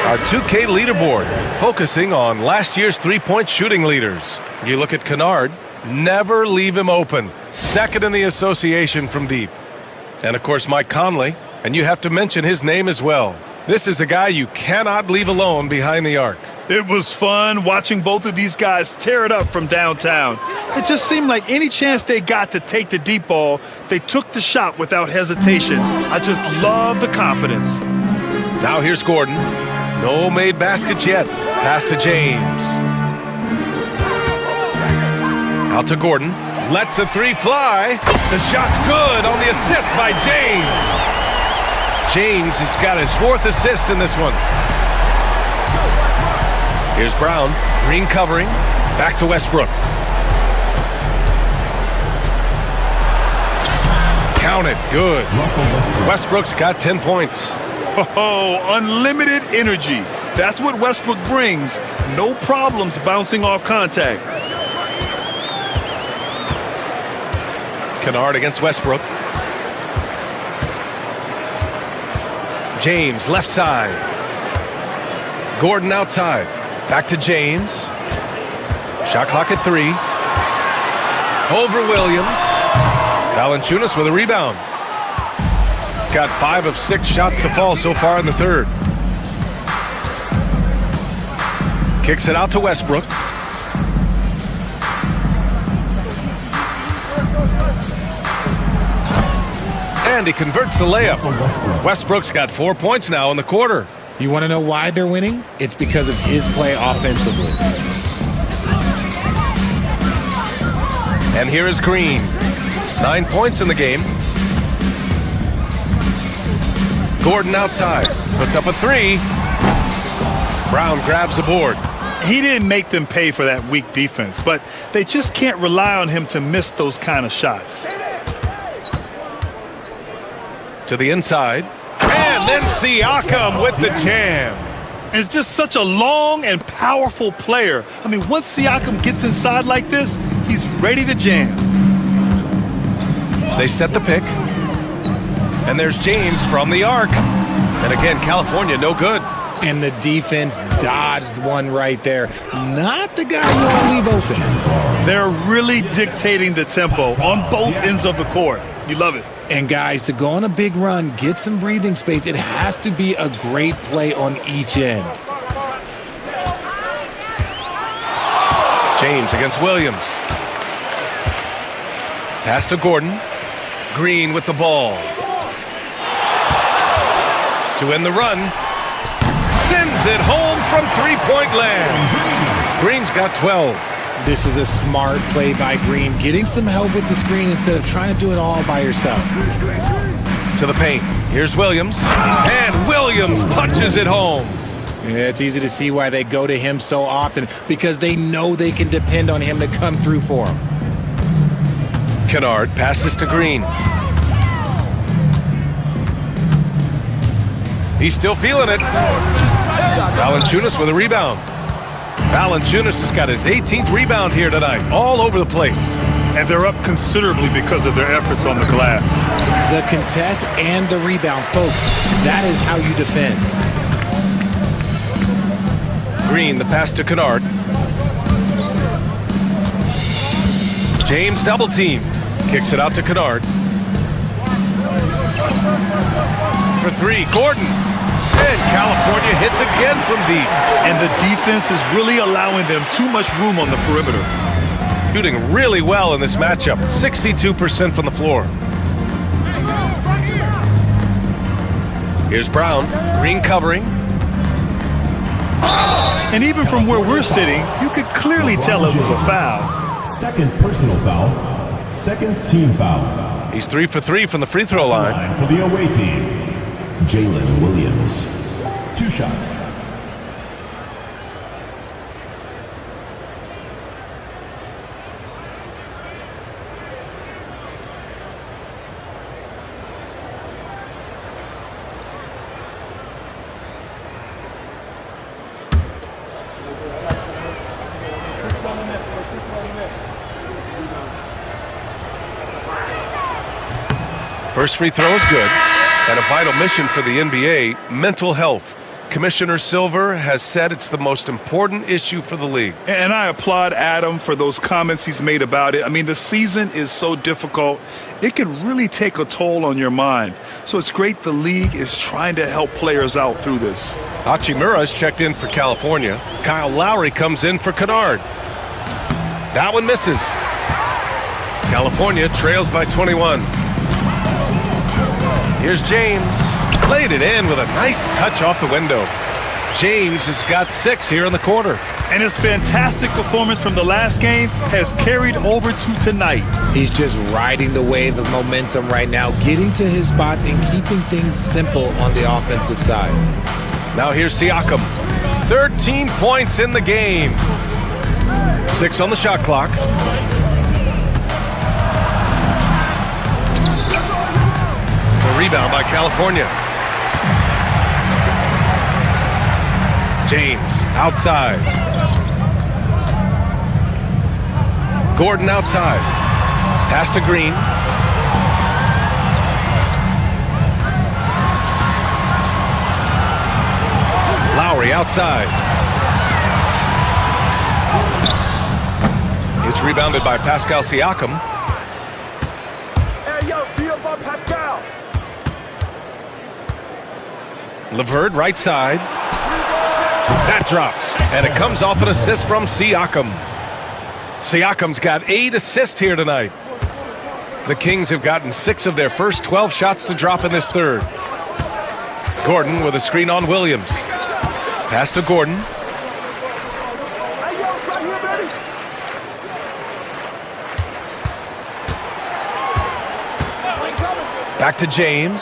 Our 2K leaderboard, focusing on last year's three-point shooting leaders. You look at Kennard, never leave him open. 2nd in the association from deep. And of course, Mike Conley, and you have to mention his name as well. This is a guy you cannot leave alone behind the arc. It was fun watching both of these guys tear it up from downtown. It just seemed like any chance they got to take the deep ball, they took the shot without hesitation. I just love the confidence. Now here's Gordon. No made baskets yet. Pass to James. Out to Gordon. Lets the three fly. The shot's good on the assist by James. James has got his 4th assist in this one. Here's Brown. Green covering. Back to Westbrook. Count it. Good. Westbrook's got 10 points. Oh, unlimited energy. That's what Westbrook brings. No problems bouncing off contact. Kennard against Westbrook. James, left side. Gordon outside. Back to James. Shot clock at 3. Over Williams. Valanciunas with a rebound. Got 5 of 6 shots to fall so far in the third. Kicks it out to Westbrook. And he converts the layup. Westbrook's got 4 points now in the quarter. You want to know why they're winning? It's because of his play offensively. And here is Green. 9 points in the game. Gordon outside. Puts up a 3. Brown grabs the board. He didn't make them pay for that weak defense, but they just can't rely on him to miss those kind of shots. To the inside. And then Siakam with the jam. It's just such a long and powerful player. I mean, once Siakam gets inside like this, he's ready to jam. They set the pick. And there's James from the arc. And again, California no good. And the defense dodged one right there. Not the guy you want to leave open. They're really dictating the tempo on both ends of the court. You love it. And guys, to go on a big run, get some breathing space, it has to be a great play on each end. James against Williams. Pass to Gordon. Green with the ball. To end the run. Sends it home from three-point land. Green's got 12. This is a smart play by Green, getting some help with the screen instead of trying to do it all by yourself. To the paint. Here's Williams. And Williams punches it home. Yeah, it's easy to see why they go to him so often, because they know they can depend on him to come through for them. Kennard passes to Green. He's still feeling it. Valanciunas with a rebound. Valanciunas has got his 18th rebound here tonight, all over the place. And they're up considerably because of their efforts on the glass. The contest and the rebound, folks. That is how you defend. Green, the pass to Kennard. James double-teamed. Kicks it out to Kennard. For 3, Gordon. And California hits again from deep. And the defense is really allowing them too much room on the perimeter. Shooting really well in this matchup. 62% from the floor. Here's Brown. Green covering. And even from where we're sitting, you could clearly tell it was a foul. Second personal foul. Second team foul. He's 3 for 3 from the free throw line. For the away team, Jalen Williams. 2 shots. First free throw is good. And a vital mission for the NBA, mental health. Commissioner Silver has said it's the most important issue for the league. And I applaud Adam for those comments he's made about it. I mean, the season is so difficult. It can really take a toll on your mind. So it's great the league is trying to help players out through this. Hachimura's checked in for California. Kyle Lowry comes in for Kennard. That one misses. California trails by 21. Here's James. Laid it in with a nice touch off the window. James has got 6 here in the quarter. And his fantastic performance from the last game has carried over to tonight. He's just riding the wave of momentum right now, getting to his spots and keeping things simple on the offensive side. Now here's Siakam. 13 points in the game. 6 on the shot clock. The rebound by California. James outside. Gordon outside. Pass to Green. Lowry outside. It's rebounded by Pascal Siakam. Hey, yo, deal by Pascal. LeVert right side. That drops, and it comes off an assist from Siakam. Siakam's got 8 assists here tonight. The Kings have gotten 6 of their first 12 shots to drop in this third. Gordon with a screen on Williams. Pass to Gordon. Back to James.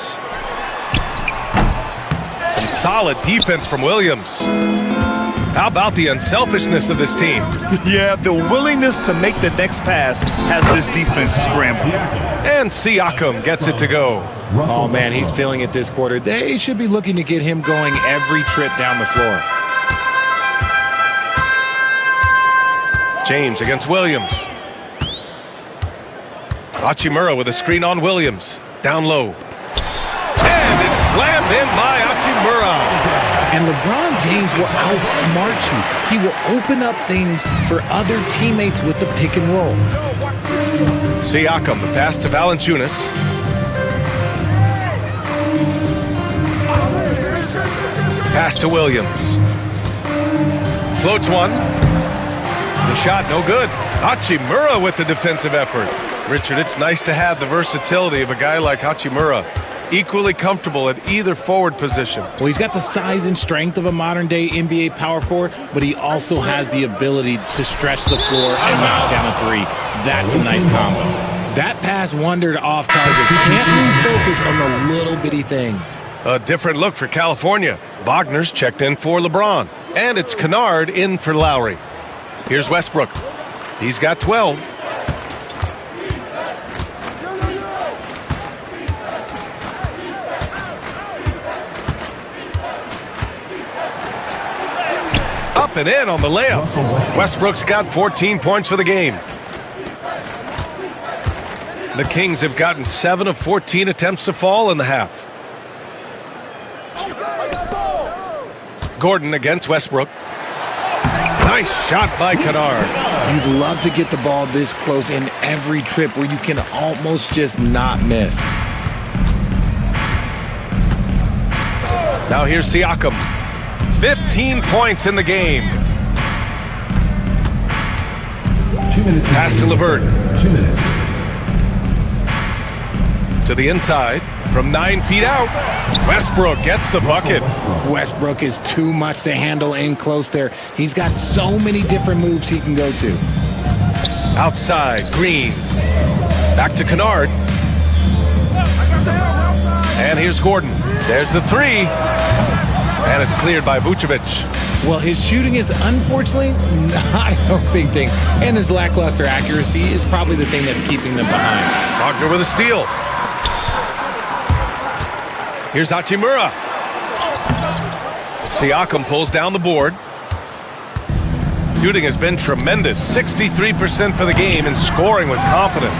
Some solid defense from Williams. How about the unselfishness of this team? Yeah, the willingness to make the next pass has this defense scrambled. And Siakam gets it to go. Oh, man, he's feeling it this quarter. They should be looking to get him going every trip down the floor. James against Williams. Hachimura with a screen on Williams. Down low. And it's slammed in by Hachimura. And LeBron James will outsmart you. He will open up things for other teammates with the pick and roll. Siakam, the pass to Valanciunas. Pass to Williams. Floats one. The shot no good. Hachimura with the defensive effort. Richard, it's nice to have the versatility of a guy like Hachimura. Equally comfortable at either forward position. Well, he's got the size and strength of a modern-day NBA power forward, but he also has the ability to stretch the floor and knock down a three. That's a nice combo. That pass wandered off target. Can't lose focus on the little bitty things. A different look for California. Wagner's checked in for LeBron. And it's Kennard in for Lowry. Here's Westbrook. He's got 12. Up and in on the layup. Westbrook's got 14 points for the game. The Kings have gotten 7 of 14 attempts to fall in the half. Gordon against Westbrook. Nice shot by Kennard. You'd love to get the ball this close in every trip where you can almost just not miss. Now here's Siakam. 15 points in the game. 2 minutes. Pass to LeVert. 2 minutes. To the inside from 9 feet out. Westbrook gets the bucket. Westbrook is too much to handle in close there. He's got so many different moves he can go to. Outside, Green. Back to Kennard. And here's Gordon. There's the three. And it's cleared by Vucevic. Well, his shooting is unfortunately not a big thing. And his lackluster accuracy is probably the thing that's keeping them behind. Wagner with a steal. Here's Hachimura. Siakam pulls down the board. Shooting has been tremendous. 63% for the game and scoring with confidence.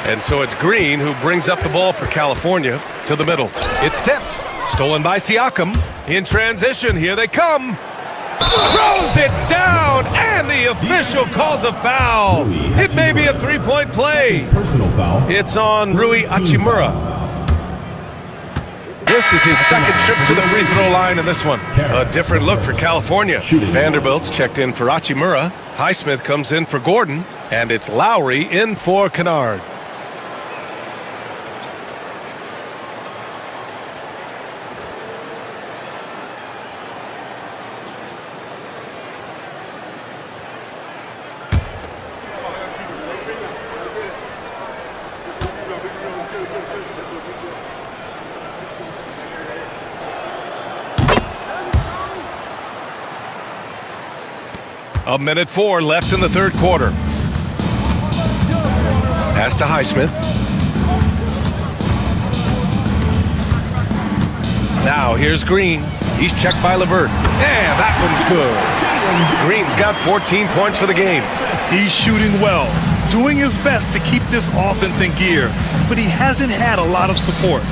And so it's Green who brings up the ball for California to the middle. It's tipped. Stolen by Siakam. In transition, here they come. Throws it down, and the official calls a foul. It may be a three-point play. Personal foul. It's on Rui Hachimura. This is his second trip to the free throw line in this one. A different look for California. Vanderbilt's checked in for Hachimura. Highsmith comes in for Gordon, and it's Lowry in for Kennard. 1:04 left in the third quarter. Pass to Highsmith. Now here's Green. He's checked by LeVert. And that one's good. Green's got 14 points for the game. He's shooting well, doing his best to keep this offense in gear, but he hasn't had a lot of support.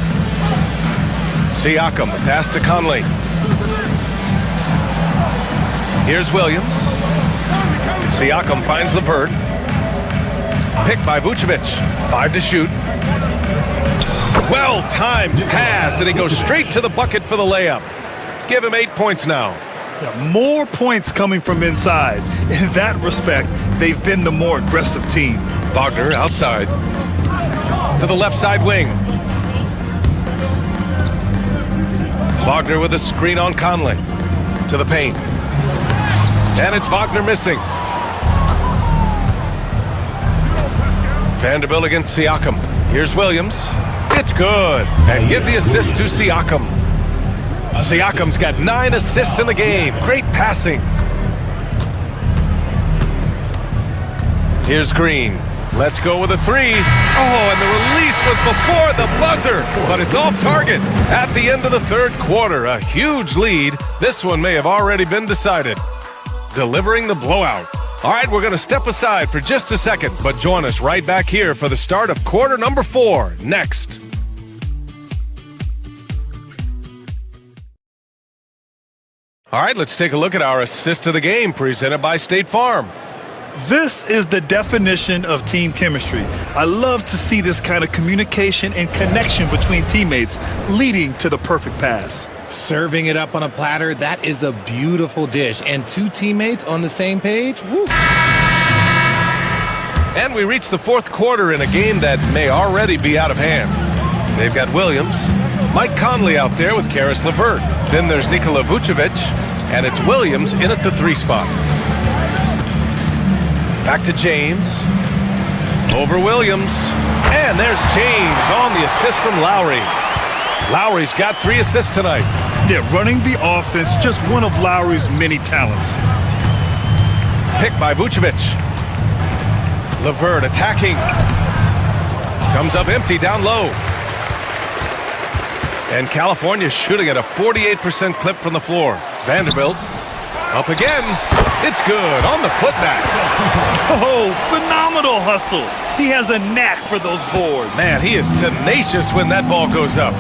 Siakam, pass to Conley. Here's Williams. Siakam finds LeVert. Picked by Vucevic. 5 to shoot. Well-timed pass, and he goes straight to the bucket for the layup. Give him 8 points now. Yeah, more points coming from inside. In that respect, they've been the more aggressive team. Wagner outside. To the left side wing. Wagner with a screen on Conley. To the paint. And it's Wagner missing. Vanderbilt against Siakam. Here's Williams. It's good. And give the assist to Siakam. Siakam's got 9 assists in the game. Great passing. Here's Green. Let's go with a 3. Oh, and the release was before the buzzer, but it's off target at the end of the third quarter. A huge lead. This one may have already been decided. Delivering the blowout. All right, we're going to step aside for just a second, but join us right back here for the start of quarter number 4 next. All right, let's take a look at our assist of the game presented by State Farm. This is the definition of team chemistry. I love to see this kind of communication and connection between teammates leading to the perfect pass. Serving it up on a platter, that is a beautiful dish. And 2 teammates on the same page, woo. And we reach the fourth quarter in a game that may already be out of hand. They've got Williams, Mike Conley out there with Karis LeVert. Then there's Nikola Vucevic, and it's Williams in at the 3 spot. Back to James. Over Williams. And there's James on the assist from Lowry. Lowry's got 3 assists tonight. Yeah, running the offense, just one of Lowry's many talents. Picked by Vucevic. LeVert attacking. Comes up empty down low. And California shooting at a 48% clip from the floor. Vanderbilt up again. It's good on the putback. Oh, phenomenal hustle. He has a knack for those boards. Man, he is tenacious when that ball goes up.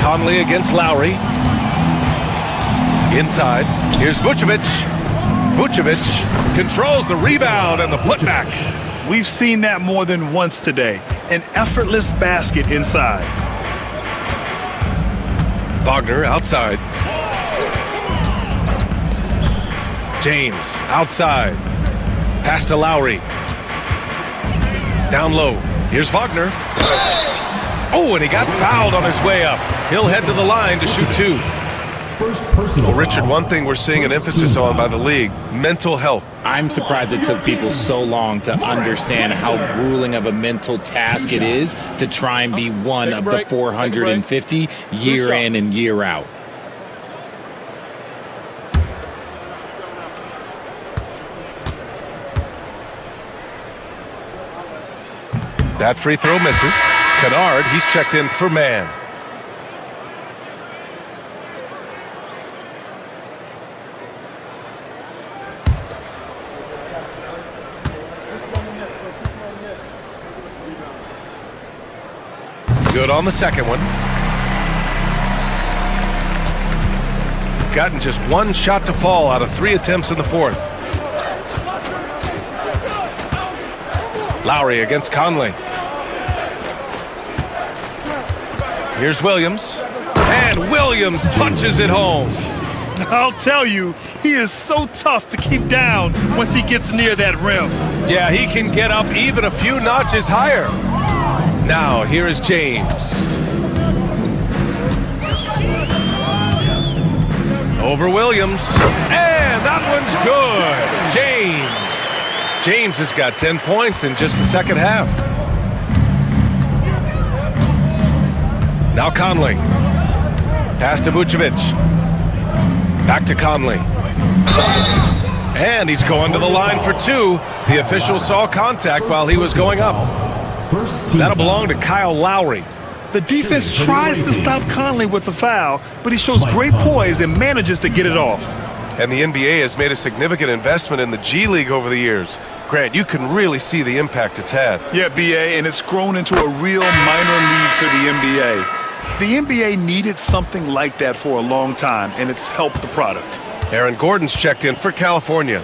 Conley against Lowry. Inside. Here's Vucevic. Vucevic controls the rebound and the putback. We've seen that more than once today. An effortless basket inside. Wagner outside. James outside. Pass to Lowry. Down low. Here's Wagner. Oh, and he got fouled on his way up. He'll head to the line to shoot 2. Well, Richard, one thing we're seeing an emphasis on by the league, mental health. I'm surprised it took people so long to understand how grueling of a mental task it is to try and be one of the 450 year in and year out. That free throw misses. Kennard, he's checked in for man. Good on the second one. Gotten just 1 shot to fall out of 3 attempts in the fourth. Lowry against Conley. Here's Williams. And Williams punches it home. I'll tell you, he is so tough to keep down once he gets near that rim. Yeah, he can get up even a few notches higher. Now, here is James. Over Williams. And that one's good. James has got 10 points in just the second half. Now Conley. Pass to Vucevic. Back to Conley. And he's going to the line for two. The official saw contact while he was going up. That'll belong to Kyle Lowry. The defense tries to stop Conley with a foul, but he shows great poise and manages to get it off. And the NBA has made a significant investment in the G League over the years. Grant, you can really see the impact it's had. Yeah, BA, and it's grown into a real minor league for the NBA. The NBA needed something like that for a long time, and it's helped the product. Aaron Gordon's checked in for California.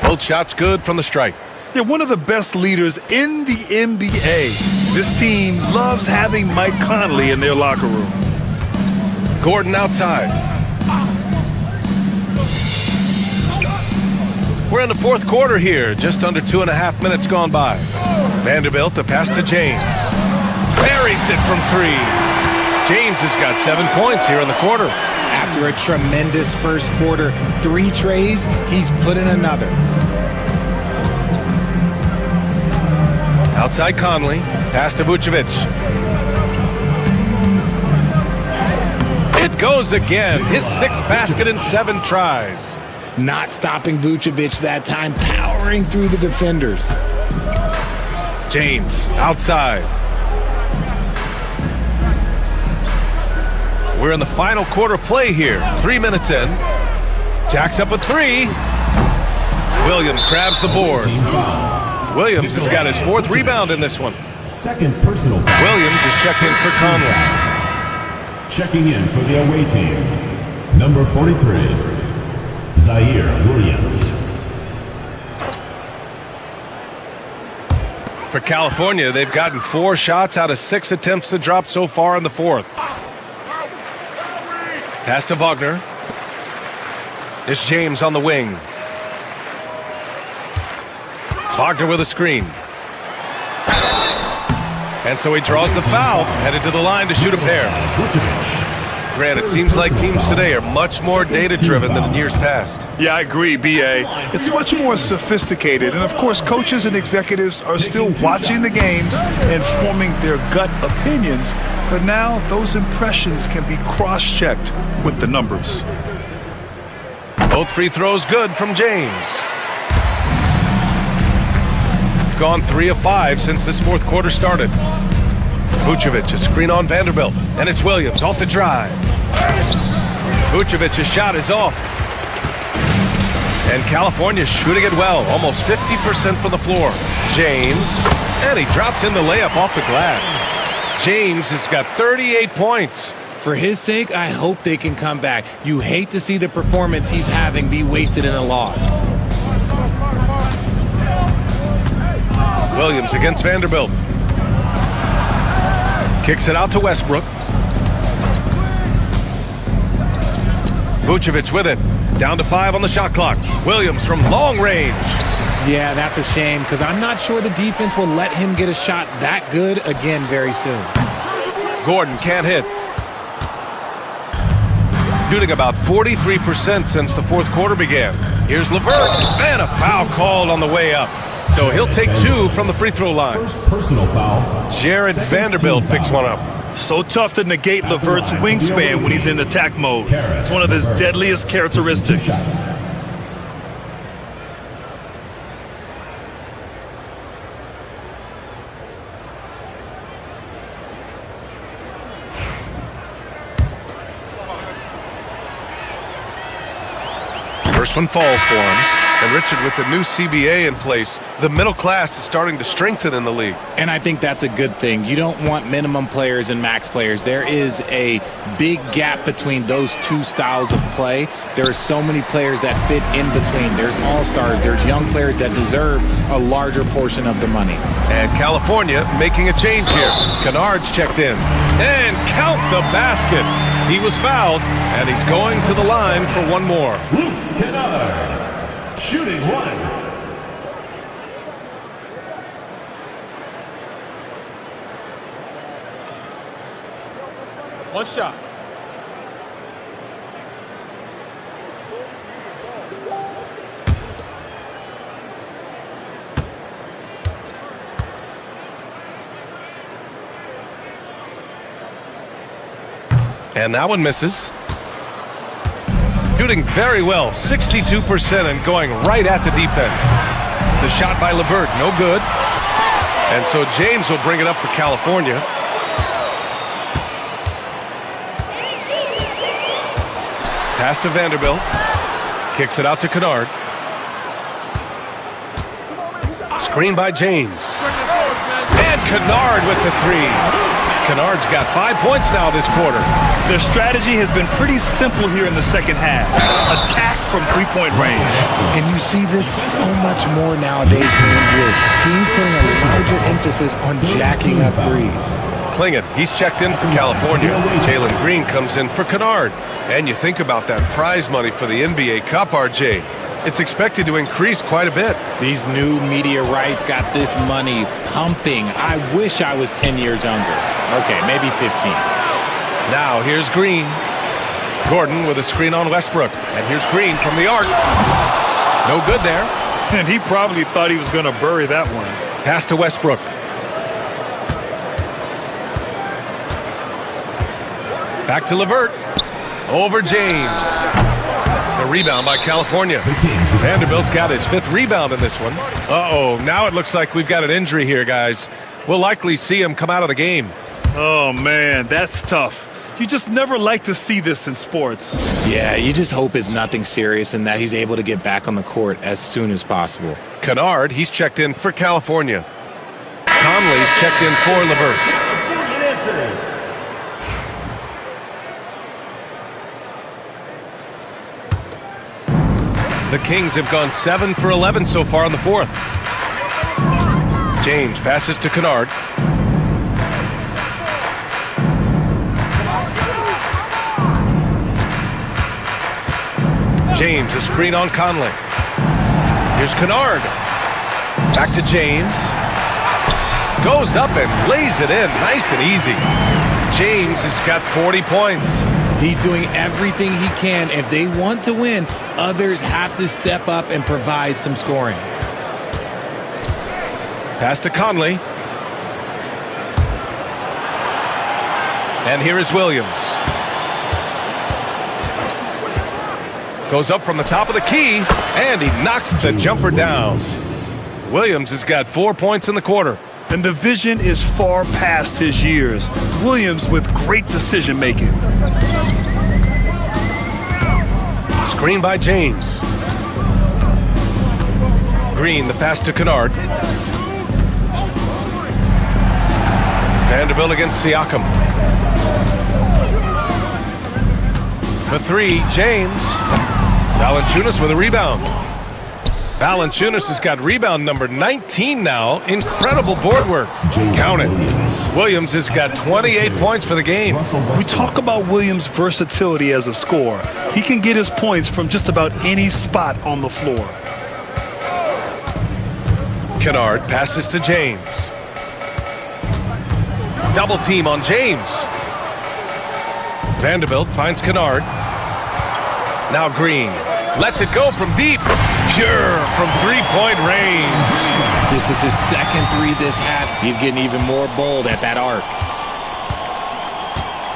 Both shots good from the stripe. Yeah, one of the best leaders in the NBA. This team loves having Mike Conley in their locker room. Gordon outside. We're in the fourth quarter here, just under 2.5 minutes gone by. Vanderbilt, the pass to James. Buries it from three. James has got 7 points here in the quarter. After a tremendous first quarter, 3 trays, he's put in another. Outside Conley, pass to Vucevic. It goes again, his 6th basket in 7 tries. Not stopping Vucevic that time, powering through the defenders. James, outside. We're in the final quarter play here, 3 minutes in. Jacks up a 3. Williams grabs the board. Williams has got his 4th rebound in this one. Second personal foul. Williams is checked in for Conley. Checking in for the away team, number 43, Zaire Williams. For California, they've gotten 4 shots out of 6 attempts to drop so far in the 4th. Pass to Wagner. It's James on the wing. Wagner with a screen. And so he draws the foul, headed to the line to shoot a pair. Grant, it seems like teams today are much more data-driven than in years past. Yeah, I agree, BA. It's much more sophisticated, and of course, coaches and executives are still watching the games and forming their gut opinions, but now those impressions can be cross-checked with the numbers. Both free throws good from James. Gone 3 of 5 since this 4th quarter started. Vucevic, a screen on Vanderbilt, and it's Williams off the drive. Vucevic's shot is off. And California's shooting it well, almost 50% from the floor. James, and he drops in the layup off the glass. James has got 38 points. For his sake, I hope they can come back. You hate to see the performance he's having be wasted in a loss. Williams against Vanderbilt. Kicks it out to Westbrook. Vucevic with it. Down to 5 on the shot clock. Williams from long range. Yeah, that's a shame because I'm not sure the defense will let him get a shot that good again very soon. Gordon can't hit. Shooting about 43% since the 4th quarter began. Here's LeVert, and a foul called on the way up. So he'll take 2 from the free throw line. First personal foul. Jared Vanderbilt picks one up. So tough to negate LeVert's wingspan when he's in attack mode. It's one of his deadliest characteristics. First one falls for him. And Richard, with the new CBA in place, the middle class is starting to strengthen in the league. And I think that's a good thing. You don't want minimum players and max players. There is a big gap between those 2 styles of play. There are so many players that fit in between. There's all-stars. There's young players that deserve a larger portion of the money. And California making a change here. Kennard's checked in. And count the basket. He was fouled, and he's going to the line for one more. Luke Kennard. Shooting 1. One shot. And that one misses. Shooting very well, 62% and going right at the defense. The shot by LeVert, no good. And so James will bring it up for California. Pass to Vanderbilt. Kicks it out to Kennard. Screen by James. And Kennard with the three. Kennard's got 5 points now this quarter. Their strategy has been pretty simple here in the second half. Attack from three-point range. And you see this so much more nowadays in the NBA. Teams putting a larger emphasis on jacking up threes. Klingon, he's checked in for California. Jalen Green comes in for Kennard. And you think about that prize money for the NBA Cup, RJ. It's expected to increase quite a bit. These new media rights got this money pumping. I wish I was 10 years younger. Okay, maybe 15. Now here's Green. Gordon with a screen on Westbrook. And here's Green from the arc. No good there. And he probably thought he was going to bury that one. Pass to Westbrook. Back to LeVert. Over James. The rebound by California. Vanderbilt's got his 5th rebound in this one. Uh-oh, now it looks like we've got an injury here, guys. We'll likely see him come out of the game. Oh, man, that's tough. You just never like to see this in sports. Yeah, you just hope it's nothing serious and that he's able to get back on the court as soon as possible. Kennard, he's checked in for California. Conley's checked in for LeVert. The Kings have gone 7 for 11 so far in the 4th. James passes to Kennard. James, a screen on Conley. Here's Kennard. Back to James. Goes up and lays it in nice and easy. James has got 40 points. He's doing everything he can. If they want to win, others have to step up and provide some scoring. Pass to Conley. And here is Williams. Goes up from the top of the key, and he knocks the jumper down. Williams has got 4 points in the quarter. And the vision is far past his years. Williams with great decision-making. Screen by James. Green, the pass to Kennard. Vanderbilt against Siakam. For 3, James. Valanciunas with a rebound. Valanciunas has got rebound number 19 now. Incredible board work. Count it. Williams has got 28 points for the game. We talk about Williams' versatility as a scorer. He can get his points from just about any spot on the floor. Kennard passes to James. Double team on James. Vanderbilt finds Kennard. Now Green. Lets it go from deep. Pure from three-point range. This is his 2nd 3 this half. He's getting even more bold at that arc.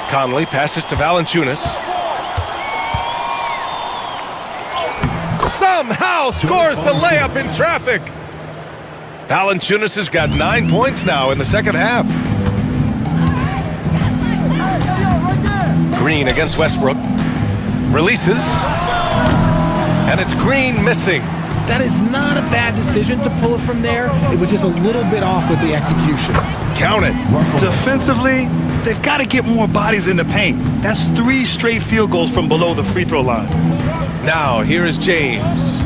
Conley passes to Valanciunas. Somehow scores the layup in traffic. Valanciunas has got 9 points now in the 2nd half. Green against Westbrook. Releases. And it's Green missing. That is not a bad decision to pull it from there. It was just a little bit off with the execution. Count it. Defensively, they've got to get more bodies in the paint. That's 3 straight field goals from below the free throw line. Now, here is James.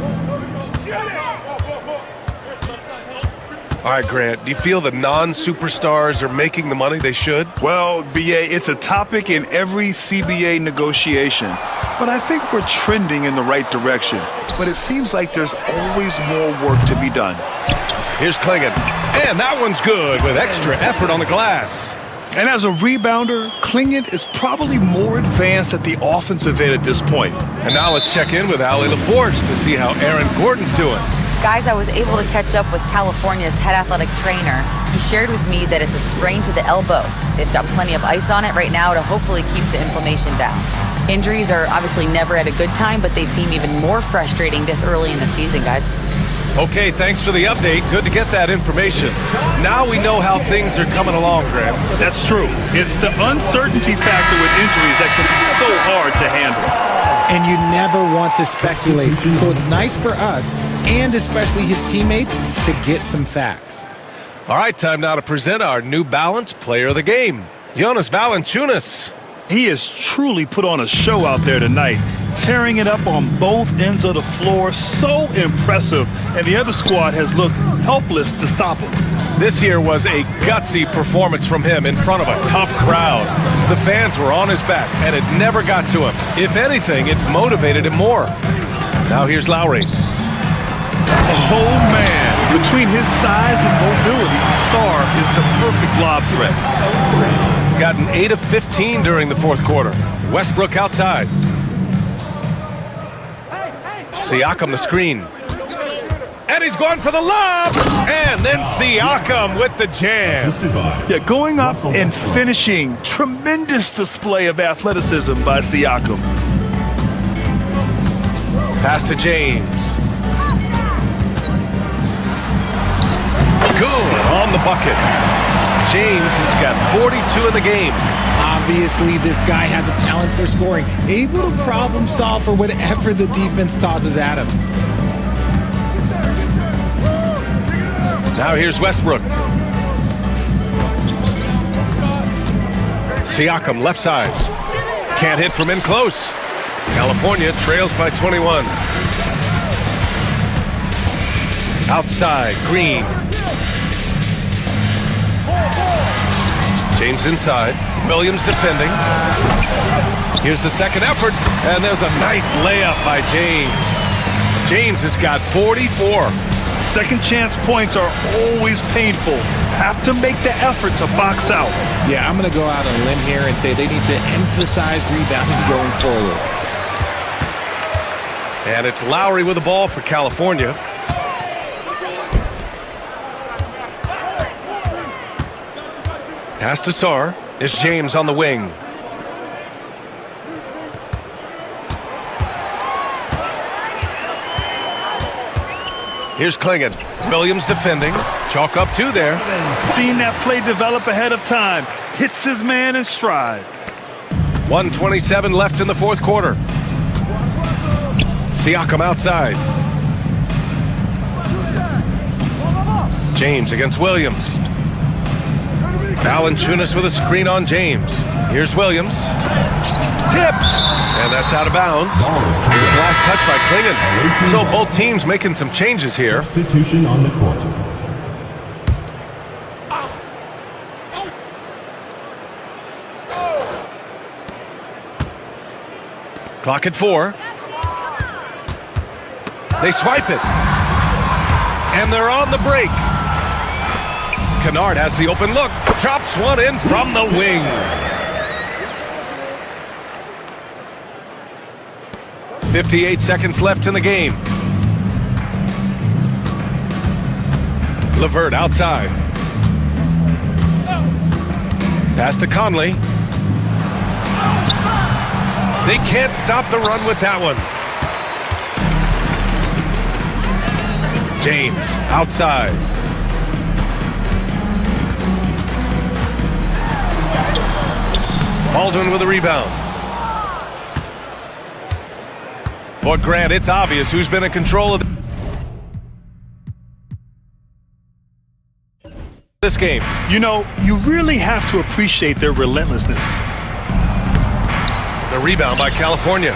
All right, Grant, do you feel the non-superstars are making the money they should? Well, BA, it's a topic in every CBA negotiation. But I think we're trending in the right direction. But it seems like there's always more work to be done. Here's Klingon. And that one's good with extra effort on the glass. And as a rebounder, Klingon is probably more advanced at the offensive end at this point. And now let's check in with Allie LaForce to see how Aaron Gordon's doing. Guys, I was able to catch up with California's head athletic trainer. He shared with me that it's a sprain to the elbow. They've got plenty of ice on it right now to hopefully keep the inflammation down. Injuries are obviously never at a good time, but they seem even more frustrating this early in the season, guys. Okay, thanks for the update. Good to get that information. Now we know how things are coming along, Graham. That's true. It's the uncertainty factor with injuries that can be so hard to handle. And you never want to speculate. So it's nice for us, and especially his teammates, to get some facts. All right, time now to present our New Balance Player of the Game, Jonas Valanciunas. He has truly put on a show out there tonight, tearing it up on both ends of the floor. So impressive, and the other squad has looked helpless to stop him. This here was a gutsy performance from him in front of a tough crowd. The fans were on his back, and it never got to him. If anything, it motivated him more. Now here's Lowry. Oh, man. Between his size and mobility, Sarr is the perfect lob threat. Gotten 8 of 15 during the fourth quarter. Westbrook outside. Siakam the screen. And he's going for the lob! And then Siakam with the jam. Yeah, going up and finishing. Tremendous display of athleticism by Siakam. Pass to James. Good on the bucket. James has got 42 in the game. Obviously, this guy has a talent for scoring, able to problem solve for whatever the defense tosses at him. Now here's Westbrook. Siakam left side. Can't hit from in close. California trails by 21. Outside, Green. James inside. Williams defending. Here's the second effort, and there's a nice layup by James. James has got 44. Second chance points are always painful. Have to make the effort to box out. Yeah, I'm going to go out on a limb here and say they need to emphasize rebounding going forward. And it's Lowry with the ball for California. Pass to Sarr. It's James on the wing. Here's Klingon. Williams defending. Chalk up 2 there. Seen that play develop ahead of time. Hits his man in stride. 1:27 left in the fourth quarter. Siakam outside. James against Williams. Valanciunas with a screen on James. Here's Williams. Tipped! And that's out of bounds. It was last touch by Klingon. So both teams making some changes here. Substitution on the court. Clock at 4. They swipe it. And they're on the break. Kennard has the open look. Drops one in from the wing. .58 seconds left in the game. LeVert outside. Pass to Conley. They can't stop the run with that one. James outside. Baldwin with a rebound. Boy, Grant, it's obvious who's been in control of this game. You know, you really have to appreciate their relentlessness. The rebound by California.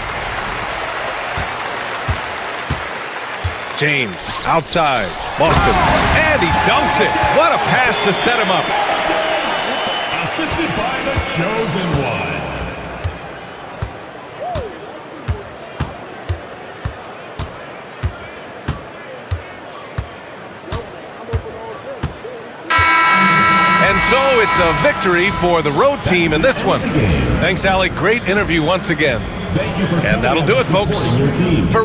James outside. Boston. And he dunks it. What a pass to set him up. Assisted by the chosen one. And so it's a victory for the road team in this one. Thanks, Alec. Great interview once again. And that'll do it, folks. For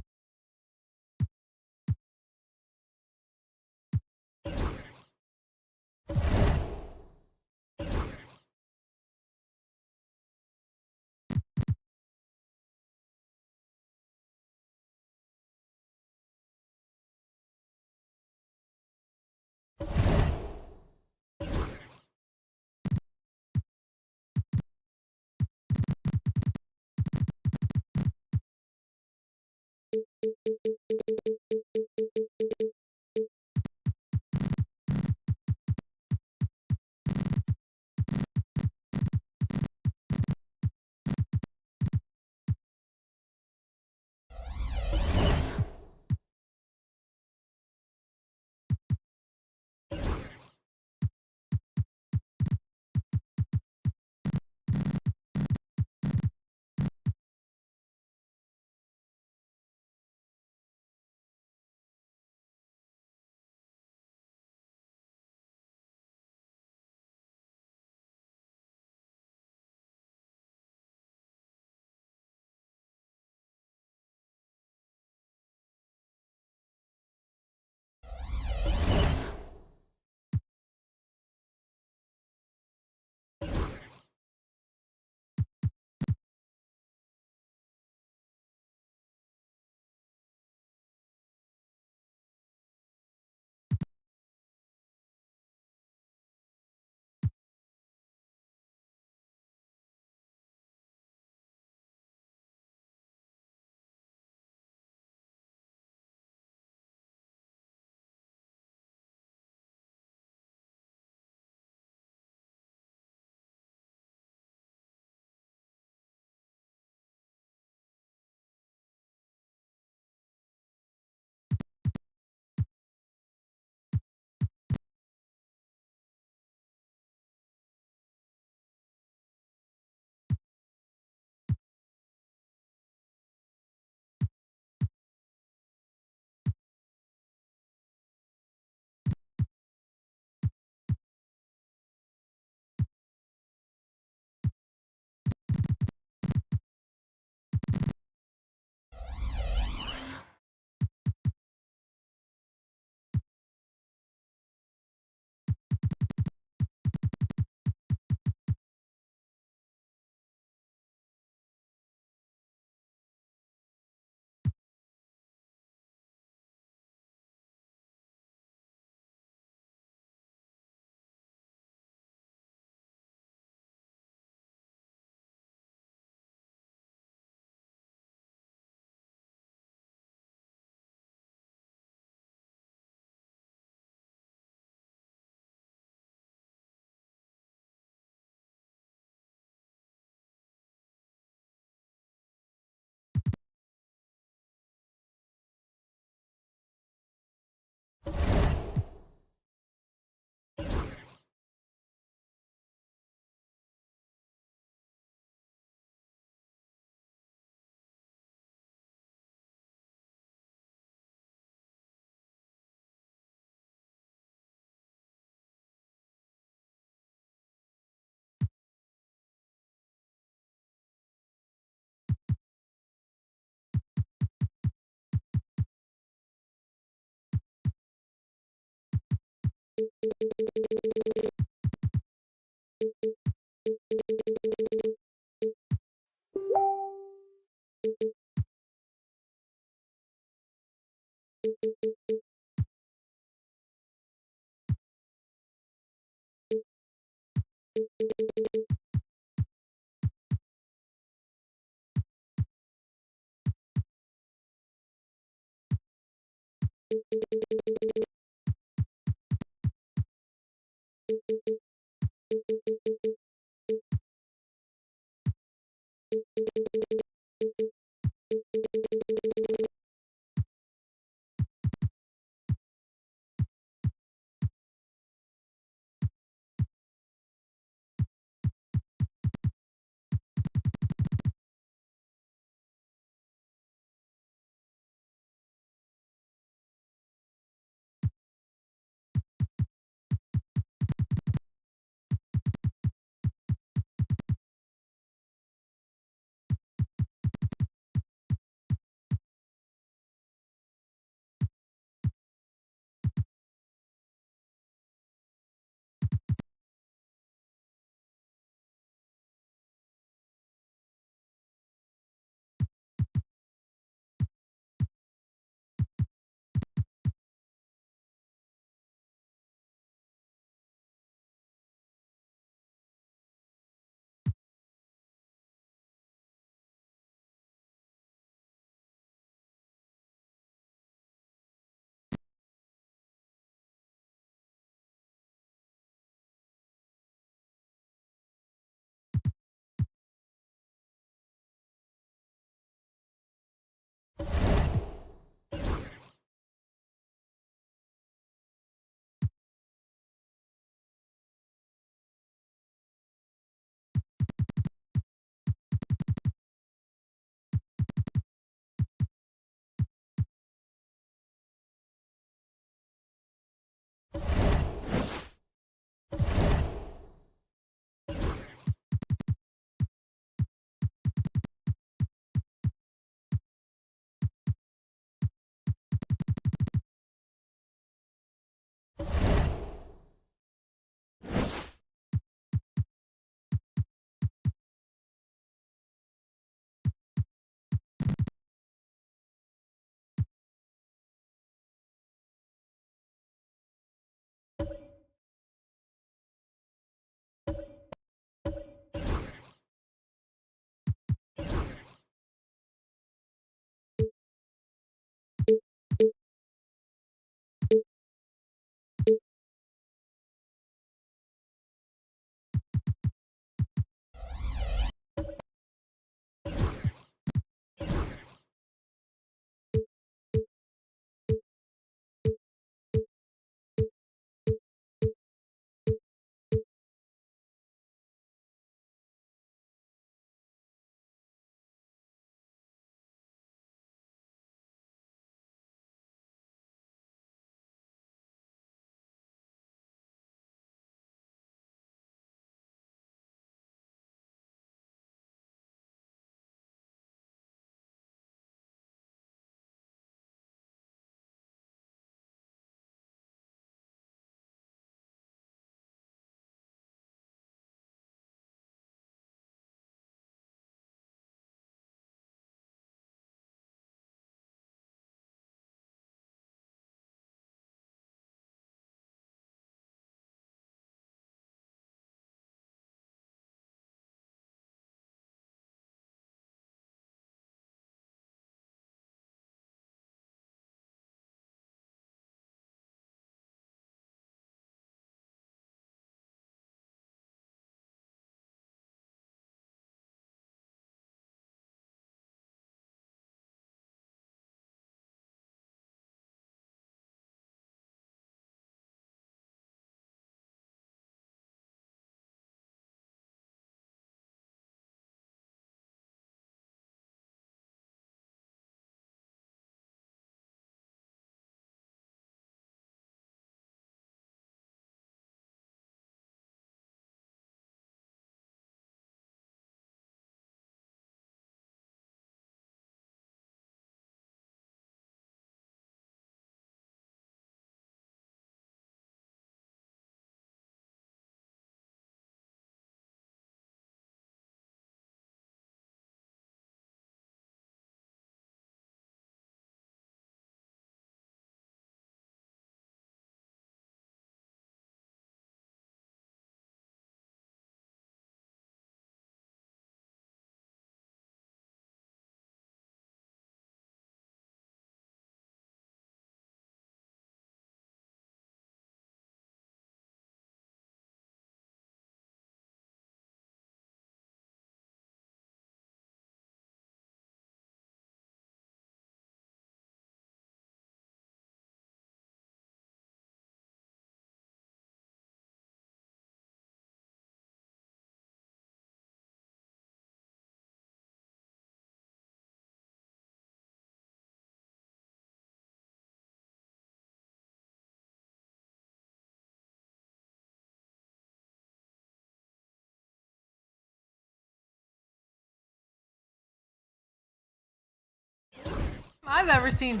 I've ever seen.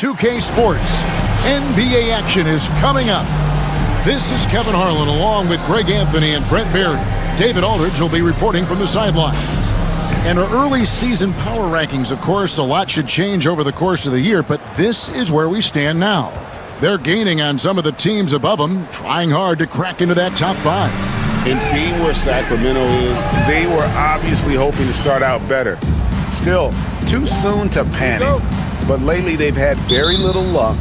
.2K Sports. NBA action is coming up. This is Kevin Harlan along with Greg Anthony and Brent Barry. David Aldridge will be reporting from the sidelines. And our early season power rankings, of course, a lot should change over the course of the year, but this is where we stand now. They're gaining on some of the teams above them, trying hard to crack into that top 5. And seeing where Sacramento is, they were obviously hoping to start out better. Still, too soon to panic. But lately they've had very little luck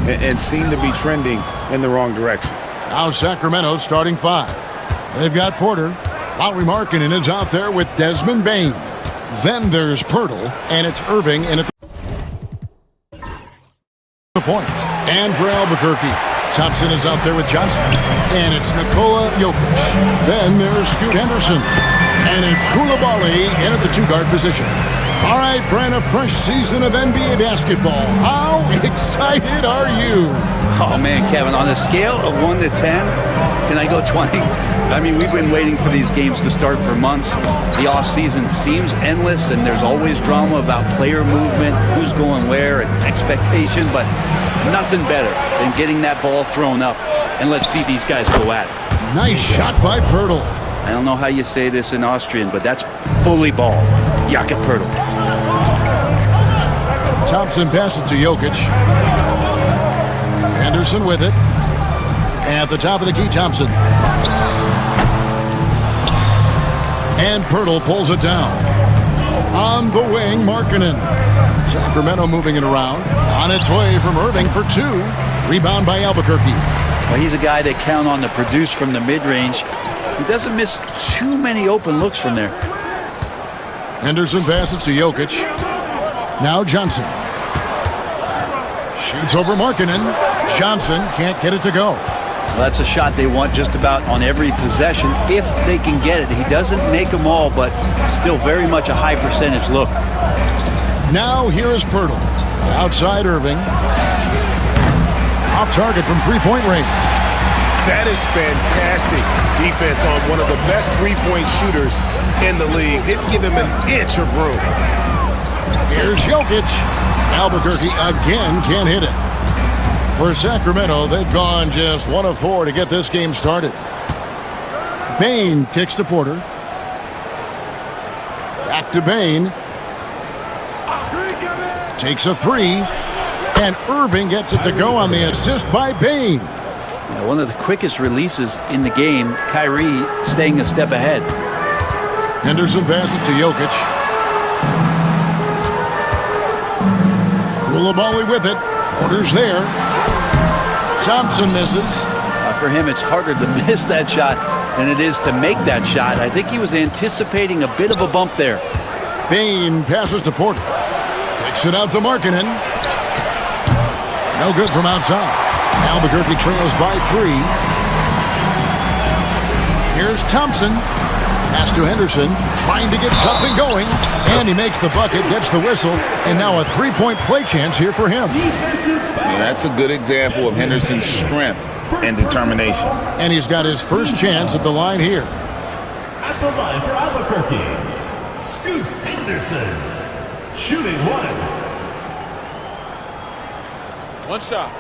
and seem to be trending in the wrong direction. Now Sacramento starting 5. They've got Porter. Lauri Markkanen is out there with Desmond Bane. Then there's Pirtle, and it's Irving in at the point. And for Albuquerque, Thompson is out there with Johnson. And it's Nikola Jokic. Then there's Scoot Henderson. And it's Koulibaly in at the two-guard position. All right, Brent, a fresh season of NBA basketball. How excited are you? Oh, man, Kevin, on a scale of 1 to 10, can I go 20? I mean, we've been waiting for these games to start for months. The offseason seems endless, and there's always drama about player movement, who's going where, and expectation, but nothing better than getting that ball thrown up. And let's see these guys go at it. Nice shot by Pirtle. I don't know how you say this in Austrian, but that's bully ball. Jakob Pirtle. Thompson passes to Jokic. Henderson with it. At the top of the key, Thompson. And Pirtle pulls it down. On the wing, Markkanen. Sacramento moving it around. On its way from Irving for two. Rebound by Albuquerque. Well, he's a guy they count on to produce from the mid-range. He doesn't miss too many open looks from there. Henderson passes to Jokic. Now Johnson. Shoots over Markkanen. Johnson can't get it to go. Well, that's a shot they want just about on every possession if they can get it. He doesn't make them all, but still very much a high percentage look. Now here is Pirtle. Outside Irving. Off target from three-point range. That is fantastic defense on one of the best three-point shooters in the league. Didn't give him an inch of room. Here's Jokic. Albuquerque again can't hit it. For Sacramento, they've gone just 1 of 4 to get this game started. Bain kicks to Porter. Back to Bain. Takes a three. And Irving gets it to go on the assist by Bain. One of the quickest releases in the game. Kyrie staying a step ahead. Henderson passes to Jokic. Koulibaly with it. Porter's there. Thompson misses. For him, it's harder to miss that shot than it is to make that shot. I think he was anticipating a bit of a bump there. Bain passes to Porter. Kicks it out to Markkanen. No good from outside. Albuquerque trails by 3. Here's Thompson. Pass to Henderson. Trying to get something going. And he makes the bucket, gets the whistle. And now a three-point play chance here for him. Yeah, that's a good example of Henderson's strength and determination. And he's got his first chance at the line here. At the line for Albuquerque, Scoot Henderson. Shooting 1. One shot.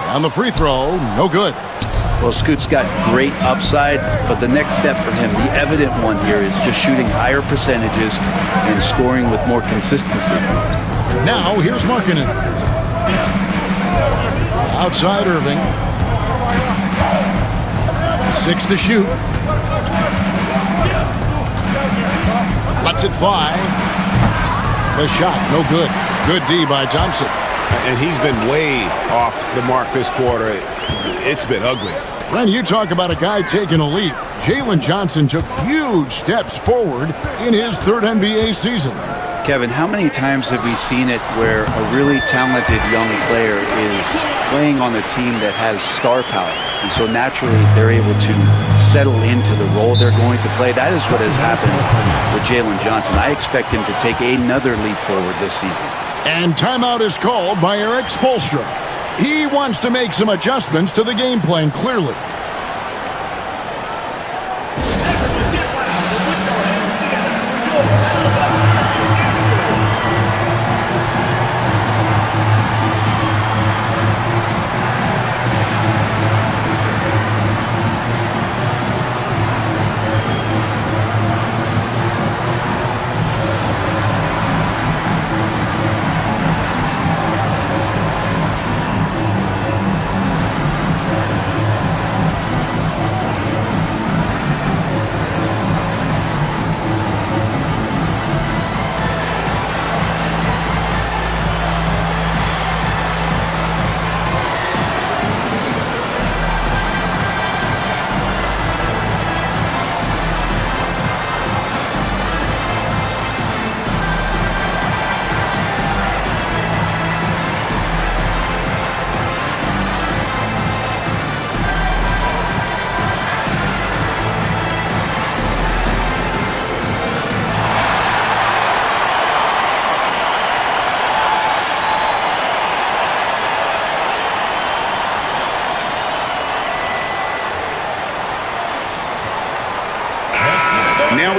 On the free throw, no good. Well, Scoot's got great upside, but the next step for him, the evident one here, is just shooting higher percentages and scoring with more consistency. Now, here's Markkanen. Outside Irving. 6 to shoot. Lets it fly. The shot, no good. Good D by Thompson. And he's been way off the mark this quarter. It's been ugly. Ren, you talk about a guy taking a leap. Jalen Johnson took huge steps forward in his 3rd NBA season. Kevin, how many times have we seen it where a really talented young player is playing on a team that has star power? And so naturally they're able to settle into the role they're going to play. That is what has happened with Jalen Johnson. I expect him to take another leap forward this season. And timeout is called by Eric Spoelstra. He wants to make some adjustments to the game plan, clearly.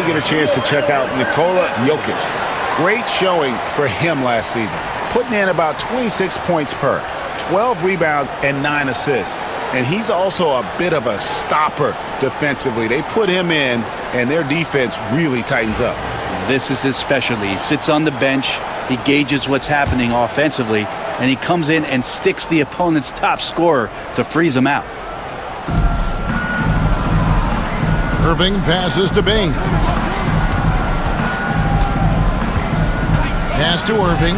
get a chance to check out Nikola Jokic. Great showing for him last season, putting in about 26 points per, 12 rebounds, and 9 assists. And he's also a bit of a stopper defensively. They put him in, and their defense really tightens up. This is his specialty. He sits on the bench, he gauges what's happening offensively, and he comes in and sticks the opponent's top scorer to freeze him out. Irving passes to Bain. Pass to Irving.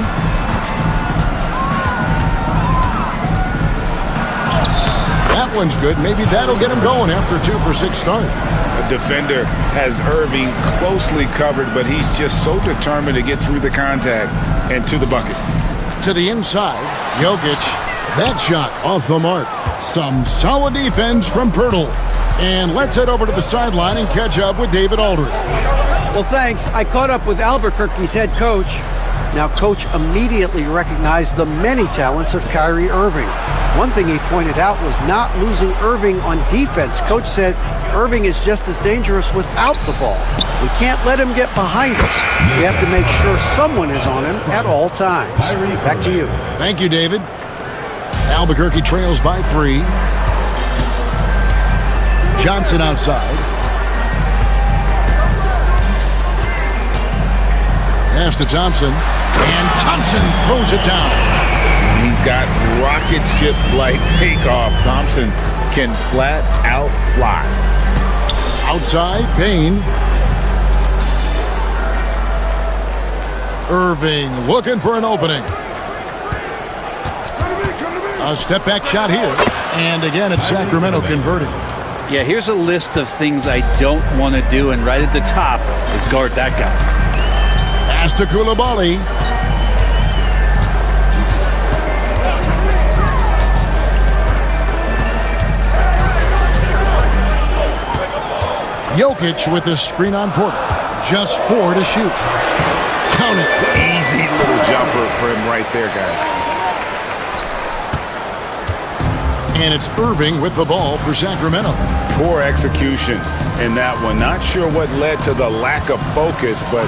That one's good. Maybe that'll get him going after a 2-for-6 start. The defender has Irving closely covered, but he's just so determined to get through the contact and to the bucket. To the inside, Jokic. That shot off the mark. Some solid defense from Pirtle. And let's head over to the sideline and catch up with David Aldridge. Well, thanks. I caught up with Albuquerque's head coach. Now, Coach immediately recognized the many talents of Kyrie Irving. One thing he pointed out was not losing Irving on defense. Coach said Irving is just as dangerous without the ball. We can't let him get behind us. We have to make sure someone is on him at all times. Back to you. Thank you, David. Albuquerque trails by 3. Johnson outside. Pass to Thompson. And Thompson throws it down. He's got rocket ship-like takeoff. Thompson can flat out fly. Outside, Bain. Irving looking for an opening. A step-back shot here. And again, it's Sacramento converting. Yeah, here's a list of things I don't want to do, and right at the top is guard that guy. Pass to Coulibaly. Jokic with his screen on Porter. Just 4 to shoot. Count it. Easy little jumper for him right there, guys. And it's Irving with the ball for Sacramento. Poor execution in that one. Not sure what led to the lack of focus, but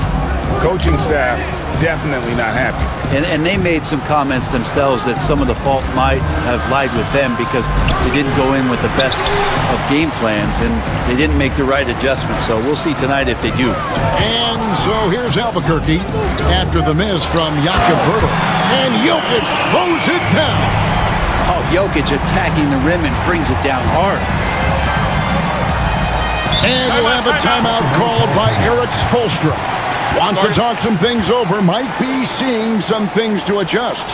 coaching staff definitely not happy. And they made some comments themselves that some of the fault might have lied with them because they didn't go in with the best of game plans and they didn't make the right adjustments. So we'll see tonight if they do. And so here's Albuquerque after the miss from Jakob Poeltl. And Jokic throws it down. Oh, Jokic attacking the rim and brings it down hard. And we'll have a timeout called by Eric Spoelstra. Wants to talk some things over, might be seeing some things to adjust.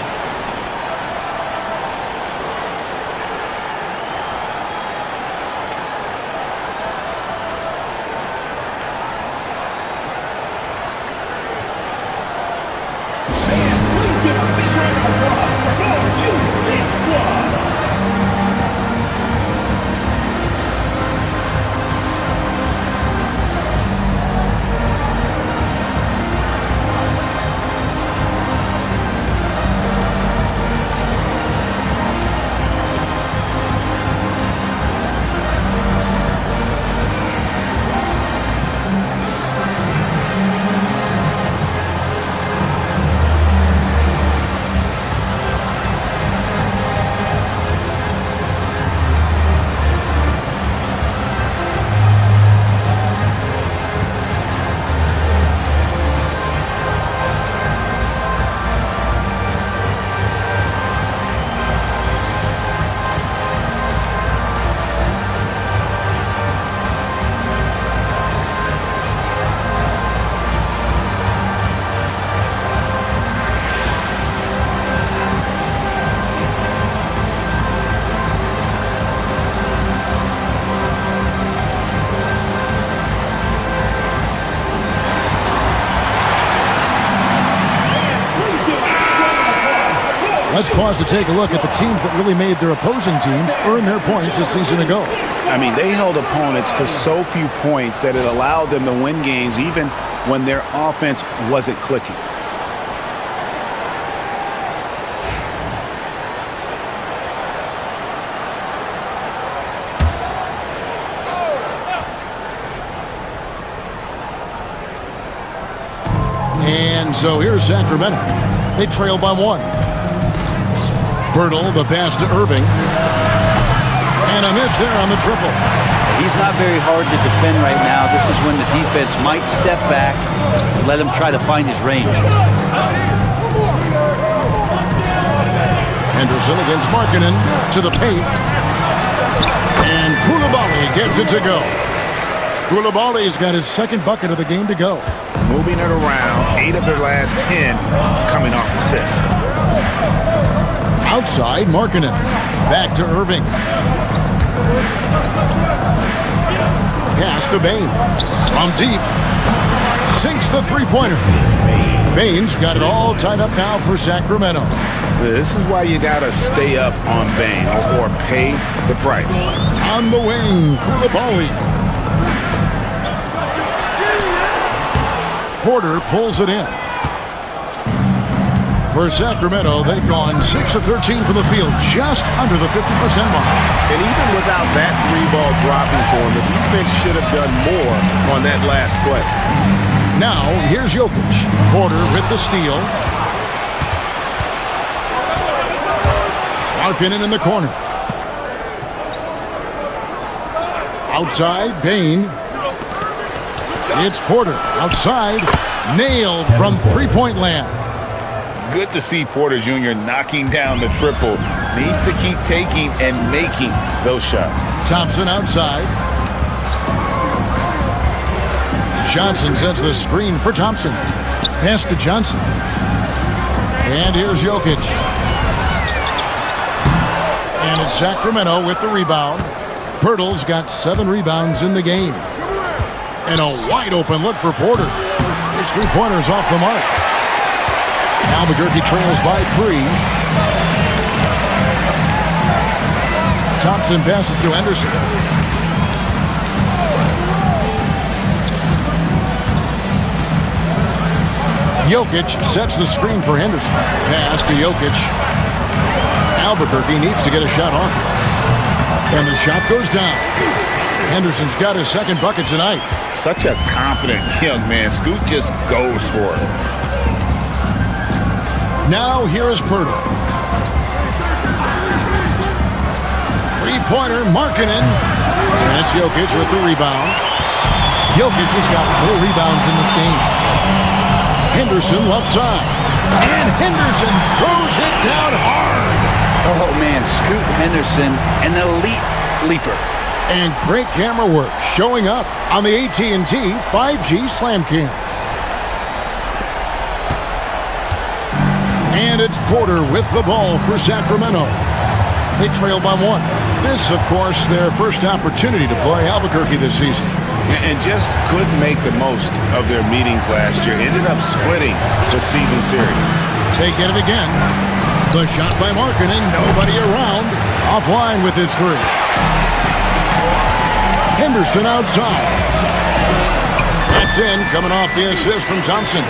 Let's pause to take a look at the teams that really made their opposing teams earn their points a season ago. I mean, they held opponents to so few points that it allowed them to win games even when their offense wasn't clicking. And so here's Sacramento. They trail by 1. Bertle, the pass to Irving. And a miss there on the triple. He's not very hard to defend right now. This is when the defense might step back and let him try to find his range. Henderson against Markkanen to the paint. And Koulibaly gets it to go. Koulibaly's got his second bucket of the game to go. Moving it around, 8 of their last 10 coming off assists. Outside, Markkanen. Back to Irving. Pass to Bane. From deep. Sinks the three-pointer. Bane's got it all tied up now for Sacramento. This is why you got to stay up on Bane or pay the price. On the wing, Koulibaly. Porter pulls it in. For Sacramento, they've gone 6 of 13 from the field, just under the 50% mark. And even without that 3-ball dropping for him, the defense should have done more on that last play. Now, here's Jokic. Porter with the steal. Markkanen in the corner. Outside, Bane. It's Porter. Outside. Nailed from three-point land. Good to see Porter Jr. knocking down the triple. Needs to keep taking and making those shots. Thompson outside. Johnson sets the screen for Thompson. Pass to Johnson. And here's Jokic. And it's Sacramento with the rebound. Bertle's got 7 rebounds in the game. And a wide open look for Porter. His three-pointer's off the mark. Albuquerque trails by 3. Thompson passes to Henderson. Jokic sets the screen for Henderson. Pass to Jokic. Albuquerque needs to get a shot off it. And the shot goes down. Henderson's got his second bucket tonight. Such a confident young man. Scoot just goes for it. Now here is Bertle. Three-pointer, Markkanen. And it's Jokic with the rebound. Jokic has got 4 rebounds in this game. Henderson left side. And Henderson throws it down hard. Oh, man, Scoot Henderson, an elite leaper. And great camera work showing up on the AT&T 5G Slam Cam. And it's Porter with the ball for Sacramento. They trail by 1. This, of course, their first opportunity to play Albuquerque this season. And just couldn't make the most of their meetings last year. Ended up splitting the season series. They get it again. The shot by Markkanen, nobody around. Offline with his 3. Henderson outside. That's in, coming off the assist from Thompson.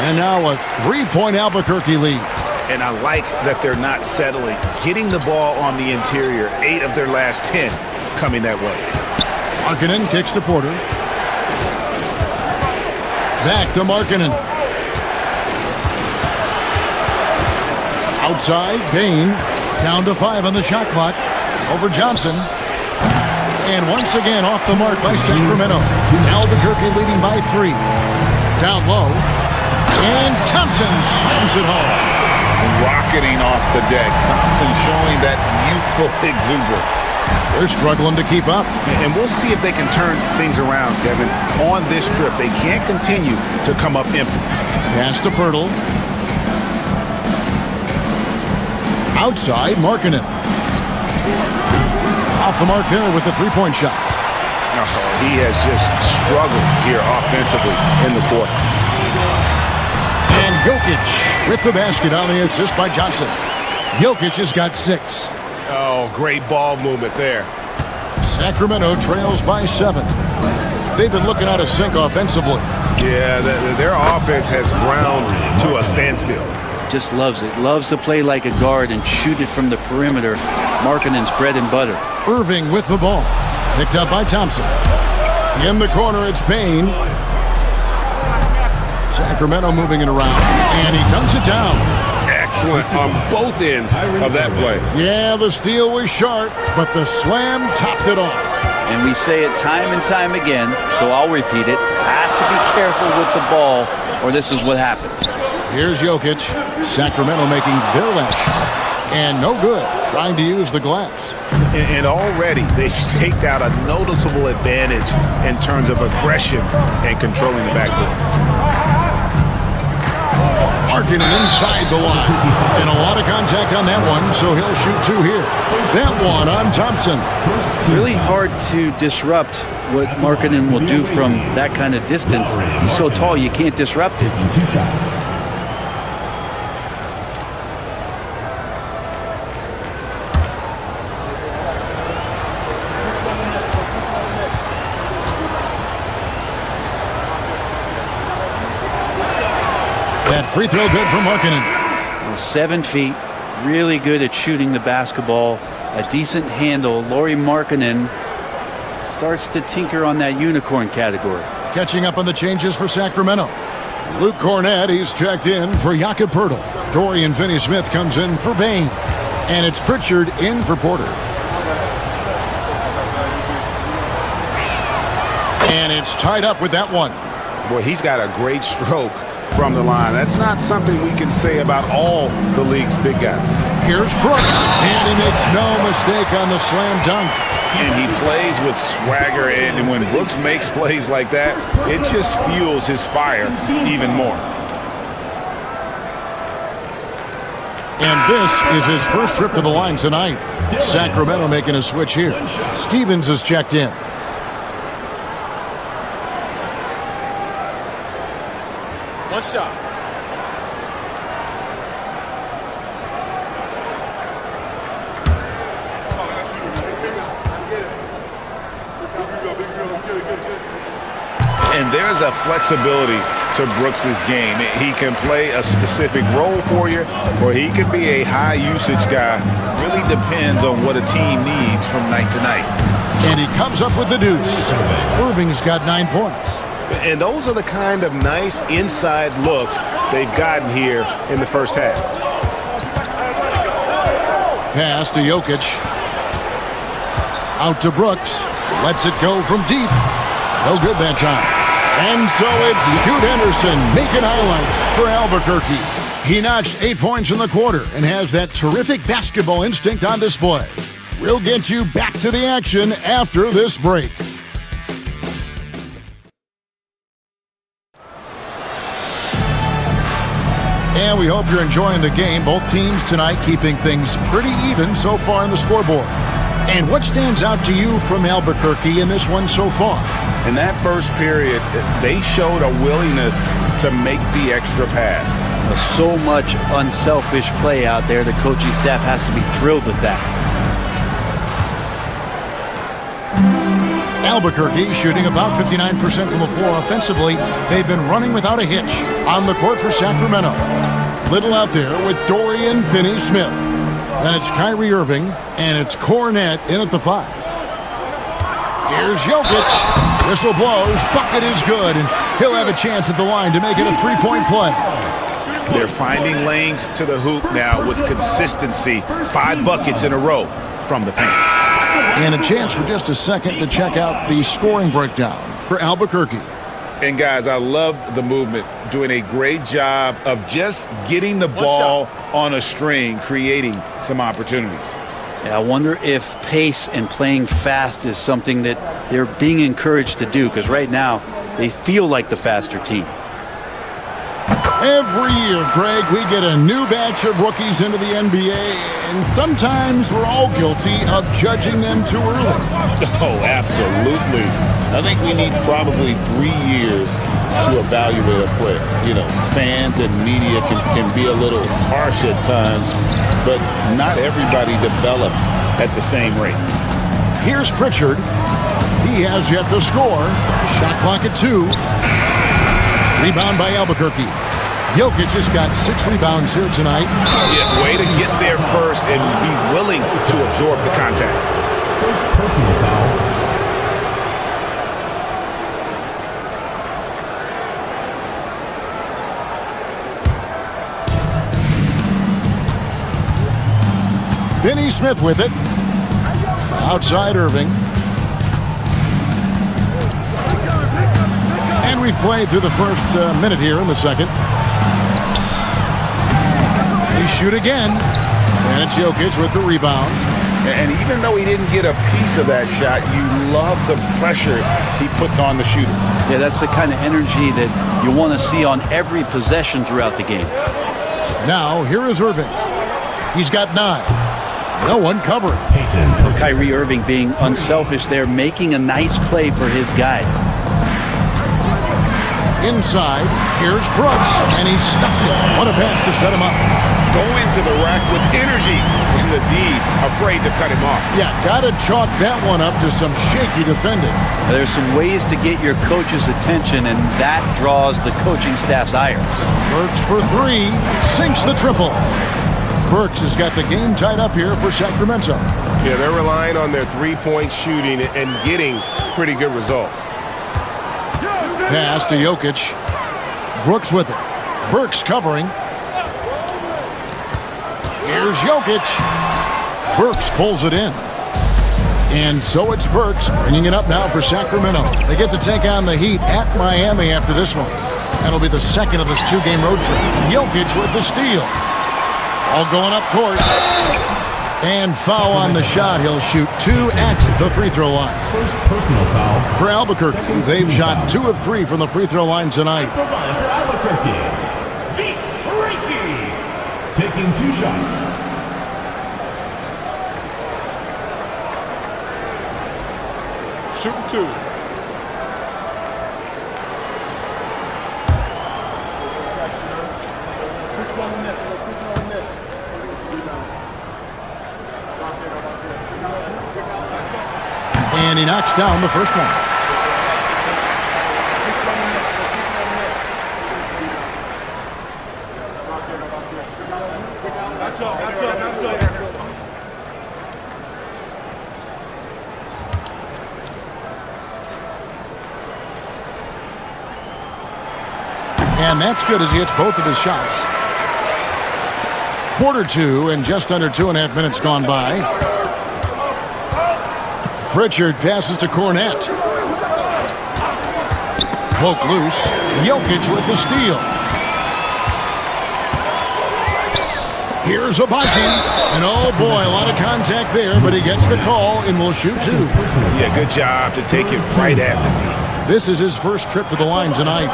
And now a 3-point Albuquerque lead. And I like that they're not settling. Getting the ball on the interior, 8 of their last 10 coming that way. Markkanen kicks to Porter. Back to Markkanen. Outside, Bane. Down to 5 on the shot clock. Over Johnson. And once again off the mark by Sacramento. Albuquerque leading by 3. Down low. And Thompson slams it home. Rocketing off the deck. Thompson showing that youthful exuberance. They're struggling to keep up. And we'll see if they can turn things around, Kevin. On this trip, they can't continue to come up empty. Pass to Bertle. Outside, Markkanen. Off the mark there with the 3-point shot. Oh, he has just struggled here offensively in the quarter. And Jokic with the basket on the assist by Johnson. Jokic has got 6. Oh, great ball movement there. Sacramento trails by 7. They've been looking out of sync offensively. Yeah, their offense has ground to a standstill. Just loves it. Loves to play like a guard and shoot it from the perimeter. Markkanen's bread and butter. Irving with the ball. Picked up by Thompson. In the corner, it's Bane. Sacramento moving it around, and he dunks it down. Excellent on both ends of that play. Yeah, the steal was sharp, but the slam topped it off. And we say it time and time again, so I'll repeat it. Have to be careful with the ball, or this is what happens. Here's Jokic. Sacramento making their last shot. And no good, trying to use the glass. And already they've staked out a noticeable advantage in terms of aggression and controlling the backboard. Markkanen inside the line. And a lot of contact on that one, so he'll shoot 2 here. That one on Thompson. Really hard to disrupt what Markkanen will do from that kind of distance. He's so tall, you can't disrupt it. 2 shots. That free throw good for Markkanen. 7 feet, really good at shooting the basketball. A decent handle. Lauri Markkanen starts to tinker on that unicorn category. Catching up on the changes for Sacramento. Luke Cornett, he's checked in for Jakob Poeltl. Dorian Finney-Smith comes in for Bain. And it's Pritchard in for Porter. And it's tied up with that one. Boy, he's got a great stroke from the line. That's not something we can say about all the league's big guys. Here's Brooks, and he makes no mistake on the slam dunk. And he plays with swagger, and when Brooks makes plays like that, it just fuels his fire even more. And this is his first trip to the line tonight. Sacramento making a switch here. Stevens is checked in. One shot. And there's a flexibility to Brooks's game. He can play a specific role for you, or he can be a high-usage guy. Really depends on what a team needs from night to night. And he comes up with the deuce. Irving's got 9 points. And those are the kind of nice inside looks they've gotten here in the first half. Pass to Jokic. Out to Brooks. Lets it go from deep. No good that time. And so it's Scoot Henderson making highlights for Albuquerque. He notched 8 points in the quarter and has that terrific basketball instinct on display. We'll get you back to the action after this break. And we hope you're enjoying the game. Both teams tonight keeping things pretty even so far in the scoreboard. And what stands out to you from Albuquerque in this one so far? In that first period, they showed a willingness to make the extra pass. So much unselfish play out there. The coaching staff has to be thrilled with that. Albuquerque shooting about 59% from the floor offensively. They've been running without a hitch. On the court for Sacramento. Little out there with Dorian Finney-Smith. Then it's Kyrie Irving, and it's Cornett in at the 5. Here's Jokic. Whistle blows, bucket is good, and he'll have a chance at the line to make it a 3-point play. They're finding lanes to the hoop now with consistency. 5 buckets in a row from the paint. And a chance for just a second to check out the scoring breakdown for Albuquerque. And guys, I love the movement, doing a great job of just getting the ball on a string, creating some opportunities. Yeah, I wonder if pace and playing fast is something that they're being encouraged to do, because right now they feel like the faster team. Every year, Greg, we get a new batch of rookies into the NBA, and sometimes we're all guilty of judging them too early. Oh, absolutely. I think we need probably 3 years to evaluate a player. You know, fans and media can be a little harsh at times, but not everybody develops at the same rate. Here's Pritchard. He has yet to score. Shot clock at 2. Rebound by Albuquerque. Jokic just got 6 rebounds here tonight. Yeah, way to get there first and be willing to absorb the contact. First personal foul. Finney Smith with it. Outside Irving. And we've played through the first minute here in the second. They shoot again. And it's Jokic with the rebound. And even though he didn't get a piece of that shot, you love the pressure he puts on the shooter. Yeah, that's the kind of energy that you want to see on every possession throughout the game. Now, here is Irving. He's got 9. No one covering. Kyrie Irving being unselfish there, making a nice play for his guys. Inside, here's Brooks, and he stuffs it. What a pass to set him up. Go into the rack with energy, and the D afraid to cut him off. Yeah, gotta chalk that one up to some shaky defending. There's some ways to get your coach's attention, and that draws the coaching staff's ire. Burks for 3, sinks the triple. Burks has got the game tied up here for Sacramento. Yeah, they're relying on their three-point shooting and getting pretty good results. Pass to Jokic. Brooks with it. Burks covering. Here's Jokic. Burks pulls it in. And so it's Burks bringing it up now for Sacramento. They get to take on the Heat at Miami after this one. That'll be the second of this 2-game road trip. Jokic with the steal. All going up court. And foul on the shot. He'll shoot 2 at the free throw line. First personal foul. For Albuquerque, they've shot 2 of 3 from the free throw line tonight. For Albuquerque, taking 2 shots. Shooting 2. And he knocks down the first one. And that's good as he hits both of his shots. Quarter 2 and just under 2.5 minutes gone by. Pritchard passes to Cornette. Poke loose. Jokic with the steal. Here's Abaji. And oh boy, a lot of contact there, but he gets the call and will shoot 2. Yeah, good job to take it right at the knee. This is his first trip to the line tonight.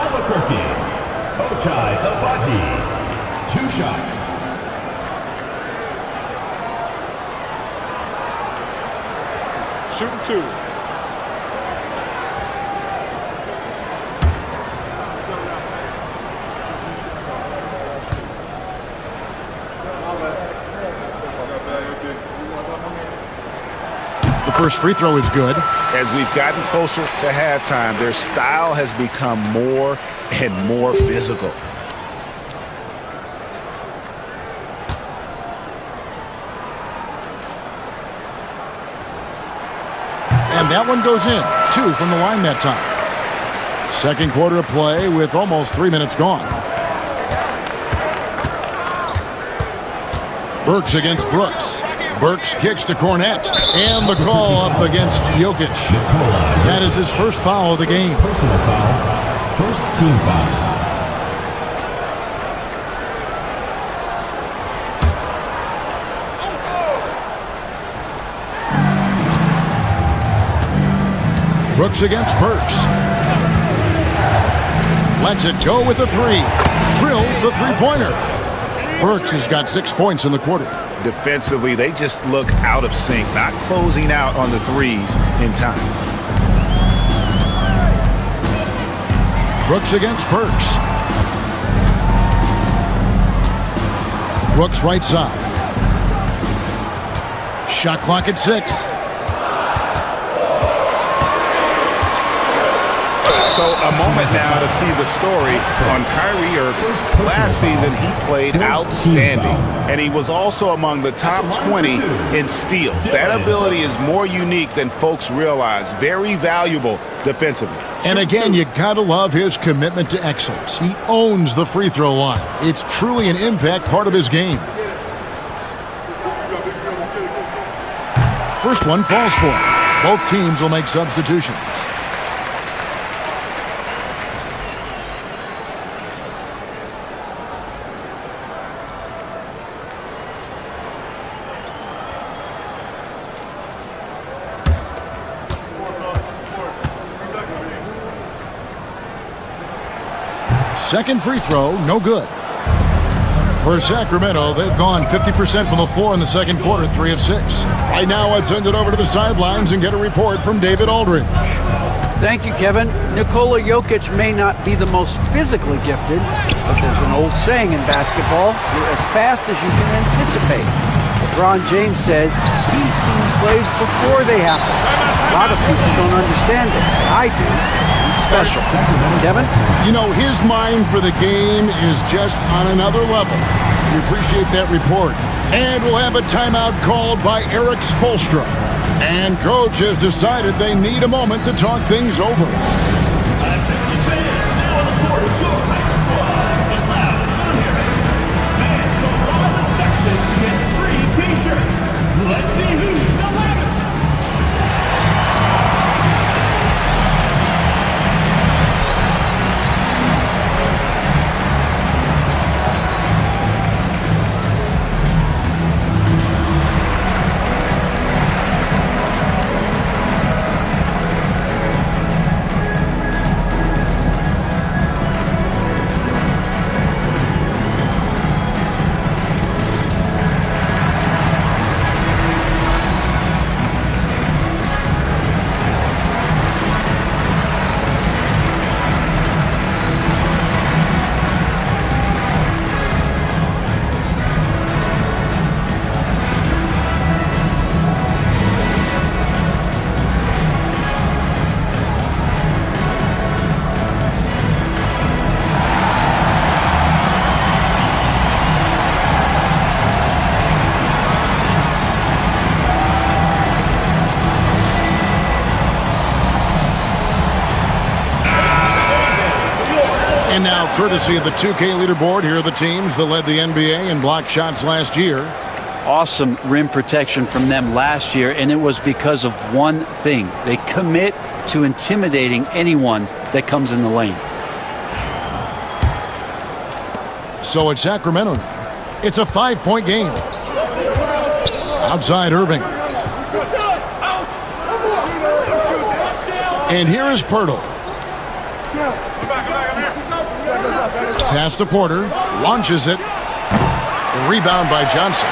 Abaji, 2 shots. Shooting 2. The first free throw is good. As we've gotten closer to halftime, their style has become more and more physical. And that one goes in. 2 from the line that time. Second quarter of play with almost 3 minutes gone. Burks against Brooks. Burks kicks to Cornette. And the call up against Jokic. That is his first foul of the game. Personal foul. First team foul. Brooks against Burks. Lets it go with the 3. Drills the 3-pointer. Burks has got 6 points in the quarter. Defensively, they just look out of sync, not closing out on the threes in time. Brooks against Burks. Brooks right side. Shot clock at 6. So a moment now to see the story on Kyrie Irving. Last season, he played outstanding, and he was also among the top 20 in steals. That ability is more unique than folks realize. Very valuable defensively. And again, you gotta love his commitment to excellence. He owns the free throw line. It's truly an impact part of his game. first one falls for him. Both teams will make substitutions. Second free throw, no good. For Sacramento, they've gone 50% from the floor in the second quarter, 3 of 6. Right now, let's send it over to the sidelines and get a report from David Aldridge. Thank you, Kevin. Nikola Jokic may not be the most physically gifted, but there's an old saying in basketball, you're as fast as you can anticipate. LeBron James says he sees plays before they happen. A lot of people don't understand it. I do. He's special. Kevin? You know, his mind for the game is just on another level. We appreciate that report. And we'll have a timeout called by Eric Spoelstra. And coach has decided they need a moment to talk things over. Let's see who's the loudest. And now, courtesy of the 2K leaderboard, here are the teams that led the NBA in block shots last year. Awesome rim protection from them last year, and it was because of one thing. They commit to intimidating anyone that comes in the lane. So it's Sacramento now. It's a 5-point game. Outside Irving. And here is Pirtle. Pass to Porter, launches it. Rebound by Johnson.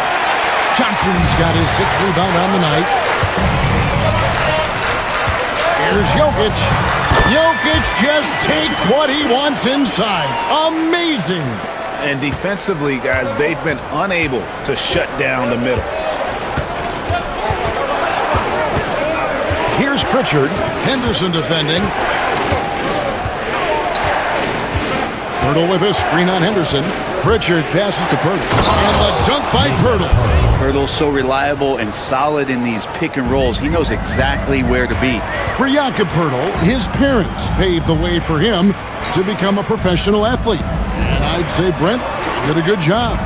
Johnson's got his 6th rebound on the night. Here's Jokic. Jokic just takes what he wants inside. Amazing. And defensively, guys, they've been unable to shut down the middle. Here's Pritchard. Henderson defending. Pirtle with a screen on Henderson. Pritchard passes to Pirtle. And the dunk by Pirtle. Pirtle's so reliable and solid in these pick and rolls. He knows exactly where to be. For Jakob Pirtle, his parents paved the way for him to become a professional athlete. And I'd say Brent did a good job.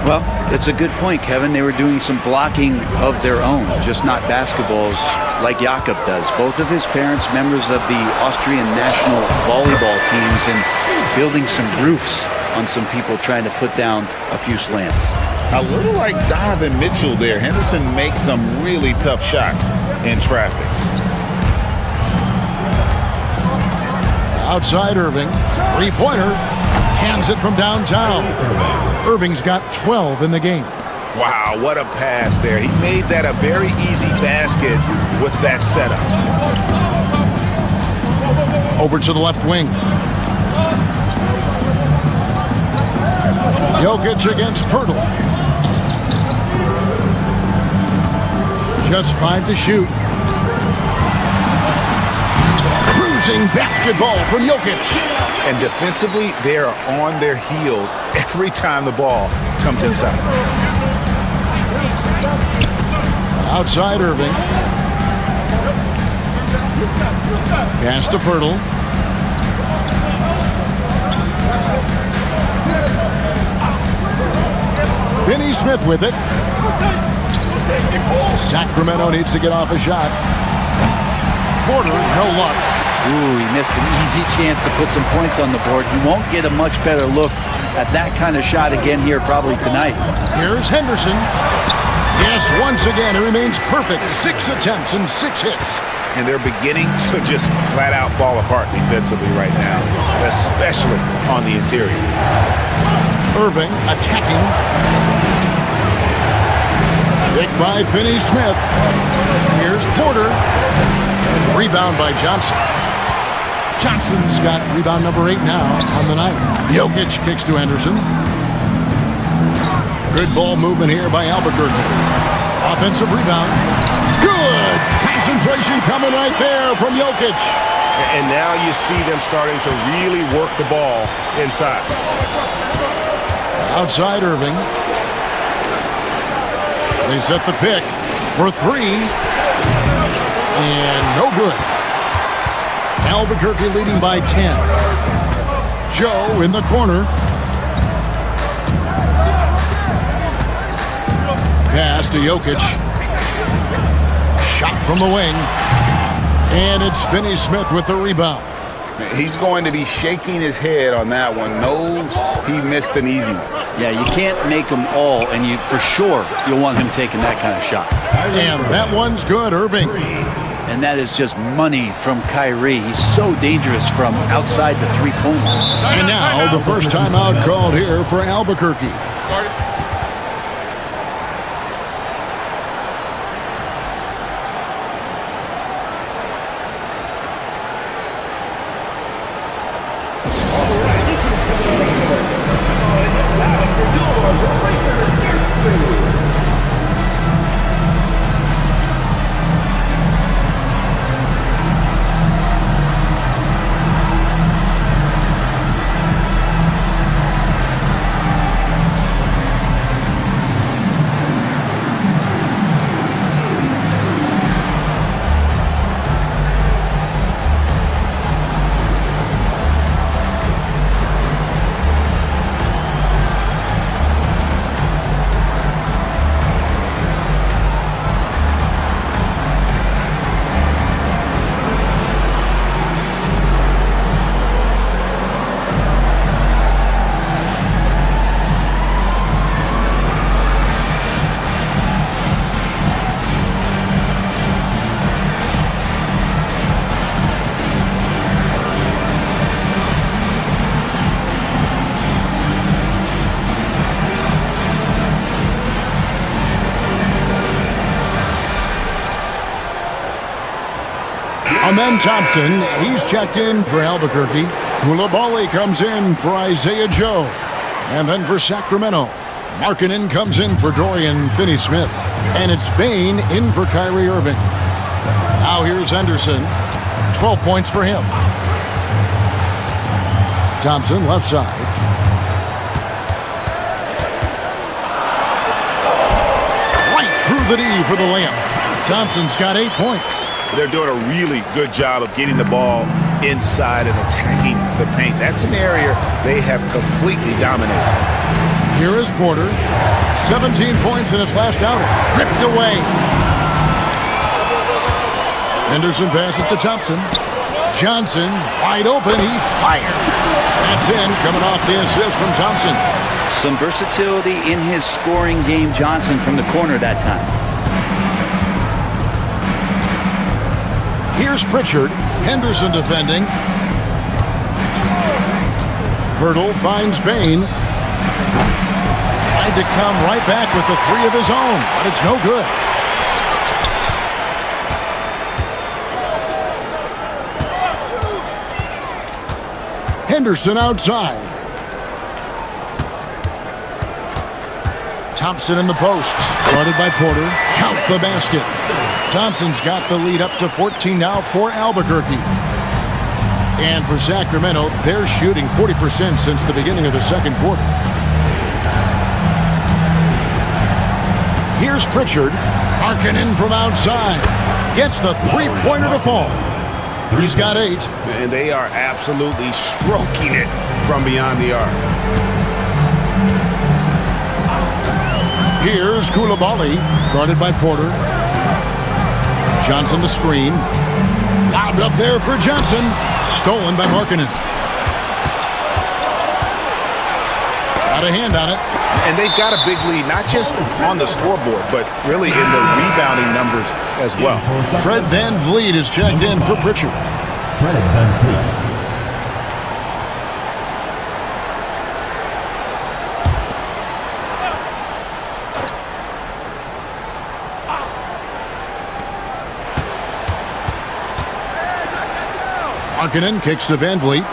Well, that's a good point, Kevin. They were doing some blocking of their own, just not basketballs like Jakob does. Both of his parents, members of the Austrian national volleyball teams, and building some roofs on some people trying to put down a few slams. A little like Donovan Mitchell there. Henderson makes some really tough shots in traffic. Outside Irving, three-pointer, cans it from downtown. Irving's got 12 in the game. Wow, what a pass there. He made that a very easy basket with that setup. Over to the left wing. Jokic against Pirtle. Just 5 to shoot. Cruising basketball from Jokic. And defensively, they are on their heels every time the ball comes inside. Outside Irving. Pass to Pirtle. Finney Smith with it. Sacramento needs to get off a shot. Porter, no luck. Ooh, he missed an easy chance to put some points on the board. He won't get a much better look at that kind of shot again here probably tonight. Here's Henderson. Yes, once again, it remains perfect. 6 attempts and 6 hits. And they're beginning to just flat out fall apart defensively right now, especially on the interior. Irving attacking. Picked by Finney-Smith. Here's Porter. Rebound by Johnson. Johnson's got rebound number 8 now on the night. Jokic kicks to Henderson. Good ball movement here by Albuquerque. Offensive rebound. Good! Concentration coming right there from Jokic. And now you see them starting to really work the ball inside. Outside Irving. They set the pick for 3. And no good. Albuquerque leading by 10. Joe in the corner. Pass to Jokic. Shot from the wing. And it's Finney-Smith with the rebound. He's going to be shaking his head on that one. Knows he missed an easy one. Yeah, you can't make them all, and you for sure you'll want him taking that kind of shot. And that one's good, Irving. And that is just money from Kyrie. He's so dangerous from outside the three-point line. And now the first timeout called here for Albuquerque. Amen Thompson, he's checked in for Albuquerque. Koulibaly comes in for Isaiah Joe. And then for Sacramento, Markkanen comes in for Dorian Finney-Smith. And it's Bane in for Kyrie Irving. Now here's Henderson. 12 points for him. Thompson, left side. Right through the D for the layup. Thompson's got 8 points. They're doing a really good job of getting the ball inside and attacking the paint. That's an area they have completely dominated. Here is Porter. 17 points in his last outing. Ripped away. Henderson passes to Thompson. Johnson, wide open. He fired. That's in, coming off the assist from Thompson. Some versatility in his scoring game, Johnson, from the corner that time. Here's Pritchard. Henderson defending. Hurdle finds Bane. Tried to come right back with the 3 of his own, but it's no good. Henderson outside. Thompson in the post. Guarded by Porter. Count the basket. Thompson's got the lead up to 14 now for Albuquerque. And for Sacramento, they're shooting 40% since the beginning of the second quarter. Here's Pritchard. Markkanen from outside. Gets the three-pointer to fall. He's got 8. And they are absolutely stroking it from beyond the arc. Here's Koulibaly, guarded by Porter. Johnson the screen. Lobbed up there for Johnson. Stolen by Markkanen. Got a hand on it. And they've got a big lead, not just on the scoreboard, but really in the rebounding numbers as well. Fred Van Vliet is checked in for Pritchard. Fred Van Vliet. Markkanen kicks to Van Vliet.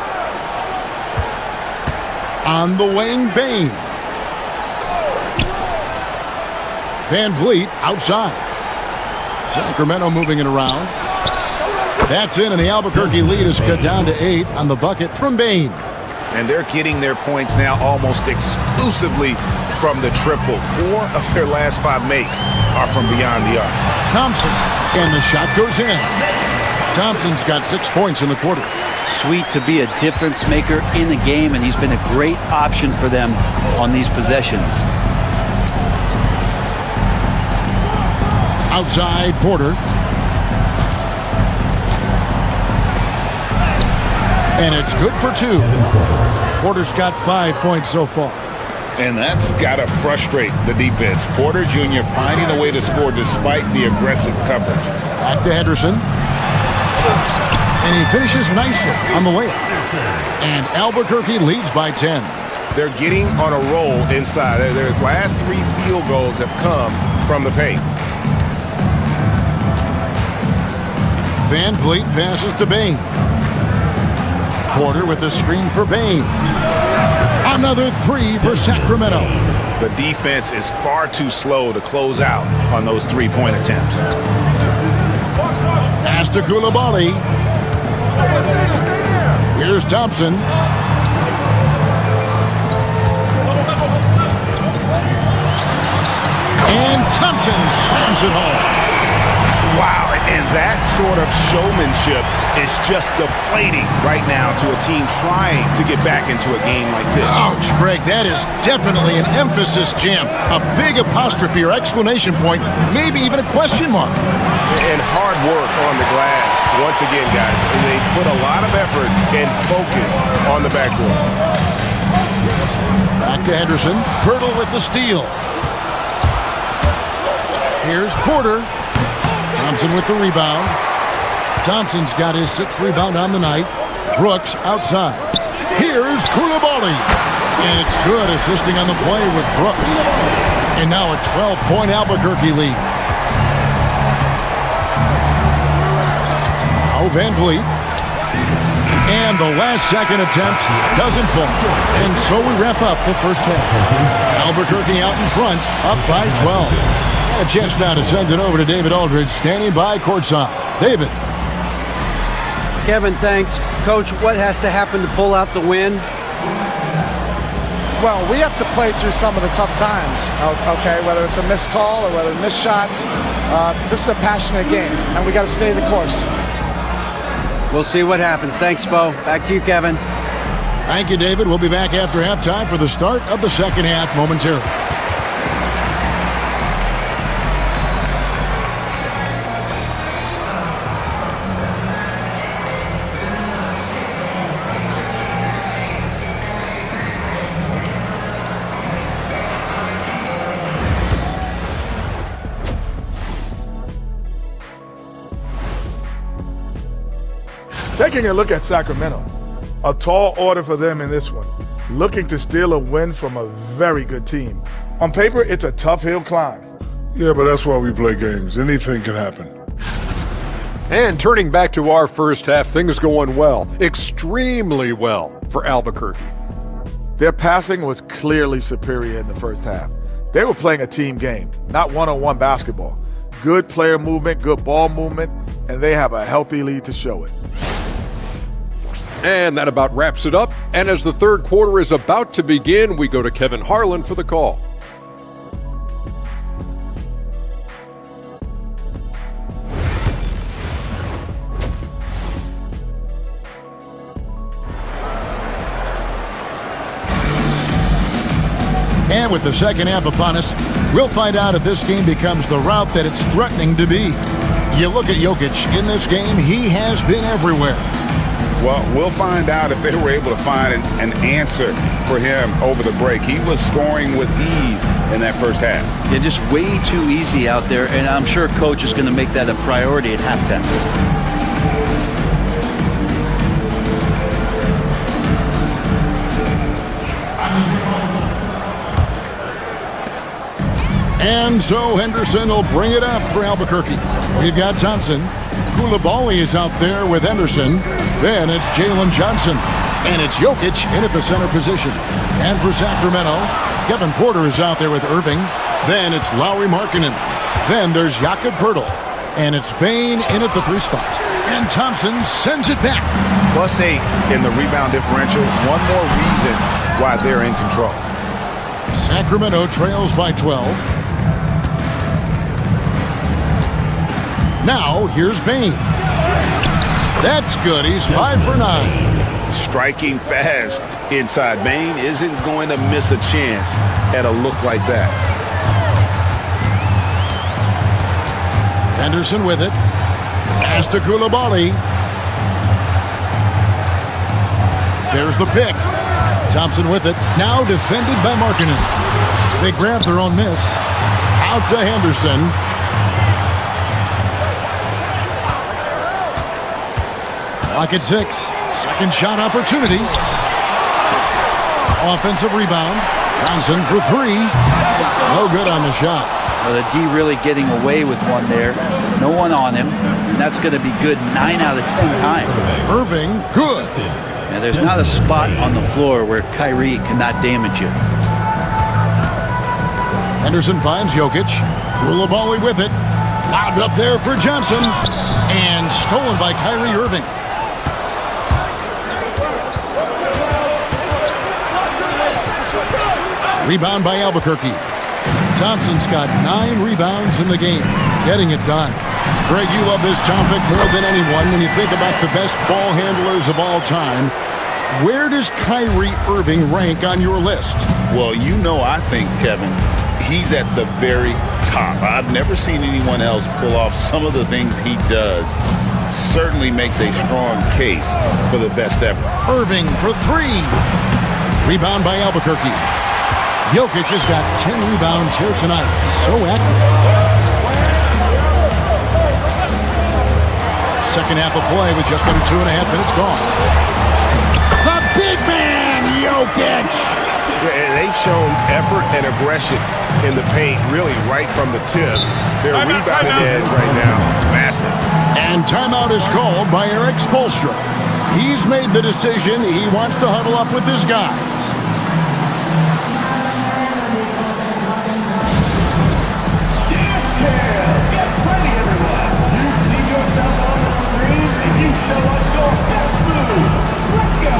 On the wing, Bane. Van Vliet outside. Sacramento moving it around. That's in, and the Albuquerque lead is cut down to 8 on the bucket from Bane. And they're getting their points now almost exclusively from the triple. 4 of their last 5 makes are from beyond the arc. Thompson, and the shot goes in. Thompson's got 6 points in the quarter. Sweet to be a difference maker in the game, and he's been a great option for them on these possessions. Outside, Porter. And it's good for 2. Porter's got 5 points so far. And that's got to frustrate the defense. Porter Jr. finding a way to score despite the aggressive coverage. Back to Henderson. And he finishes nicely on the layup. And Albuquerque leads by 10. They're getting on a roll inside. Their last 3 field goals have come from the paint. Van Vliet passes to Bane. Porter with the screen for Bane. Another 3 for Sacramento. The defense is far too slow to close out on those 3-point attempts. Pass to Koulibaly. Here's Thompson. And Thompson slams it home. Wow, and that sort of showmanship is just deflating right now to a team trying to get back into a game like this. Ouch, Greg, that is definitely an emphasis jam. A big apostrophe or exclamation point, maybe even a question mark. And hard work on the glass. Once again, guys, they put a lot of effort and focus on the backboard. Back to Henderson. Pirtle with the steal. Here's Porter. Thompson with the rebound. Thompson's got his 6th rebound on the night. Brooks outside. Here's Koulibaly. And it's good, assisting on the play with Brooks. And now a 12-point Albuquerque lead. Now Van Vliet. And the last second attempt doesn't fall. And so we wrap up the first half. Albuquerque out in front, up by 12. A chance now to send it over to David Aldridge, standing by courtside. David. Kevin, thanks. Coach, what has to happen to pull out the win? Well, we have to play through some of the tough times, okay, whether it's a missed call or whether missed shots. This is a passionate game, and we got to stay the course. We'll see what happens. Thanks, Bo. Back to you, Kevin. Thank you, David. We'll be back after halftime for the start of the second half momentarily. Taking a look at Sacramento, a tall order for them in this one, looking to steal a win from a very good team. On paper, it's a tough hill climb. Yeah, but that's why we play games. Anything can happen. And turning back to our first half, things going well, extremely well for Albuquerque. Their passing was clearly superior in the first half. They were playing a team game, not one-on-one basketball. Good player movement, good ball movement, and they have a healthy lead to show it. And that about wraps it up. And as the third quarter is about to begin, we go to Kevin Harlan for the call. And And with the second half upon us, we'll find out if this game becomes the route that it's threatening to be. You look at Jokic in this game, he has been everywhere. Well, we'll find out if they were able to find an answer for him over the break. He was scoring with ease in that first half. Yeah, just way too easy out there, and I'm sure Coach is going to make that a priority at halftime. And so Henderson will bring it up for Albuquerque. We've got Thompson. Koulibaly is out there with Henderson. Then it's Jalen Johnson. And it's Jokic in at the center position. And for Sacramento, Kevin Porter is out there with Irving. Then it's Lauri Markkanen. Then there's Jakob Poeltl. And it's Bane in at the 3 spot. And Thompson sends it back. +8 in the rebound differential. One more reason why they're in control. Sacramento trails by 12. Now, here's Bane. That's good. He's 5 for 9. Striking fast inside. Bane isn't going to miss a chance at a look like that. Henderson with it. Pass to Koulibaly. There's the pick. Thompson with it. Now defended by Markkanen. They grab their own miss. Out to Henderson. Clock at 6. Second shot opportunity. Offensive rebound. Johnson for 3. No good on the shot. Well, the D really getting away with one there. No one on him. And that's going to be good 9 out of 10 times. Irving, good. And there's not a spot on the floor where Kyrie cannot damage you. Henderson finds Jokic. Koulibaly with it. Lobbed up there for Johnson. And stolen by Kyrie Irving. Rebound by Albuquerque. Thompson's got 9 rebounds in the game. Getting it done. Greg, you love this topic more than anyone when you think about the best ball handlers of all time. Where does Kyrie Irving rank on your list? Well, you know, I think, Kevin, he's at the very top. I've never seen anyone else pull off some of the things he does. Certainly makes a strong case for the best ever. Irving for 3. Rebound by Albuquerque. Jokic has got 10 rebounds here tonight. So active. Second half of play with just under 2.5 minutes gone. The big man, Jokic. They've shown effort and aggression in the paint, really right from the tip. Their rebounding edge right now is massive. And timeout is called by Eric Spoelstra. He's made the decision. He wants to huddle up with his guys. Get ready, everyone. You see yourself on the screen, and you show us your best moves. Let's go.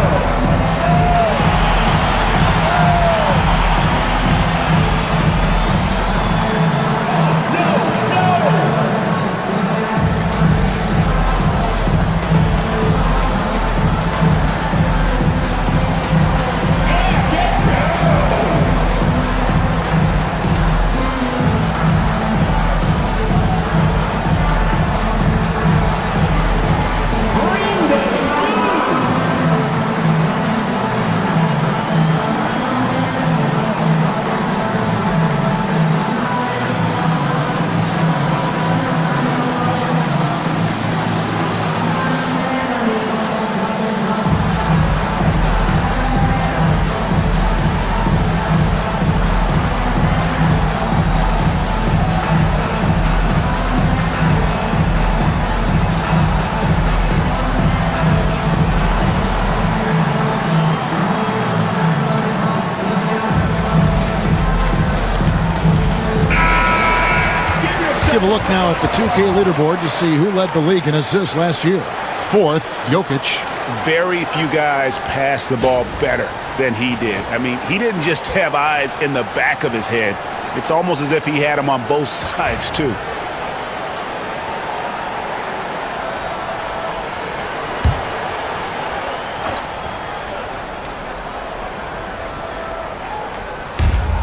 Give a look now at the 2K leaderboard to see who led the league in assists last year. 4th, Jokic. Very few guys pass the ball better than he did. I mean, he didn't just have eyes in the back of his head. It's almost as if he had them on both sides, too.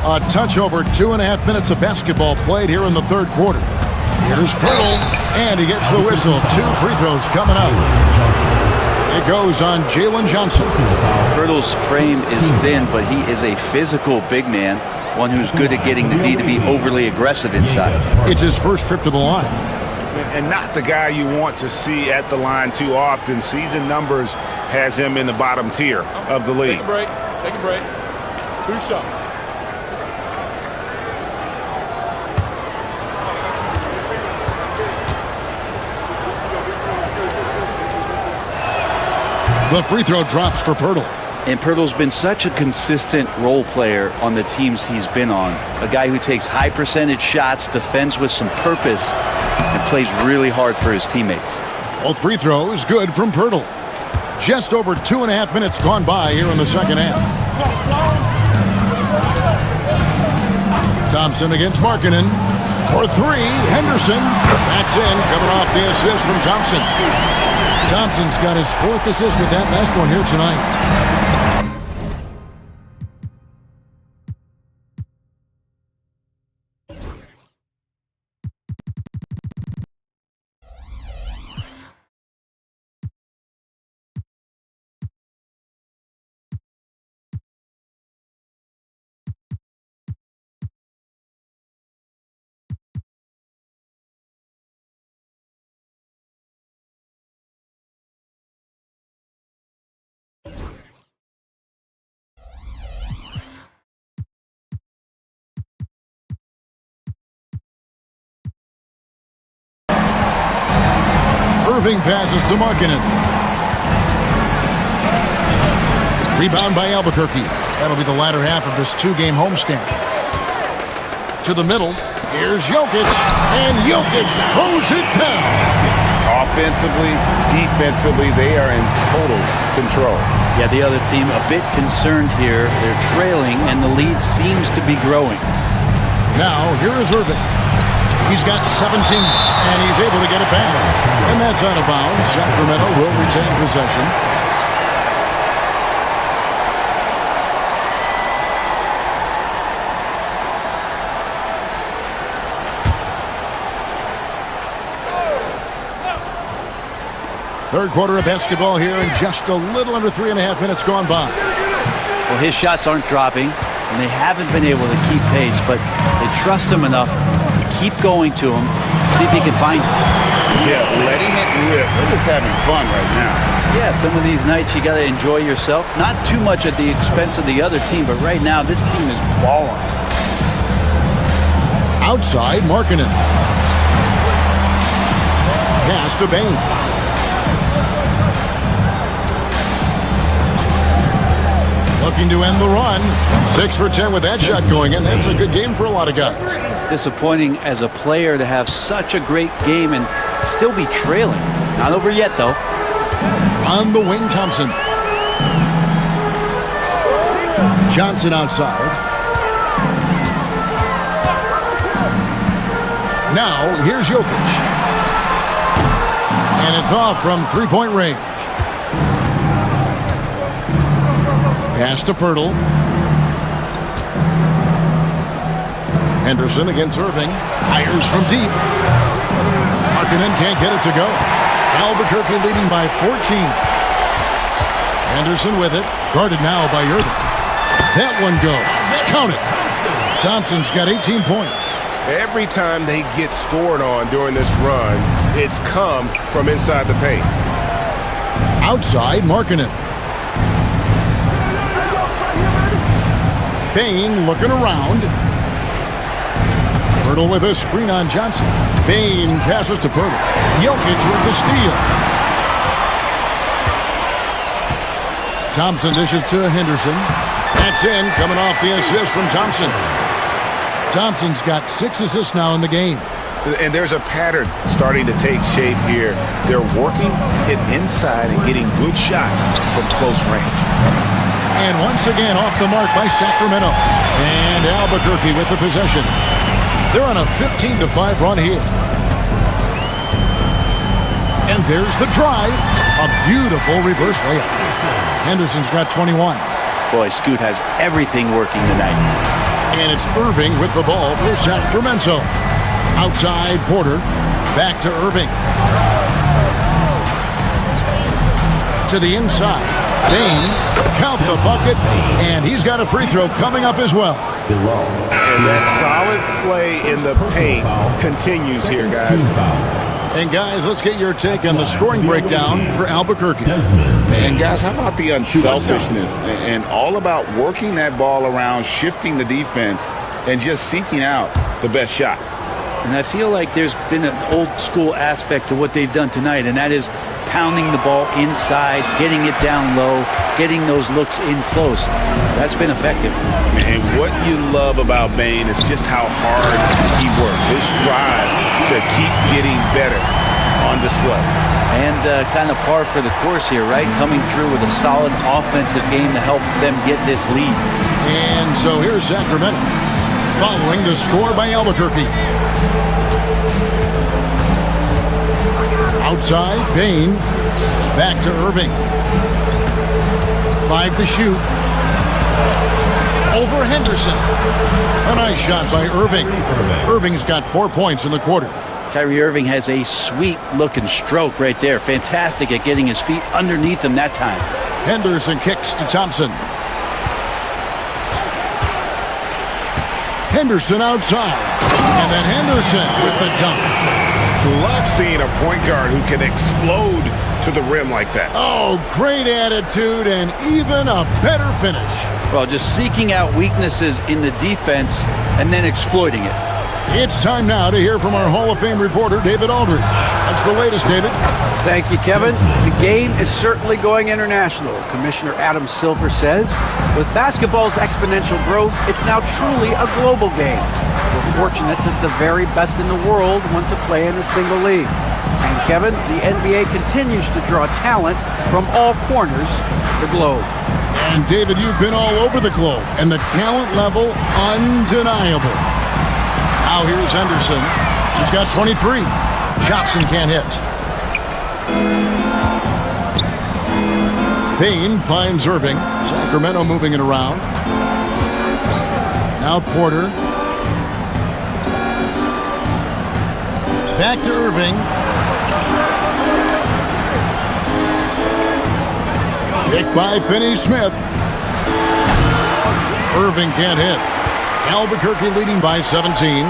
A touch over 2.5 minutes of basketball played here in the third quarter. Here's Pirtle, and he gets the whistle. 2 free throws coming up. It goes on Jalen Johnson. Pirtle's frame is thin, but he is a physical big man, one who's good at getting the D to be overly aggressive inside. It's his first trip to the line. And not the guy you want to see at the line too often. Season numbers has him in the bottom tier of the league. Take a break. Take a break. 2 shots. The free throw drops for Pirtle. And Pirtle's been such a consistent role player on the teams he's been on. A guy who takes high percentage shots, defends with some purpose, and plays really hard for his teammates. Both free throws good from Pirtle. Just over 2.5 minutes gone by here in the second half. Thompson against Markkanen. For 3, Henderson. That's in, coming off the assist from Thompson. Thompson's got his 4th assist with that last one here tonight. Irving passes to Markkanen. Rebound by Albuquerque. That'll be the latter half of this 2-game homestand. To the middle. Here's Jokic. And Jokic throws it down. Offensively, defensively, they are in total control. Yeah, the other team a bit concerned here. They're trailing, and the lead seems to be growing. Now, here is Irving. He's got 17, and he's able to get it back. And that's out of bounds. Sacramento will retain possession. Third quarter of basketball here, and just a little under 3.5 minutes gone by. Well, his shots aren't dropping, and they haven't been able to keep pace, but they trust him enough to keep going to him, see if he can find it. Yeah, letting it rip. They're just having fun right now. Yeah, some of these nights you got to enjoy yourself. Not too much at the expense of the other team, but right now this team is balling. Outside, Markkanen. Pass to Bain. Looking to end the run. 6 for 10 with that shot going in. That's a good game for a lot of guys. Disappointing as a player to have such a great game and still be trailing. Not over yet, though. On the wing, Thompson. Johnson outside. Now, here's Jokic. And it's off from 3-point range. Pass to Pirtle. Henderson against Irving. Fires from deep. Markkanen can't get it to go. Albuquerque leading by 14. Henderson with it. Guarded now by Irving. That one goes. Count it. Thompson's got 18 points. Every time they get scored on during this run, it's come from inside the paint. Outside, Markkanen. Bain looking around. Pirtle with a screen on Johnson. Bain passes to Pirtle. Jokic with the steal. Thompson dishes to Henderson. That's in, coming off the assist from Thompson. Thompson's got 6 assists now in the game. And there's a pattern starting to take shape here. They're working it inside and getting good shots from close range. And once again off the mark by Sacramento. And Albuquerque with the possession. They're on a 15-5 run here. And there's the drive. A beautiful reverse layup. Henderson's got 21. Boy, Scoot has everything working tonight. And it's Irving with the ball for Sacramento. Outside Porter. Back to Irving. To the inside. Bain, count the bucket, and he's got a free throw coming up as well. And that solid play in the paint continues here, guys. And guys, let's get your take on the scoring breakdown for Albuquerque. And guys, how about the unselfishness and all about working that ball around, shifting the defense, and just seeking out the best shot. And I feel like there's been an old school aspect to what they've done tonight, and that is pounding the ball inside, getting it down low, getting those looks in close. That's been effective. And what you love about Bain is just how hard he works. His drive to keep getting better on display. And kind of par for the course here, right? Coming through with a solid offensive game to help them get this lead. And so here's Sacramento, following the score by Albuquerque. Outside, Bain. Back to Irving. 5 to shoot. Over Henderson. A nice shot by Irving. Irving's got 4 points in the quarter. Kyrie Irving has a sweet-looking stroke right there. Fantastic at getting his feet underneath him that time. Henderson kicks to Thompson. Henderson outside. And then Henderson with the dunk. Love seeing a point guard who can explode to the rim like that. Oh, great attitude and even a better finish. Well, just seeking out weaknesses in the defense and then exploiting it. It's time now to hear from our Hall of Fame reporter, David Aldridge. That's the latest, David. Thank you, Kevin. The game is certainly going international. Commissioner Adam Silver says, with basketball's exponential growth, it's now truly a global game. We're fortunate that the very best in the world want to play in a single league. And Kevin, the NBA continues to draw talent from all corners of the globe. And David, you've been all over the globe, and the talent level undeniable. Now here's Henderson. He's got 23. Johnson can't hit. Bain finds Irving. Sacramento moving it around. Now Porter. Back to Irving. Picked by Finney-Smith. Irving can't hit. Albuquerque leading by 17.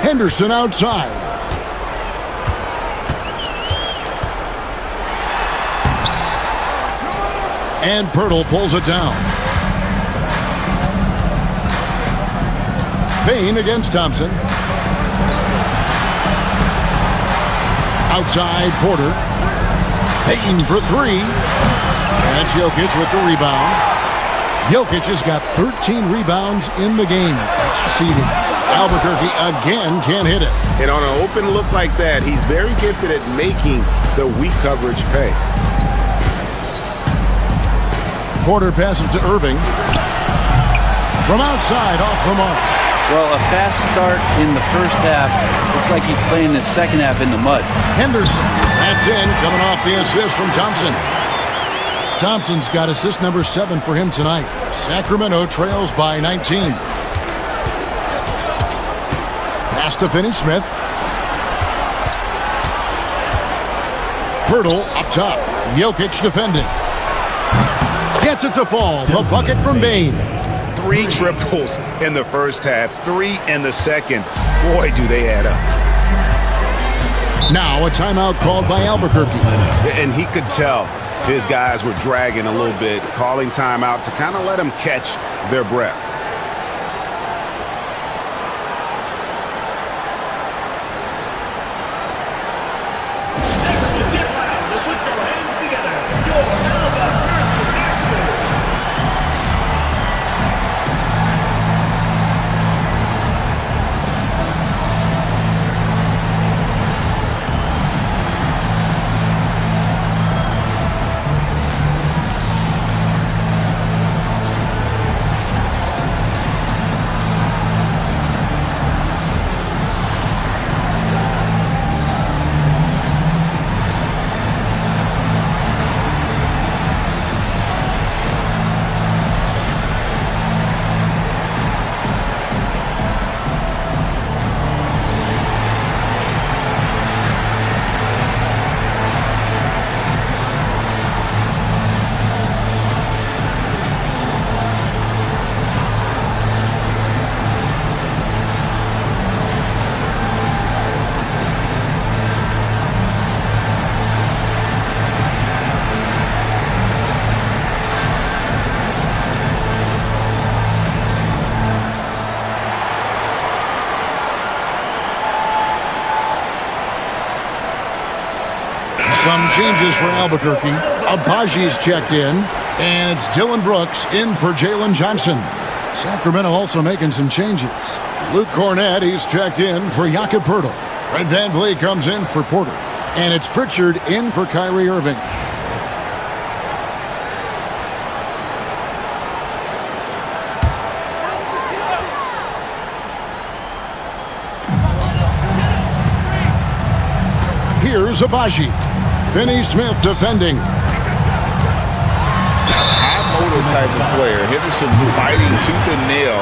Henderson outside. And Pirtle pulls it down. Bain against Thompson. Outside Porter. Payton for 3. And Jokic with the rebound. Jokic has got 13 rebounds in the game. Seeding. Albuquerque again can't hit it. And on an open look like that, he's very gifted at making the weak coverage pay. Porter passes to Irving. From outside, off the mark. Well, a fast start in the first half. Looks like he's playing the second half in the mud. Henderson, that's in, coming off the assist from Thompson. Thompson's got assist number 7 for him tonight. Sacramento trails by 19. Pass to Finney-Smith. Pirtle up top. Jokic defending. Gets it to fall. The bucket from Bain. 3 triples in the first half, 3 in the second. Boy, do they add up. Now a timeout called by Albuquerque. And he could tell his guys were dragging a little bit, calling timeout to kind of let them catch their breath. Some changes for Albuquerque. Abaji's checked in, and it's Dylan Brooks in for Jalen Johnson. Sacramento also making some changes. Luke Cornett, he's checked in for Jakob Poeltl. Fred VanVleet comes in for Porter, and it's Pritchard in for Kyrie Irving. Here's Abaji. Finney Smith defending. High motor type of player. Henderson fighting tooth and nail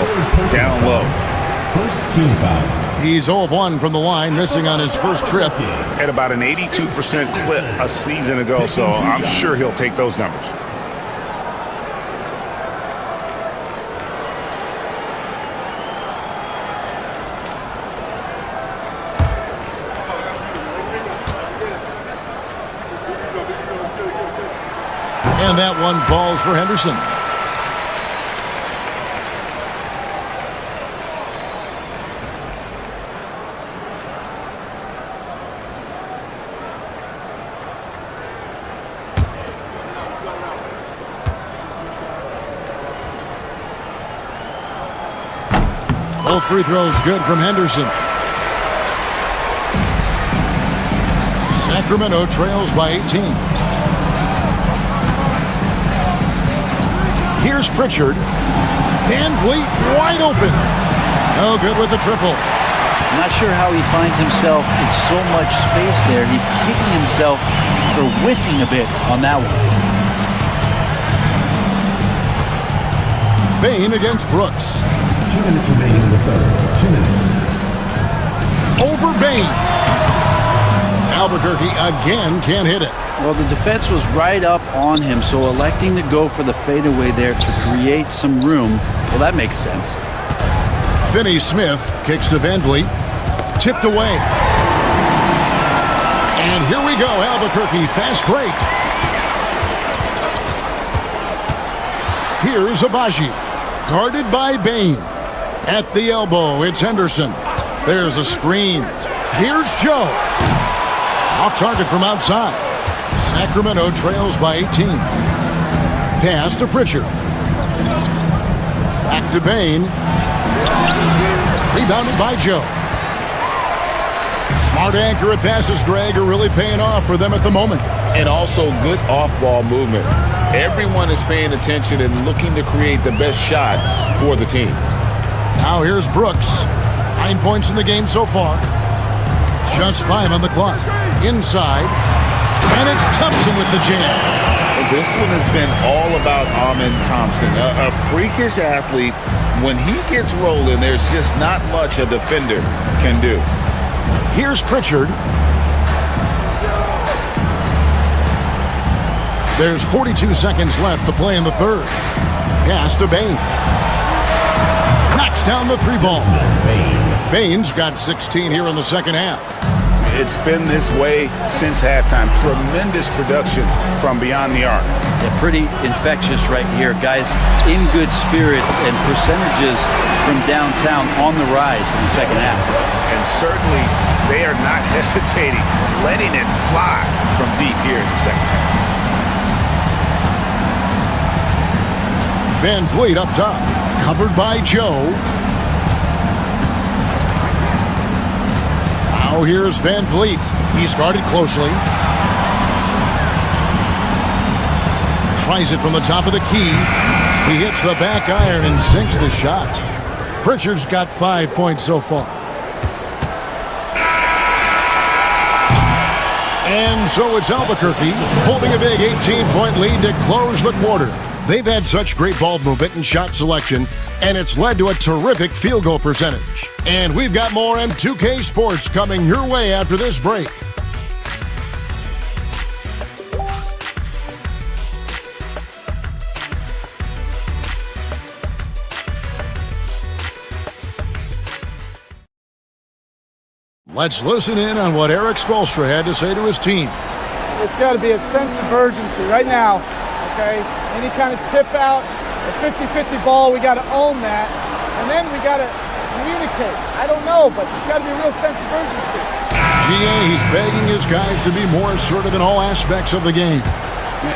down low. First team foul. He's 0 of 1 from the line, missing on his first trip. At about an 82% clip a season ago, so I'm sure he'll take those numbers. And that one falls for Henderson. Both free throws good from Henderson. Sacramento trails by 18. Here's Pritchard. VanVleet wide open. No good with the triple. Not sure how he finds himself in so much space there. He's kicking himself for whiffing a bit on that one. Bain against Brooks. 2 minutes remaining in the third. 2 minutes. Over Bain. Albuquerque again can't hit it. Well, the defense was right up on him, so electing to go for the fadeaway there to create some room, well, that makes sense. Finney Smith kicks to VanVleet. Tipped away. And here we go, Albuquerque, fast break. Here's Abaji, guarded by Bain. At the elbow, it's Henderson. There's a screen. Here's Joe. Off target from outside. Sacramento trails by 18. Pass to Pritchard. Back to Bain. Rebounded by Joe. Smart accurate passes, Greg, are really paying off for them at the moment. And also good off-ball movement. Everyone is paying attention and looking to create the best shot for the team. Now here's Brooks. 9 points in the game so far. Just 5 on the clock. Inside. And it's Thompson with the jam. This one has been all about Amen Thompson, a freakish athlete. When he gets rolling, there's just not much a defender can do. Here's Pritchard. There's 42 seconds left to play in the third. Pass to Bain. Knocks down the 3-ball. Bain's got 16 here in the second half. It's been this way since halftime. Tremendous production from beyond the arc. Yeah, pretty infectious right here. Guys in good spirits and percentages from downtown on the rise in the second half. And certainly they are not hesitating, letting it fly from deep here in the second half. VanVleet up top, covered by Joe. Now here's VanVleet. He's guarded closely. Tries it from the top of the key. He hits the back iron and sinks the shot. Pritchard's got 5 points so far. And so it's Albuquerque holding a big 18-point lead to close the quarter. They've had such great ball movement and shot selection, and it's led to a terrific field goal percentage. And we've got more M2K Sports coming your way after this break. Let's listen in on what Eric Spoelstra had to say to his team. It's got to be a sense of urgency right now, okay? Any kind of tip out, a 50-50 ball, we got to own that. And then we got to communicate. I don't know, but there's got to be a real sense of urgency. GA, he's begging his guys to be more assertive in all aspects of the game.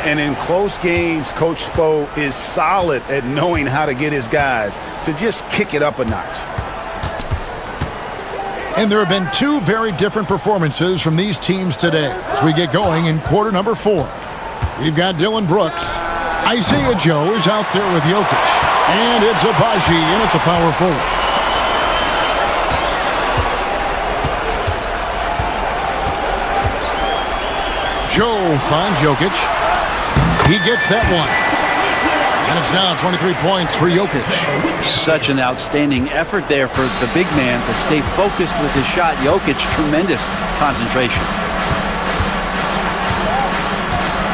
And in close games, Coach Spo is solid at knowing how to get his guys to just kick it up a notch. And there have been two very different performances from these teams today as we get going in quarter number 4. We've got Dylan Brooks. Isaiah Joe is out there with Jokic. And it's Abaji in at the power forward. Joe finds Jokic. He gets that one. And it's now 23 points for Jokic. Such an outstanding effort there for the big man to stay focused with his shot. Jokic, tremendous concentration.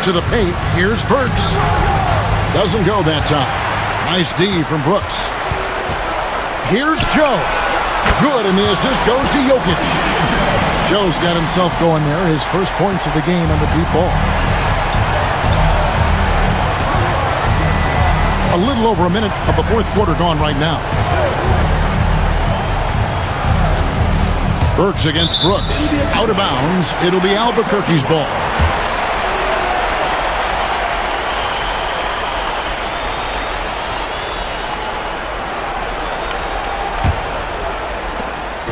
To the paint, here's Burks. Doesn't go that time. Nice D from Brooks. Here's Joe. Good, and the assist goes to Jokic. Joe's got himself going there. His first points of the game on the deep ball. A little over a minute of the fourth quarter gone right now. Burks against Brooks. Out of bounds. It'll be Albuquerque's ball.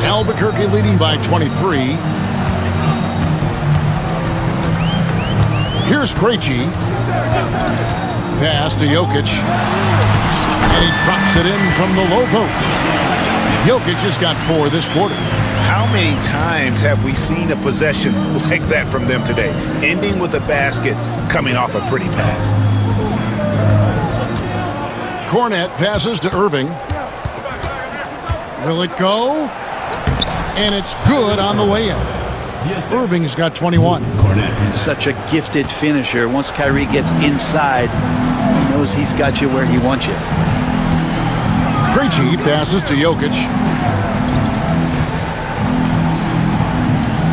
Albuquerque leading by 23. Here's Krejci. Pass to Jokic. And he drops it in from the low post. Jokic has got 4 this quarter. How many times have we seen a possession like that from them today? Ending with a basket, coming off a pretty pass. Cornette passes to Irving. Will it go? And it's good on the way in. Irving's got 21. Such a gifted finisher. Once Kyrie gets inside, he knows he's got you where he wants you. Krejci passes to Jokic.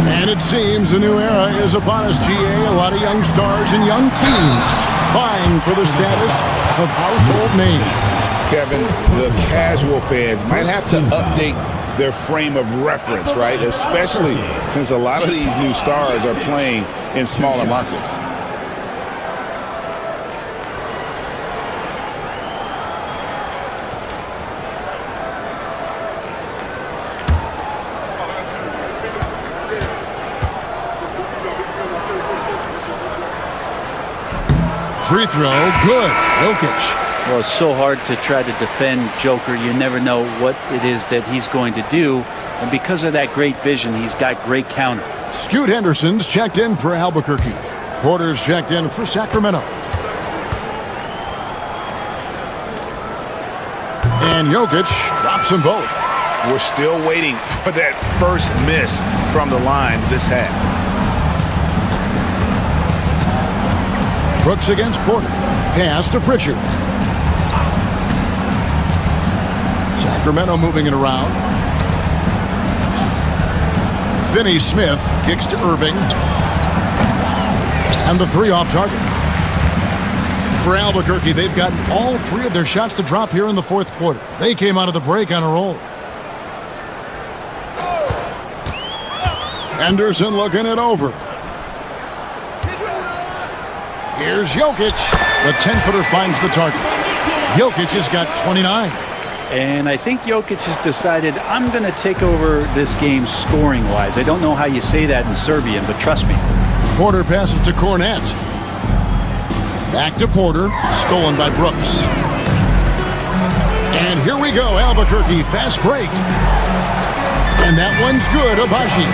And it seems a new era is upon us, GA. A lot of young stars and young teams vying for the status of household names. Kevin, the casual fans might have to update their frame of reference, right? Especially since a lot of these new stars are playing in smaller markets. Free throw, good. Jokic. Well, it's so hard to try to defend Joker. You never know what it is that he's going to do. And because of that great vision, he's got great counter. Scoot Henderson's checked in for Albuquerque. Porter's checked in for Sacramento. And Jokic drops them both. We're still waiting for that first miss from the line this half. Brooks against Porter. Pass to Pritchard. Sacramento moving it around. Finney-Smith kicks to Irving. And the 3 off target. For Albuquerque, they've gotten all 3 of their shots to drop here in the fourth quarter. They came out of the break on a roll. Henderson looking it over. Here's Jokic. The 10-footer finds the target. Jokic has got 29. And I think Jokic has decided, I'm going to take over this game scoring-wise. I don't know how you say that in Serbian, but trust me. Porter passes to Cornette. Back to Porter. Stolen by Brooks. And here we go, Albuquerque. Fast break. And that one's good, Abaji.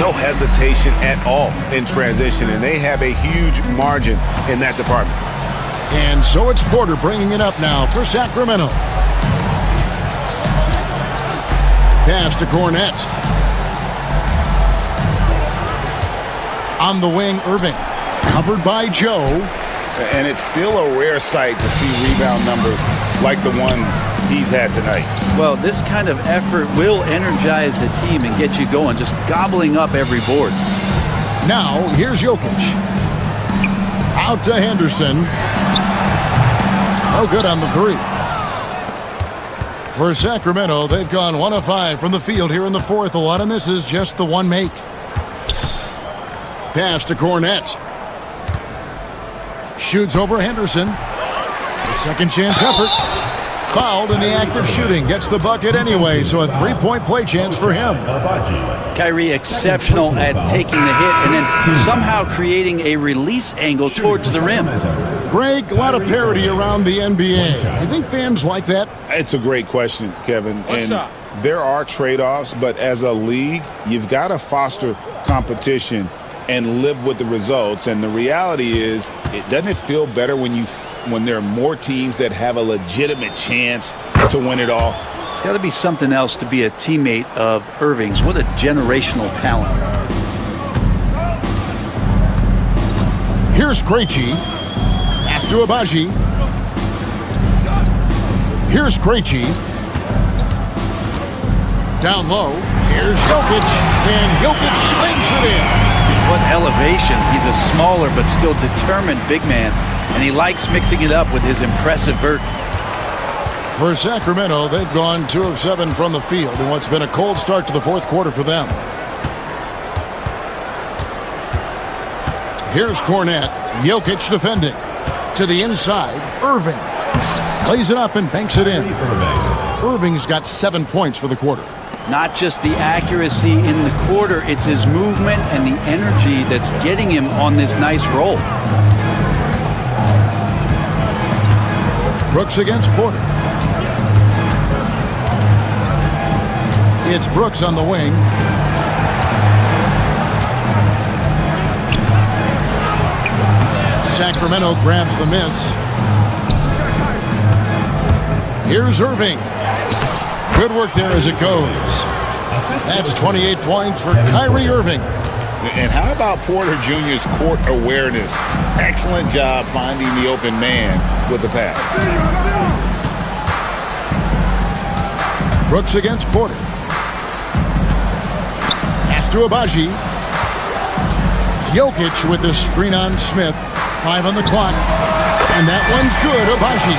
No hesitation at all in transition, and they have a huge margin in that department. And so it's Porter bringing it up now for Sacramento. Pass to Cornette. On the wing, Irving. Covered by Joe. And it's still a rare sight to see rebound numbers like the ones he's had tonight. Well, this kind of effort will energize the team and get you going, just gobbling up every board. Now, here's Jokic. Out to Henderson. No good on the 3. For Sacramento, they've gone 1 of 5 from the field here in the fourth. A lot of misses, just the 1 make. Pass to Cornette. Shoots over Henderson. A second chance effort. Fouled in the act of shooting. Gets the bucket anyway, so a three-point play chance for him. Kyrie exceptional at taking the hit and then somehow creating a release angle towards the rim. Greg, a lot of parity around the NBA. You think fans like that? It's a great question, Kevin. There are trade-offs, but as a league, you've got to foster competition and live with the results. And the reality is, doesn't it feel better when there are more teams that have a legitimate chance to win it all? It's got to be something else to be a teammate of Irving's. What a generational talent. Here's Krejci. Pass to Abaji. Here's Krejci. Down low. Here's Jokic. And Jokic slings it in. What elevation. He's a smaller but still determined big man. And he likes mixing it up with his impressive vert. For Sacramento, they've gone 2 of 7 from the field in what's been a cold start to the fourth quarter for them. Here's Cornette. Jokic defending. To the inside. Irving. Lays it up and banks it in. Irving's got 7 points for the quarter. Not just the accuracy in the quarter, it's his movement and the energy that's getting him on this nice roll. Brooks against Porter. It's Brooks on the wing. Sacramento grabs the miss. Here's Irving. Good work there as it goes. That's 28 points for Kyrie Irving. And how about Porter Jr.'s court awareness? Excellent job finding the open man with the pass. Brooks against Porter. Pass to Abaji. Jokic with the screen on Smith. 5 on the clock. And that one's good, Abaji.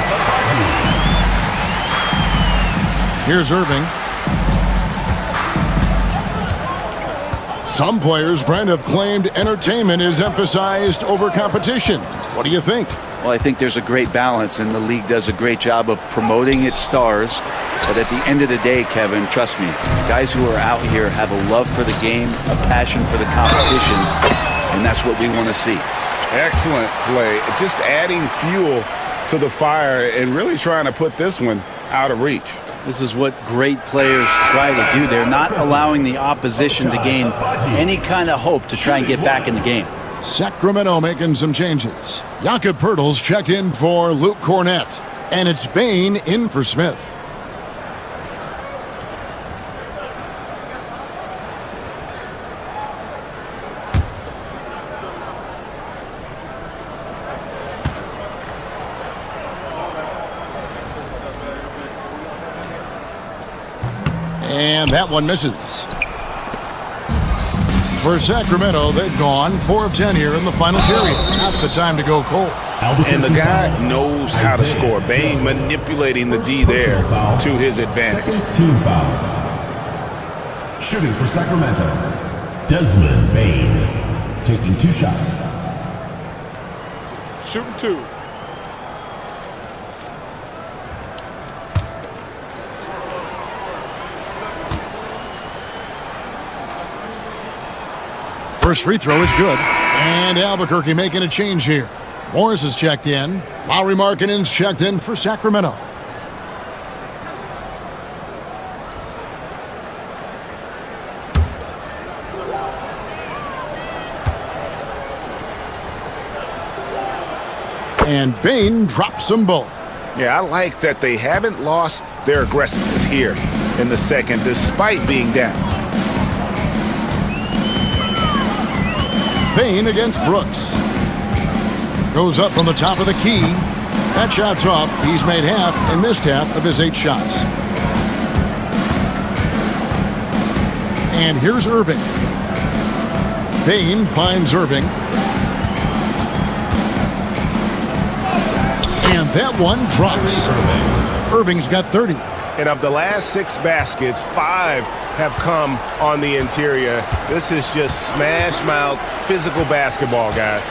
Here's Irving. Some players, Brent, have claimed entertainment is emphasized over competition. What do you think? Well, I think there's a great balance, and the league does a great job of promoting its stars. But at the end of the day, Kevin, trust me, guys who are out here have a love for the game, a passion for the competition, and that's what we want to see. Excellent play. Just adding fuel to the fire and really trying to put this one out of reach. This is what great players try to do. They're not allowing the opposition to gain any kind of hope to try and get back in the game. Sacramento making some changes. Jakob Poeltl's checked in for Luke Cornette. And it's Bane in for Smith. And that one misses. For Sacramento, they've gone 4 of 10 here in the final period. Not the time to go cold. And the guy knows how to score. Bane manipulating the D there to his advantage. Team foul. Shooting for Sacramento, Desmond Bane, taking 2 shots. Shooting 2. First free throw is good. And Albuquerque making a change here. Morris is checked in. Lauri Markkanen's checked in for Sacramento. And Bane drops them both. Yeah, I like that they haven't lost their aggressiveness here in the second, despite being down. Bane against Brooks. Goes up from the top of the key. That shot's off. He's made half and missed half of his 8 shots. And here's Irving. Bane finds Irving. And that one drops. Irving's got 30. And of the last 6 baskets, 5 have come on the interior. This is just smash mouth physical basketball, guys.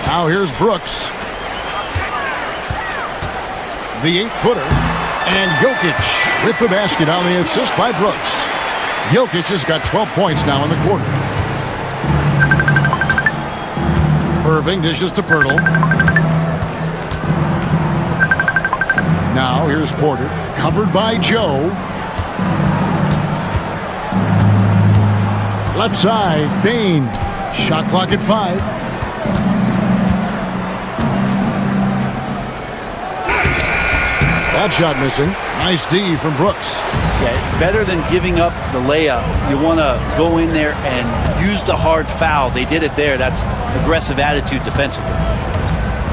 Now here's Brooks. The 8-footer. And Jokic with the basket on the assist by Brooks. Jokic has got 12 points now in the quarter. Irving dishes to Pirtle. Now here's Porter. Covered by Joe. Left side, Bain. Shot clock at 5. That shot missing. Nice D from Brooks. Yeah, better than giving up the layup. You want to go in there and use the hard foul. They did it there. That's aggressive attitude defensively.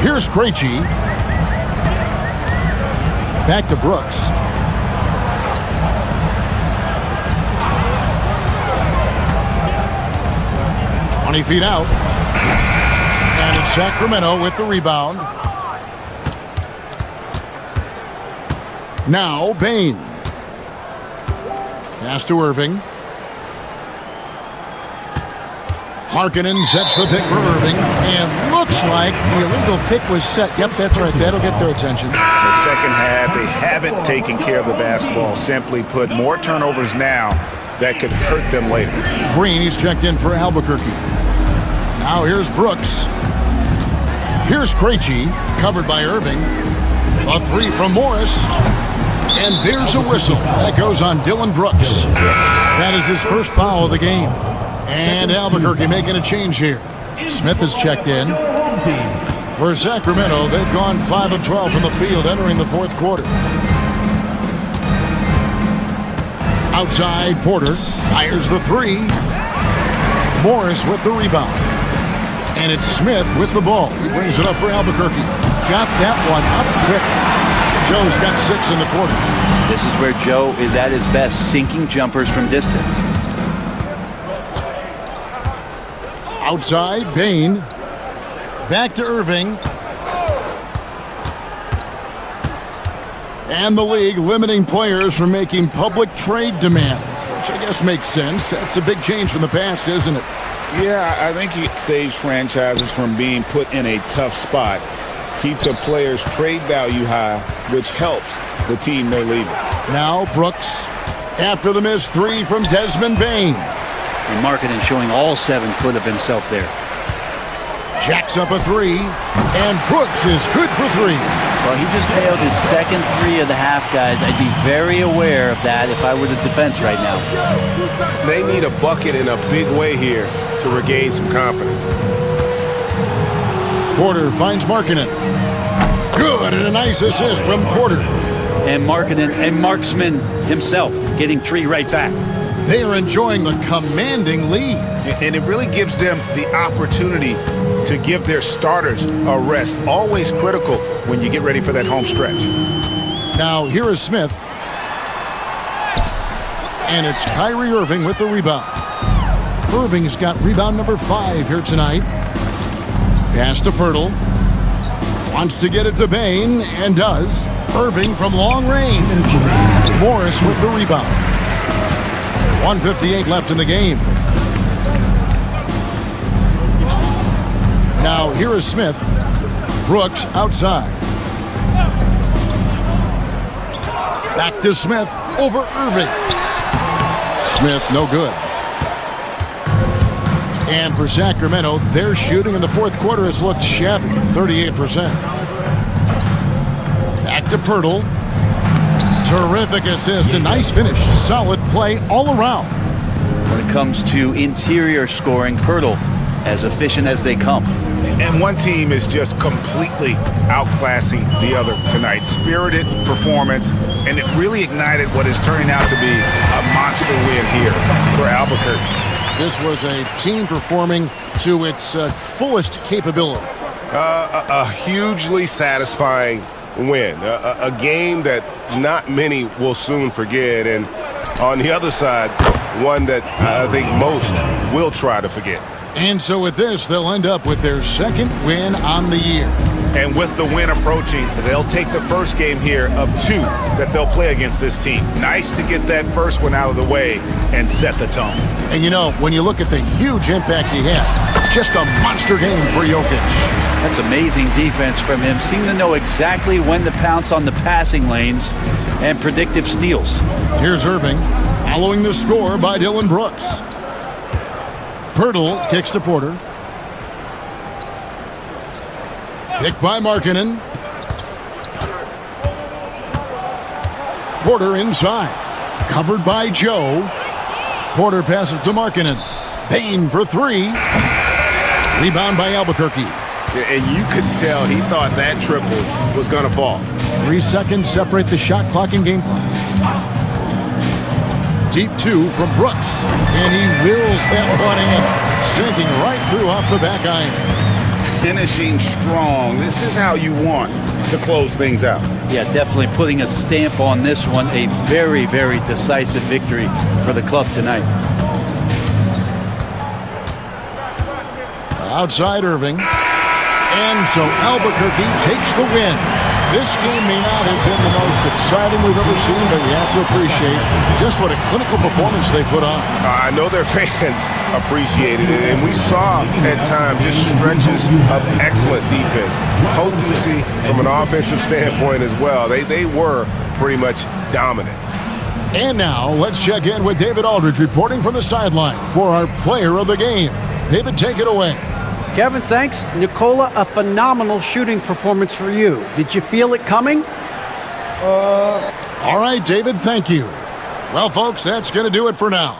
Here's Krejci. Back to Brooks. "20 feet out. And it's Sacramento with the rebound. Now Bain. Pass to Irving. Markkanen sets the pick for Irving. And looks like the illegal pick was set. Yep, that's right. That'll get their attention. The second half, they haven't taken care of the basketball. Simply put, more turnovers now that could hurt them later. Green, he's checked in for Albuquerque. Now here's Brooks. Here's Krejci, covered by Irving. A 3 from Morris. And there's a whistle. That goes on Dylan Brooks. That is his first foul of the game. And Albuquerque making a change here. Smith has checked in. For Sacramento, they've gone 5 of 12 from the field entering the fourth quarter. Outside, Porter fires the 3. Morris with the rebound. And it's Smith with the ball. He brings it up for Albuquerque. Got that one up quick. Joe's got 6 in the quarter. This is where Joe is at his best, sinking jumpers from distance. Outside, Bain. Back to Irving. And the league limiting players from making public trade demands, which I guess makes sense. That's a big change from the past, isn't it? Yeah, I think it saves franchises from being put in a tough spot. Keeps a player's trade value high, which helps the team they're leaving. Now Brooks, after the missed 3 from Desmond Bain. And Markkanen showing all 7 foot of himself there. Jacks up a 3, and Brooks is good for 3. Well, he just nailed his second 3 of the half, guys. I'd be very aware of that if I were the defense right now. They need a bucket in a big way here to regain some confidence. Porter finds Markkanen. Good, and a nice assist from Porter. And Markkanen and Marksman himself getting 3 right back. They are enjoying the commanding lead. And it really gives them the opportunity to give their starters a rest. Always critical when you get ready for that home stretch. Now here is Smith. And it's Kyrie Irving with the rebound. Irving's got rebound number 5 here tonight. Pass to Pirtle. Wants to get it to Bain, and does. Irving from long range. Morris with the rebound. 1:58 left in the game. Now here is Smith. Brooks outside. Back to Smith over Irving. Smith no good. And for Sacramento, their shooting in the fourth quarter has looked shabby, 38%. Back to Pirtle. Terrific assist, a nice finish. Solid play all around. When it comes to interior scoring, Pirtle as efficient as they come. And one team is just completely outclassing the other tonight. Spirited performance, and it really ignited what is turning out to be a monster win here for Albuquerque. This was a team performing to its fullest capability. A hugely satisfying win. A game that not many will soon forget. And on the other side, one that I think most will try to forget. And so with this, they'll end up with their second win on the year. And with the win approaching, they'll take the first game here of 2 that they'll play against this team. Nice to get that first one out of the way and set the tone. And you know, when you look at the huge impact he had, just a monster game for Jokic. That's amazing defense from him. Seemed to know exactly when to pounce on the passing lanes and predictive steals. Here's Irving, following the score by Dylan Brooks. Pirtle kicks to Porter. Picked by Markkanen. Porter inside. Covered by Joe. Porter passes to Markkanen. Bain for 3. Rebound by Albuquerque. And you could tell he thought that triple was going to fall. 3 seconds separate the shot clock and game clock. Deep 2 from Brooks. And he wills that one in, sinking right through off the back iron. Finishing strong. This is how you want to close things out. Yeah, definitely putting a stamp on this one. A very, very decisive victory for the club tonight. Outside Irving. And so Albuquerque takes the win. This game may not have been the most exciting we've ever seen, but we have to appreciate just what a clinical performance they put on. I know their fans appreciated it, and we saw at times just stretches of excellent defense. Potency from an offensive standpoint as well. They were pretty much dominant. And now let's check in with David Aldridge reporting from the sideline for our player of the game. David, take it away. Kevin, thanks. Nikola, a phenomenal shooting performance for you. Did you feel it coming? All right, David, thank you. Well, folks, that's going to do it for now.